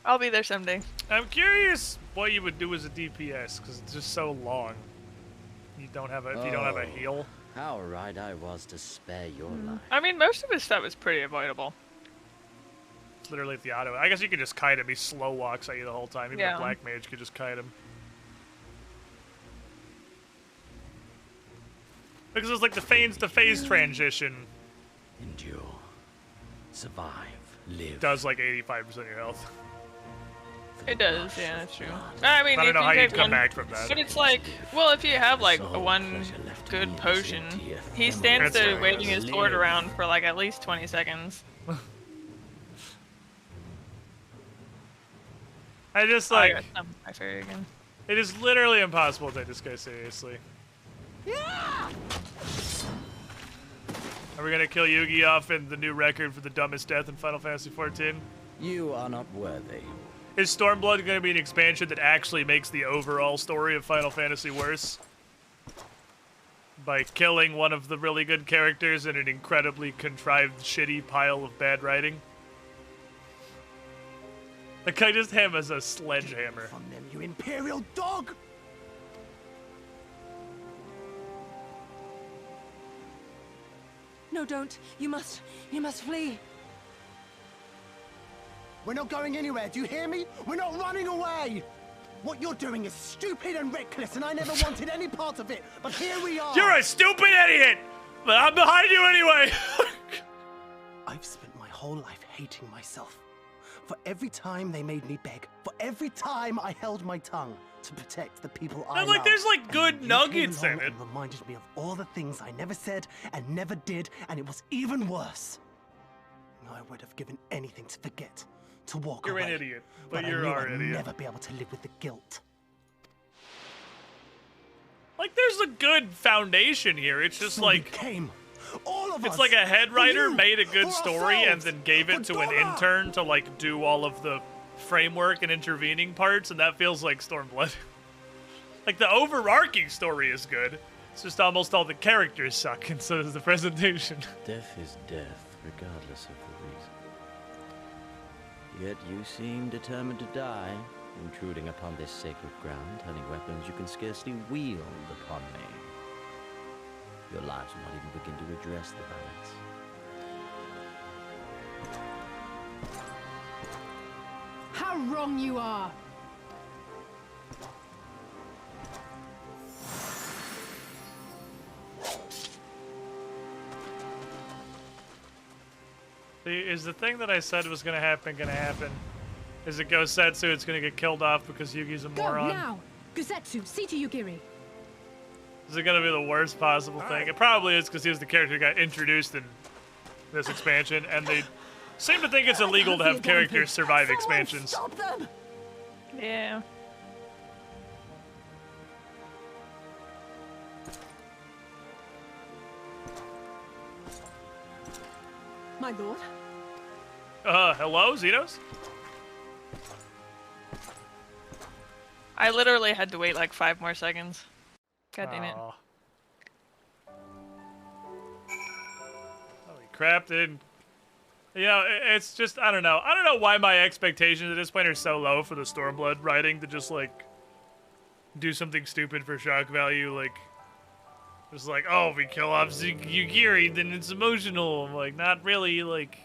I'll be there someday. I'm curious what you would do as a DPS, because it's just so long. You don't have a if you don't have a heal. How right I was to spare your life. I mean, most of his stuff is pretty avoidable. It's literally the auto. I guess you could just kite him. He slow walks at you the whole time. Even a black mage could just kite him. Because it's like the phase to phase transition. Endure. Survive. Live. Does like 85% of your health. It does, yeah, that's true. I mean, I don't know how you come back from that. But it's like, well, if you have like one good potion, he stands there waving his sword around for like at least 20 seconds. I just like. My fairy again. It is literally impossible to take this guy seriously. Yeah. Are we gonna kill Yugi off in the new record for the dumbest death in Final Fantasy XIV? You are not worthy. Is Stormblood going to be an expansion that actually makes the overall story of Final Fantasy worse? By killing one of the really good characters in an incredibly contrived, shitty pile of bad writing? Like, I just have as a sledgehammer. From them, you imperial dog! No, don't. You must flee. We're not going anywhere, do you hear me? We're not running away! What you're doing is stupid and reckless, and I never wanted any part of it, but here we are! You're a stupid idiot! But I'm behind you anyway! I've spent my whole life hating myself. For every time they made me beg, for every time I held my tongue to protect the people I love. There's like good nuggets in it. And reminded me of all the things I never said and never did, and it was even worse. I would have given anything to forget. To walk away. You're an idiot, but I you knew are I'd an idiot. never be able to live with the guilt. Like, there's a good foundation here. It's just like all of it's us. like a head writer you, made a good for story and ourselves, then gave it to an intern to like do all of the framework and intervening parts, and that feels like Stormblood. Like, the overarching story is good. It's just almost all the characters suck, and so does the presentation. Death is death, regardless of the reason. Yet you seem determined to die, intruding upon this sacred ground, turning weapons you can scarcely wield upon me. Your lives will not even begin to address the balance. How wrong you are! Is the thing that I said was gonna happen? Is it Gosetsu? It's gonna get killed off because Yugi's a moron? Go now! Gosetsu, see to Yugiri. Is it gonna be the worst possible thing? It probably is, because he was the character who got introduced in this expansion, and they seem to think it's illegal to have characters survive expansions. Stop them! Yeah. My lord? Hello, Xenos? I literally had to wait like 5 more seconds. God damn it. Holy crap, dude. You know, it's just, I don't know. I don't know why my expectations at this point are so low for the Stormblood writing to just, like, do something stupid for shock value, like, just like, oh, if we kill off Yugiri, then it's emotional. I'm like, not really, like,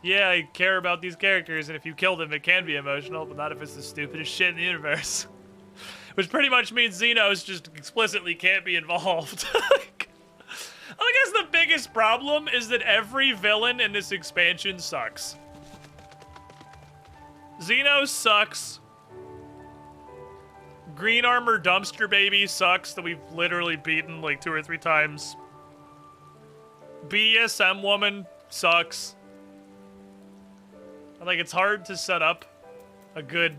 yeah, I care about these characters, and if you kill them, it can be emotional, but not if it's the stupidest shit in the universe. Which pretty much means Xenos just explicitly can't be involved. I guess the biggest problem is that every villain in this expansion sucks. Xenos sucks. Green Armor Dumpster Baby sucks, that we've literally beaten like 2 or 3 times. BSM Woman sucks. Like, it's hard to set up a good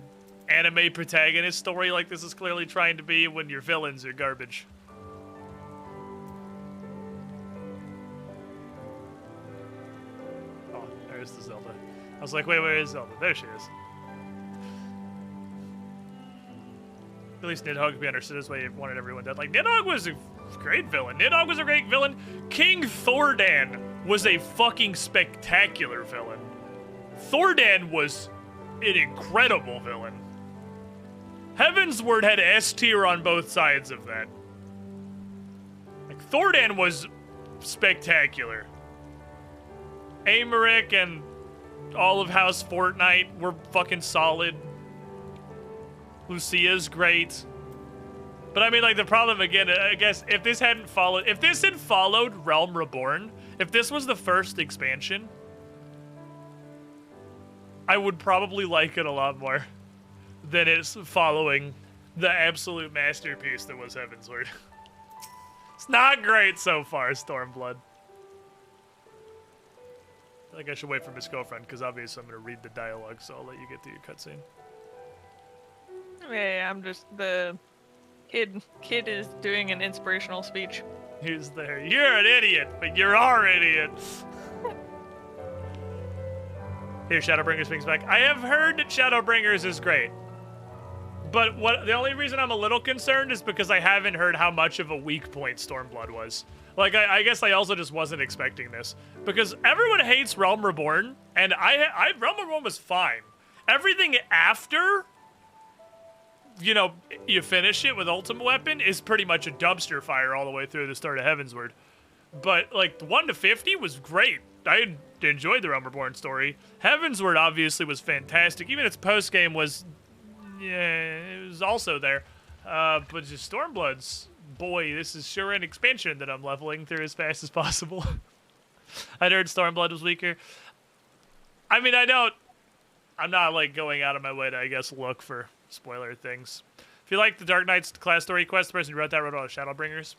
anime protagonist story like this is clearly trying to be when your villains are garbage. Oh, there's the Zelda. I was like, wait, where is Zelda? There she is. At least Nidhogg could be understood as why he wanted everyone dead. Like, Nidhogg was a great villain. Nidhogg was a great villain. King Thordan was a fucking spectacular villain. Thordan was an incredible villain. Heavensward had S tier on both sides of that. Like, Thordan was spectacular. Amaric and all of House Fortnite were fucking solid. Lucia's great. But I mean, like, the problem again, I guess, if this had followed Realm Reborn, if this was the first expansion, I would probably like it a lot more than it's following the absolute masterpiece that was Heavensward. It's not great so far, Stormblood. I think I should wait for Miss Girlfriend, because obviously I'm going to read the dialogue, so I'll let you get to your cutscene. Yeah, I'm just the kid is doing an inspirational speech. He's there. You're an idiot, but you're our idiot. Here, Shadowbringers brings back. I have heard that Shadowbringers is great. But the only reason I'm a little concerned is because I haven't heard how much of a weak point Stormblood was. Like, I guess I also just wasn't expecting this. Because everyone hates Realm Reborn, and Realm Reborn was fine. Everything after, you know, you finish it with Ultimate Weapon is pretty much a dumpster fire all the way through the start of Heavensward. But, like, 1 to 50 was great. I enjoyed the Realm Reborn story. Heavensward obviously was fantastic. Even its post-game was, yeah, it was also there. But just Stormblood's, boy, this is sure an expansion that I'm leveling through as fast as possible. I'd heard Stormblood was weaker. I mean, I'm not, like, going out of my way to, I guess, look for spoiler things. If you like the Dark Knights class story quest, the person who wrote that wrote all the Shadowbringers.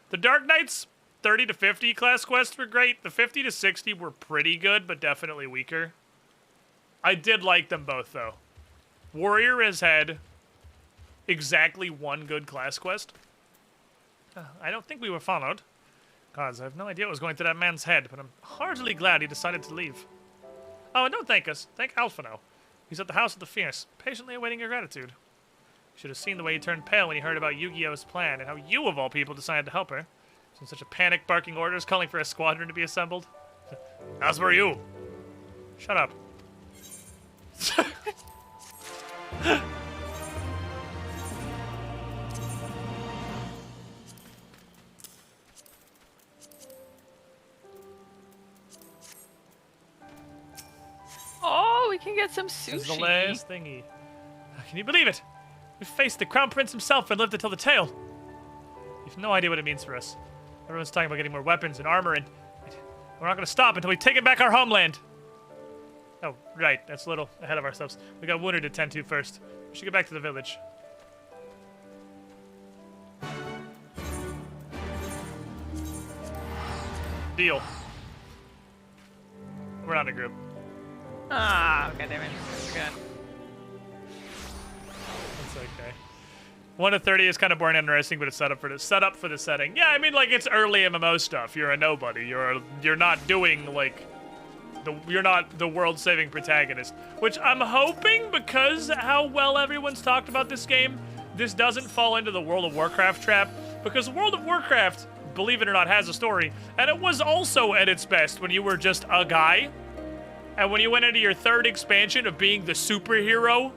The Dark Knights 30 to 50 class quests were great. The 50 to 60 were pretty good, but definitely weaker. I did like them both, though. Warrior has had exactly 1 good class quest. I don't think we were followed. Gods, I have no idea what was going through that man's head, but I'm heartily glad he decided to leave. Oh, and don't thank us. Thank Alphino. He's at the House of the Fierce, patiently awaiting your gratitude. You should have seen the way he turned pale when he heard about Yu-Gi-Oh's plan, and how you, of all people, decided to help her. In such a panic, barking orders, calling for a squadron to be assembled. As were you. Shut up. Oh, we can get some sushi. This is the last thingy. Can you believe it? We faced the Crown Prince himself and lived to tell the tale. You have no idea what it means for us. Everyone's talking about getting more weapons and armor, and we're not going to stop until we take back our homeland. Oh, right. That's a little ahead of ourselves. We got Wounded to tend to first. We should get back to the village. Deal. We're not in a group. Ah, goddammit. Good. That's okay. 1 to 30 is kind of boring and interesting, but it's set up for the setting. Yeah, I mean, like, it's early MMO stuff. You're a nobody. You're not doing, like, you're not the world-saving protagonist. Which I'm hoping, because how well everyone's talked about this game, this doesn't fall into the World of Warcraft trap. Because World of Warcraft, believe it or not, has a story. And it was also at its best when you were just a guy. And when you went into your 3rd expansion of being the superhero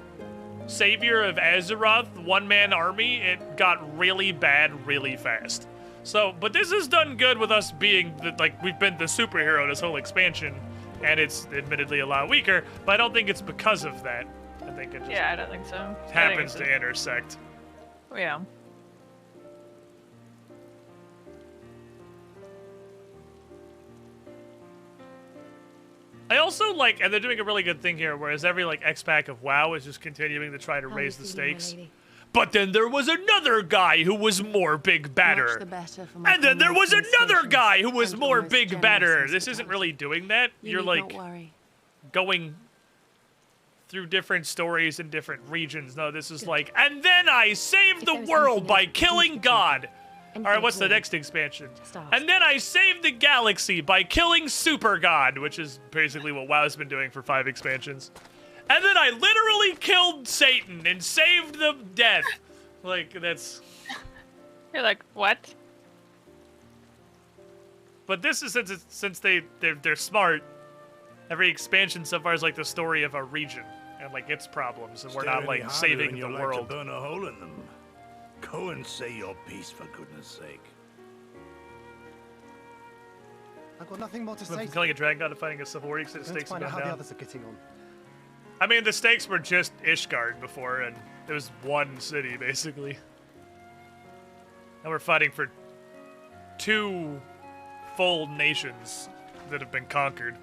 savior of Azeroth, one-man army, it got really bad really fast. So, but this has done good with us being, we've been the superhero this whole expansion, and it's admittedly a lot weaker, but I don't think it's because of that. I think it just I don't think so. happens to intersect. Yeah. I also like, and they're doing a really good thing here, whereas every X pack of WoW is just continuing to try to raise the stakes. But then there was another guy who was more big badder. And then there was another guy who was more big badder. This isn't really doing that. You're like going through different stories in different regions. No, this is like, and then I saved the world by killing God. All right, what's the next expansion? And then I saved the galaxy by killing Super God, which is basically what WoW's been doing for 5 expansions. And then I literally killed Satan and saved the death. Like, that's... You're like, what? But this is, since they're smart, every expansion so far is like the story of a region and like its problems, and we're not like saving the world. To burn a hole in them. Go and say your piece, for goodness sake. I've got nothing more to say. From killing a dragon god to fighting a civil war, so the stakes have gone how the down. others are getting on. I mean, the stakes were just Ishgard before, and it was one city, basically. And we're fighting for 2 full nations that have been conquered.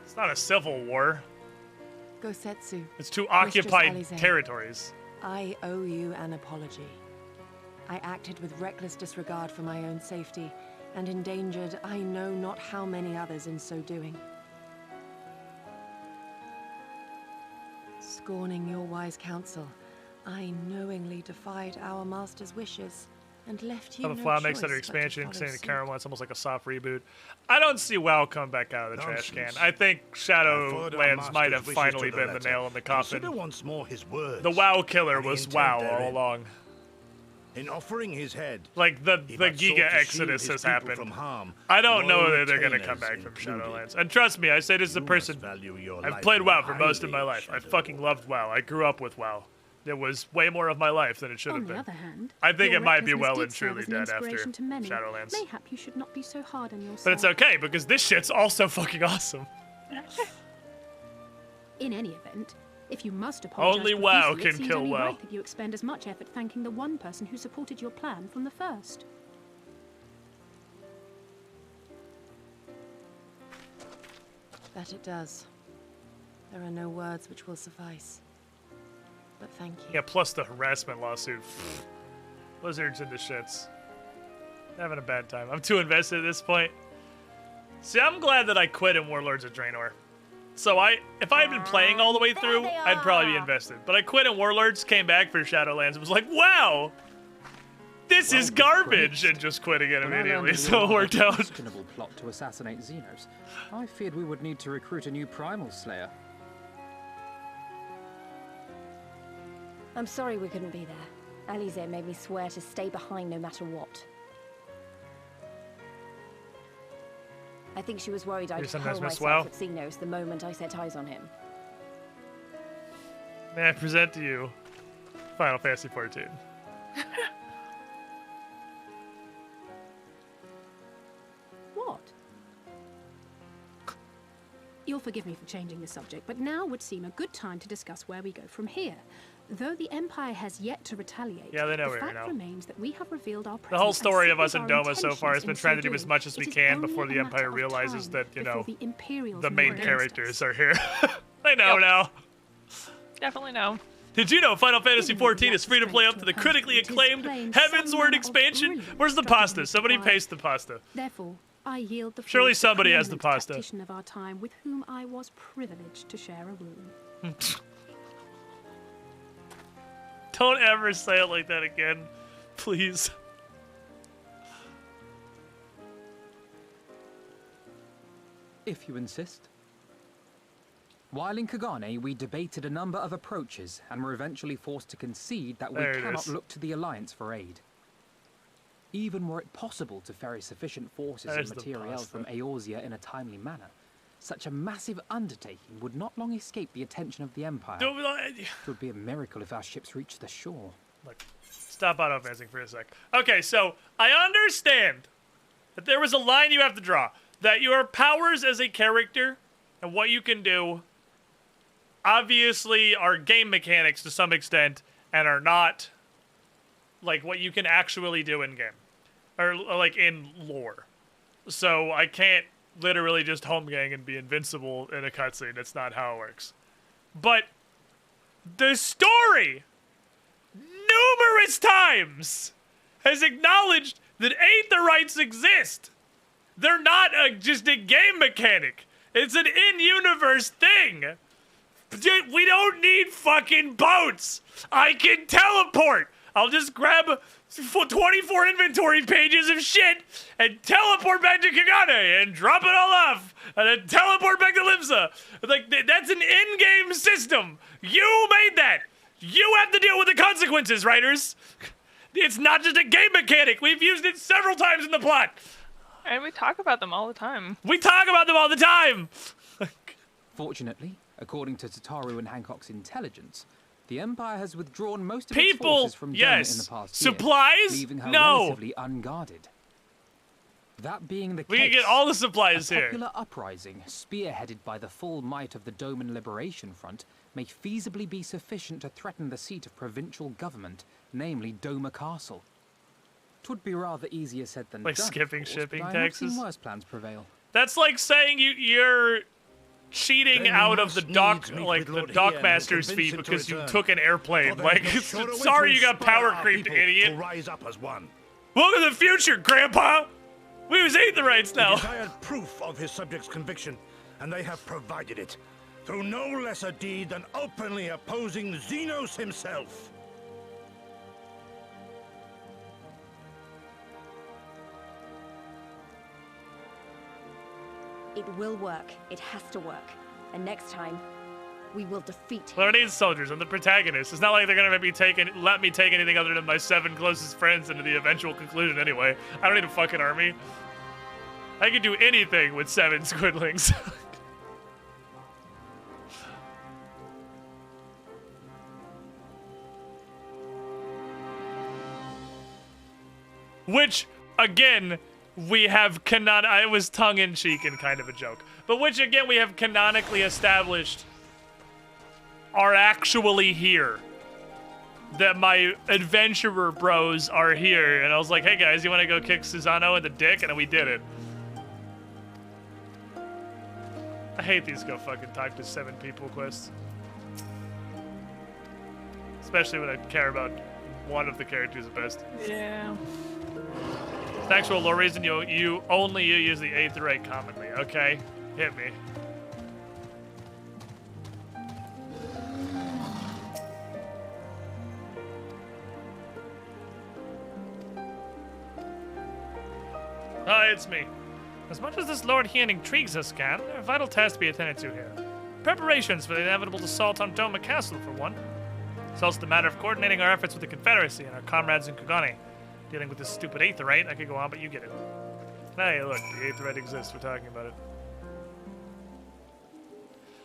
It's not a civil war. Gosetsu. It's 2 occupied territories. I owe you an apology. I acted with reckless disregard for my own safety, and endangered I know not how many others in so doing. Scorning your wise counsel, I knowingly defied our master's wishes and left you no WoW choice makes but another to expansion, follow saying the suit. current one's almost like a soft reboot. I don't see WoW coming back out of the trash can. I think Shadowlands might have finally been the nail in the coffin. Once more his words, the WoW killer was WoW all along. In offering his head, like the Giga Exodus has happened. I don't know that they're gonna come back from Shadowlands. And trust me, I say this as a person. I've played WoW for most of my life. I fucking loved WoW. I grew up with WoW. It was way more of my life than it should have been. On the other hand, I think your it might be recklessness well did and truly serve as an dead after inspiration to many. Shadowlands. Mayhap you should not be so hard on yourself. But it's okay, because this shit's also fucking awesome. In any event, if you must apologize Only WoW profusely, can it seems kill only WoW. right that you expend as much effort thanking the one person who supported your plan from the first. That it does. There are no words which will suffice. But thank you. Yeah, plus the harassment lawsuit. Blizzard's into shits. Having a bad time. I'm too invested at this point. See, I'm glad that I quit in Warlords of Draenor. So if I had been playing all the way through, I'd probably be invested. But I quit in Warlords, came back for Shadowlands, and was like, wow! This is garbage! And just quit again immediately, so it worked out. Questionable plot to assassinate Xenos. I feared we would need to recruit a new Primal Slayer. I'm sorry we couldn't be there. Alize made me swear to stay behind no matter what. I think she was worried I'd hurl myself at Xenos the moment I set eyes on him. May I present to you Final Fantasy XIV? What? You'll forgive me for changing the subject, but now would seem a good time to discuss where we go from here. Though the Empire has yet to retaliate, yeah, they know the fact now. remains that we have revealed our The whole presence story and of us in signaled our Doma so far has been intentions trying in to do so as much as we doing. It can is before only the a matter Empire of realizes time that, you know, before the Imperials the main move characters are here. They know now. Definitely know. Did you know Final Fantasy XIV is free to play up to the critically acclaimed Heavensward expansion? Where's the pasta? Somebody paste the pasta. Therefore, I yield the Surely floor to somebody has the preeminent pasta. tactician of our time with whom I was privileged to share a room. Don't ever say it like that again. Please. If you insist. While in Kagane, we debated a number of approaches and were eventually forced to concede that we There it cannot is. look to the Alliance for aid. Even were it possible to ferry sufficient forces There's and the materiel pasta. from Eorzea in a timely manner, such a massive undertaking would not long escape the attention of the Empire. It would be a miracle if our ships reached the shore. Look, stop auto-advancing for a sec. Okay, so I understand that there was a line you have to draw. That your powers as a character and what you can do obviously are game mechanics to some extent and are not like what you can actually do in game. Or like in lore. So I can't literally just home gang and be invincible in a cutscene. That's not how it works. But the story numerous times has acknowledged that Aetherites exist. They're not just a game mechanic. It's an in-universe thing. Dude, we don't need fucking boats. I can teleport. I'll just grab 24 inventory pages of shit and teleport back to Kagane and drop it all off and then teleport back to Limsa. Like, that's an in-game system. You made that. You have to deal with the consequences, writers. It's not just a game mechanic. We've used it several times in the plot. And we talk about them all the time. We talk about them all the time. Fortunately, according to Tataru and Hancock's intelligence, the Empire has withdrawn most of People, its forces from Doma yes. in the past Supplies? year, leaving her No. relatively unguarded. That being the We case, can get all the supplies a here. popular uprising, spearheaded by the full might of the Doman Liberation Front, may feasibly be sufficient to threaten the seat of provincial government, namely Doma Castle. 'Twould be rather easier said than Like done, skipping of course, shipping but I have not taxes? seen worse plans prevail. That's like saying you're cheating Then out you of the must dock, needs meet like with the Lord Ian dock and master's convince fee him to because you return. took an airplane. For Like, there's no shorter way sorry to you got inspire power our creeped, people idiot. to rise up as one. Welcome to the future, Grandpa. We use Aetherites now. He desired proof of his subjects' conviction, and they have provided it through no lesser deed than openly opposing Xenos himself. It will work. It has to work. And next time, we will defeat him. Well, I need soldiers. I'm the protagonist. It's not like they're gonna let me take anything other than my 7 closest friends into the eventual conclusion anyway. I don't need a fucking army. I can do anything with 7 squidlings. Which, again, we have it was tongue-in-cheek and kind of a joke. But which, again, we have canonically established are actually here. That my adventurer bros are here. And I was like, hey guys, you want to go kick Susano in the dick? And we did it. I hate these go fucking talk to 7 people quests. Especially when I care about one of the characters the best. Yeah. The actual lore reason you use the Aetherite commonly. Okay, hit me. Hi, it's me. As much as this Lord Hien intrigues us, Gan, there are vital tasks to be attended to here. Preparations for the inevitable assault on Doma Castle, for one. It's also the matter of coordinating our efforts with the Confederacy and our comrades in Kagane. Dealing with this stupid Aetherite, I could go on, but you get it. Hey, look, the Aetherite exists. We're talking about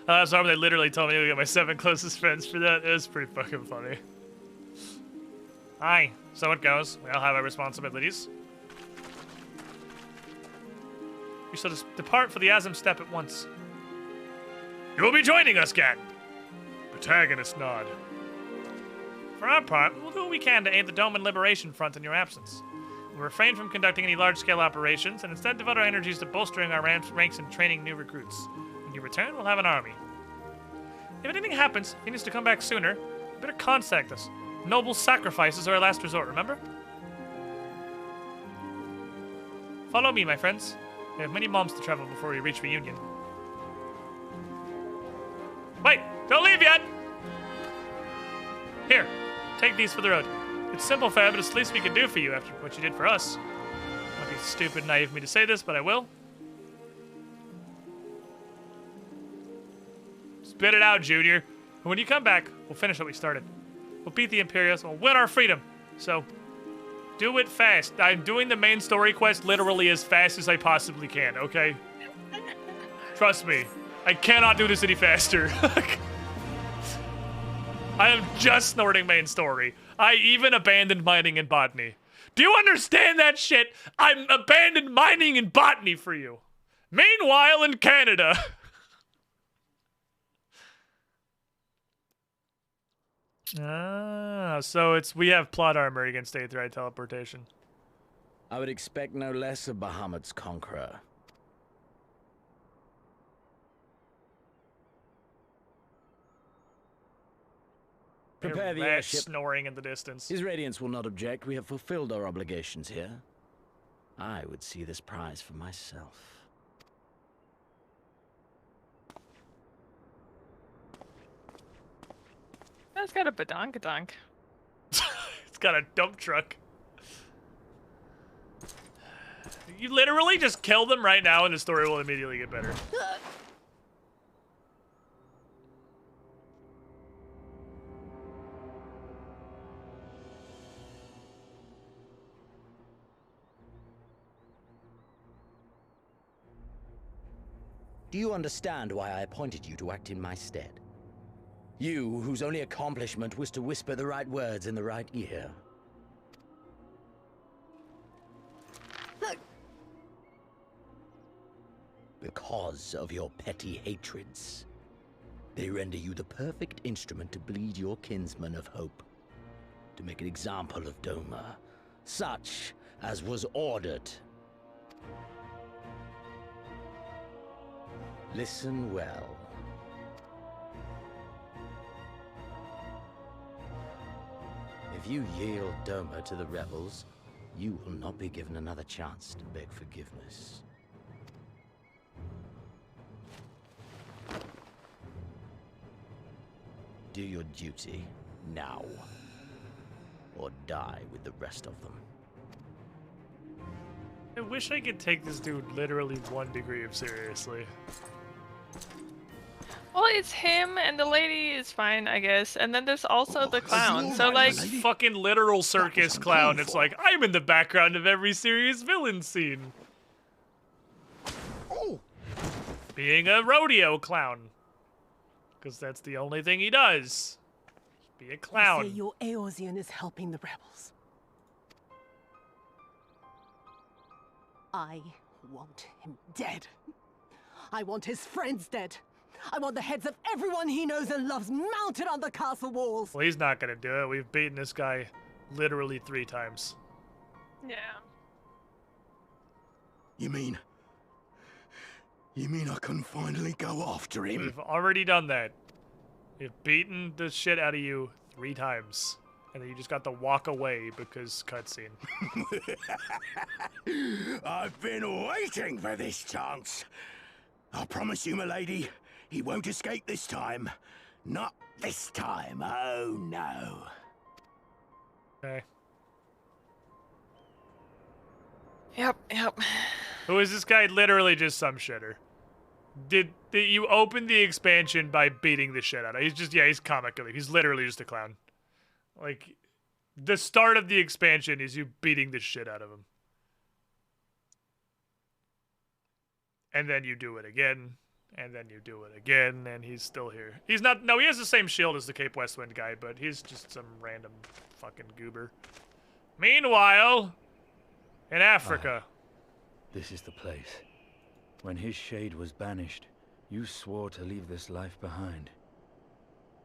it. Sorry, they literally told me to get my 7 closest friends for that. It was pretty fucking funny. Hi, so it goes. We all have our responsibilities. We shall depart for the Azim Steppe at once. You will be joining us, Gan. Protagonist nod. For our part, we'll do what we can to aid the Doman Liberation Front in your absence. We'll refrain from conducting any large-scale operations and instead devote our energies to bolstering our ranks and training new recruits. When you return, we'll have an army. If anything happens, if he needs to come back sooner, you better contact us. Noble sacrifices are our last resort, remember? Follow me, my friends. We have many moms to travel before we reach reunion. Wait! Don't leave yet! Here. Take these for the road. It's simple, Fab, but it's the least we can do for you after what you did for us. Might be stupid, naive of me to say this, but I will. Spit it out, Junior. And when you come back, we'll finish what we started. We'll beat the Imperials and we'll win our freedom. So, do it fast. I'm doing the main story quest literally as fast as I possibly can, okay? Trust me. I cannot do this any faster. I am just snorting main story. I even abandoned mining and botany. Do you understand that shit? I'm abandoned mining and botany for you. Meanwhile, in Canada... so we have plot armor against Aetheryte teleportation. I would expect no less of Bahamut's conqueror. Prepare the airship. Snoring in the distance. His Radiance will not object. We have fulfilled our obligations here. I would see this prize for myself. That's got a badonkadonk. It's got a dump truck. You literally just kill them right now and the story will immediately get better. Do you understand why I appointed you to act in my stead? You, whose only accomplishment was to whisper the right words in the right ear. Because of your petty hatreds. They render you the perfect instrument to bleed your kinsman of hope. To make an example of Doma, such as was ordered. Listen well. If you yield Doma to the rebels, you will not be given another chance to beg forgiveness. Do your duty now, or die with the rest of them. I wish I could take this dude literally 1 degree of seriously. Well, it's him and the lady is fine, I guess. And then there's also the clown. So like fucking literal circus clown. It's like I'm in the background of every serious villain scene. Being a rodeo clown. Because that's the only thing he does. Be a clown. You say your Eorzean is helping the rebels. I want him dead. I want his friends dead. I want the heads of everyone he knows and loves mounted on the castle walls. Well, he's not gonna do it. We've beaten this guy literally 3 times. Yeah. You mean I can finally go after him? We've already done that. We've beaten the shit out of you 3 times. And then you just got to walk away because cutscene. I've been waiting for this chance. I promise you, milady, he won't escape this time. Not this time, oh no. Okay. Yep. Who is this guy? Literally just some shitter. Did you open the expansion by beating the shit out of him? He's comic relief. He's literally just a clown. Like, the start of the expansion is you beating the shit out of him. And then you do it again, and then you do it again, and he's still here. He has the same shield as the Cape Westwind guy, but he's just some random fucking goober. Meanwhile, in Africa. This is the place. When his shade was banished, you swore to leave this life behind.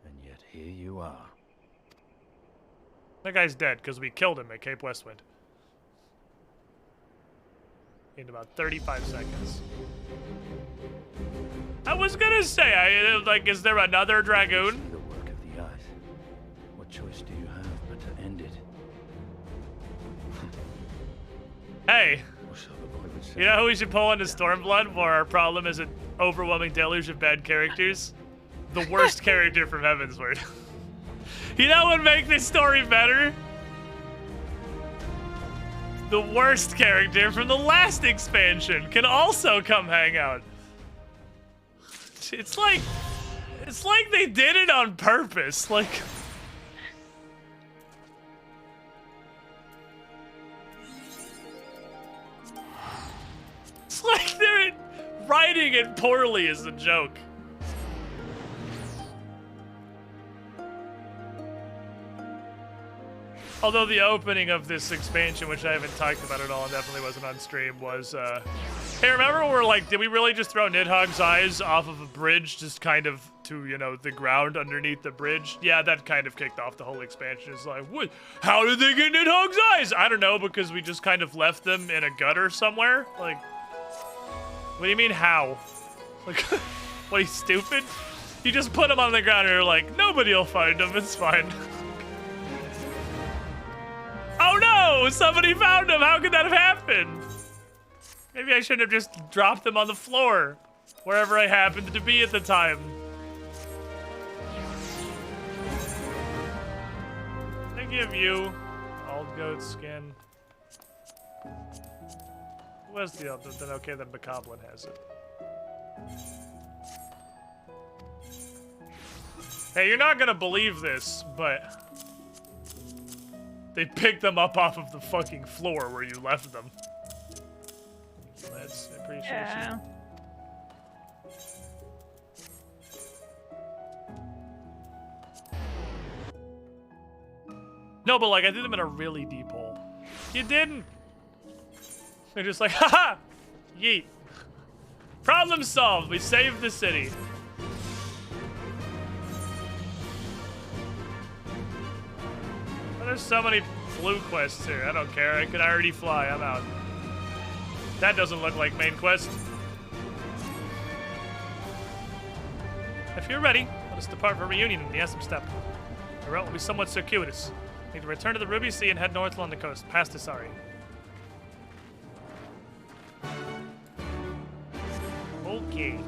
And yet here you are. That guy's dead because we killed him at Cape Westwind. In about 35 seconds. I was gonna say, is there another dragoon? The work of the eyes. What choice do you have but to end it? Hey, you know who we should pull into Stormblood for our problem is an overwhelming deluge of bad characters? The worst character from Heavensward. You know what would make this story better? The worst character from the last expansion can also come hang out. It's like they did it on purpose. Like, it's like they're writing it poorly is the joke. Although the opening of this expansion, which I haven't talked about at all and definitely wasn't on stream, was, hey, remember we're like, did we really just throw Nidhogg's eyes off of a bridge just kind of to, you know, the ground underneath the bridge? Yeah, that kind of kicked off the whole expansion. It's like, what? How did they get Nidhogg's eyes? I don't know, because we just kind of left them in a gutter somewhere? Like, what do you mean, how? Like, what, are you stupid? You just put them on the ground and you're like, nobody will find them, it's fine. Oh no! Somebody found them! How could that have happened? Maybe I shouldn't have just dropped them on the floor, wherever I happened to be at the time. I give you old goat skin. Where's the other? Then okay, then Bokoblin has it. Hey, you're not gonna believe this, but they picked them up off of the fucking floor where you left them. Let's appreciate Yeah. No, but like I threw them in a really deep hole. You didn't. They're just like, haha! Yeet. Problem solved. We saved the city. There's so many blue quests here. I don't care. I can already fly. I'm out. That doesn't look like main quest. If you're ready, let us depart for a reunion in the Esm Steppe. The route will be somewhat circuitous. We need to return to the Ruby Sea and head north along the coast, past Asari. Okay.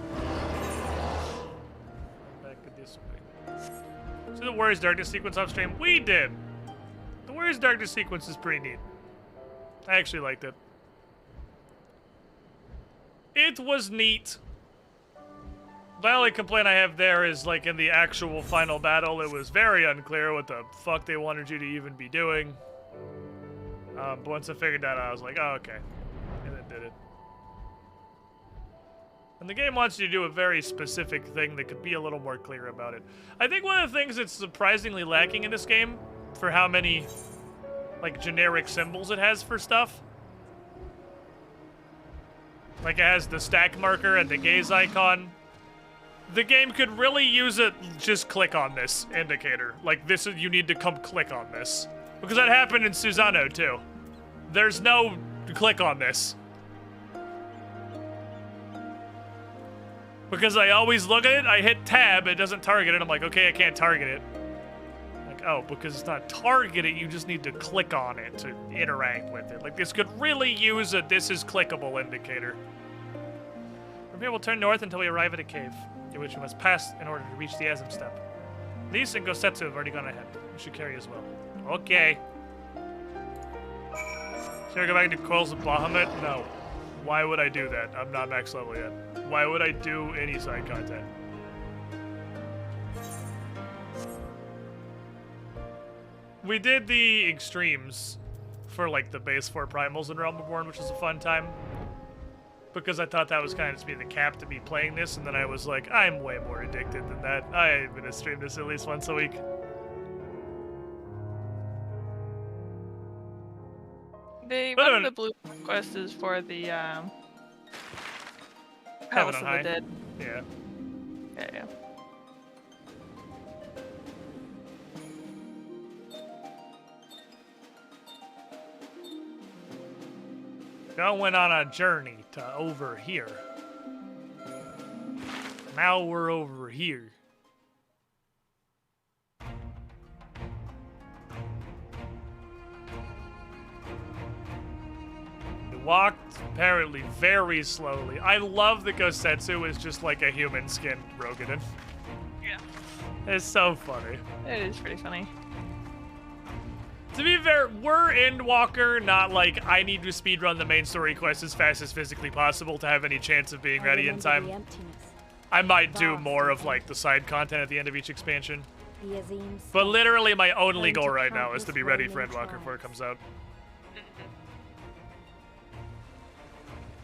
Back this way. So the Warriors Darkness sequence off stream? We did! The Warriors Darkness sequence is pretty neat. I actually liked it. It was neat. The only complaint I have there is, like, in the actual final battle, it was very unclear what the fuck they wanted you to even be doing. But once I figured that out, I was like, oh, okay. And it did it. And the game wants you to do a very specific thing that could be a little more clear about it. I think one of the things that's surprisingly lacking in this game, for how many, like, generic symbols it has for stuff. Like, it has the stack marker and the gaze icon. The game could really use it, just click on this indicator. Like, this is, you need to come click on this. Because that happened in Susano, too. There's no click on this. Because I always look at it, I hit tab, it doesn't target it, I'm like, okay, I can't target it. Like, oh, because it's not targeted, you just need to click on it to interact with it. Like, this could really use a this is clickable indicator. From here, we'll turn north until we arrive at a cave, through which we must pass in order to reach the Esm Steppe. Lise and Gosetsu have already gone ahead. We should carry as well. Okay. Should I go back to Coils of Bahamut? No. Why would I do that? I'm not max level yet. Why would I do any side content? We did the extremes for, like, the base 4 primals in Realm Reborn, which was a fun time. Because I thought that was kind of to be the cap to be playing this, and then I was like, I'm way more addicted than that. I'm gonna stream this at least once a week. One of the blue quests is for the House of the Dead. Yeah. Yeah. Going on a journey to over here. Now we're over here. We walked apparently very slowly. I love that Gosetsu is just like a human-skinned Rogadin. Yeah. It's so funny. It is pretty funny. To be fair, we're Endwalker, not like I need to speedrun the main story quest as fast as physically possible to have any chance of being ready in time. I might do more of like the side content at the end of each expansion. But literally my only goal right now is to be ready for Endwalker before it comes out.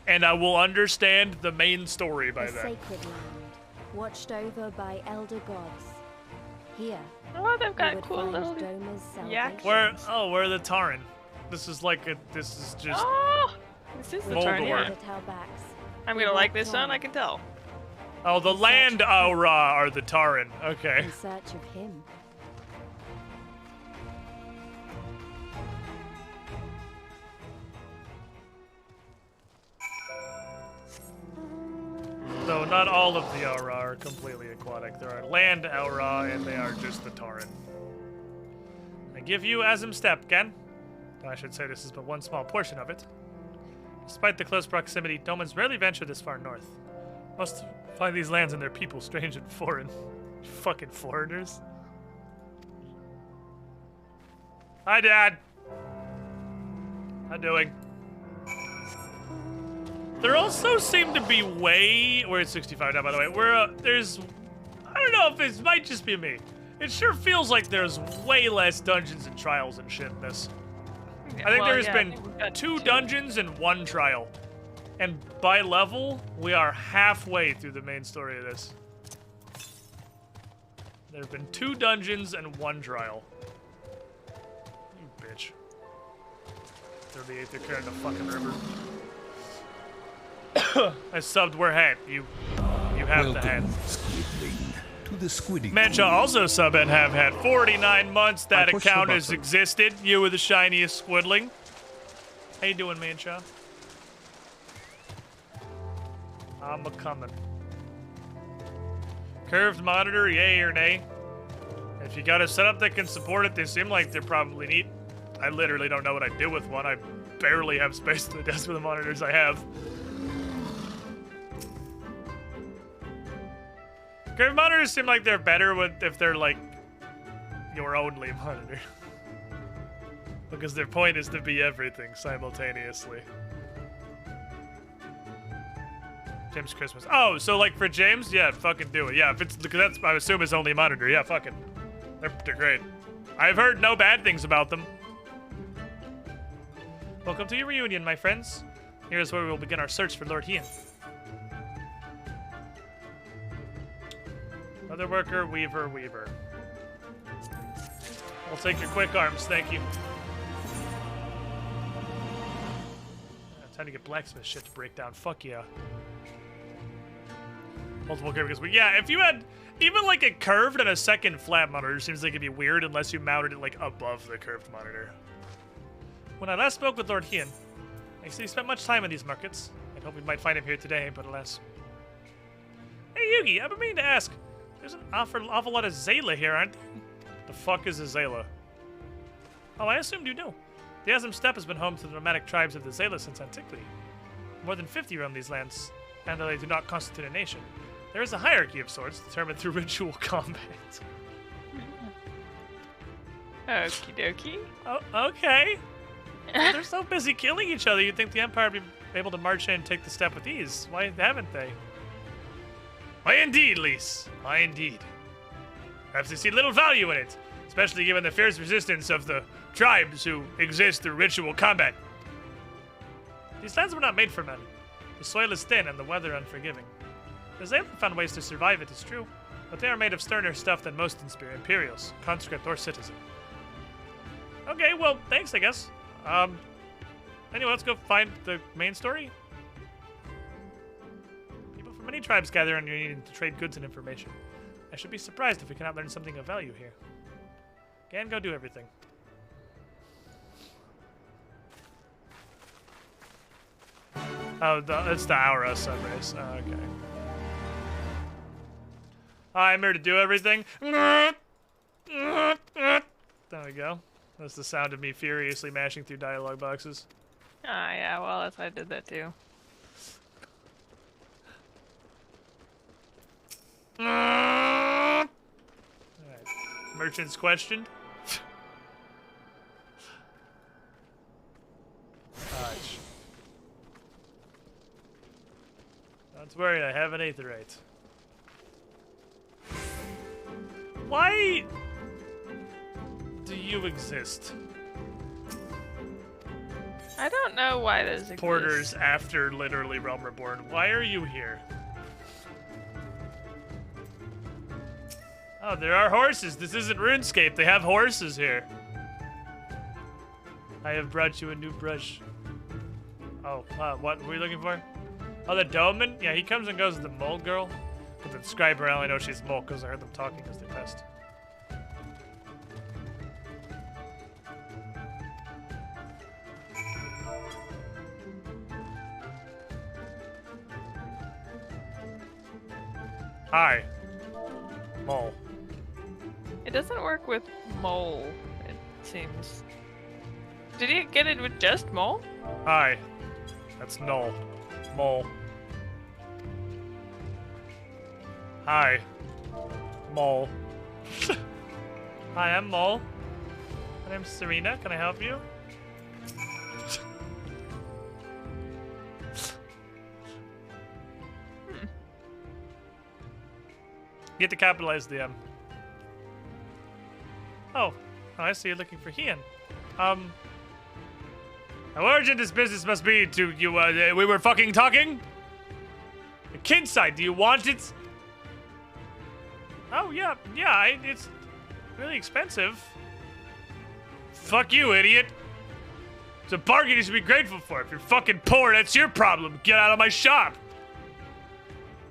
And I will understand the main story by The then. sacred land, watched over by elder gods. Here. Oh, they've you got would cool find little Doma's yak. Where? Oh, we're the Tauren. This is like a. This is just. Oh, this is the turn. Yeah. Moldor. I'm gonna like this one. I can tell. Oh, the land Aura are the Tauren. Okay. In search of him. Though not all of the Aura are completely aquatic. There are land Aura, and they are just the Tauren. I give you Azim Step, Gen. I should say this is but one small portion of it. Despite the close proximity, Domans rarely venture this far north. Most find these lands and their people strange and foreign. Fucking foreigners. Hi, Dad. How doing? There also seem to be we're at 65 now, by the way. There's, I don't know if it might just be me. It sure feels like there's way less dungeons and trials and shit in this. I think there's been 2 dungeons and 1 trial. And by level, we are halfway through the main story of this. There have been 2 dungeons and 1 trial. You bitch. 38th, they're carrying the fucking river. I subbed where hat. You have the hat. To the Squiddy Mancha also sub and have had 49 months that I push the account has button. existed. You were the shiniest squidling. How you doing, Mancha? I'm a-coming. Curved monitor, yay or nay? If you got a setup that can support it, they seem like they're probably neat. I literally don't know what I'd do with one. I barely have space at the desk for the monitors I have. Curved monitors seem like they're better if they're like your only monitor. Because their point is to be everything simultaneously. James Christmas. Oh, so like for James, yeah, fucking do it. Yeah, if it's because that's I assume his only monitor. Yeah, fucking. They're great. I've heard no bad things about them. Welcome to your reunion, my friends. Here's where we will begin our search for Lord Hien. Other worker, weaver, weaver. I'll take your quick arms, thank you. Time to get blacksmith shit to break down. Fuck yeah. Multiple curve because yeah, if you had even like a curved and a second flat monitor, seems like it'd be weird unless you mounted it like above the curved monitor. When I last spoke with Lord Hien, I see he spent much time in these markets. I'd hope we might find him here today, but alas. Hey Yugi, I've been meaning to ask. There's an awful lot of Zayla here, aren't there? The fuck is a Zayla? Oh, I assumed you knew. The Azim Steppe has been home to the nomadic tribes of the Zayla since antiquity. More than 50 roam these lands, and though they do not constitute a nation, there is a hierarchy of sorts determined through ritual combat. Okie dokie. Oh, okay. Well, they're so busy killing each other, you'd think the Empire would be able to march in and take the step with ease. Why haven't they? Why indeed, Lise. Why indeed. Perhaps they see little value in it, especially given the fierce resistance of the tribes who exist through ritual combat. These lands were not made for men. The soil is thin and the weather unforgiving. The Zayla found ways to survive, it is true, but they are made of sterner stuff than most Imperials, conscript or citizen. Okay, well, thanks, I guess. Anyway, let's go find the main story. People from many tribes gather on your needing to trade goods and information. I should be surprised if we cannot learn something of value here. Gan, go do everything. Oh, it's the Aura subrace. Oh, okay. I'm here to do everything. There we go. That's the sound of me furiously mashing through dialogue boxes. Ah, yeah, well, that's why I did that too. urchins questioned. Gosh. Don't worry, I have an aetherite. Why do you exist? I don't know why those exist. Porters after literally Realm Reborn. Why are you here? Oh, there are horses. This isn't RuneScape. They have horses here. I have brought you a new brush. Oh, what were you looking for? Oh, the Doman? Yeah, he comes and goes with the mole girl. But the scribe, I only know she's mole because I heard them talking as they passed. Hi. Mole. It doesn't work with mole, it seems. Did you get it with just mole? Hi. That's Null. Mole. Hi. Mole. Hi, I'm Mole. My name's Serena. Can I help you? You get to capitalize the M. Oh, I see you're looking for Hian. How urgent this business must be to you, we were fucking talking? The Kinside, do you want it? Oh, yeah, it's really expensive. Fuck you, idiot. It's a bargain you should be grateful for. If you're fucking poor, that's your problem. Get out of my shop.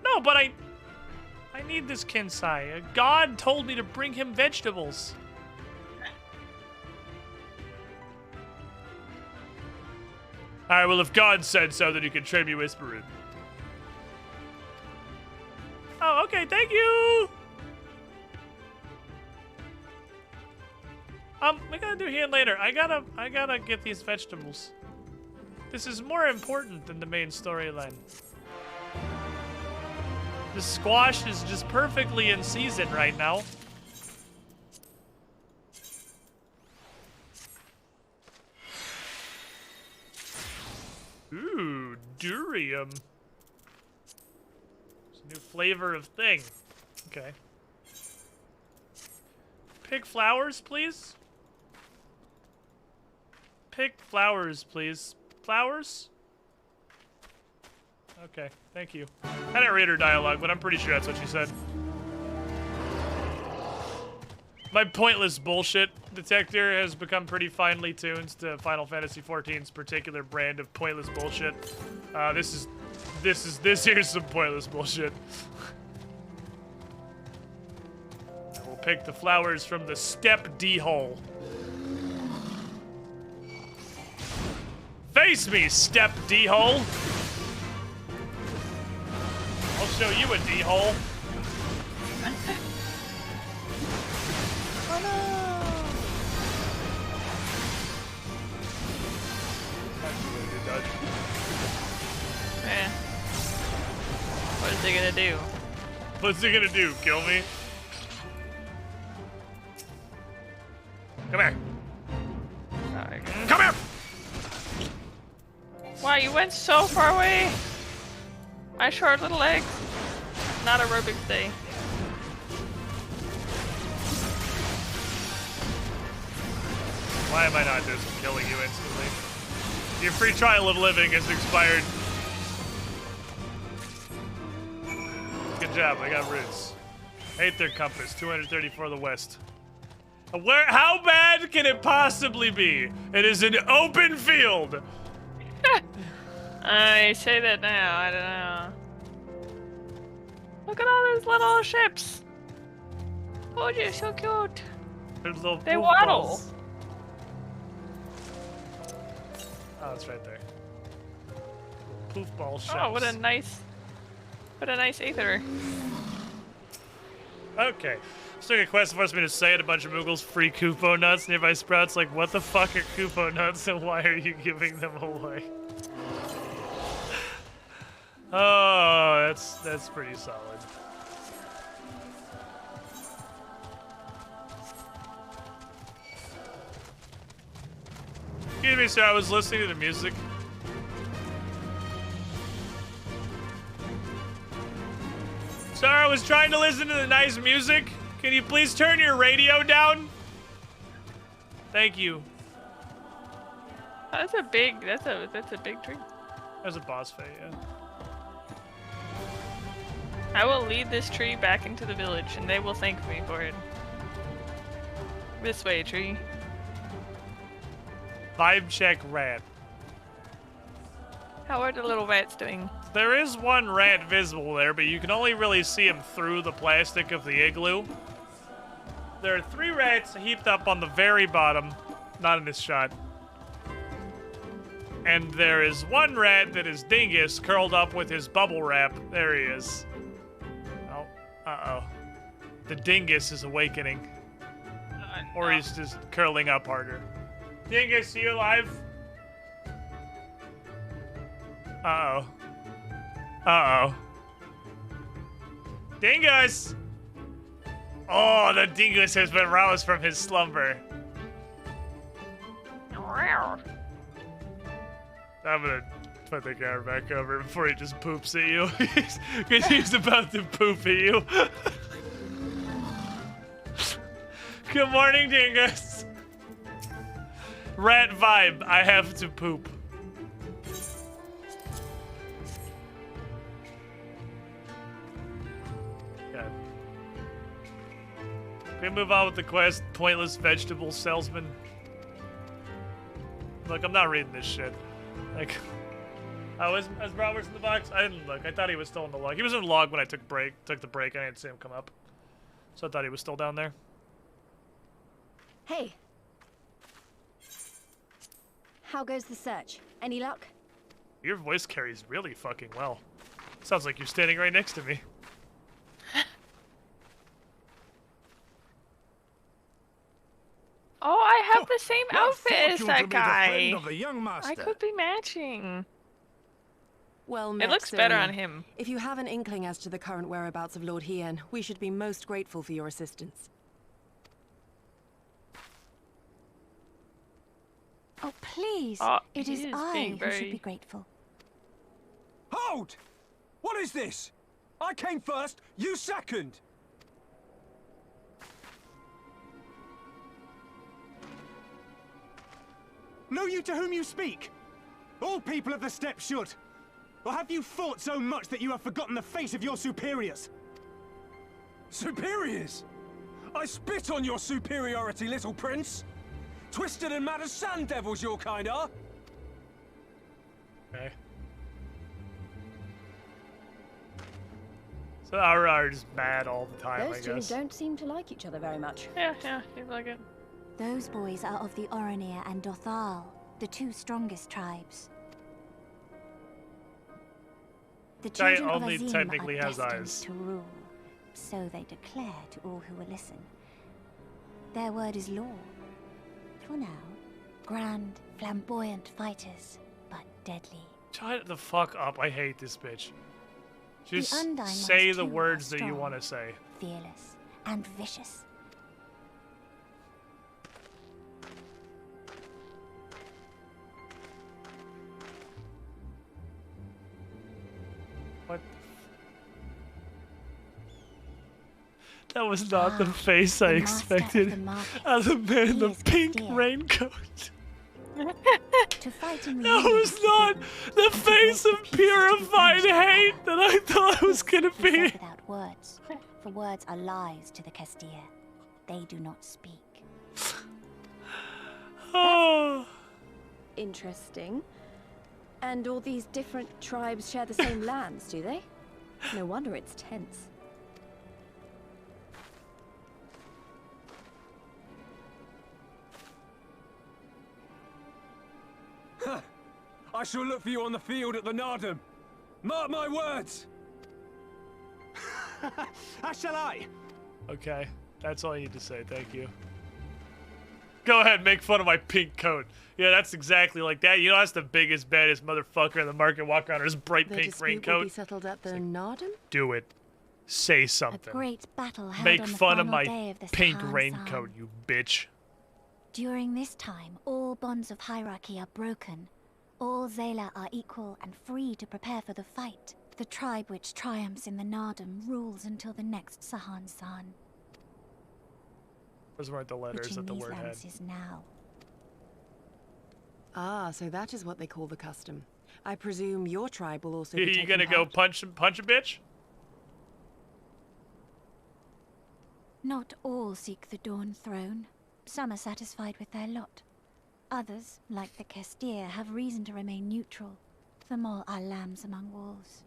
No, but I need this Kinsai. God told me to bring him vegetables. Alright, well, if God said so, then you can trade me Whisperin. Oh, okay, thank you! We gotta do Hian later. I gotta get these vegetables. This is more important than the main storyline. The squash is just perfectly in season right now. Ooh, durium. It's a new flavor of thing. Okay. Pick flowers, please. Pick flowers, please. Flowers? Okay, thank you. I didn't read her dialogue, but I'm pretty sure that's what she said. My pointless bullshit detector has become pretty finely tuned to Final Fantasy XIV's particular brand of pointless bullshit. This here's some pointless bullshit. I will pick the flowers from the step D hole. Face me, step D hole. I'll show you a D hole. Oh no! Eh. What is he gonna do? What's he gonna do? Kill me? Come here. Come here! Wow, you went so far away. My short little legs. Not aerobics day. Why am I not just killing you instantly? Your free trial of living has expired. Good job, I got roots. Aether compass, 234 the west. How bad can it possibly be? It is an open field. I say that now, I don't know. Look at all those little ships. Oh, you're so cute. They waddle. Balls. Oh, it's right there. Poof ball ships. Oh, what a nice aether. Okay. So a quest forced me to say it. A bunch of Moogles free Kupo nuts nearby sprouts. Like, what the fuck are Kupo nuts and why are you giving them away? Oh, that's pretty solid. me, sir. I was listening to the music. Sir, I was trying to listen to the nice music. Can you please turn your radio down? Thank you. That's a big tree. There's a boss fight, yeah. I will lead this tree back into the village, and they will thank me for it. This way, tree. Vibe check rat. How are the little rats doing? There is one rat visible there, but you can only really see him through the plastic of the igloo. There are 3 rats heaped up on the very bottom. Not in this shot. And there is 1 rat that is Dingus curled up with his bubble wrap. There he is. Oh, uh-oh. The Dingus is awakening. Or he's just curling up harder. Dingus, are you alive? Uh-oh. Uh-oh. Dingus! Oh, the Dingus has been roused from his slumber. I'm gonna put the camera back over before he just poops at you. Because he's about to poop at you. Good morning, Dingus. Rat vibe, I have to poop. God. Can we move on with the quest? Pointless vegetable salesman. Look, I'm not reading this shit. Like, is Roberts in the box? I didn't look. I thought he was still in the log. He was in the log when I took the break. I didn't see him come up. So I thought he was still down there. Hey. How goes the search? Any luck? Your voice carries really fucking well. Sounds like you're standing right next to me. Oh, I have the same What outfit as fortune to that be the guy. friend of the young master. I could be matching. Well, It looks better on him. If you have an inkling as to the current whereabouts of Lord Hien, we should be most grateful for your assistance. Oh, please. Oh, it is he is I being who should very- be grateful. Hold! What is this? I came first, you second! Know you to whom you speak? All people of the steppe should. Or have you fought so much that you have forgotten the face of your superiors? Superiors? I spit on your superiority, little prince! Twisted and mad as sand devils your kind are! Okay. So our just mad all the time, Those I two guess. don't seem to like each other very much. Yeah, seems like it. Those boys are of the Oranir and Dothal, the 2 strongest tribes. The Guy children of only Azim technically are has destined eyes. to rule, so they declare to all who will listen. Their word is law. For now, grand, flamboyant fighters, but deadly. Shut the fuck up. I hate this bitch. Just Undyne say ones the too are words that you strong, want to say. Fearless and vicious. What? That was not the face I expected. As a man in the pink raincoat. To fight in the That was not the face of purified hate that I thought it was gonna He said be. without words, for words are lies to the Kestir. They do not speak. Oh. Interesting. And all these different tribes share the same lands, do they? No wonder it's tense. I shall look for you on the field at the Nardum. Mark my words! As shall I. Okay, that's all you need to say. Thank you. Go ahead, make fun of my pink coat. Yeah, that's exactly like that. You know, that's the biggest, baddest motherfucker in the market walking around in his bright The pink dispute will raincoat. be settled at the Nardum? Do it. Say A something. great battle held Make on the fun of final my day of this pink Khan raincoat, San. you bitch. During this time, all bonds of hierarchy are broken. All Zayla are equal and free to prepare for the fight. The tribe which triumphs in the Nardum rules until the next Sahan-san. Those weren't the letters that the word had. Is now. Ah, so that is what they call the custom. I presume your tribe will also be You gonna go punch a bitch? Not all seek the Dawn Throne. Some are satisfied with their lot. Others, like the Kestir, have reason to remain neutral. Them all are lambs among wolves.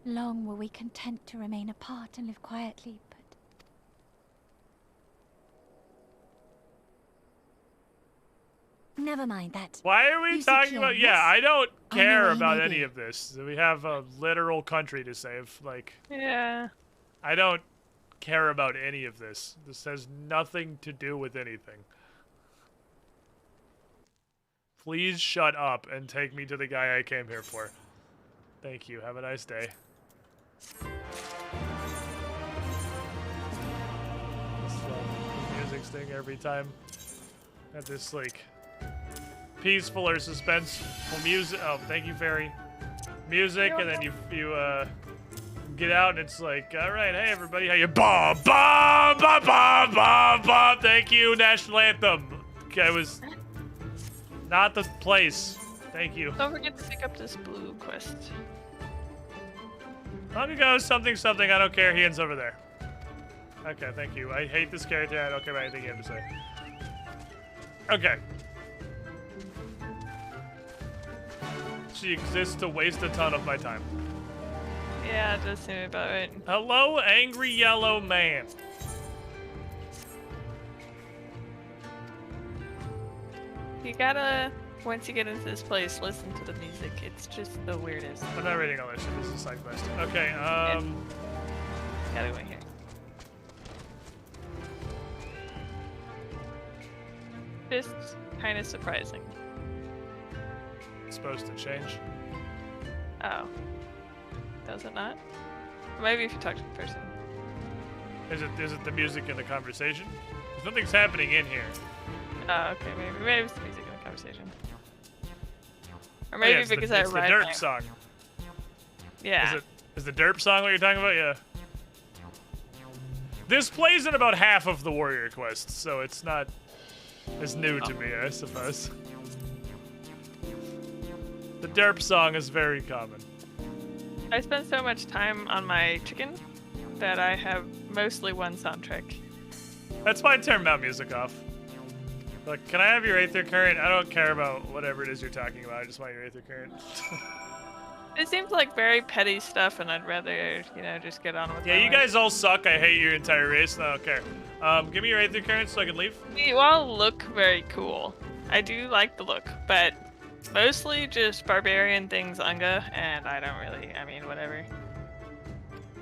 Long were we content to remain apart and live quietly, but... Never mind that. Why are we talking about... yes? Yeah, I don't I know care where he about may any be. of this. We have a literal country to save. Like, Yeah. I don't care about any of this. This has nothing to do with anything. Please shut up and take me to the guy I came here for. Thank you. Have a nice day. This music's thing every time. At this, like, peaceful or suspenseful music. Oh, thank you, Fairy. Music, and then you get out, and it's like, all right, hey everybody, how you? Bomb, bomb, bomb, bomb, bomb, bomb. Thank you, national anthem. Okay, I was not the place. Thank you. Don't forget to pick up this blue quest. Long ago, something, something. I don't care. He ends over there. Okay, thank you. I hate this character. I don't care about anything you have to say. Okay. She exists to waste a ton of my time. Yeah, it does seem about right. Hello, angry yellow man. You gotta, once you get into this place, listen to the music. It's just the weirdest. I'm not reading all that shit. This is a side quest. Okay, Gotta go in here. Just kind of surprising. It's supposed to change. Oh. Does it not? Maybe if you talk to the person. Is it the music in the conversation? Something's happening in here. Oh, okay. Maybe it's the music in the conversation. Or maybe because I it's the arrived derp there. song. Yeah. Is the derp song what you're talking about? Yeah. This plays in about half of the warrior quests, so it's not as new to me, I suppose. The derp song is very common. I spend so much time on my chicken that I have mostly one soundtrack. That's why I turn mount music off. Like, can I have your Aether Current? I don't care about whatever it is you're talking about. I just want your Aether Current. It seems like very petty stuff, and I'd rather, you know, just get on with Yeah, my you life. guys all suck. I hate your entire race, and I don't care. Give me your Aether Current so I can leave. You all look very cool. I do like the look, but mostly just barbarian things, Unga, and I don't really, I mean, whatever.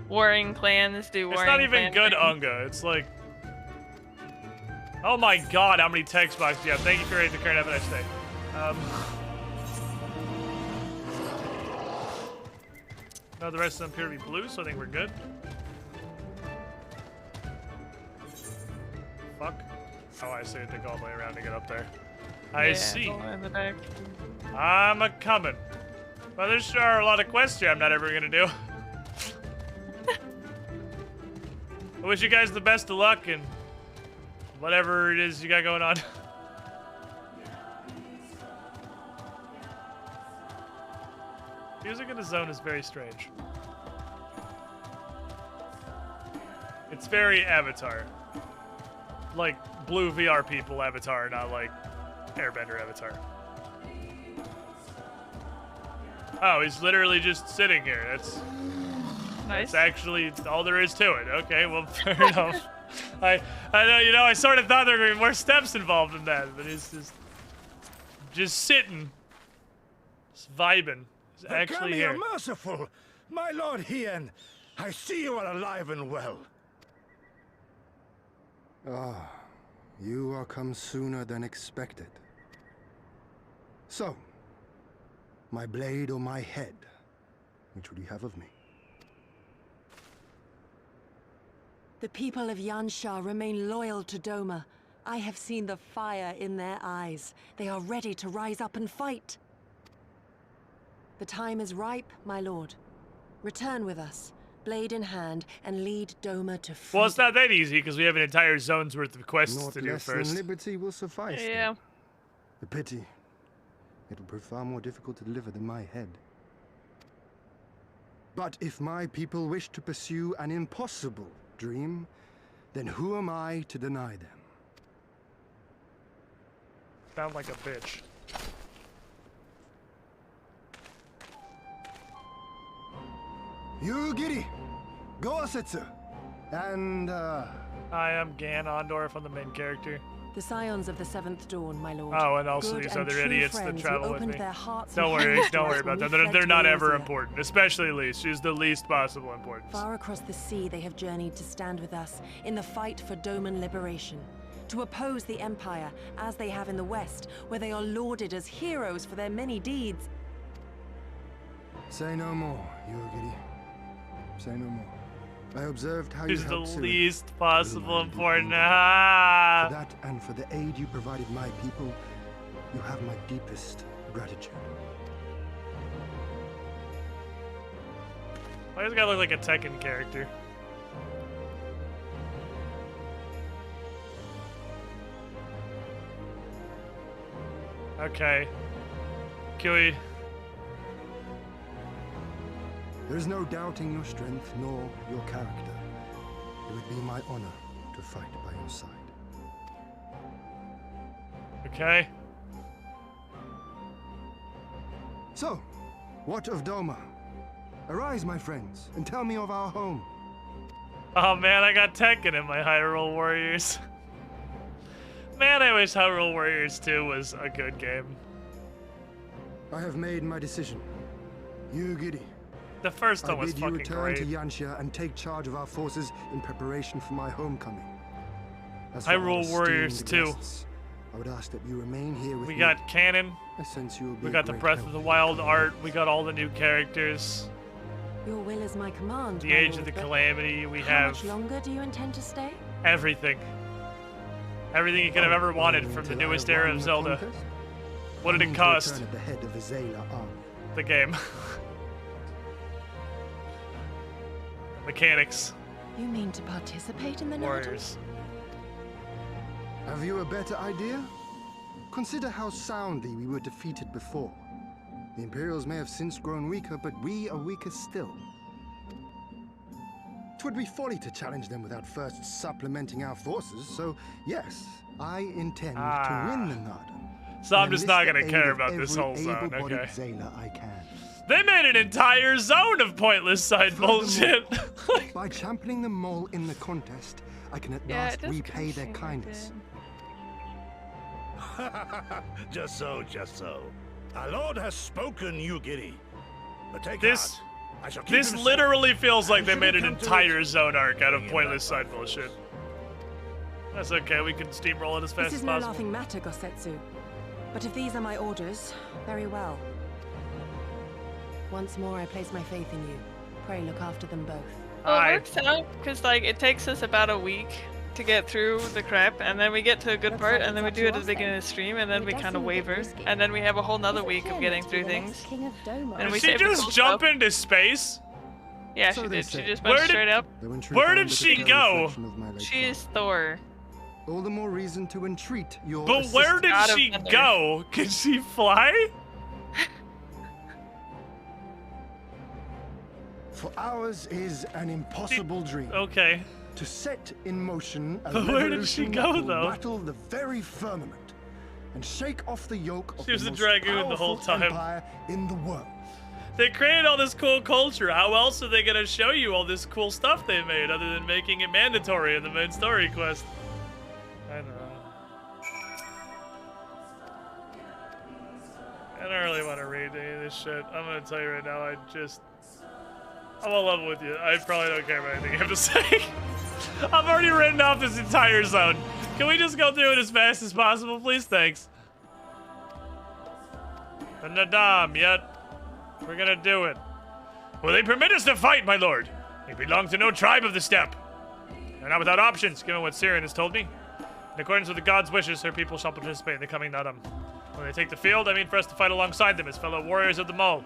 Warring clans do warring It's not even clan good, things. Unga. It's like... Oh my god, how many text boxes do you have? Thank you for your Aether Current. Have a nice day. No, the rest of them appear to be blue, so I think we're good. Fuck. Oh, I see. They go all the way around to get up there. I Yeah, see. it's all in the back. I'm a coming. Well, there sure are a lot of quests here I'm not ever gonna do. I wish you guys the best of luck and whatever it is you got going on. Music in the zone is very strange. It's very Avatar. Like blue VR people Avatar, not like Airbender Avatar. Oh, he's literally just sitting here. That's actually all there is to it. Okay, well, fair enough. I know, you know, I sort of thought there were gonna be more steps involved in that, but he's just sitting, just vibing. He's actually Kami here. are merciful, my lord Hien. I see you are alive and well. Ah, you are come sooner than expected. So, my blade or my head? Which would you have of me? The people of Yansha remain loyal to Doma. I have seen the fire in their eyes. They are ready to rise up and fight. The time is ripe, my lord. Return with us, blade in hand, and lead Doma to freedom. Well, it's not that easy, because we have an entire zone's worth of quests Not to do less first. than liberty will suffice. Yeah. A pity. It'll prove far more difficult to deliver than my head. But if my people wish to pursue an impossible dream, then who am I to deny them? Sound like a bitch. You giddy! Go Setsu! And, I am Gan Ondorf, I'm the main character. The scions of the Seventh Dawn, my lord. Oh, and also Good these and other true idiots that friends travel who with opened me. their hearts Don't and worry, hands don't to worry us about when that. we They're fled not to ever Eorzea. important, especially Lise. She's the least possible importance. Far across the sea they have journeyed to stand with us in the fight for Doman liberation. To oppose the Empire, as they have in the West, where they are lauded as heroes for their many deeds. say no more, Yugiri. Say no more. I observed how She's you the helped Cyril. least possible important. For Ah! that and for the aid you provided my people, you have my deepest gratitude. Why does this guy look like a Tekken character? Okay. Kiwi. There is no doubting your strength nor your character. It would be my honor to fight by your side. Okay. So, what of Doma? Arise, my friends, and tell me of our home. Oh man, I got Tekken in my Hyrule Warriors. Man, I wish Hyrule Warriors 2 was a good game. I have made my decision. You giddy. The first one I was bid you fucking return great. to Yanxia and take charge of our forces in preparation for my homecoming. As for Hyrule our Warriors esteemed 2. guests, I would ask that you remain here with We me. got canon. I sense you will be We a got the great Breath help. of the Wild art. We got all the new characters. Your will is my command, The my Age lord, of the but Calamity. We how have much longer do you intend to stay? everything. Everything you could have ever wanted from the Until I newest have era won of the Zelda. contest, What did I it mean to cost? return at the head of the Zayla army. The game. Mechanics. You mean to participate in the Warriors. Have you a better idea? Consider how soundly we were defeated before. The Imperials may have since grown weaker, but we are weaker still. 'Twould be folly to challenge them without first supplementing our forces, so yes, I intend to win the Nardon. So I'm and just not enlist gonna the care aid of about this every whole zone, able-bodied okay. Zayla I can. They made an entire zone of pointless side bullshit. By championing them all in the contest, I can at last repay their kindness. Just so, just so. Our Lord has spoken, you giddy. But take This- heart. I shall keep This him safe. literally feels like they Should made it an come to entire it, zone arc out of bring it pointless back side bullshit. That's okay, we can steamroll it as fast This as is no possible. laughing matter, Gosetsu. But if these are my orders, very well. Once more I place my faith in you. Pray look after them both. Well, it works out because like it takes us about a week to get through the crap, and then we get to a good part, and then we do it at the beginning of the stream, and then we kind of waver, and then we have a whole nother week of getting through things. And Did we she save the just cool jump stuff. into space? Yeah, So she they did. She say. just Where went did- straight up. Though in truth, Where I am did but a she pale go? reflection of my late She is father. Thor. All the more reason to entreat your But where assistance. did God of she thunder. go? Can she fly? For ours is an impossible dream. Okay. To set in motion a But where did she revolution go, that will though? rattle the very firmament and shake off the yoke of She was the a most dragoon the whole powerful time. empire in the world. They created all this cool culture. How else are they gonna show you all this cool stuff they made other than making it mandatory in the main story quest? I know. I don't really want to read any of this shit. I'm gonna tell you right now, I'm on level with you. I probably don't care about anything you have to say. I've already written off this entire zone. Can we just go through it as fast as possible, please? Thanks. The Nadam, yet. We're gonna do it. Will they permit us to fight, my lord? We belong to no tribe of the steppe. They're not without options, given what Siren has told me. In accordance with the gods' wishes, her people shall participate in the coming Naram. When they take the field, I mean for us to fight alongside them as fellow warriors of the Mole.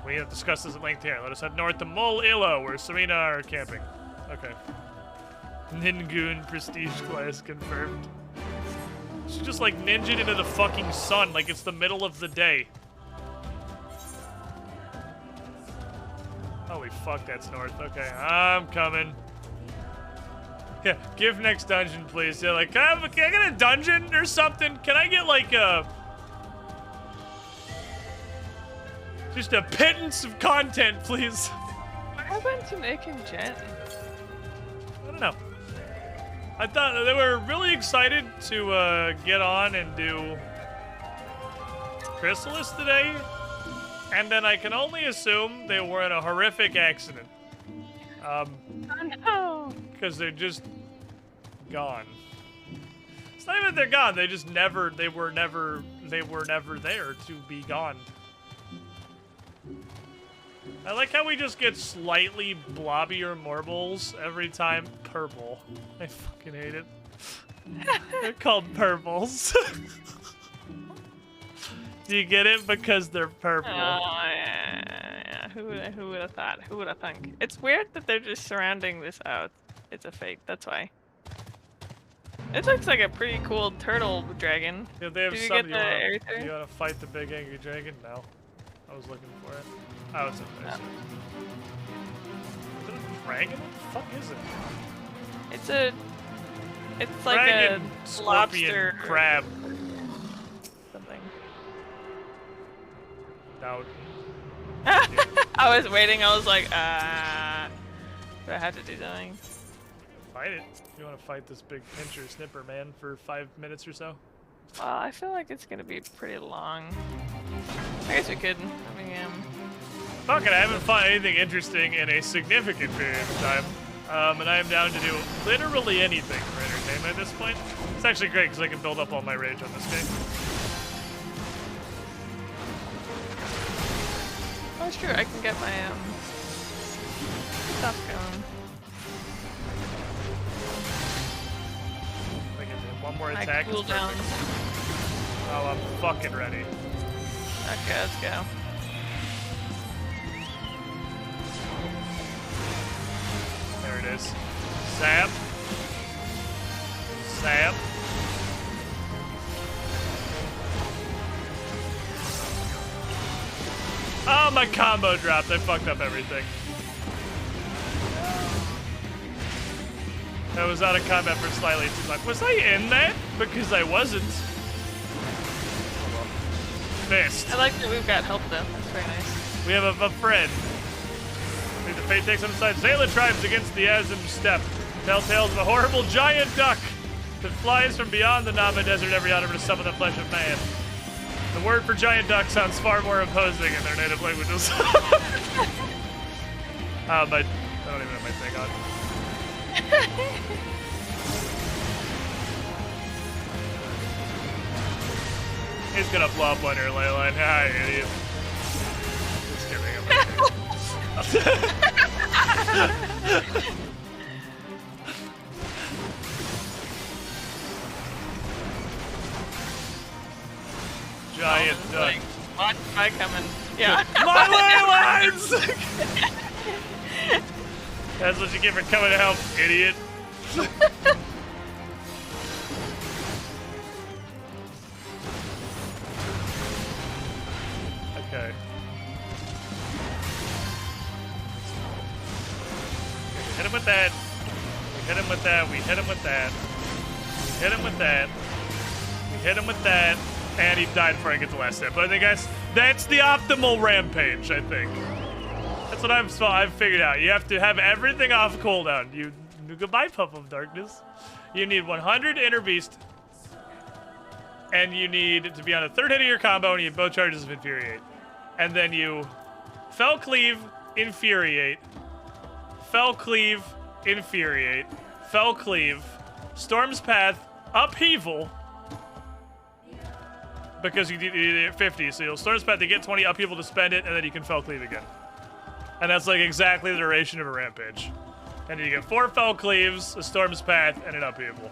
We have discussed this at length here. Let us head north to Mole Illo, where Serena are camping. Okay. Ningoon prestige class confirmed. She just like ninja'd into the fucking sun like it's the middle of the day. Holy fuck, that's north. Okay, I'm coming. Yeah, give next dungeon, please. Yeah, like, can I get a dungeon or something? Can I get like a... just a pittance of content, please? What happened to making Jen? I don't know. I thought they were really excited to get on and do Chrysalis today, and then I can only assume they were in a horrific accident. Oh no! Because they're just gone. It's not even that they're gone. They just never. They were never there to be gone. I like how we just get slightly blobbier marbles every time. Purple. I fucking hate it. They're called purples. Do you get it? Because they're purple. Oh, yeah. Who would have thought? Who would have thunk? It's weird that they're just surrounding this out. It's a fake, that's why. It looks like a pretty cool turtle dragon. Yeah, they have Did you some. get the air You wanna fight the big angry dragon? No. I was looking for it. Oh, it's up there. No. Is it a dragon? What the fuck is it? It's like dragon, a scorpion, lobster crab. something. No. I was waiting, I was like, do I have to do something? Fight it. You want to fight this big pincher snipper man for 5 minutes or so? Well, I feel like it's gonna be pretty long. I guess we could. I mean, Fuck it, I haven't fought anything interesting in a significant period of time. And I am down to do literally anything for entertainment at this point. It's actually great because I can build up all my rage on this game. oh sure, I can get my stuff going. I can do one more My attack. cooldown. Oh, I'm fucking ready. Okay, let's go. There it is. Zap. Zap. Oh, my combo dropped. I fucked up everything. I was out of combat for slightly too long. Was I in that? Because I wasn't. Missed. I like that we've got help though. That's very nice. We have a friend. The fate takes on the side. Zayla tribes against the Azim steppe. Tell tales of a horrible giant duck that flies from beyond the Nama desert every autumn to summon the flesh of man. The word for giant duck sounds far more imposing in their native languages. I don't even have my thing on. He's gonna blow up on your ley line. Ah, you idiot. Just kidding. Giant duck. Like, watch my coming. Yeah. My ley lines! That's what you get for coming to help, idiot. Okay. We hit him with that. We hit him with that. We hit him with that. We hit him with that. We hit him with that. And he died before I get the last step. But I think that's the optimal rampage, I think. That's what I've figured out. You have to have everything off cooldown. Goodbye, Pup of Darkness. You need 100 Inner Beast. And you need to be on the third hit of your combo, and you have both charges of Infuriate. And then you Fell Cleave, Infuriate. Fell Cleave, Infuriate. Fell Cleave. Storm's Path, Upheaval. Because you need 50, so you'll Storm's Path to get 20, Upheaval to spend it, and then you can Fell Cleave again. And that's like exactly the duration of a Rampage. And you get 4 Fell Cleaves, a Storm's Path, and an Upheaval.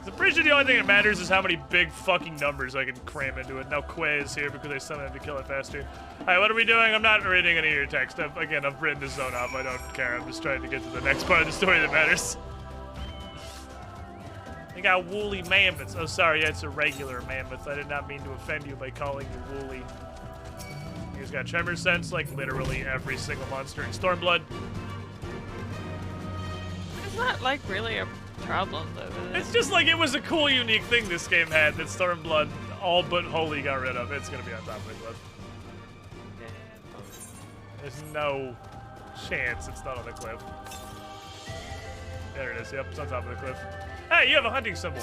I'm pretty sure the only thing that matters is how many big fucking numbers I can cram into it. Now Quay is here because I summoned him to kill it faster. Alright, what are we doing? I'm not reading any of your text. I've written the zone off. I don't care. I'm just trying to get to the next part of the story that matters. They got woolly mammoths. Oh, sorry, yeah, it's a regular mammoth. I did not mean to offend you by calling you woolly. He's got tremor sense, like literally every single monster in Stormblood. It's not like really a problem though. It's just like it was a cool, unique thing this game had that Stormblood all but wholly got rid of. It's gonna be on top of the cliff. There's no chance it's not on the cliff. There it is. Yep, it's on top of the cliff. Hey, you have a hunting symbol.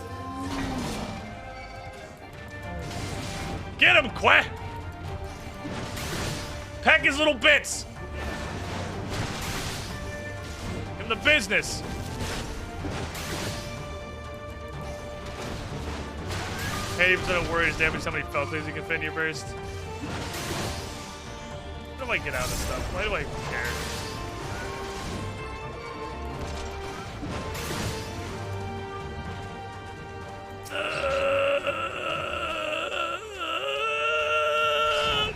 Get him, Quack! Peck his little bits! Give him the business! Hey, 80% of warriors damage how many fell cleaves you can fit in your burst. How do I get out of stuff? Why do I care?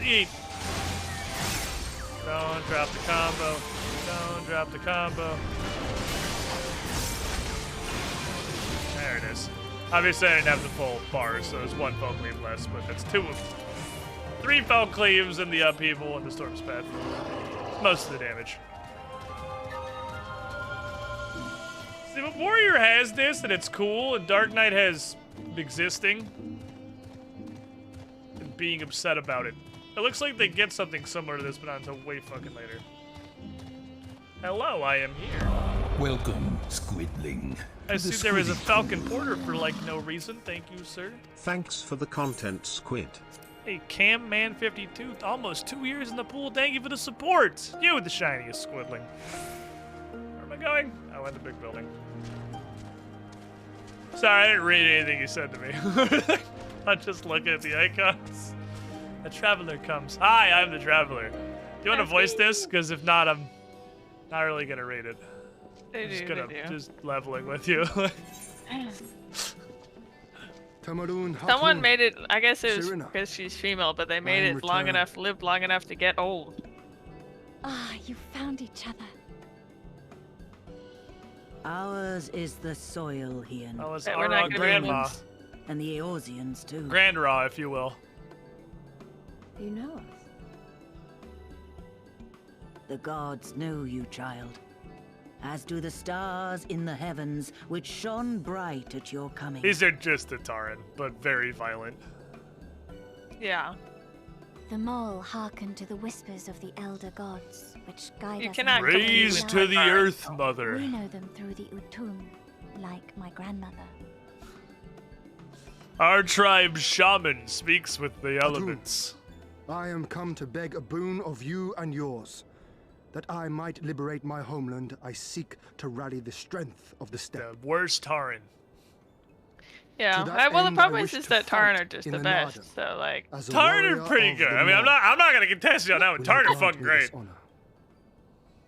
Eat. Don't drop the combo. Don't drop the combo. There it is. Obviously, I didn't have the full bar, so there's one fell cleave less, but that's 2 of them. 3 fell cleaves in the upheaval and the storm's path. It's most of the damage. See, but Warrior has this, and it's cool, and Dark Knight has existing, and being upset about it. It looks like they get something similar to this, but not until way fucking later. Hello, I am here. Welcome, Squidling. I see there is a Falcon Porter for like no reason. Thank you, sir. Thanks for the content, Squid. Hey, Cam Man 52, almost 2 years in the pool. Thank you for the support. You, the shiniest Squidling. Where am I going? Oh, in the big building. Sorry, I didn't read anything you said to me. I'm just looking at the icons. A traveler comes. Hi, I'm the traveler. Do you want to voice this? Because if not, I'm not really gonna read it. Just leveling with you. Someone made it, I guess it was because she's female, but they made it lived long enough to get old. Ah, you found each other. Ours is the soil, Ian. Oh, it's our grandma. And the Eorzeans, too. Grand Raw, if you will. You know us. The gods know you, child. As do the stars in the heavens, which shone bright at your coming. These are just the Tauren, but very violent. Yeah. The mole hearkened to the whispers of the elder gods, which guide You us. cannot Raise to the earth, mother. We know them through the Utum, like my grandmother. Our tribe's shaman speaks with the elements. I am come to beg a boon of you and yours. That I might liberate my homeland, I seek to rally the strength of the steppe. The worst Tauren. Yeah, well the problem is that Tauren are just the best, so like... Tauren are pretty good. I mean, I'm not gonna contest you on that one. Tauren are fucking great.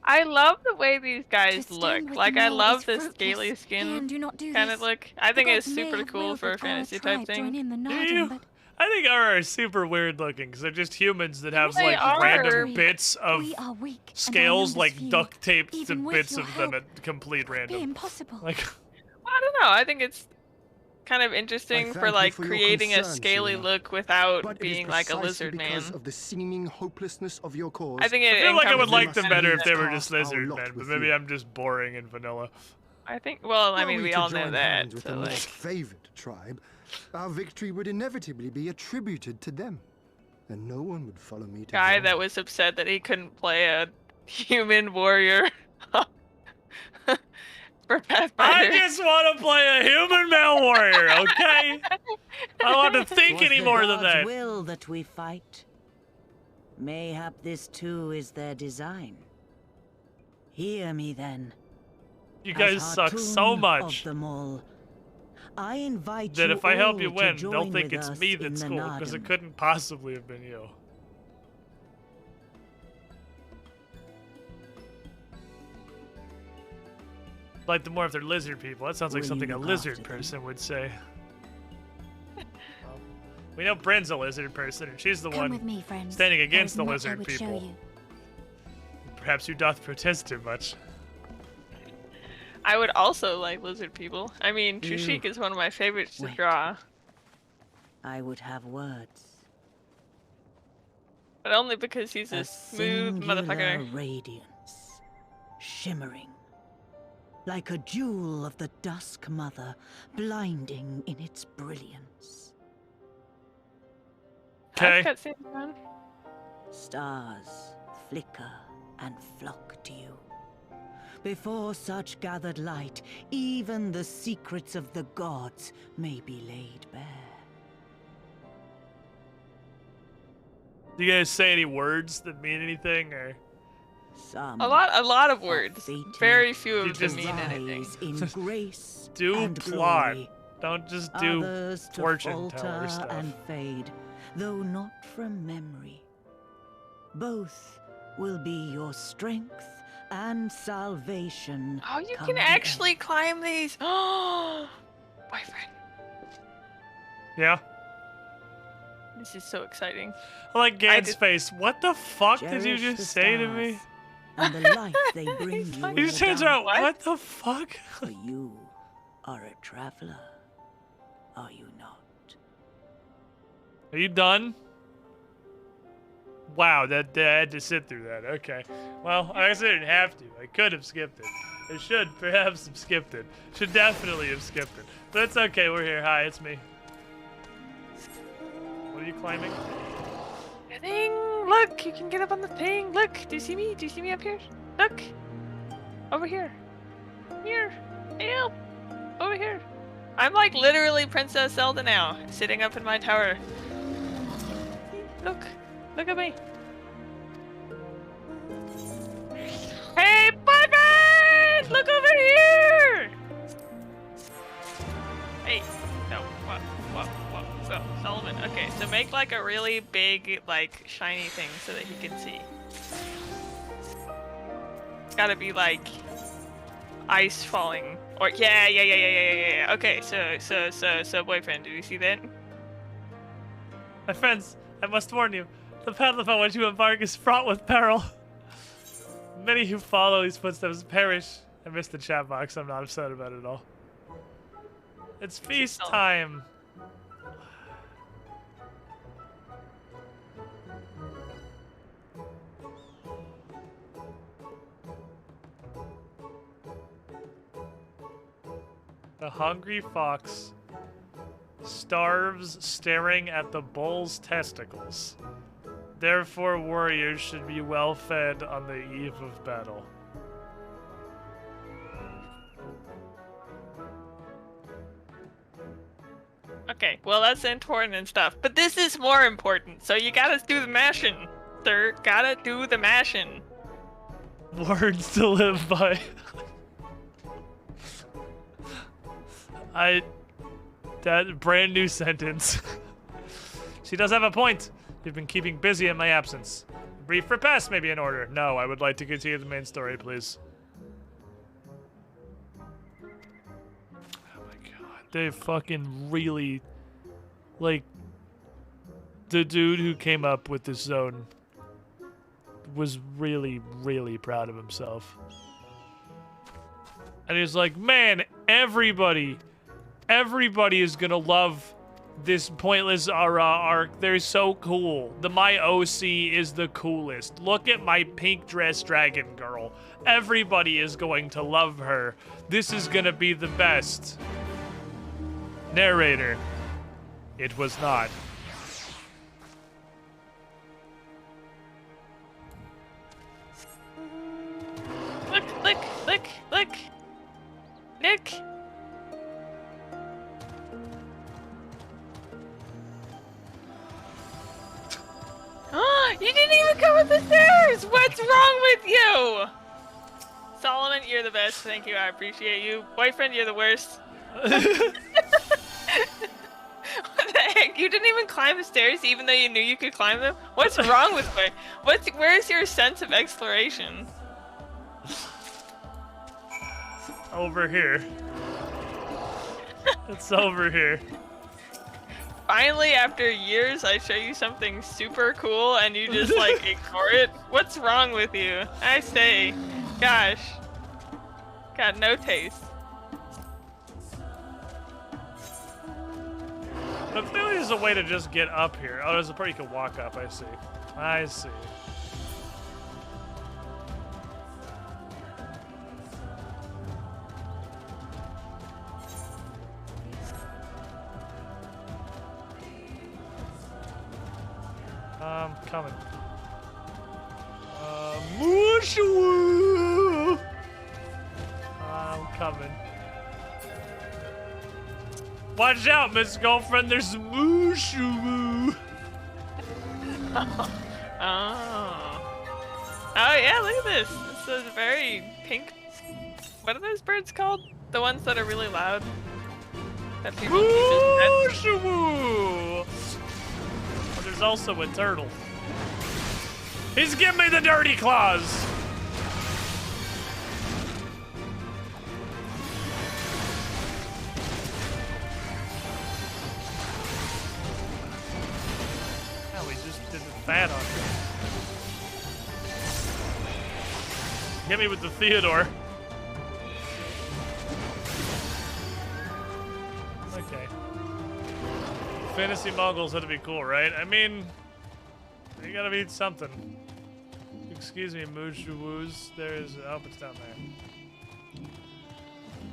I love the way these guys look. Like, I love the scaly skin kind of look. I think it's super cool for a fantasy type thing. I think are super weird looking because they're just humans that have They like are. random bits of scales like duct taped to bits of them at complete random. Impossible. Like, I don't know. I think it's kind of interesting for like creating a scaly look without being like a lizard man. Of the seeming hopelessness of your cause. I think it I feel like I would encompasses like them better if they were cast just our lizard lot men, but with maybe you. I'm just boring and vanilla. I think. Well, I Were mean, we to all know join that. hands with the So more like, favored tribe, our victory would inevitably be attributed to them, and no one would follow me to guy join. that was upset that he couldn't play a human warrior for Pathfinder. I just want to play a human male warrior, okay? I don't want to think any more than that. Will that we fight. Mayhap this too is their design. Hear me then. You guys suck so much Of them all, I invite that you if I help all you to win, join they'll think with it's us me in that's the cool because it Nardum. couldn't possibly have been you. Like them more if they're lizard people. That sounds like Will something you a look lizard after them? person would say. We know Bryn's a lizard person, and she's the Come one with me, friends. standing There against is the much I lizard would show people. you. Perhaps you doth protest too much. I would also like lizard people. I mean, You- Trishik is one of my favorites to Wait. draw, I would have words. but only because he's a smooth Singular motherfucker. radiance, shimmering, like a jewel of the Dusk Mother, blinding in its brilliance. Okay. Stars flicker and flock to you. Before such gathered light, even the secrets of the gods may be laid bare. Do you guys say any words that mean anything, or? Some A lot of words. Very few You of them just mean anything. in grace Do and plot. glory. Don't just do Others to fortune teller falter stuff. and fade, though not from memory. Both will be your strength and salvation. Oh, you come can the actually climb these. Oh, boyfriend. Yeah. This is so exciting. I like Gan's did- face. What the fuck did you Cherish just the say to me? and the light they bring you. in He just the turns dark. around. What the fuck? For you are a traveler, are you not? Are you done? Wow, that I had to sit through that. Okay. Well, I guess I didn't have to. I could have skipped it. I should perhaps have skipped it. Should definitely have skipped it. But it's okay. We're here. Hi, it's me. What are you climbing? The thing! Look! You can get up on the thing! Look! Do you see me? Do you see me up here? Look! Over here! Here! Help! Over here! I'm like literally Princess Zelda now, sitting up in my tower. Look! Look at me! Hey, boyfriend! Look over here! Hey! No, what? So, Solomon, okay, so make like a really big, like, shiny thing so that he can see. It's gotta be like ice falling. Or yeah. Okay, so boyfriend, did you see that? My friends, I must warn you. The path upon which you embark is fraught with peril. Many who follow these footsteps perish. I missed the chat box. I'm not upset about it at all. It's feast time. The hungry fox starves staring at the bull's testicles. Therefore, warriors should be well fed on the eve of battle. Okay, well that's important and stuff, but this is more important, so you gotta do the mashing, sir. Gotta do the mashing. Words to live by. That brand new sentence. She does have a point. You've been keeping busy in my absence. A brief repast may be in order. No, I would like to continue the main story, please. Oh my god. They fucking really... Like... The dude who came up with this zone was really, really proud of himself. And he was like, man, everybody is gonna love this pointless arc. They're so cool. My OC is the coolest. Look at my pink dress dragon girl. Everybody is going to love her. This is gonna be the best. Narrator. It was not. Look! Nick! You didn't even come up the stairs! What's wrong with you? Solomon, you're the best. Thank you, I appreciate you. Boyfriend, you're the worst. What the heck? You didn't even climb the stairs even though you knew you could climb them? What's wrong with me? Where's your sense of exploration? over here. It's over here. Finally, after years, I show you something super cool and you just like ignore it. What's wrong with you? I say, gosh, got no taste. But clearly there's a way to just get up here. Oh, there's a part you can walk up, I see. I see. Coming. Mooshoo! I'm coming. Watch out, Miss Girlfriend, there's Mooshoo! Oh, yeah, look at this. This is very pink. What are those birds called? The ones that are really loud? That people keep as pets? Mooshoo! Oh, there's also a turtle. He's giving me the dirty claws! Hell, he just did the fat on me. Hit me with the Theodore. Okay. Fantasy Mongols had to be cool, right? I mean, you gotta beat something. Excuse me, Mooshu-woos. There's... Oh, it's down there.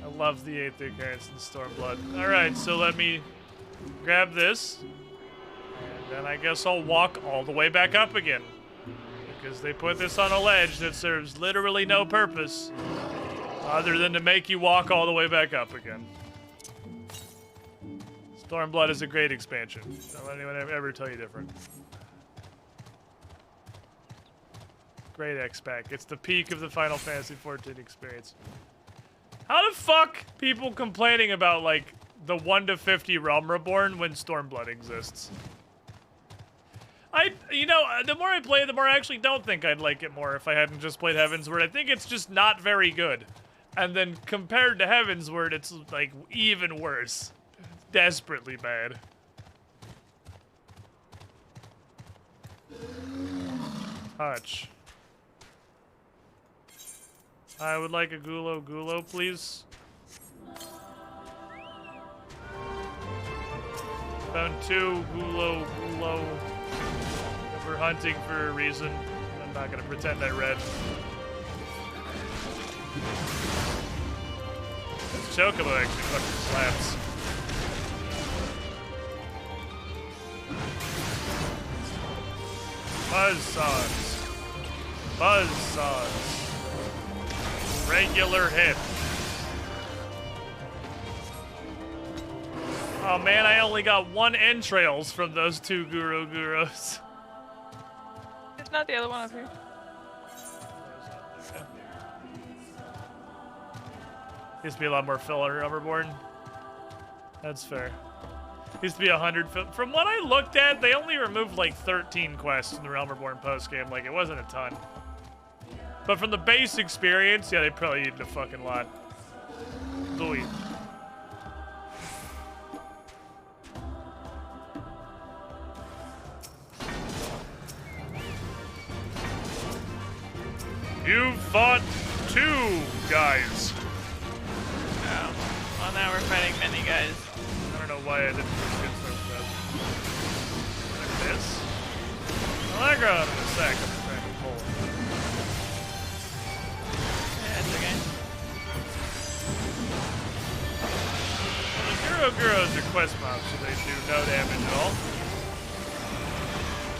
I love the 8th occurrence in Stormblood. Alright, so let me grab this. And then I guess I'll walk all the way back up again. Because they put this on a ledge that serves literally no purpose other than to make you walk all the way back up again. Stormblood is a great expansion. Don't let anyone ever tell you different. Great X-Pack. It's the peak of the Final Fantasy XIV experience. How the fuck people complaining about, like, the 1 to 50 Realm Reborn when Stormblood exists? You know, the more I play, the more I actually don't think I'd like it more if I hadn't just played Heavensward. I think it's just not very good. And then compared to Heavensward, it's, like, even worse. Desperately bad. Touch. I would like a gulo, please. Found 2 gulo. We're hunting for a reason. I'm not gonna pretend I read. This Chocobo actually fucking slaps. Buzzsaws. Regular hit. Oh man, I only got 1 entrails from those 2 Guros. It's not the other one up here. Used to be a lot more filler Overborn. That's fair. Used to be 100. From what I looked at, they only removed like 13 quests in the Realm Reborn post-game. Like, it wasn't a ton. But from the base experience, yeah, they probably needed a fucking lot. Louis. You fought 2 guys. Oh. Well, now we're fighting many guys. I don't know why I didn't get so fast. Like this? Well, I got out in a sec. I'm trying to pull it. Yeah, it's okay. Well, the Guros are quest mobs, so they do no damage at all.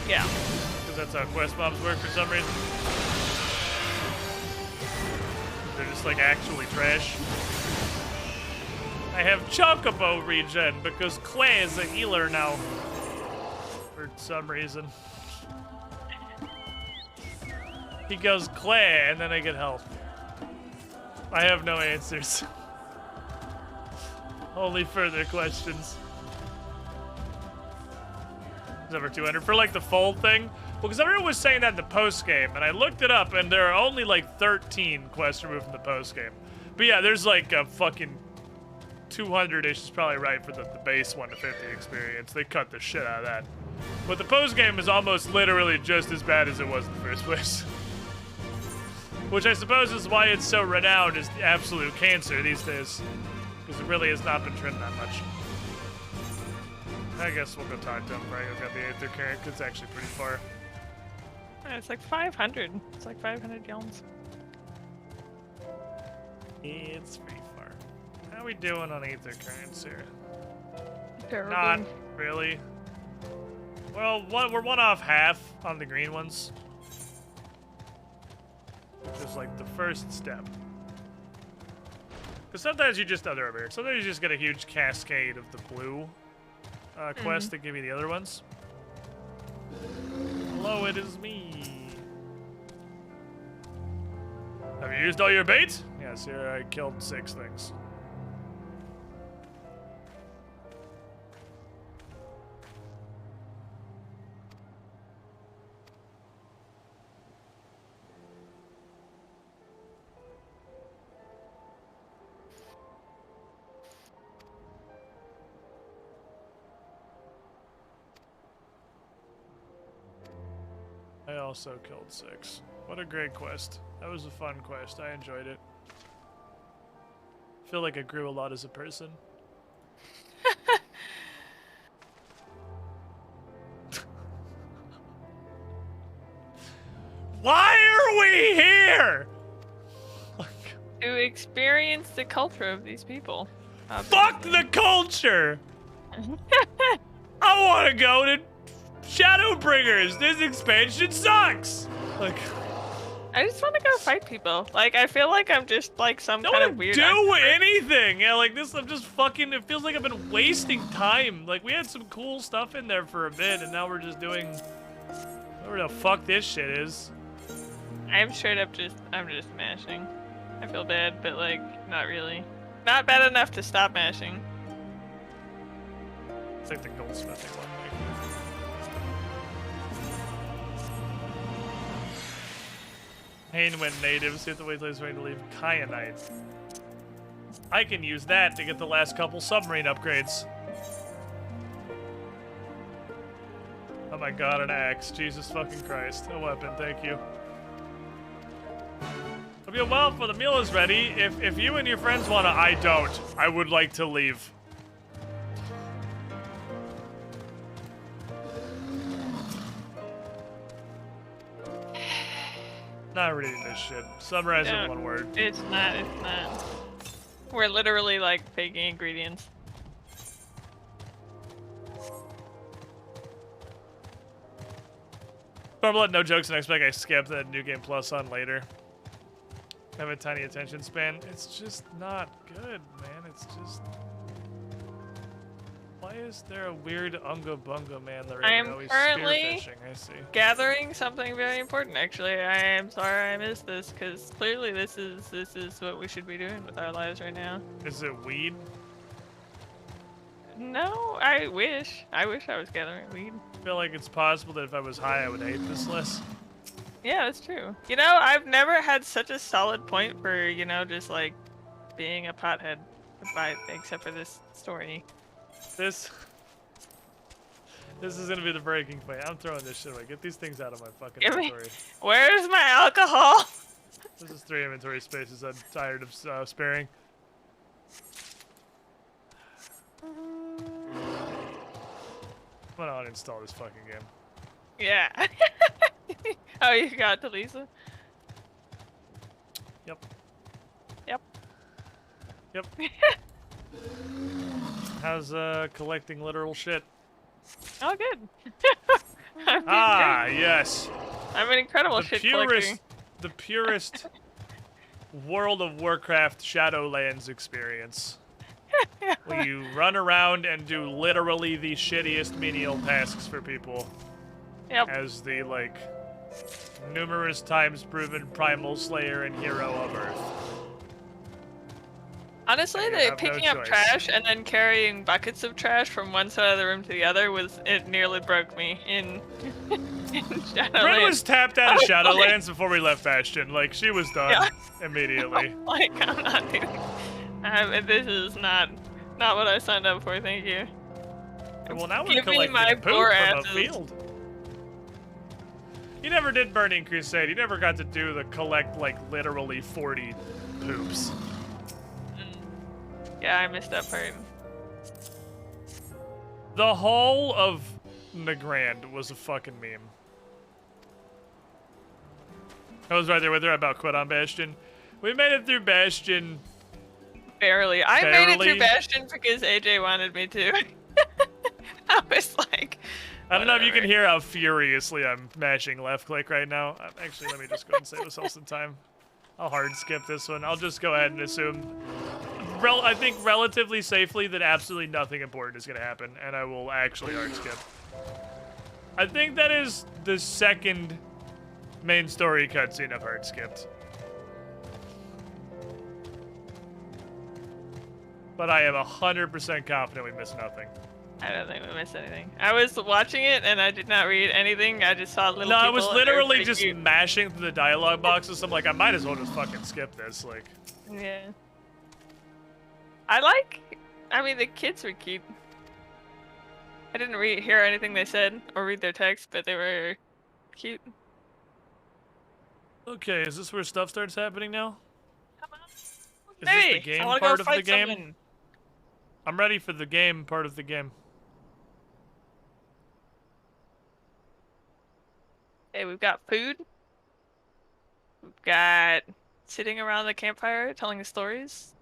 Yeah. Because that's how quest mobs work for some reason. They're just like actually trash. I have Chocobo regen because Clay is a healer now. For some reason. He goes Clay and then I get health. I have no answers. Only further questions. It's over 200 for like the fold thing. Well, because everyone was saying that in the post game, and I looked it up, and there are only like 13 quests removed from the post game. But yeah, there's like a fucking 200-ish is probably right for the base 1 to 50 experience. They cut the shit out of that. But the post-game is almost literally just as bad as it was in the first place. Which I suppose is why it's so renowned as the absolute cancer these days. Because it really has not been trimmed that much. I guess we'll go talk to him. Probably go get the Aether Current, because it's actually pretty far. It's like 500. It's like 500 yelms. It's pretty far. How are we doing on Aether Currents here? Terrible. Not really. Well, we're 1 off half on the green ones. Which is like the first step. Because sometimes you just, oh, they're over here. Sometimes you just get a huge cascade of the blue quests that give you the other ones. Hello, it is me. Have you used all your bait? Yes, here I killed 6 things. I also killed 6. What a great quest. That was a fun quest. I enjoyed it. I feel like I grew a lot as a person. Why are we here? To experience the culture of these people. Fuck the culture! I want to go to Shadowbringers. This expansion sucks. Like, I just want to go fight people. Like, I feel like I'm just like some kind of weird. Do anything. Yeah, like this. I'm just fucking. It feels like I've been wasting time. Like we had some cool stuff in there for a bit, and now we're just doing whatever the fuck this shit is. I'm straight up just. I'm just mashing. I feel bad, but like not really. Not bad enough to stop mashing. It's like the goldsmithing one. Hainwind natives, you have to wait till he's ready to leave Kyanite. I can use that to get the last couple submarine upgrades. Oh my god, an axe. Jesus fucking Christ. A weapon, thank you. Hope you're well for the meal is ready. If you and your friends wanna, I don't. I would like to leave. Not reading this shit. Summarize in 1 word. It's not. It's not. We're literally like faking ingredients. But no jokes, and I expect I skipped that New Game Plus on later. I have a tiny attention span. It's just not good, man. It's just. Why is there a weird Unga Bunga man that I am currently spearfishing? I see. gathering something very important. Actually, I am sorry I missed this because clearly this is what we should be doing with our lives right now. Is it weed? No, I wish. I wish I was gathering weed. I feel like it's possible that if I was high, I would hate this less. Yeah, that's true. You know, I've never had such a solid point for, you know, just like being a pothead, except for this story. This is gonna be the breaking point. I'm throwing this shit away. Get these things out of my fucking inventory. Where's my alcohol? This is 3 inventory spaces I'm tired of sparing. I'm gonna uninstall this fucking game. Yeah. Oh, you got to Lisa? Yep. Yep. Yep. How's collecting literal shit? Oh, good. Yes. I'm an incredible shit collector. The purest World of Warcraft Shadowlands experience. Where you run around and do literally the shittiest menial tasks for people. Yep. As the, like, numerous times proven primal slayer and hero of Earth. Honestly, picking up trash and then carrying buckets of trash from one side of the room to the other it nearly broke me in Shadowlands. Bryn was tapped out of Shadowlands before we left Bastion. Like, she was done immediately. Like, I'm not doing. This is not what I signed up for. Thank you. Well, now we're Give me collecting my poop poor from a asses. field. You never did Burning Crusade. You never got to do the collect, like, literally 40 poops. Yeah, I missed that part. The Hall of Nagrand was a fucking meme. I was right there with her about quit on Bastion. We made it through Bastion. Barely. I made it through Bastion because AJ wanted me to. I was like... I don't know if you can hear how furiously I'm mashing left click right now. Actually, let me just go ahead and save myself some time. I'll hard skip this one. I'll just go ahead and assume, I think relatively safely, that absolutely nothing important is going to happen, and I will actually hard skip. I think that is the second main story cutscene I've hard skipped. But I am 100% confident we missed nothing. I don't think we missed anything. I was watching it and I did not read anything. I just saw little No, people. I was literally just cute. mashing through the dialogue boxes. I'm like, I might as well just fucking skip this. Like, Yeah. I mean, the kids were cute. I didn't hear anything they said or read their text, but they were cute. okay, is this where stuff starts happening now? Is Hey, this the game I wanna part go of the fight game? something. I'm ready for the game part of the game. Hey, we've got food. We've got sitting around the campfire telling stories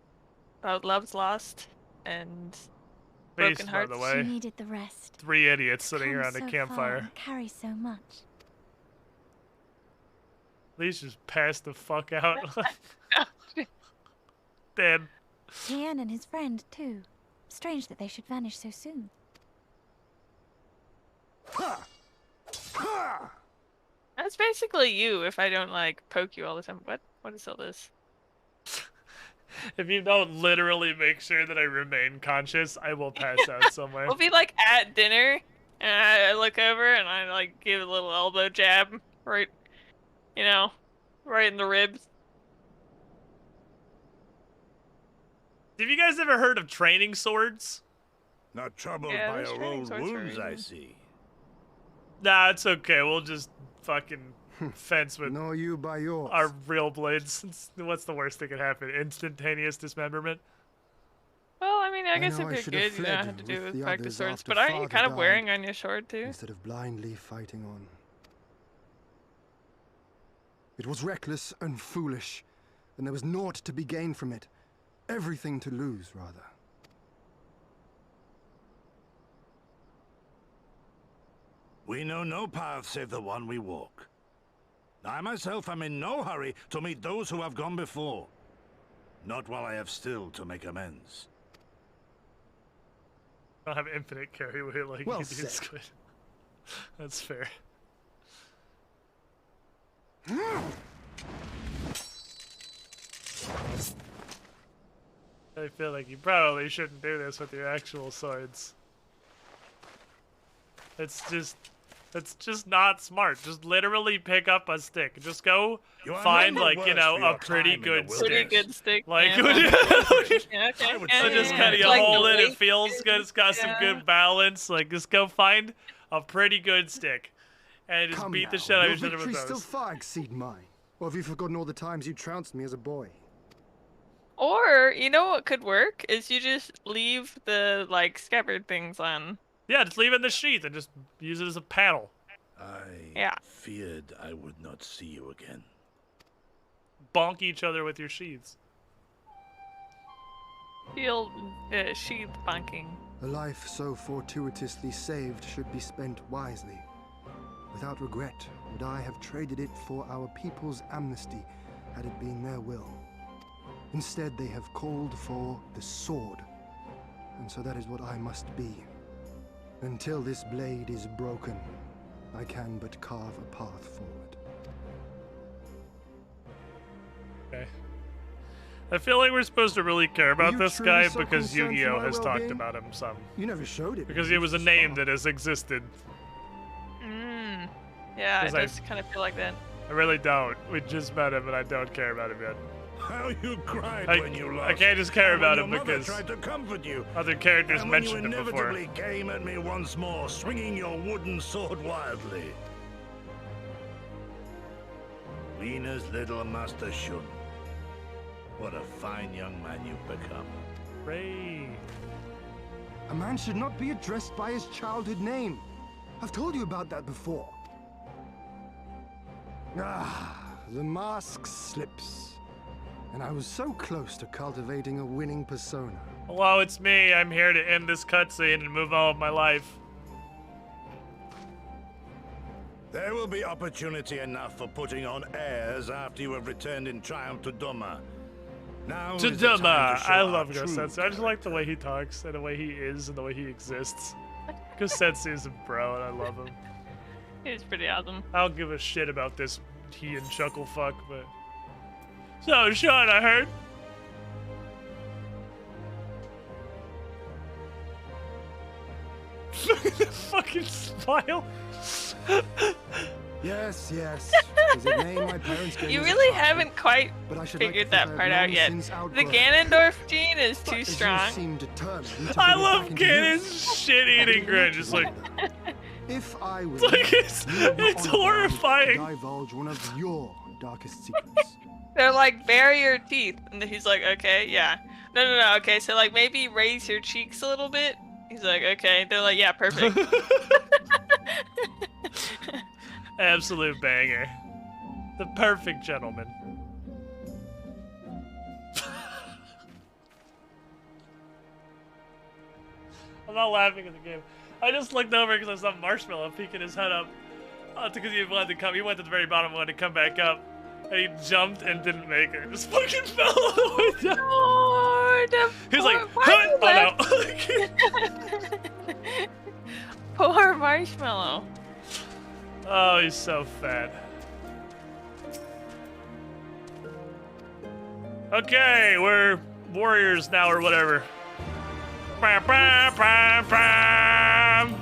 about loves lost and Peace, broken by hearts. the way. She needed the rest. 3 idiots sitting Come around so a far campfire. and carry so much. Please just pass the fuck out. Dead. Tien and his friend, too. Strange that they should vanish so soon. That's basically you if I don't, like, poke you all the time. What is all this? If you don't literally make sure that I remain conscious, I will pass out somewhere. We'll be, like, at dinner, and I look over, and I, like, give a little elbow jab right, right in the ribs. Have you guys ever heard of training swords? Not troubled Yeah, by there's your training old swords for a wounds, I reason. see. Nah, it's okay. We'll just fucking fence with Know you by yours. our real blades. What's the worst that could happen? Instantaneous dismemberment? Well, I mean, I guess know if I you're should have good, you know fled how to do with with the practice others swords. after But aren't you father kind of died, wearing on your sword, too? Instead of blindly fighting on. It was reckless and foolish, and there was naught to be gained from it. Everything to lose, rather. We know no path save the one we walk. I myself am in no hurry to meet those who have gone before. Not while I have still to make amends. I don't have infinite carry weight like Well you do, said. Squid. That's fair. I feel like you probably shouldn't do this with your actual swords. It's just not smart. Just literally pick up a stick. Just go You are find, none the like, you worse know, for your a pretty time in the good wilderness. stick. Pretty good stick. Like, yeah. Yeah, okay. I would so say just yeah. kind of Like hold the it. It weight feels is- good. It's got some yeah. good balance. Like, just go find a pretty good stick and just Come beat the now, shit out your of each other with victories still those. far exceed mine. Or have you forgotten all the times you trounced me as a boy? Or, you know what could work? Is you just leave the, like, scabbard things on. Yeah, just leave it in the sheath and just use it as a paddle. I feared I would not see you again. Bonk each other with your sheaths. Field sheath bunking. A life so fortuitously saved should be spent wisely. Without regret, would I have traded it for our people's amnesty had it been their will. Instead, they have called for the sword, and so that is what I must be. Until this blade is broken, I can but carve a path forward. Okay. I feel like we're supposed to really care about you this truly guy so because concerned for Yu-Gi-Oh my has talked well-being? about him some. You never showed it. Because it was a name that has existed. Yeah, I 'Cause I- just kind of feel like that. I really don't. We just met him and I don't care about him yet. How you cried I, when you lost. I can't just care and about when him your mother because tried to comfort you. other characters and when you mentioned him before. inevitably came at me once more, swinging your wooden sword wildly. Lena's little Master Shun. What a fine young man you've become. Ray. A man should not be addressed by his childhood name. I've told you about that before. The mask slips. And I was so close to cultivating a winning persona. Hello, it's me. I'm here to end this cutscene and move on with my life. There will be opportunity enough for putting on airs after you have returned in triumph to Doma. Now To is the time Doma. to show I our love true Gosetsu. I just like the way he talks and the way he is and the way he exists. Gosetsu is a bro and I love him. He's pretty awesome. I don't give a shit about this he and chuckle fuck, but... So, Sean, I heard. The fucking smile. Yes, yes. Is a name my parents gave You me as a really child, haven't quite but I should like figured to think that I part have out long yet. since The outgrown it. Ganondorf gene is But too as you strong. seem determined to I bring it love back into Ganon's use, shit-eating grin, just like... If I were Like, it's horrifying. divulge one of your darkest secrets. They're like, bury your teeth. And then he's like, okay, yeah. No, okay, so like maybe raise your cheeks a little bit. He's like, okay. They're like, yeah, perfect. Absolute banger. The perfect gentleman. I'm not laughing at the game. I just looked over because I saw Marshmallow peeking his head up. Because he wanted to come. He went to the very bottom and wanted to come back up. And he jumped and didn't make it. Just fucking fell all the way down. Oh, He's like, poor oh no. Poor Marshmallow. Oh, he's so fat. Okay, we're warriors now or whatever. Bam, bam, bam, bam.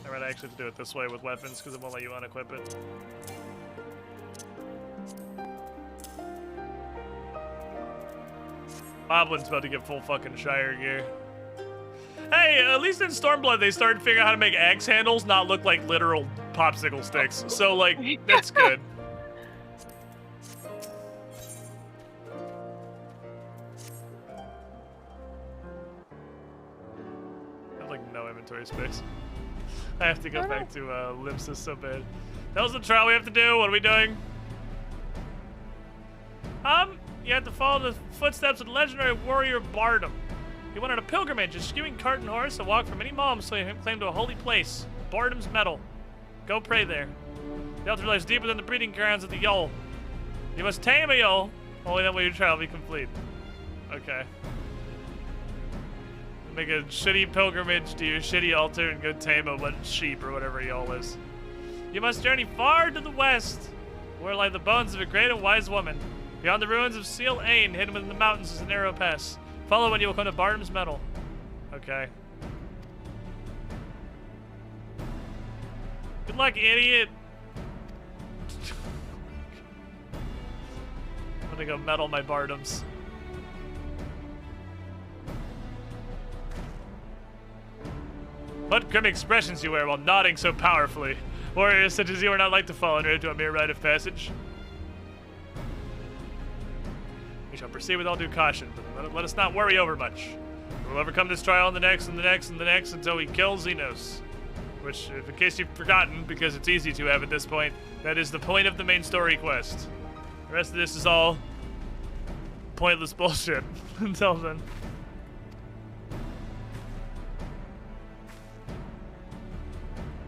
I might actually have to do it this way with weapons because it won't let you unequip it. Moblin's about to get full fucking Shire gear. Hey, at least in Stormblood they started figuring out how to make axe handles not look like literal popsicle sticks. So, like, that's good. I have, like, no inventory space. I have to go back to Limsa so bad. That was the trial we have to do. What are we doing? You have to follow the footsteps of the legendary warrior Bardum. He went on a pilgrimage, a skewing cart and horse, and walked from many moms so he claimed to a holy place, Bardum's Meadow. Go pray there. The altar lies deeper than the breeding grounds of the Yol. You must tame a Yol, only then will your trial be complete. Okay. Make a shitty pilgrimage to your shitty altar and go tame a sheep or whatever Yol is. You must journey far to the west, where lie the bones of a great and wise woman. Beyond the ruins of Seal Ain, hidden within the mountains, is a narrow pass. Follow when you will come to Bardum's Meadow. Okay. Good luck, idiot. I'm gonna go metal my Bardums. What grim expressions you wear while nodding so powerfully. Warriors such as you are not like to fall into a mere rite of passage. We shall proceed with all due caution, but let us not worry over much. We will overcome this trial and the next and the next and the next until we kill Xenos. Which, in case you've forgotten, because it's easy to have at this point, that is the point of the main story quest. The rest of this is all pointless bullshit until then.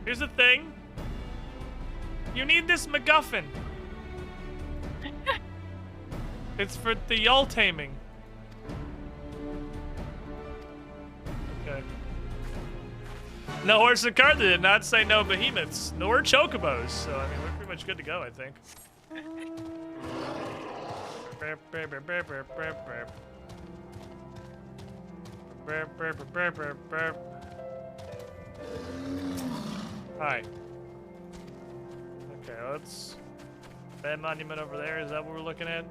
Here's the thing. You need this MacGuffin. It's for the Yol taming. Okay. No horse and cart did not say no behemoths, nor chocobos. So, I mean, we're pretty much good to go, I think. Hi. Okay, let's... That monument over there, is that what we're looking at?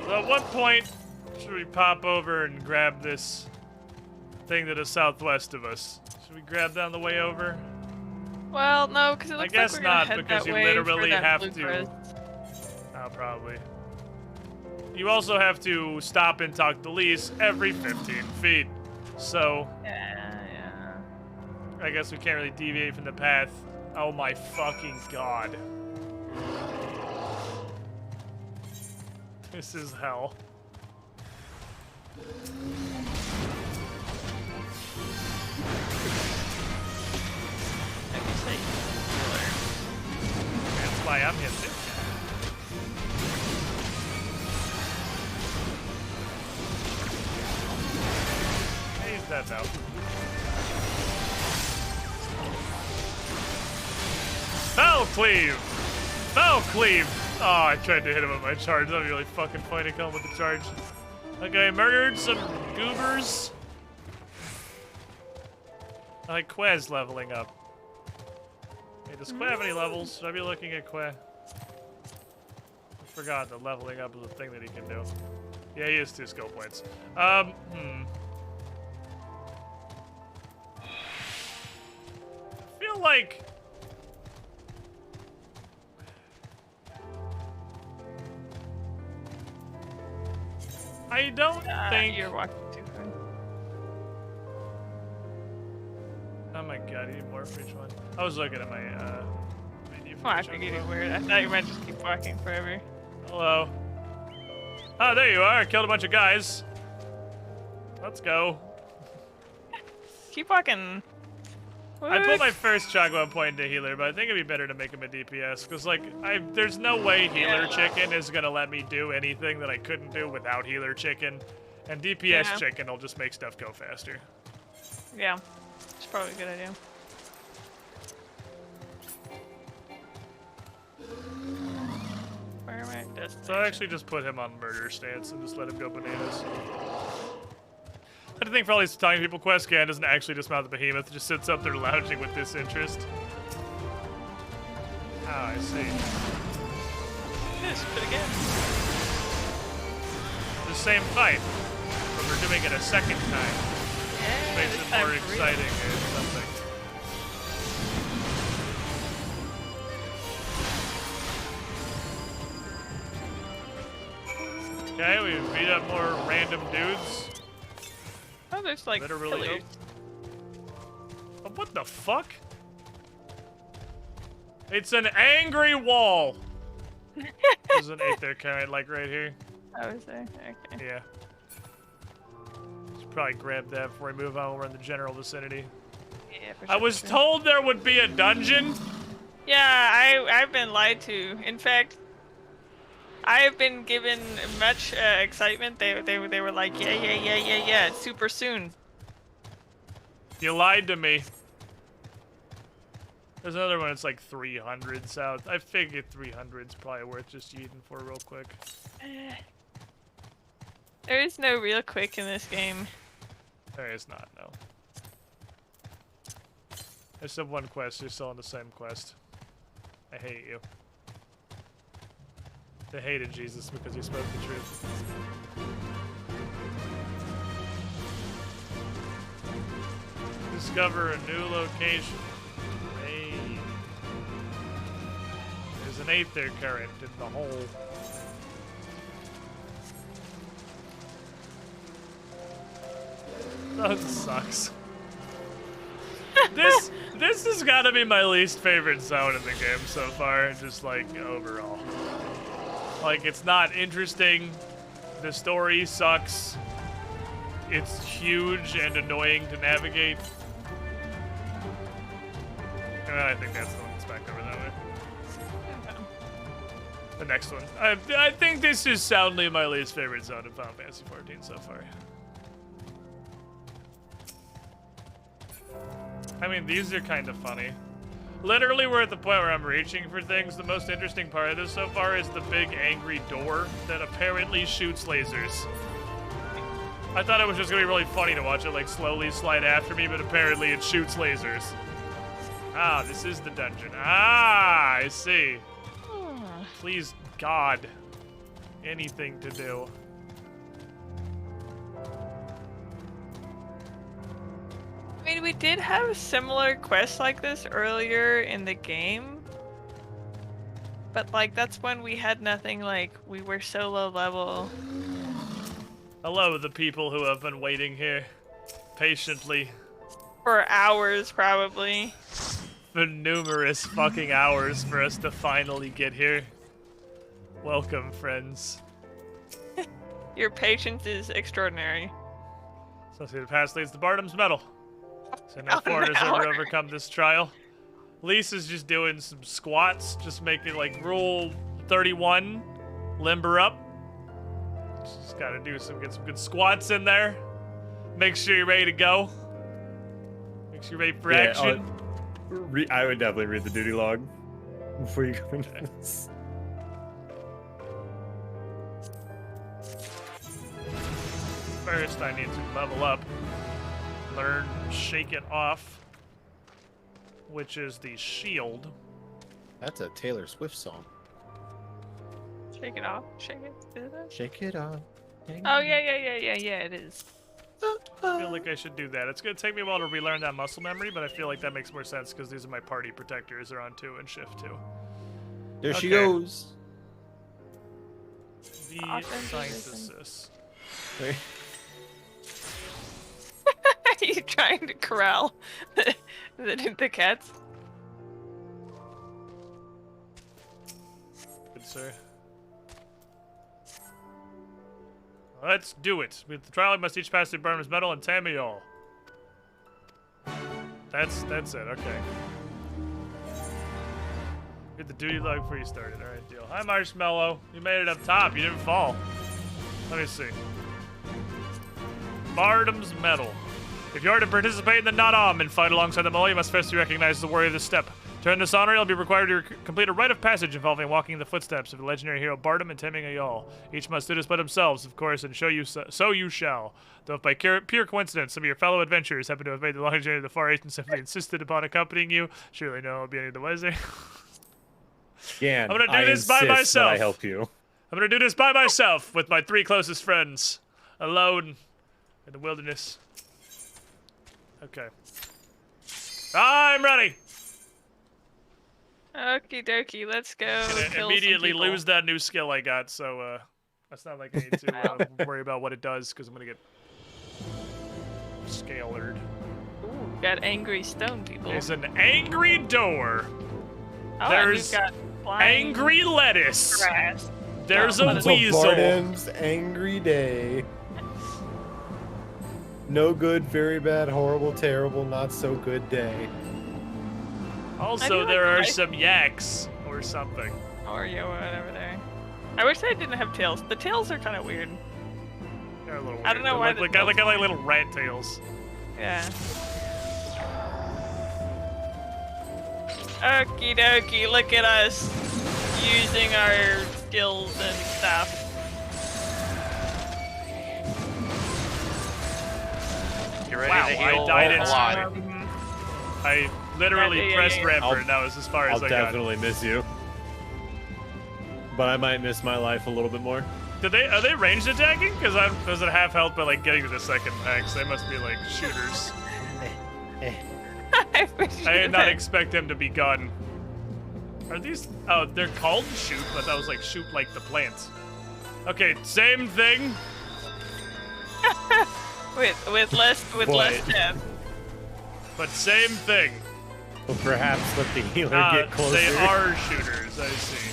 So at what point should we pop over and grab this thing to the southwest of us? Should we grab that on the way over? Well, no, because it looks like we're gonna head because that you way literally for that have blue to. crest. Oh, probably. You also have to stop and talk to Lise every 15 feet. So, yeah. I guess we can't really deviate from the path. Oh my fucking god. This is hell. That's why I'm here too. He's dead now. Foul cleave! Foul cleave! Oh, I tried to hit him with my charge. That'd be really fucking funny to come with the charge. Okay, murdered some goobers. I like Quez leveling up. Hey, does Que have any levels? Should I be looking at Que? I forgot that leveling up is a thing that he can do. Yeah, he has 2 skill points. I feel like... I don't think... You're walking too far. Oh my god, you need more for each one. I was looking at my menu for Oh, I each figured one. you weird. I thought you might just keep walking forever. Hello. Oh, there you are. I killed a bunch of guys. Let's go. Keep walking. I put my first Chagwa point into healer, but I think it'd be better to make him a DPS, because, like, there's no way healer chicken is going to let me do anything that I couldn't do without healer chicken, and DPS chicken will just make stuff go faster. Yeah, it's probably a good idea. Where am I? So I actually just put him on murder stance and just let him go bananas. I had to think for all these Italian people, Questcan doesn't actually dismount the behemoth, just sits up there lounging with disinterest. Oh, I see. Yes, but again. The same fight, but we're doing it a second time. Yeah, Makes it more exciting or something. Okay, we beat up more random dudes. Oh, there's like pillars. Oh, what the fuck? It's an angry wall. There's an 8 there, Karen, like right here. Oh, is there? Okay. Yeah. Should probably grab that before we move on. We're in the general vicinity. Yeah, for I sure, was for sure. told there would be a dungeon. Yeah, I've been lied to. In fact, I have been given much excitement. They were like, yeah, super soon. You lied to me. There's another one that's like 300 south. I figured 300's probably worth just eating for real quick. There is no real quick in this game. There is not, no. I said one quest, you're still on the same quest. I hate you. They hated Jesus because he spoke the truth. Discover a new location. Hey. There's an 8 there current in the hole. That sucks. This has got to be my least favorite zone in the game so far, just like overall. Like, it's not interesting. The story sucks. It's huge and annoying to navigate. And I think that's the one that's back over that way. The next one. I think this is soundly my least favorite zone in Final Fantasy XIV so far. I mean, these are kind of funny. Literally, we're at the point where I'm reaching for things. The most interesting part of this so far is the big angry door that apparently shoots lasers. I thought it was just gonna be really funny to watch it like slowly slide after me, but apparently it shoots lasers. Ah, this is the dungeon. Ah, I see. Please, God, anything to do. I mean, we did have a similar quest like this earlier in the game. But, like, that's when we had nothing, like, we were so low level. Hello, the people who have been waiting here patiently. For hours, probably. For numerous fucking hours for us to finally get here. Welcome, friends. Your patience is extraordinary. So see, the path leads to Barnum's Medal. So now foreigners ever overcome this trial. Lisa's just doing some squats, just making like rule 31, limber up. Just gotta do get some good squats in there. Make sure you're ready to go. Make sure you're ready for action. I would definitely read the duty log before you go into this. First, I need to level up. Learn Shake It Off, which is the shield. That's a Taylor Swift song. Shake it off. Shake it. Is it? Shake it off. Oh, yeah, it is. I feel like I should do that. It's gonna take me a while to relearn that muscle memory, but I feel like that makes more sense because these are my party protectors. They're on 2 and shift 2. There she goes. The synthesis. Wait. Are you trying to corral the cats? Good sir. Let's do it. With the trial, we must each pass through Barnum's Medal and Tamiol. That's it. Okay. Get the duty log before you started. All right, deal. Hi, Marshmallow. You made it up top. You didn't fall. Let me see. Barnum's Medal. If you are to participate in the Not-Om and fight alongside the Mullah, you must first recognize the warrior of the step. To earn this honor, you'll be required to complete a rite of passage involving walking in the footsteps of the legendary hero Bardum and taming a Yall. Each must do this by themselves, of course, and so you shall. Though if by pure coincidence some of your fellow adventurers happen to have made the long journey to the Far East and simply insisted upon accompanying you, surely no one will be any the wiser. Gan, I'm gonna do this by myself. I help you. I'm gonna do this by myself with my 3 closest friends, alone in the wilderness. Okay. I'm ready. Okie dokie, let's go. Gonna immediately lose that new skill I got, so that's not like I need to worry about what it does because I'm gonna get scalered. Ooh, got angry stone people. There's an angry door. Oh, there's got angry lettuce. Grass. There's a weasel. Bardum's angry day. No good, very bad, horrible, terrible, not so good day. Also, there are some yaks or something. Or yeah, whatever there. I wish I didn't have tails. The tails are kind of weird. They're a little weird. I don't know why. They look like little rat tails. Yeah. Okie dokie, look at us using our skills and stuff. You ready Wow, to heal? I died a lot. I literally pressed Rampart, and that was as far as I got. I'll definitely miss you. But I might miss my life a little bit more. Are they ranged attacking? Because I was at half health, but like getting to the second pack, so they must be like shooters. I did not expect them to be gun. Are these? Oh, they're called shoot, but that was like shoot like the plants. Okay, same thing. with less death. But same thing. Well, perhaps let the healer get closer. They are shooters, I see.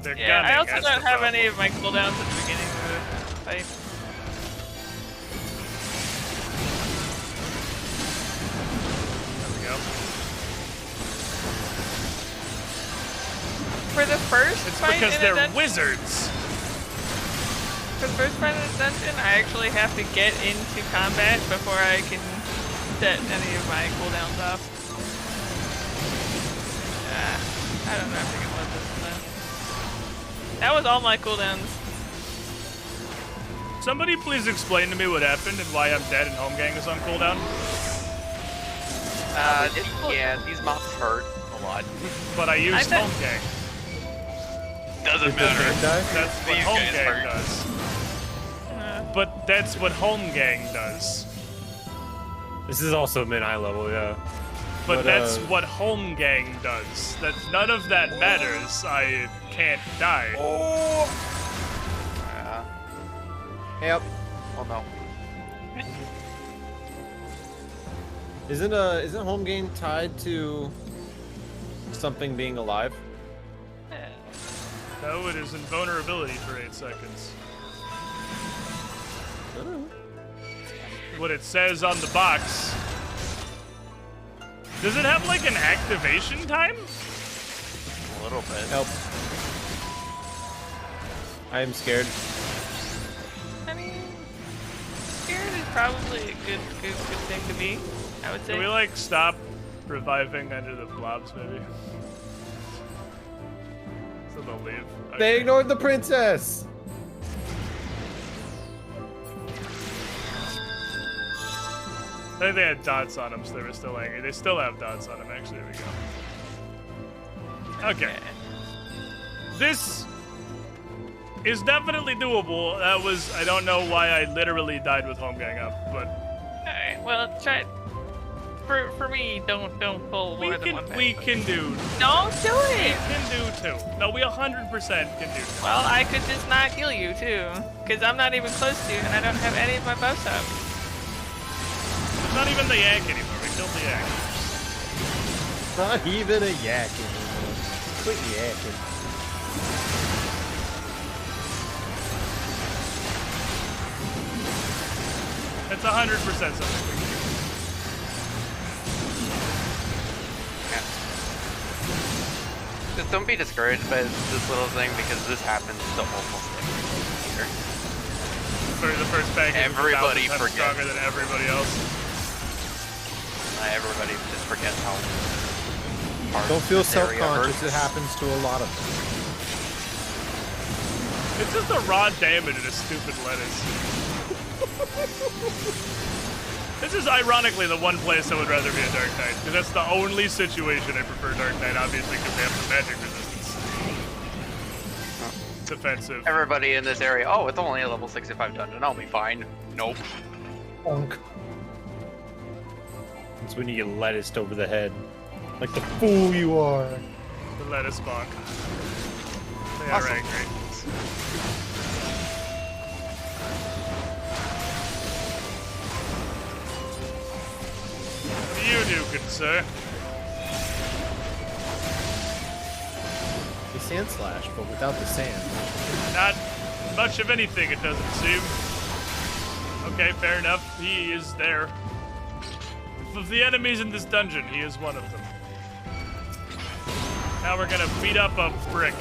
They're Yeah, gunning. I also that's don't the have problem. any of my cooldowns at the beginning of the fight. There we go. For the first It's fight because in they're a dungeon, wizards. For the first fight in the dungeon, I actually have to get into combat before I can set any of my cooldowns off. I don't know. I think it was this one. That was all my cooldowns. Somebody please explain to me what happened and why I'm dead and Homegang is on cooldown. Yeah, these mobs hurt a lot. But I used Homegang. Doesn't matter. That's what These guys Homegang hurt. does. But that's what Homegang does. This is also mid-high level, yeah. But that's what Homegang does. That none of that matters. I can't die. Yep. Oh no. Isn't home game tied to something being alive? No, it is invulnerability for 8 seconds. What it says on the box. Does it have like an activation time? A little bit. Help. I am scared. I mean, scared is probably a good thing to be, I would say. Can we like stop reviving under the blobs maybe? So they'll leave. Okay. They ignored the princess! I think they had dots on them, so they were still angry. They still have dots on them, actually. There we go. Okay. This is definitely doable. That was, I don't know why I literally died with Homegang up, but... Alright, well, try... For me, don't pull more than one thing. We can do... Don't do it! We can do 2. No, we 100% can do 2. Well, I could just not heal you, too. Because I'm not even close to you, and I don't have any of my buffs up. It's not even the yak anymore. We killed the yak. Not even a yak anymore. Quit yakking. It's 100% something. Just don't be discouraged by this little thing because this happens to almost every year. For the first package, everybody is forgets. Stronger than everybody else. Everybody just forgets how hard Don't feel this area self-conscious. hurts. It happens to a lot of them. It's just the raw damage in a stupid lettuce. This is ironically the one place I would rather be a Dark Knight, because that's the only situation I prefer Dark Knight, obviously, because they have the magic resistance. Defensive. Everybody in this area, oh, it's only a level 65 dungeon, I'll be fine. Nope. Bonk. That's when you get lettuced over the head. Like the fool you are. The lettuce bonk. They Awesome. are angry. What do you do, good sir? The sand slash, but without the sand. Not much of anything, it doesn't seem. Okay, fair enough. He is there. Of the enemies in this dungeon, he is one of them. Now we're gonna beat up a brick.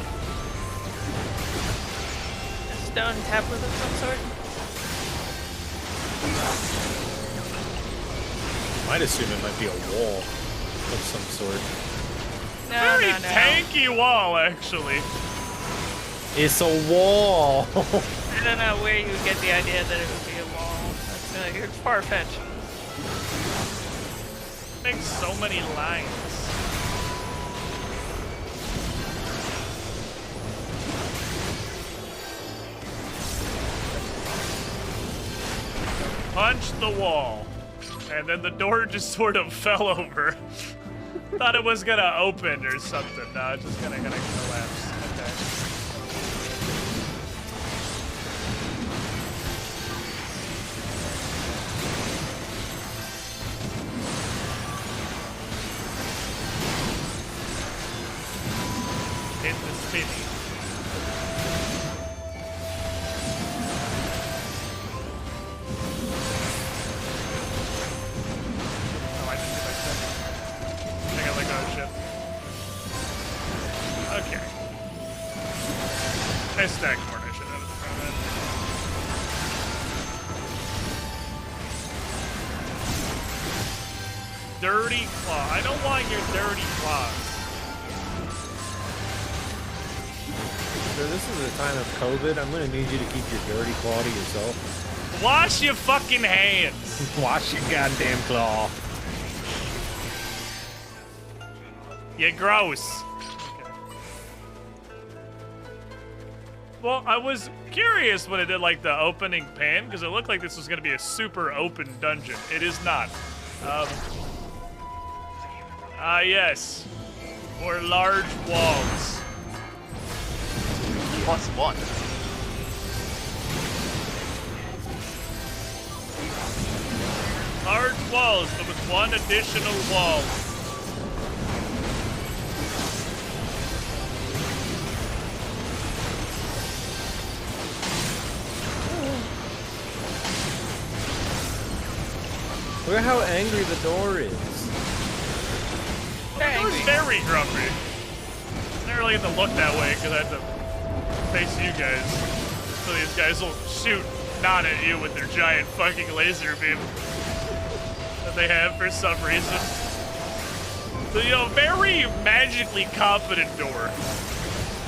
A stone tablet of some sort? Might assume it might be a wall of some sort. No, Very no, no. tanky wall, actually. It's a wall! I don't know where you would get the idea that it would be a wall. That's it's far-fetched. Makes so many lines. Punch the wall. And then the door just sort of fell over. Thought it was gonna open or something. No, it's just gonna collapse. Okay. Hit the spinny. Oh, I didn't do my step. I think I let go of shit. Okay. I stacked more than I should have at the front end. Dirty claw. I don't want your dirty claws. Sir, this is a time of COVID. I'm gonna need you to keep your dirty claw to yourself. Wash your fucking hands. Wash your goddamn claw. You're gross. Okay. Well, I was curious when it did like the opening pan because it looked like this was gonna be a super open dungeon. It is not. Yes. Or large walls. +1. Large walls, but with one additional wall. Look at how angry the door is. It was very grumpy. I didn't really get to look that way because I had to face you guys. So these guys will shoot not at you with their giant fucking laser beam that they have for some reason. So, you know, very magically confident door.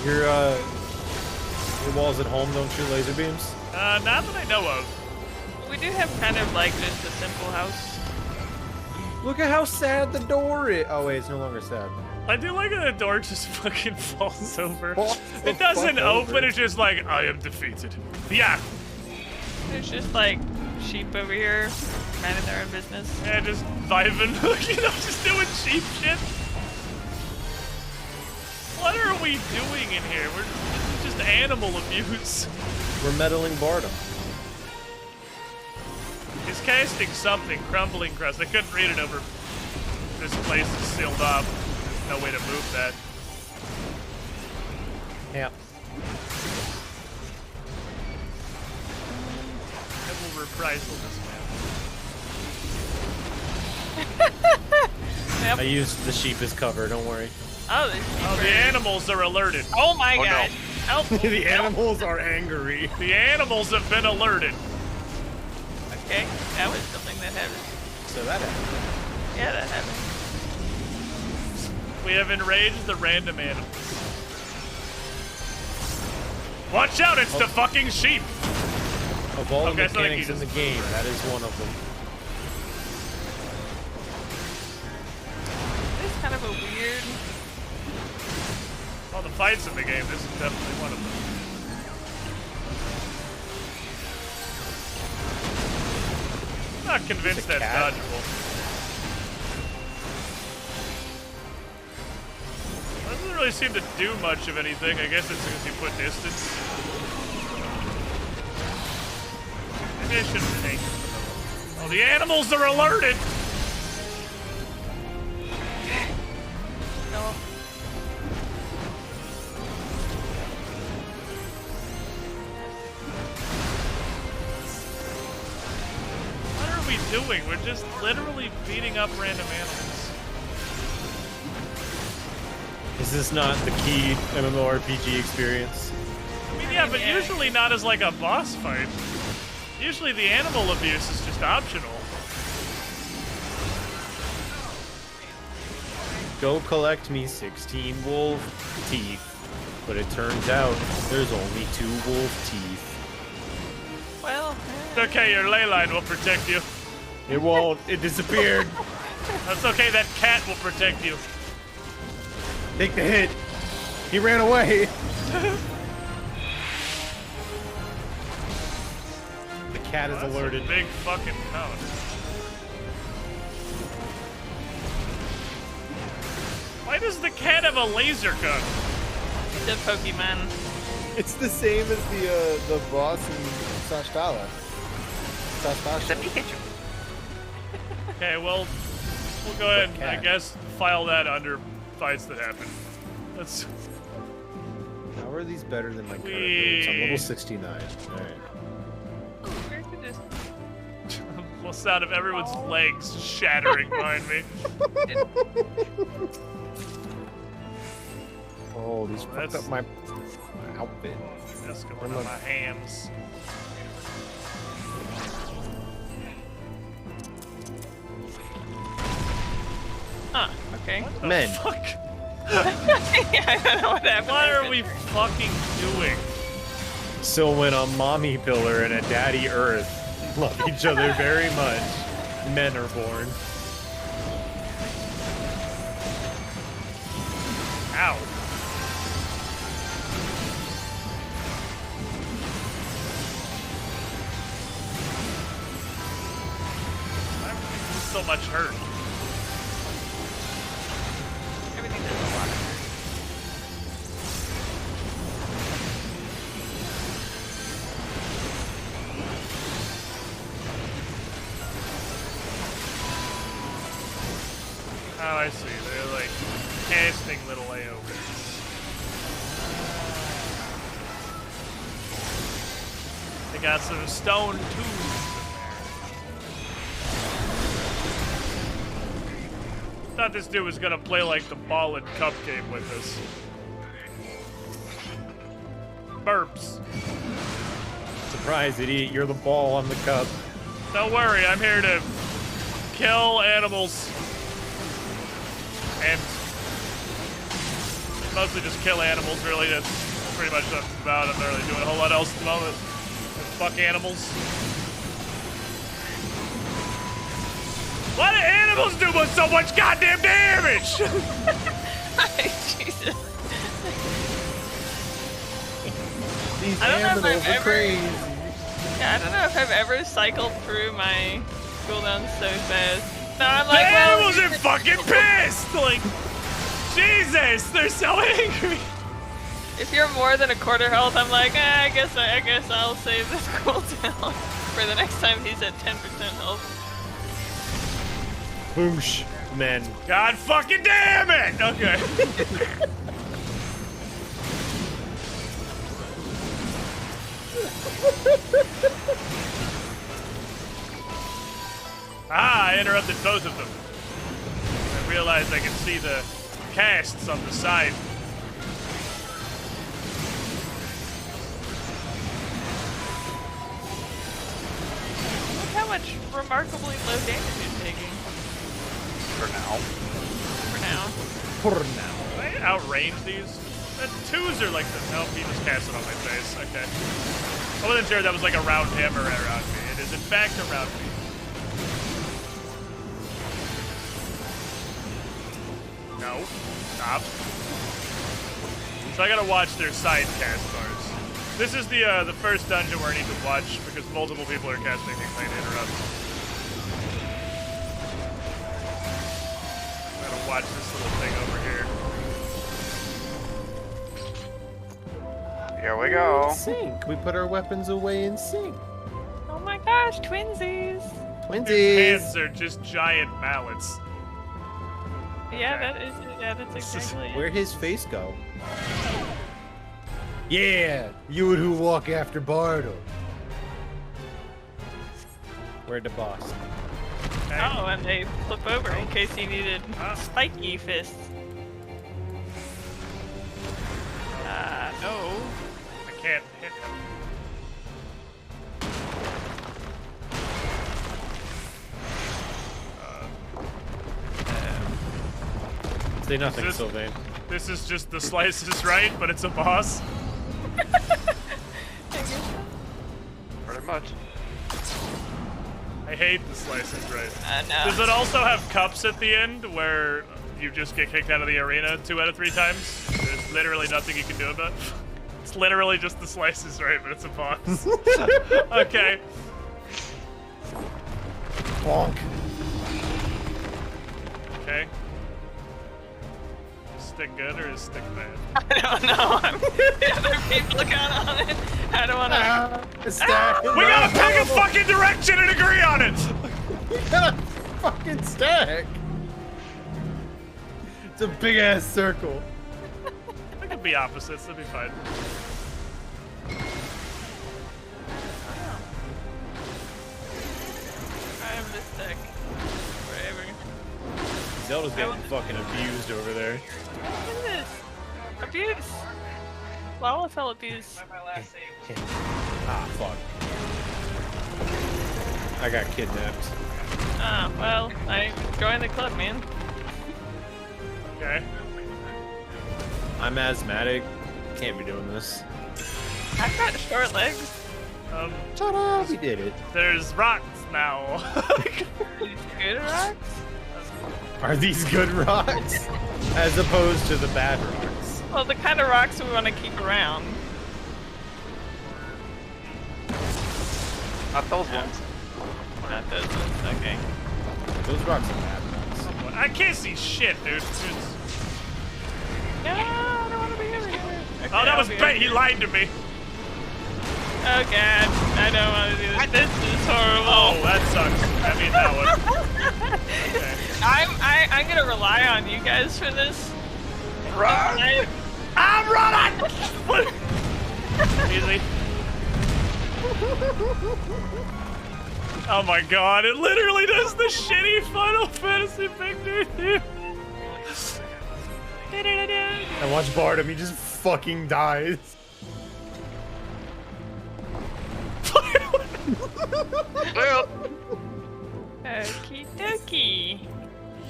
Your walls at home don't shoot laser beams? Not that I know of. We do have kind of like just a simple house. Look at how sad the door is. Oh wait, it's no longer sad. I do like that the door just fucking falls over. It doesn't open, it's just like, I am defeated. Yeah. There's just like sheep over here, minding their own business. Yeah, just vibing, you know, just doing sheep shit. What are we doing in here? This is just animal abuse. We're meddling Bardo. He's casting something, crumbling crust. I couldn't read it over. This place is sealed off. There's no way to move that. Yeah. I will reprisal this man. I used the sheep as cover, don't worry. Oh, the animals are alerted. Oh my god. No. Oh, the animals are angry. The animals have been alerted. Okay, that was something that happened. So that happened. Yeah, that happened. We have enraged the random animals. Watch out, it's the fucking sheep! Of all the so mechanics in the game, that is one of them. It's kind of a weird... All the fights in the game, this is definitely one of them. I'm not convinced that's dodgeable. Doesn't really seem to do much of anything. I guess it's because you put distance. Maybe I shouldn't take it. Oh, the animals are alerted! No. What are we doing? We're just literally beating up random animals. Is this not the key MMORPG experience? I mean, yeah, but usually not as like a boss fight. Usually the animal abuse is just optional. Go collect me 16 wolf teeth. But it turns out there's only 2 wolf teeth. Well, it's okay, your ley line will protect you. It won't. It disappeared. That's okay, that cat will protect you. Take the hit. He ran away. The cat is alerted. A big fucking town. Why does the cat have a laser gun? The Pokemon. It's the same as the boss in Sashtala. Okay, well, we'll go ahead and I guess file that under fights that happen. Let's. How are these better than my current builds? I'm level 69. Alright. Well, sound of everyone's legs shattering behind me. Oh, these fucked up my outfit. That's going on my hams. Huh, okay. Men. Fuck? I don't know what happened. What are we fucking doing? So when a mommy pillar and a daddy earth love each other very much, men are born. Ow. So much hurt. Everything does a lot of hurt. Oh, I see. They're like casting little AoEs. They got some stone tubes. Thought this dude was gonna play like the ball and cup game with us. Burps. Surprise, idiot, you're the ball on the cup. Don't worry, I'm here to kill animals. And mostly just kill animals, really. That's pretty much what it's about. I'm not really doing a whole lot else at the moment. Just fuck animals. Why do animals do so much goddamn damage? Jesus. These I don't know if animals I've are crazy. Yeah, I don't know if I've ever cycled through my cooldowns so fast. No, I'm The like, well, animals are fucking pissed! Like, Jesus, they're so angry. if you're more than a quarter health, I'm like, I guess I'll save this cooldown for the next time he's at 10% health. Boosh, men. God fucking damn it! Okay. I interrupted both of them. I realized I can see the casts on the side. Look how much remarkably low damage you're taking. For now. For now. For now. Did I outrange these? The twos are like the... Nope, he just cast it on my face. Okay. I wasn't sure if that was like around him or around me. It is in fact around me. No. Stop. So I gotta watch their side cast bars. This is the first dungeon where I need to watch because multiple people are casting things I need to interrupt. I'm gonna watch this little thing over here. Here we go. Sync. We put our weapons away in sync. Oh my gosh, twinsies. Twinsies. His hands are just giant mallets. Yeah, that's exactly it. Where'd his face go? Yeah, you would who walk after Bardo. Where'd the boss? Oh, and they flip over in case he needed spiky fists. No. I can't hit him. Say nothing, Sylvain. This is just the slices, right? But it's a boss. Pretty much. I hate the slices, right? No. Does it also have cups at the end where you just get kicked out of the arena 2 out of 3 times? There's literally nothing you can do about it. It's literally just the slices, right? But it's a boss. Okay. Bonk. Okay. Stick good or is stick bad? I don't know. The other people got on it. I don't want to. We gotta pick a fucking direction and agree on it! We got a fucking stack. It's a big ass circle. It could be opposites, that'd be fine. I am this deck. Forever. Zelda's getting fucking abused over there. What is this? Abuse. Lalafell abuse. Ah, fuck. I got kidnapped. Ah, well, I joined the club, man. Okay. I'm asthmatic. Can't be doing this. I've got short legs. Shut up! We did it. There's rocks now. Good rocks? Are these good rocks? As opposed to the bad rocks. Well, the kind of rocks we want to keep around. Not those ones. Not those ones, okay. Those rocks are bad rocks. I can't see shit, dude. No, I don't want to be over here. Okay, Oh, that was bait. He lied to me. Oh god, I don't want to do this. This is horrible. Oh, that sucks. I mean, that one. Okay. I'm gonna rely on you guys for this. Run! I'm running! Easy. Oh my god, it literally does the shitty Final Fantasy victory theme. And watch Bardem, he just fucking dies. Okie dokie.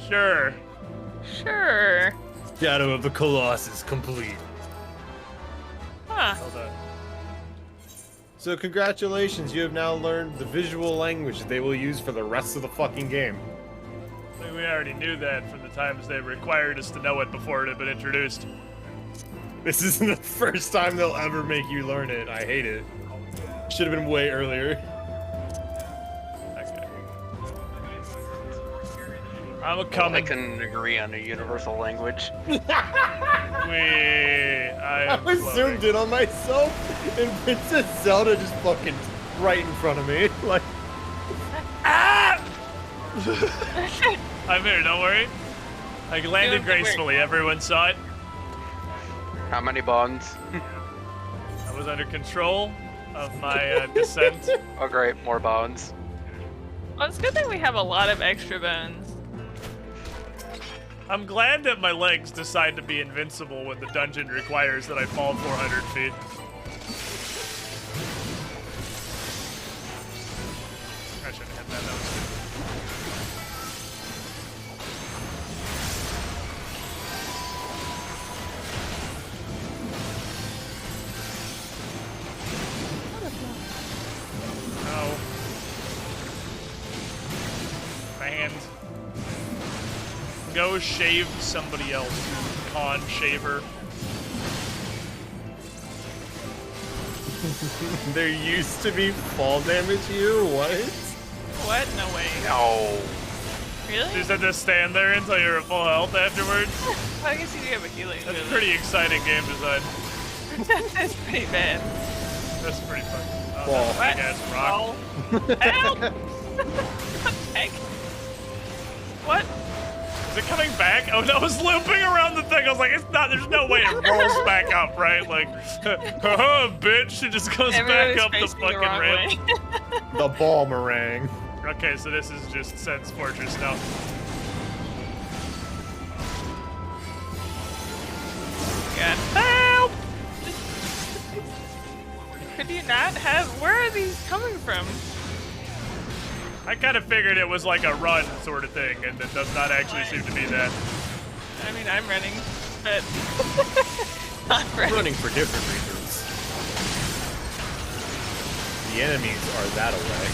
Sure. Sure. Shadow of the Colossus complete. Huh. Hold on. So congratulations, you have now learned the visual language that they will use for the rest of the fucking game. I think we already knew that from the times they required us to know it before it had been introduced. This isn't the first time they'll ever make you learn it. I hate it. Should have been way earlier. Okay. I'm coming. I couldn't agree on a universal language. I zoomed in on myself, and Princess Zelda just fucking right in front of me. Like, ah! I'm here, don't worry. I landed gracefully, everyone saw it. How many bones? I was under control of my descent. Oh great, more bones. Well, it's a good thing we have a lot of extra bones. I'm glad that my legs decide to be invincible when the dungeon requires that I fall 400 feet. I shouldn't have hit that, that was good. Oh. My hand. Go shave somebody else, con shaver. there used to be fall damage here? What? What? No way. No. Really? You just have to stand there until you're at full health afterwards? I guess you do have a healing. That's pretty exciting game design. That's pretty bad. That's pretty fun. Oh, Ball. that's a big-ass rock. Help! Heck? What? Is it coming back? Oh no, it's looping around the thing. I was like, it's not, there's no way it rolls back up, right? Like, haha, bitch, it just goes back up the fucking ramp. The ball meringue. Okay, so this is just Sense Fortress now. God. Help! Could you not have, where are these coming from? I kind of figured it was like a run sort of thing, and it does not actually seem to be that. I mean, I'm running, but not running. Running for different reasons. The enemies are that away.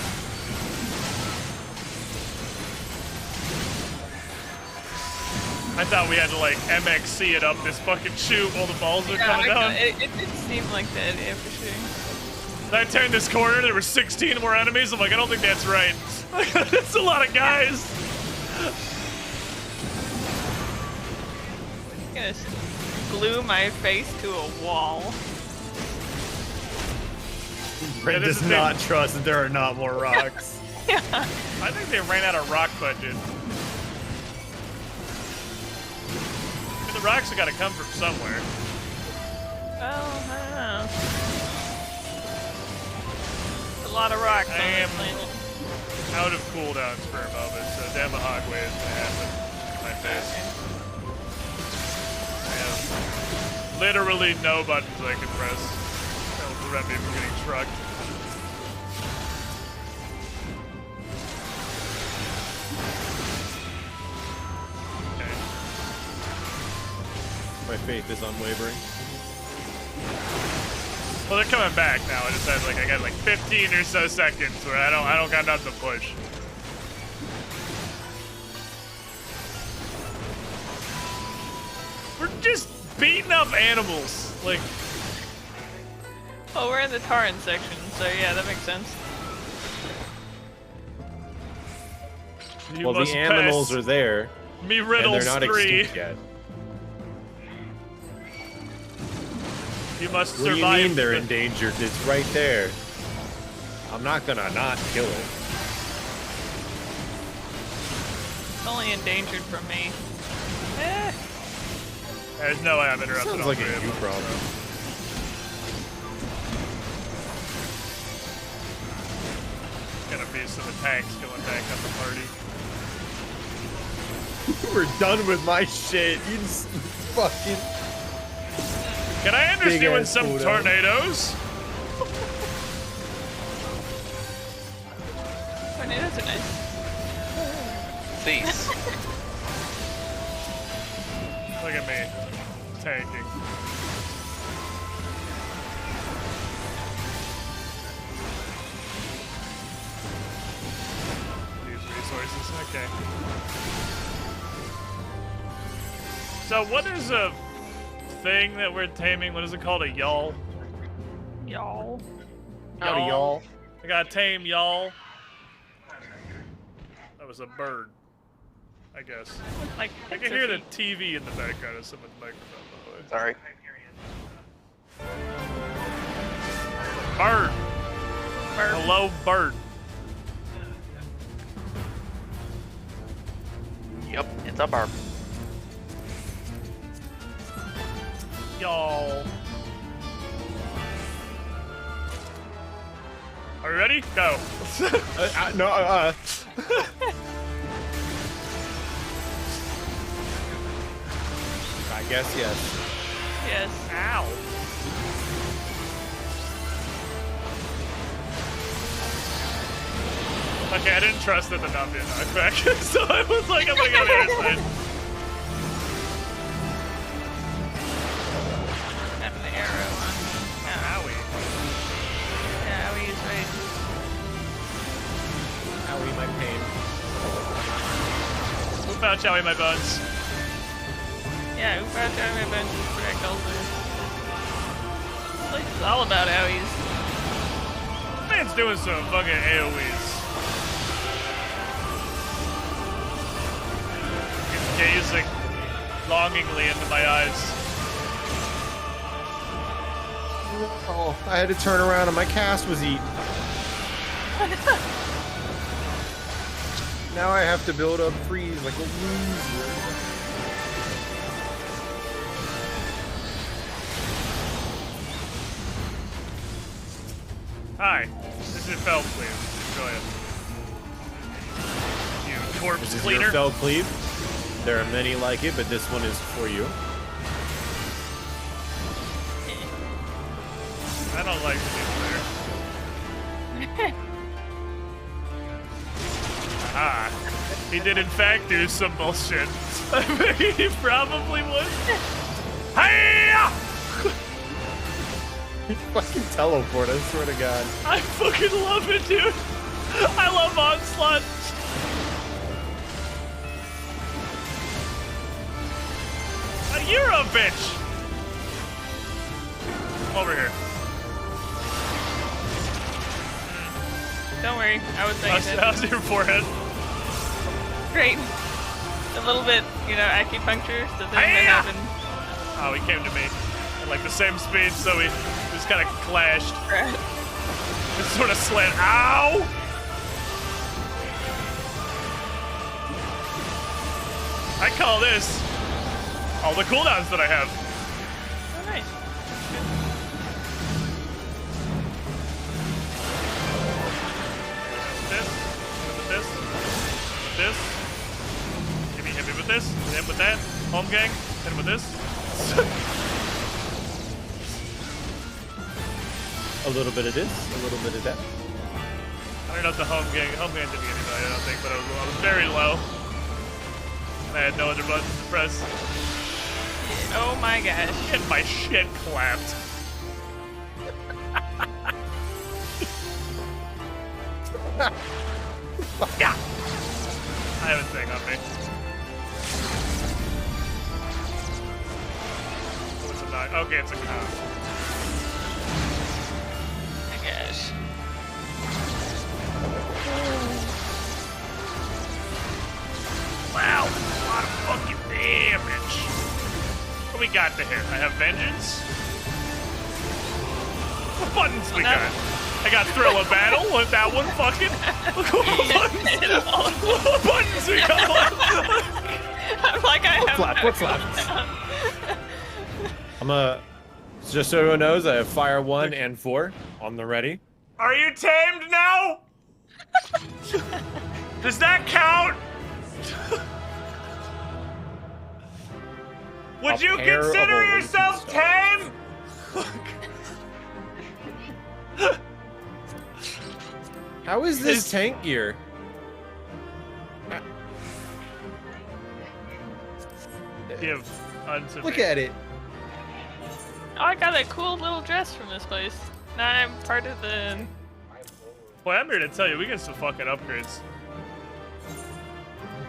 I thought we had to like MXC it up this fucking chute while the balls are coming down. It did seem like that, yeah, for sure. I turned this corner, there were 16 more enemies. I'm like, I don't think that's right. It's a lot of guys. I'm gonna glue my face to a wall. Brent does not trust that there are not more rocks. Yeah. I think they ran out of rock budget. I mean, the rocks have got to come from somewhere. Oh, I don't know. A lot of rocks on this planet. Out of cooldowns for a moment, so Damahog Way is gonna happen. My face. I have literally no buttons I can press. That will prevent me from getting trucked. My faith is unwavering. Well, they're coming back now. I just had I got like 15 or so seconds where I don't got nothing to push. We're just beating up animals, like. Oh, we're in the Tauren section, so yeah, that makes sense. You Well, the animals are there. Me riddles and they're not 3. extinct yet. You must What do you survive. mean they're endangered? It's right there. I'm not gonna not kill it. It's only endangered from me. There's no way I'm interrupting. Sounds all like a three of you them, problem. so. Gonna be some tanks going back on the party. We're done with my shit. You just fucking. Can I interest you in Big-ass some photo. tornadoes? Tornadoes are nice. Cease. Look at me, tanking. Use resources, okay. So what is a thing that we're taming? What is it called? A y'all? Y'all. Howdy, y'all. I gotta tame y'all. That was a bird, I guess. Like I can hear the TV in the background of someone's microphone, by the way. Sorry. Bird. Hello, bird. Yep, it's a barb. Y'all. Are we ready? Go. No, I guess yes. Yes. Ow. Okay, I didn't trust it to not be a knockback, so I was like, I'm gonna go to the other side. Have an arrow on. Owie. Yeah, Owie is right. Owie, my pain. Whoop out, Chowie, my bones. Yeah, who brought down my bunch of correct also. This is all about Owies. Man's doing some fucking AoEs. He's gazing longingly into my eyes. Oh, I had to turn around and my cast was eaten. Now I have to build up freeze like a loser. Hi, this is Feld Cleave. Enjoy it. You corpse This is cleaner. your fell cleave. There are many like it, but this one is for you. I don't like the new player. Ah, he did in fact do some bullshit. He probably would. Hiya! You fucking teleport, I swear to God. I fucking love it, dude. I love Onslaught. You're a bitch. Over here. Don't worry, I was saying it. How's your forehead? Great. A little bit, acupuncture, so then that happened. Oh, he came to me at like the same speed, so we just kind of clashed. Just sort of slant. Ow! I call this all the cooldowns that I have. Oh, nice. This. Hit me with this. Hit him with that. Home gang. Hit him with this. A little bit of this, a little bit of that. I don't know if the home gang didn't get anybody, I don't think, but I was very low. And I had no other buttons to press. Oh my gosh. Get my shit clapped. Yeah. I have a thing on me. Oh, it's a knock. Okay, it's a cow. Oh my gosh. Wow, that's a lot of fucking damage. What do we got to here? I have vengeance. What buttons we got? I got thrill of battle with that one fucking. Look what buttons we got. I'm like, I have What's left? Just so everyone knows, I have fire 1 and 4 on the ready. Are you tamed now? Does that count? Would you consider yourself tame? How is this tank gear? Give unsubmitted. Look at it. Oh, I got a cool little dress from this place. Now I'm part of the... Boy, I'm here to tell you, we get some fucking upgrades.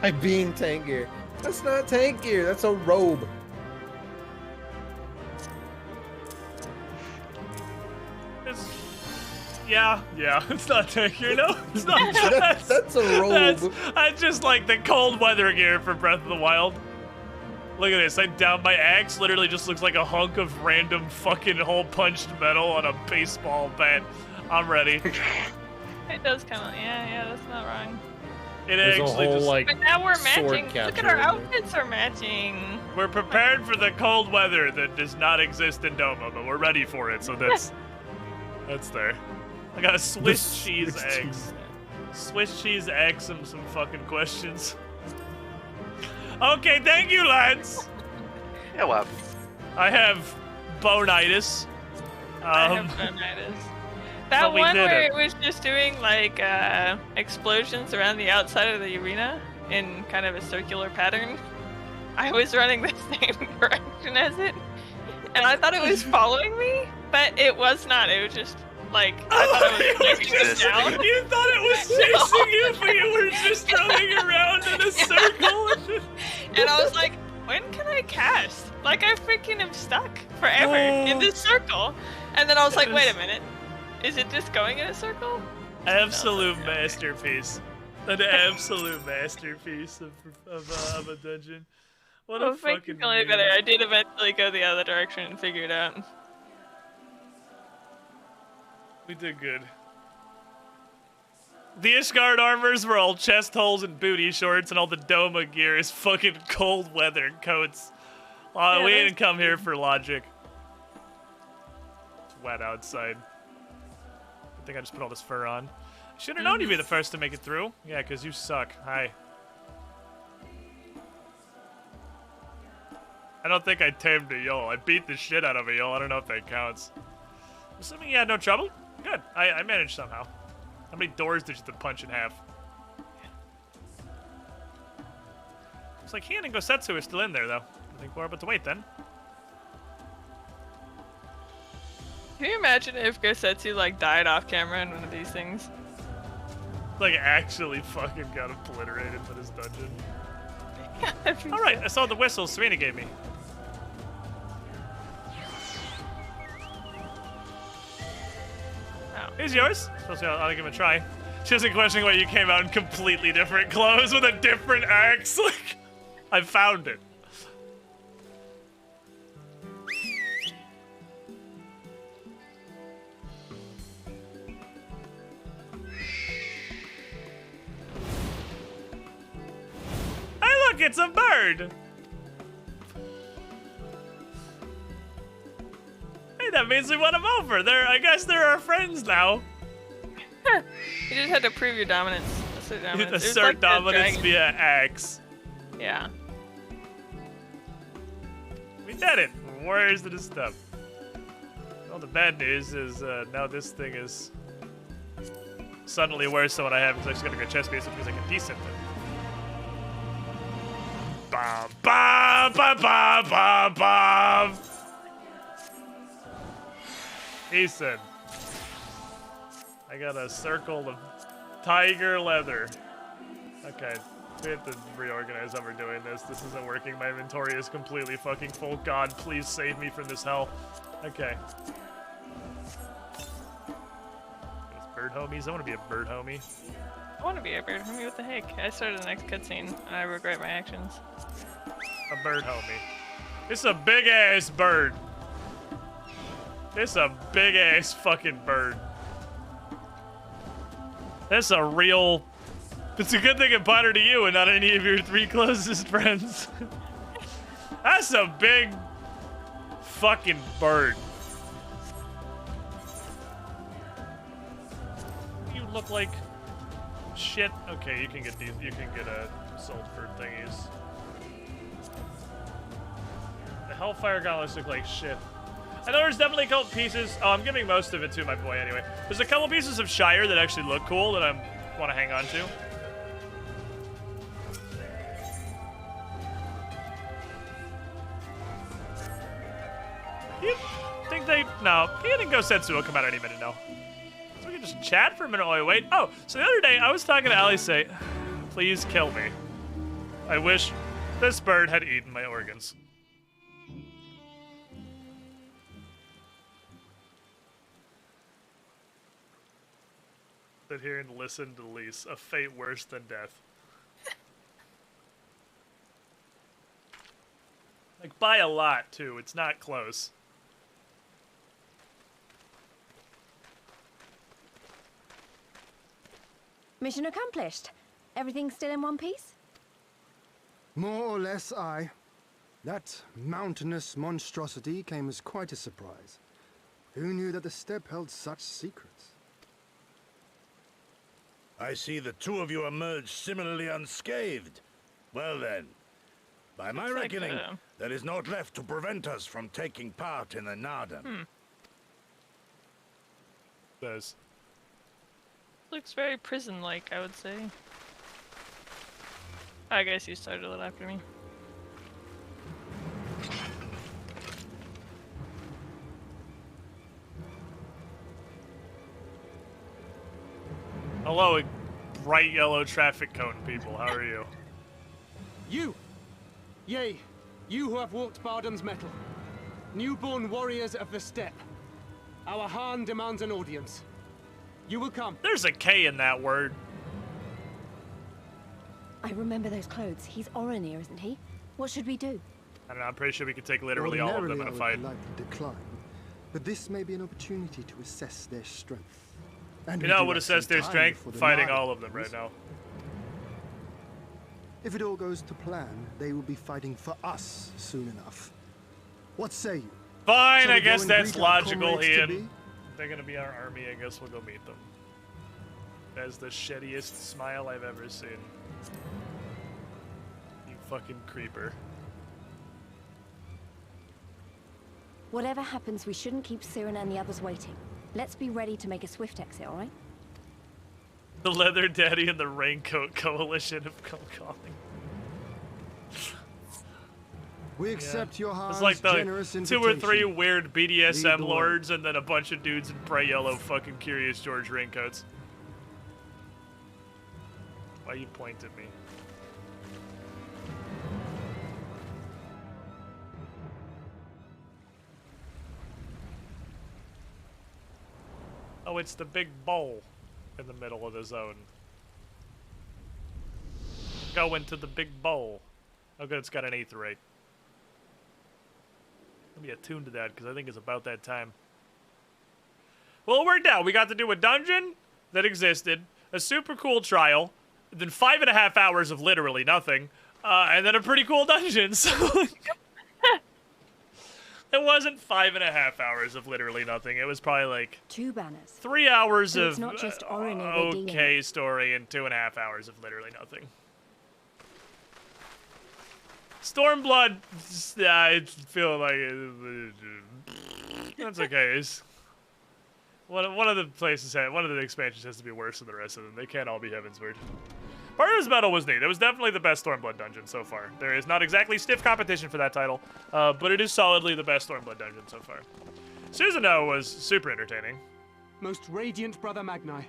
I'm being tank gear. That's not tank gear, that's a robe. Yeah, it's not tank gear, no. It's not. That's a robe. That's just like the cold weather gear for Breath of the Wild. Look at this. I down my axe. Literally just looks like a hunk of random fucking hole punched metal on a baseball bat. I'm ready. It does kind of, yeah, that's not wrong. There's a whole, like, but now we're matching. sword Look at capture our in there. outfits are matching. We're prepared for the cold weather that does not exist in Doma, but we're ready for it. So that's there. I got a Swiss cheese eggs. Swiss cheese eggs and some fucking questions. Okay, thank you, lads. Yeah, well. I have bonitis. I have bonitis. That but we one did where it. it was just doing like explosions around the outside of the arena in kind of a circular pattern. I was running the same direction as it, and I thought it was following me, but it was not. It was just like I thought it was chasing us down. You thought it was chasing you, but you were just running around in a circle. And I was like, when can I cast? Like I freaking am stuck forever in this circle. And then I was like, wait a minute. Is it just going in a circle? Absolute masterpiece. An absolute masterpiece of a dungeon. What a fucking only better. I did eventually go the other direction and figure it out. We did good. The Ishgard armors were all chest holes and booty shorts, and all the Doma gear is fucking cold weather coats. We didn't come here for logic. It's wet outside. I think I just put all this fur on. Should have known you'd be the first to make it through. Yeah, because you suck. Hi. I don't think I tamed a Yol. I beat the shit out of a Yol. I don't know if that counts. Assuming you had no trouble? Good. I managed somehow. How many doors did you have to punch in half? It's like Hian and Gosetsu are still in there, though. I think we're about to wait then. Can you imagine if Gosetsu like died off camera in one of these things? Like actually fucking got obliterated in his dungeon. Alright, I saw the whistle Serena gave me. Oh. Here's yours. Supposed to I'll give it a try. She wasn't questioning why you came out in completely different clothes with a different axe. Like, I found it. Hey, look, it's a bird. Hey, that means we won them over. I guess they're our friends now. You just had to prove your dominance. Assert dominance. It was Assert like the dominance dragon. via axe. Yeah. We did it. Where's the stuff? Well, the bad news is now this thing is suddenly worse than what I have because I just got a good chest piece, which means I can descent it. Bam, bam! ba ba ba ba ba. Ethan. I got a circle of tiger leather. Okay, we have to reorganize how we're doing this. This isn't working. My inventory is completely fucking full. God, please save me from this hell. Okay. Those bird homies? I want to be a bird homie. I want to be a bird homie. What the heck? I started the next cutscene, and I regret my actions. A bird homie. It's a big ass bird. It's a big ass fucking bird. That's a real... It's a good thing it mattered to you and not any of your 3 closest friends. That's a big fucking bird. You look like shit. Okay, you can get these. You can get sold for thingies. The Hellfire Gauntlets look like shit. I know there's definitely a couple pieces. Oh, I'm giving most of it to my boy anyway. There's a couple pieces of Shire that actually look cool that I want to hang on to. You think they... No, he didn't go Setsu will come out any minute now. So we can just chat for a minute while we wait. Oh, so the other day I was talking to Ali say, please kill me. I wish this bird had eaten my organs. Sit here and listen to Lise, a fate worse than death. Like, by a lot, too. It's not close. Mission accomplished. Everything still in one piece? More or less, aye. That mountainous monstrosity came as quite a surprise. Who knew that the steppe held such secrets? I see the two of you emerged similarly unscathed. Well then, by my reckoning, there is naught left to prevent us from taking part in the Narden. Does. Looks very prison-like, I would say. I guess you started a little after me. Hello, bright yellow traffic cone people. How are you? You! Yea, you who have walked Bardam's metal. Newborn warriors of the steppe. Our Han demands an audience. You will come. There's a K in that word. I remember those clothes. He's Oronir, isn't he? What should we do? I don't know, I'm pretty sure we could take literally all of them in a fight. I would politely decline, but this may be an opportunity to assess their strength. And you know what would assess their strength? Fighting all of them right now. If it all goes to plan, they will be fighting for us soon enough. What say you? Fine, I guess that's logical, Ian. They're gonna be our army, I guess we'll go meet them. That's the shittiest smile I've ever seen. You fucking creeper. Whatever happens, we shouldn't keep Siren and the others waiting. Let's be ready to make a swift exit, alright? The Leather Daddy and the Raincoat Coalition of calling. We accept your It's Han's like the generous 2 or invitation. 3 weird BDSM Lead the way. lords and then a bunch of dudes in bright yellow fucking Curious George raincoats. Why you point at me? Oh, it's the big bowl in the middle of the zone. Go into the big bowl. Oh good, it's got an aetherite. Let me attune to that, because I think it's about that time. Well, it worked out. We got to do a dungeon that existed, a super cool trial, then 5.5 hours of literally nothing, and then a pretty cool dungeon, so... It wasn't 5.5 hours of literally nothing. It was probably like 2 banners. 3 hours So of it's not just Orin we're dealing okay story and 2.5 hours of literally nothing. Stormblood, I feel like that's okay. One of the places, one of the expansions has to be worse than the rest of them. They can't all be Heavensward. Barter's Metal was neat. It was definitely the best Stormblood dungeon so far. There is not exactly stiff competition for that title, but it is solidly the best Stormblood dungeon so far. Susanoo was super entertaining. Most radiant Brother Magni,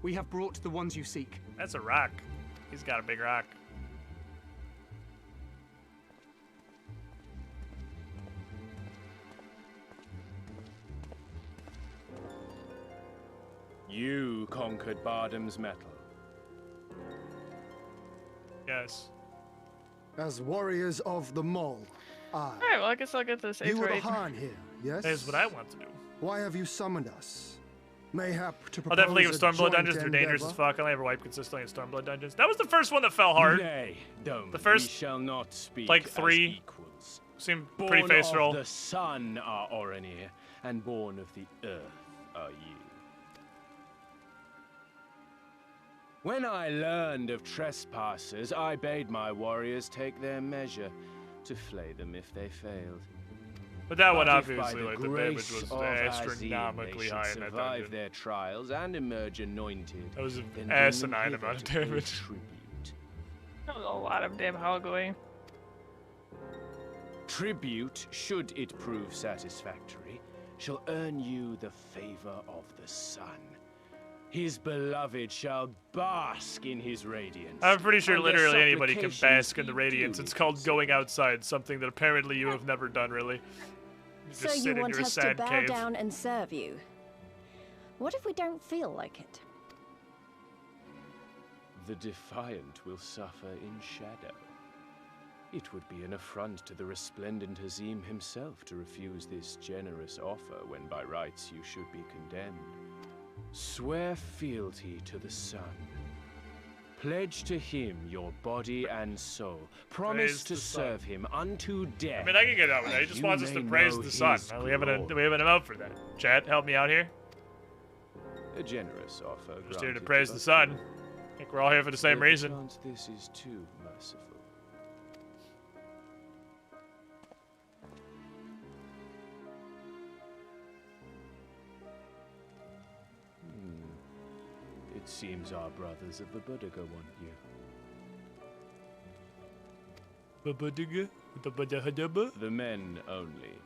we have brought the ones you seek. That's a rock. He's got a big rock. You conquered Bardam's metal. Yes. As warriors of the Mole, Alright, well, I guess I'll get this You were the Aether. Han here, yes? That is what I want to do. Why have you summoned us? Mayhap to propose I'll definitely give a Stormblood joint dungeons. They're dangerous as endeavor? fuck. I only ever wipe consistently in Stormblood dungeons. That was the first one that fell hard. Nay, Dome, The first, we shall not speak like, as 3 equals. seemed Born pretty face of roll. the sun are Orenir, and born of the earth are you. When I learned of trespassers, I bade my warriors take their measure, to flay them if they failed. But that one, But if by obviously, the like, the damage grace was of astronomically Azim, high they in should that survive dungeon. their trials and emerge anointed. That was an then bring them asinine hither amount of to pay damage. tribute. That was a lot of damn Hogway. Tribute, should it prove satisfactory, shall earn you the favor of the sun. His beloved shall bask in his radiance. I'm pretty sure and their literally anybody can supplications bask in the be radiance. duly It's called going outside, something that apparently you have never done, really. You So just you sit in want your us to sad bow cave. down and serve you? What if we don't feel like it? The defiant will suffer in shadow. It would be an affront to the resplendent Azim himself to refuse this generous offer when by rights you should be condemned. Swear fealty to the sun. Pledge to him your body and soul. Promise Praise to the sun. serve him unto death. I mean, I can get out with that. He and just you wants us to may praise know the sun. his We haven't glory. him out for that. Chat, help me out here. A generous offer. Just here to granted praise the us sun. all. I think we're all here for the same Though reason. perchance this is too merciful. It seems our brothers of the Buddha want you. The men only.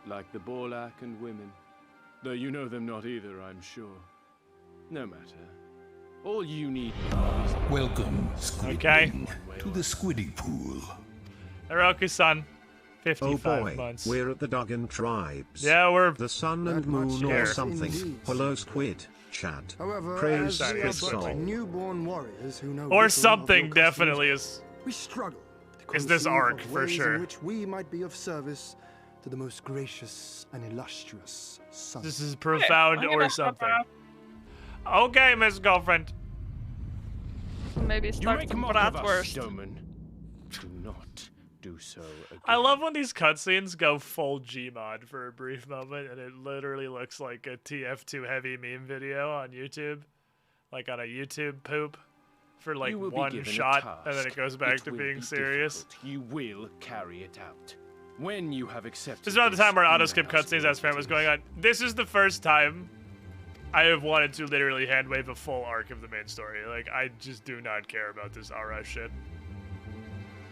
Like the Borlak and women. Though you know them not either, I'm sure. No matter. All you need know is that Welcome, Squidling, to the Squiddy Pool. Hiroku-san, 55 Oh boy, months. we're at the Duggan tribes. Yeah, we're the sun and moon or something. Hello, Squid. Chat. However, Praise as we are Crystal. but newborn warriors who know Or little of something your definitely customs, we struggle to is this conceive arc, of for ways sure. in which we might be of service to the most gracious and illustrious sun. This is profound I'm or gonna something. hop Okay, Miss Girlfriend. Maybe you start make some mock of us, bratwurst. Doman. Do not do so again. I love when these cutscenes go full Gmod for a brief moment, and it literally looks like a TF2 heavy meme video on YouTube, like on a YouTube poop, for like You will be one given a shot, and then task. it goes back It to will being be serious. difficult. You will carry it out. When you have accepted This is around the time where you auto may skip ask cutscenes for as fan was going on. This is the first time I have wanted to literally handwave a full arc of the main story. Like, I just do not care about this Ara shit.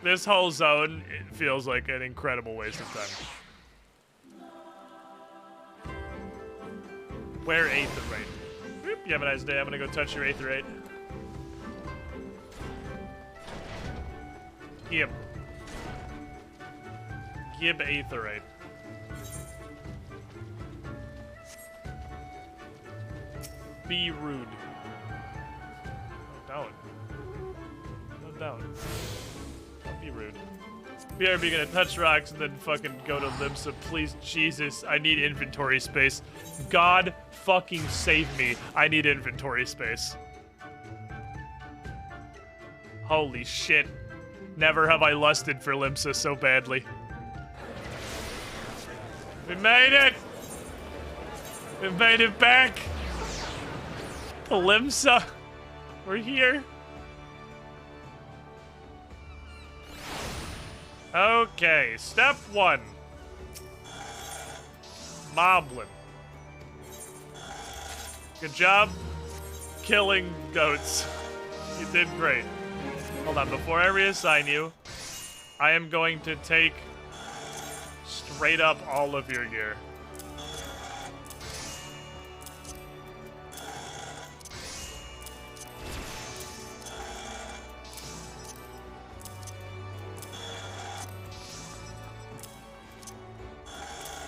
This whole zone, it feels like an incredible waste of time. Where Aetherite? Boop, you have a nice day. I'm gonna go touch your Aetherite. Yep. Gib Aetherite. Be rude. No, down. No, down. Don't be rude. BRB gonna touch rocks and then fucking go to Limsa. Please, Jesus, I need inventory space. God fucking save me. I need inventory space. Holy shit. Never have I lusted for Limsa so badly. We made it! We made it back! To Limsa. We're here. Okay, step 1. Moblin. Good job killing goats. You did great. Hold on, before I reassign you, I am going to take straight up all of your gear.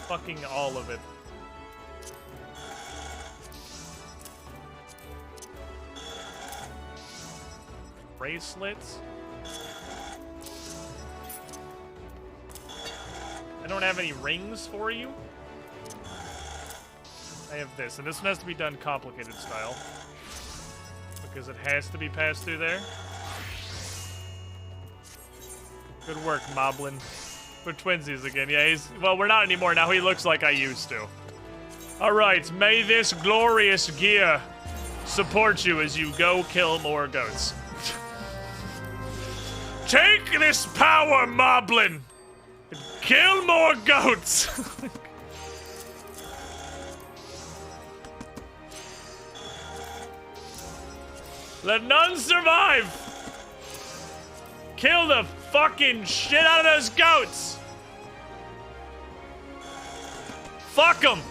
Fucking all of it. Bracelets. I don't have any rings for you. I have this, and this one has to be done complicated style. Because it has to be passed through there. Good work, Moblin. We're twinsies again. Yeah, he's... Well, we're not anymore. Now he looks like I used to. Alright, may this glorious gear support you as you go kill more goats. Take this power, Moblin! And kill more goats! Let none survive! Kill the fucking shit out of those goats! Fuck them!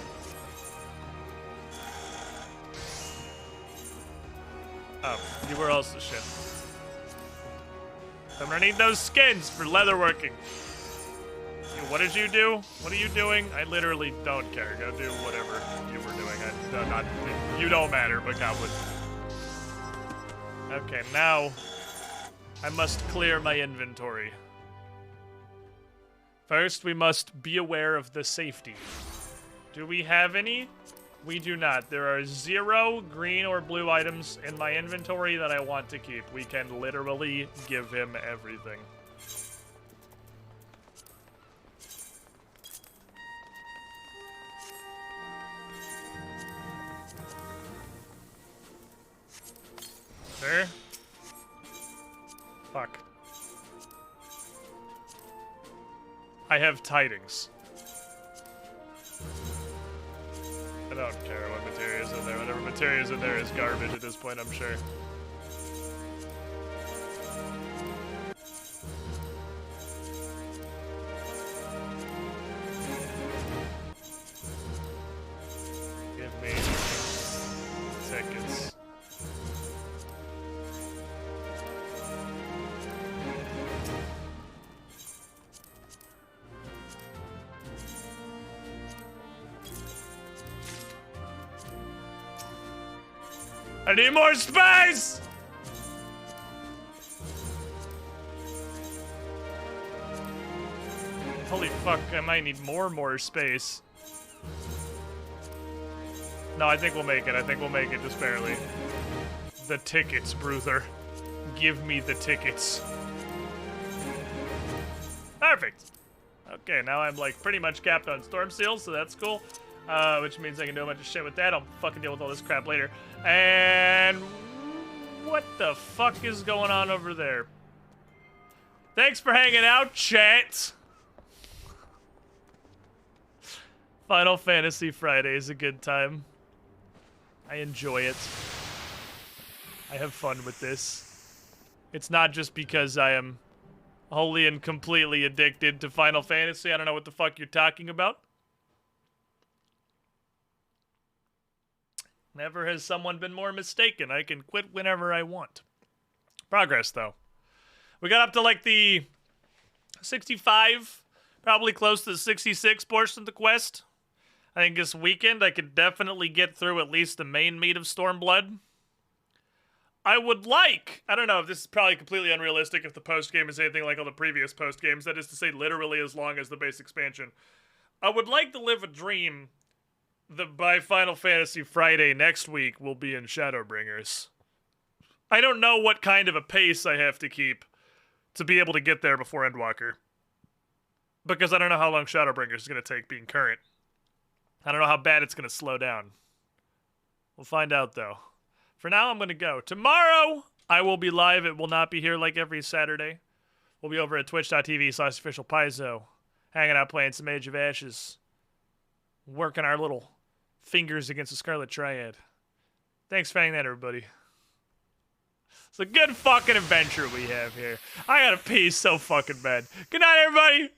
Oh, you were also shit. I'm gonna need those skins for leatherworking. What did you do? What are you doing? I literally don't care. Go do whatever you were doing. You don't matter, but Goblin. Okay, now I must clear my inventory. First, we must be aware of the safety. Do we have any? We do not. There are 0 green or blue items in my inventory that I want to keep. We can literally give him everything. There. Fuck. I have tidings. I don't care what material's in there. Whatever material's in there is garbage at this point, I'm sure. Give me tickets. I need more space! Holy fuck, I might need more space. No, I think we'll make it. I think we'll make it just barely. The tickets, Bruther. Give me the tickets. Perfect! Okay, now I'm like pretty much capped on storm seals, so that's cool. Which means I can do a bunch of shit with that. I'll fucking deal with all this crap later. And what the fuck is going on over there? Thanks for hanging out, chat. Final Fantasy Friday is a good time. I enjoy it. I have fun with this. It's not just because I am wholly and completely addicted to Final Fantasy. I don't know what the fuck you're talking about. Never has someone been more mistaken. I can quit whenever I want. Progress, though. We got up to like the 65, probably close to the 66 portion of the quest. I think this weekend I could definitely get through at least the main meat of Stormblood. I would like, I don't know if this is probably completely unrealistic if the post-game is anything like all the previous post-games, that is to say literally as long as the base expansion. I would like to live a dream that by Final Fantasy Friday next week will be in Shadowbringers. I don't know what kind of a pace I have to keep to be able to get there before Endwalker. Because I don't know how long Shadowbringers is going to take being current. I don't know how bad it's going to slow down. We'll find out, though. For now, I'm going to go. Tomorrow, I will be live. It will not be here like every Saturday. We'll be over at twitch.tv/officialpaizo, hanging out playing some Age of Ashes, working our little fingers against the Scarlet Triad. Thanks for hanging that, everybody. It's a good fucking adventure we have here. I gotta pee so fucking bad. Good night, everybody.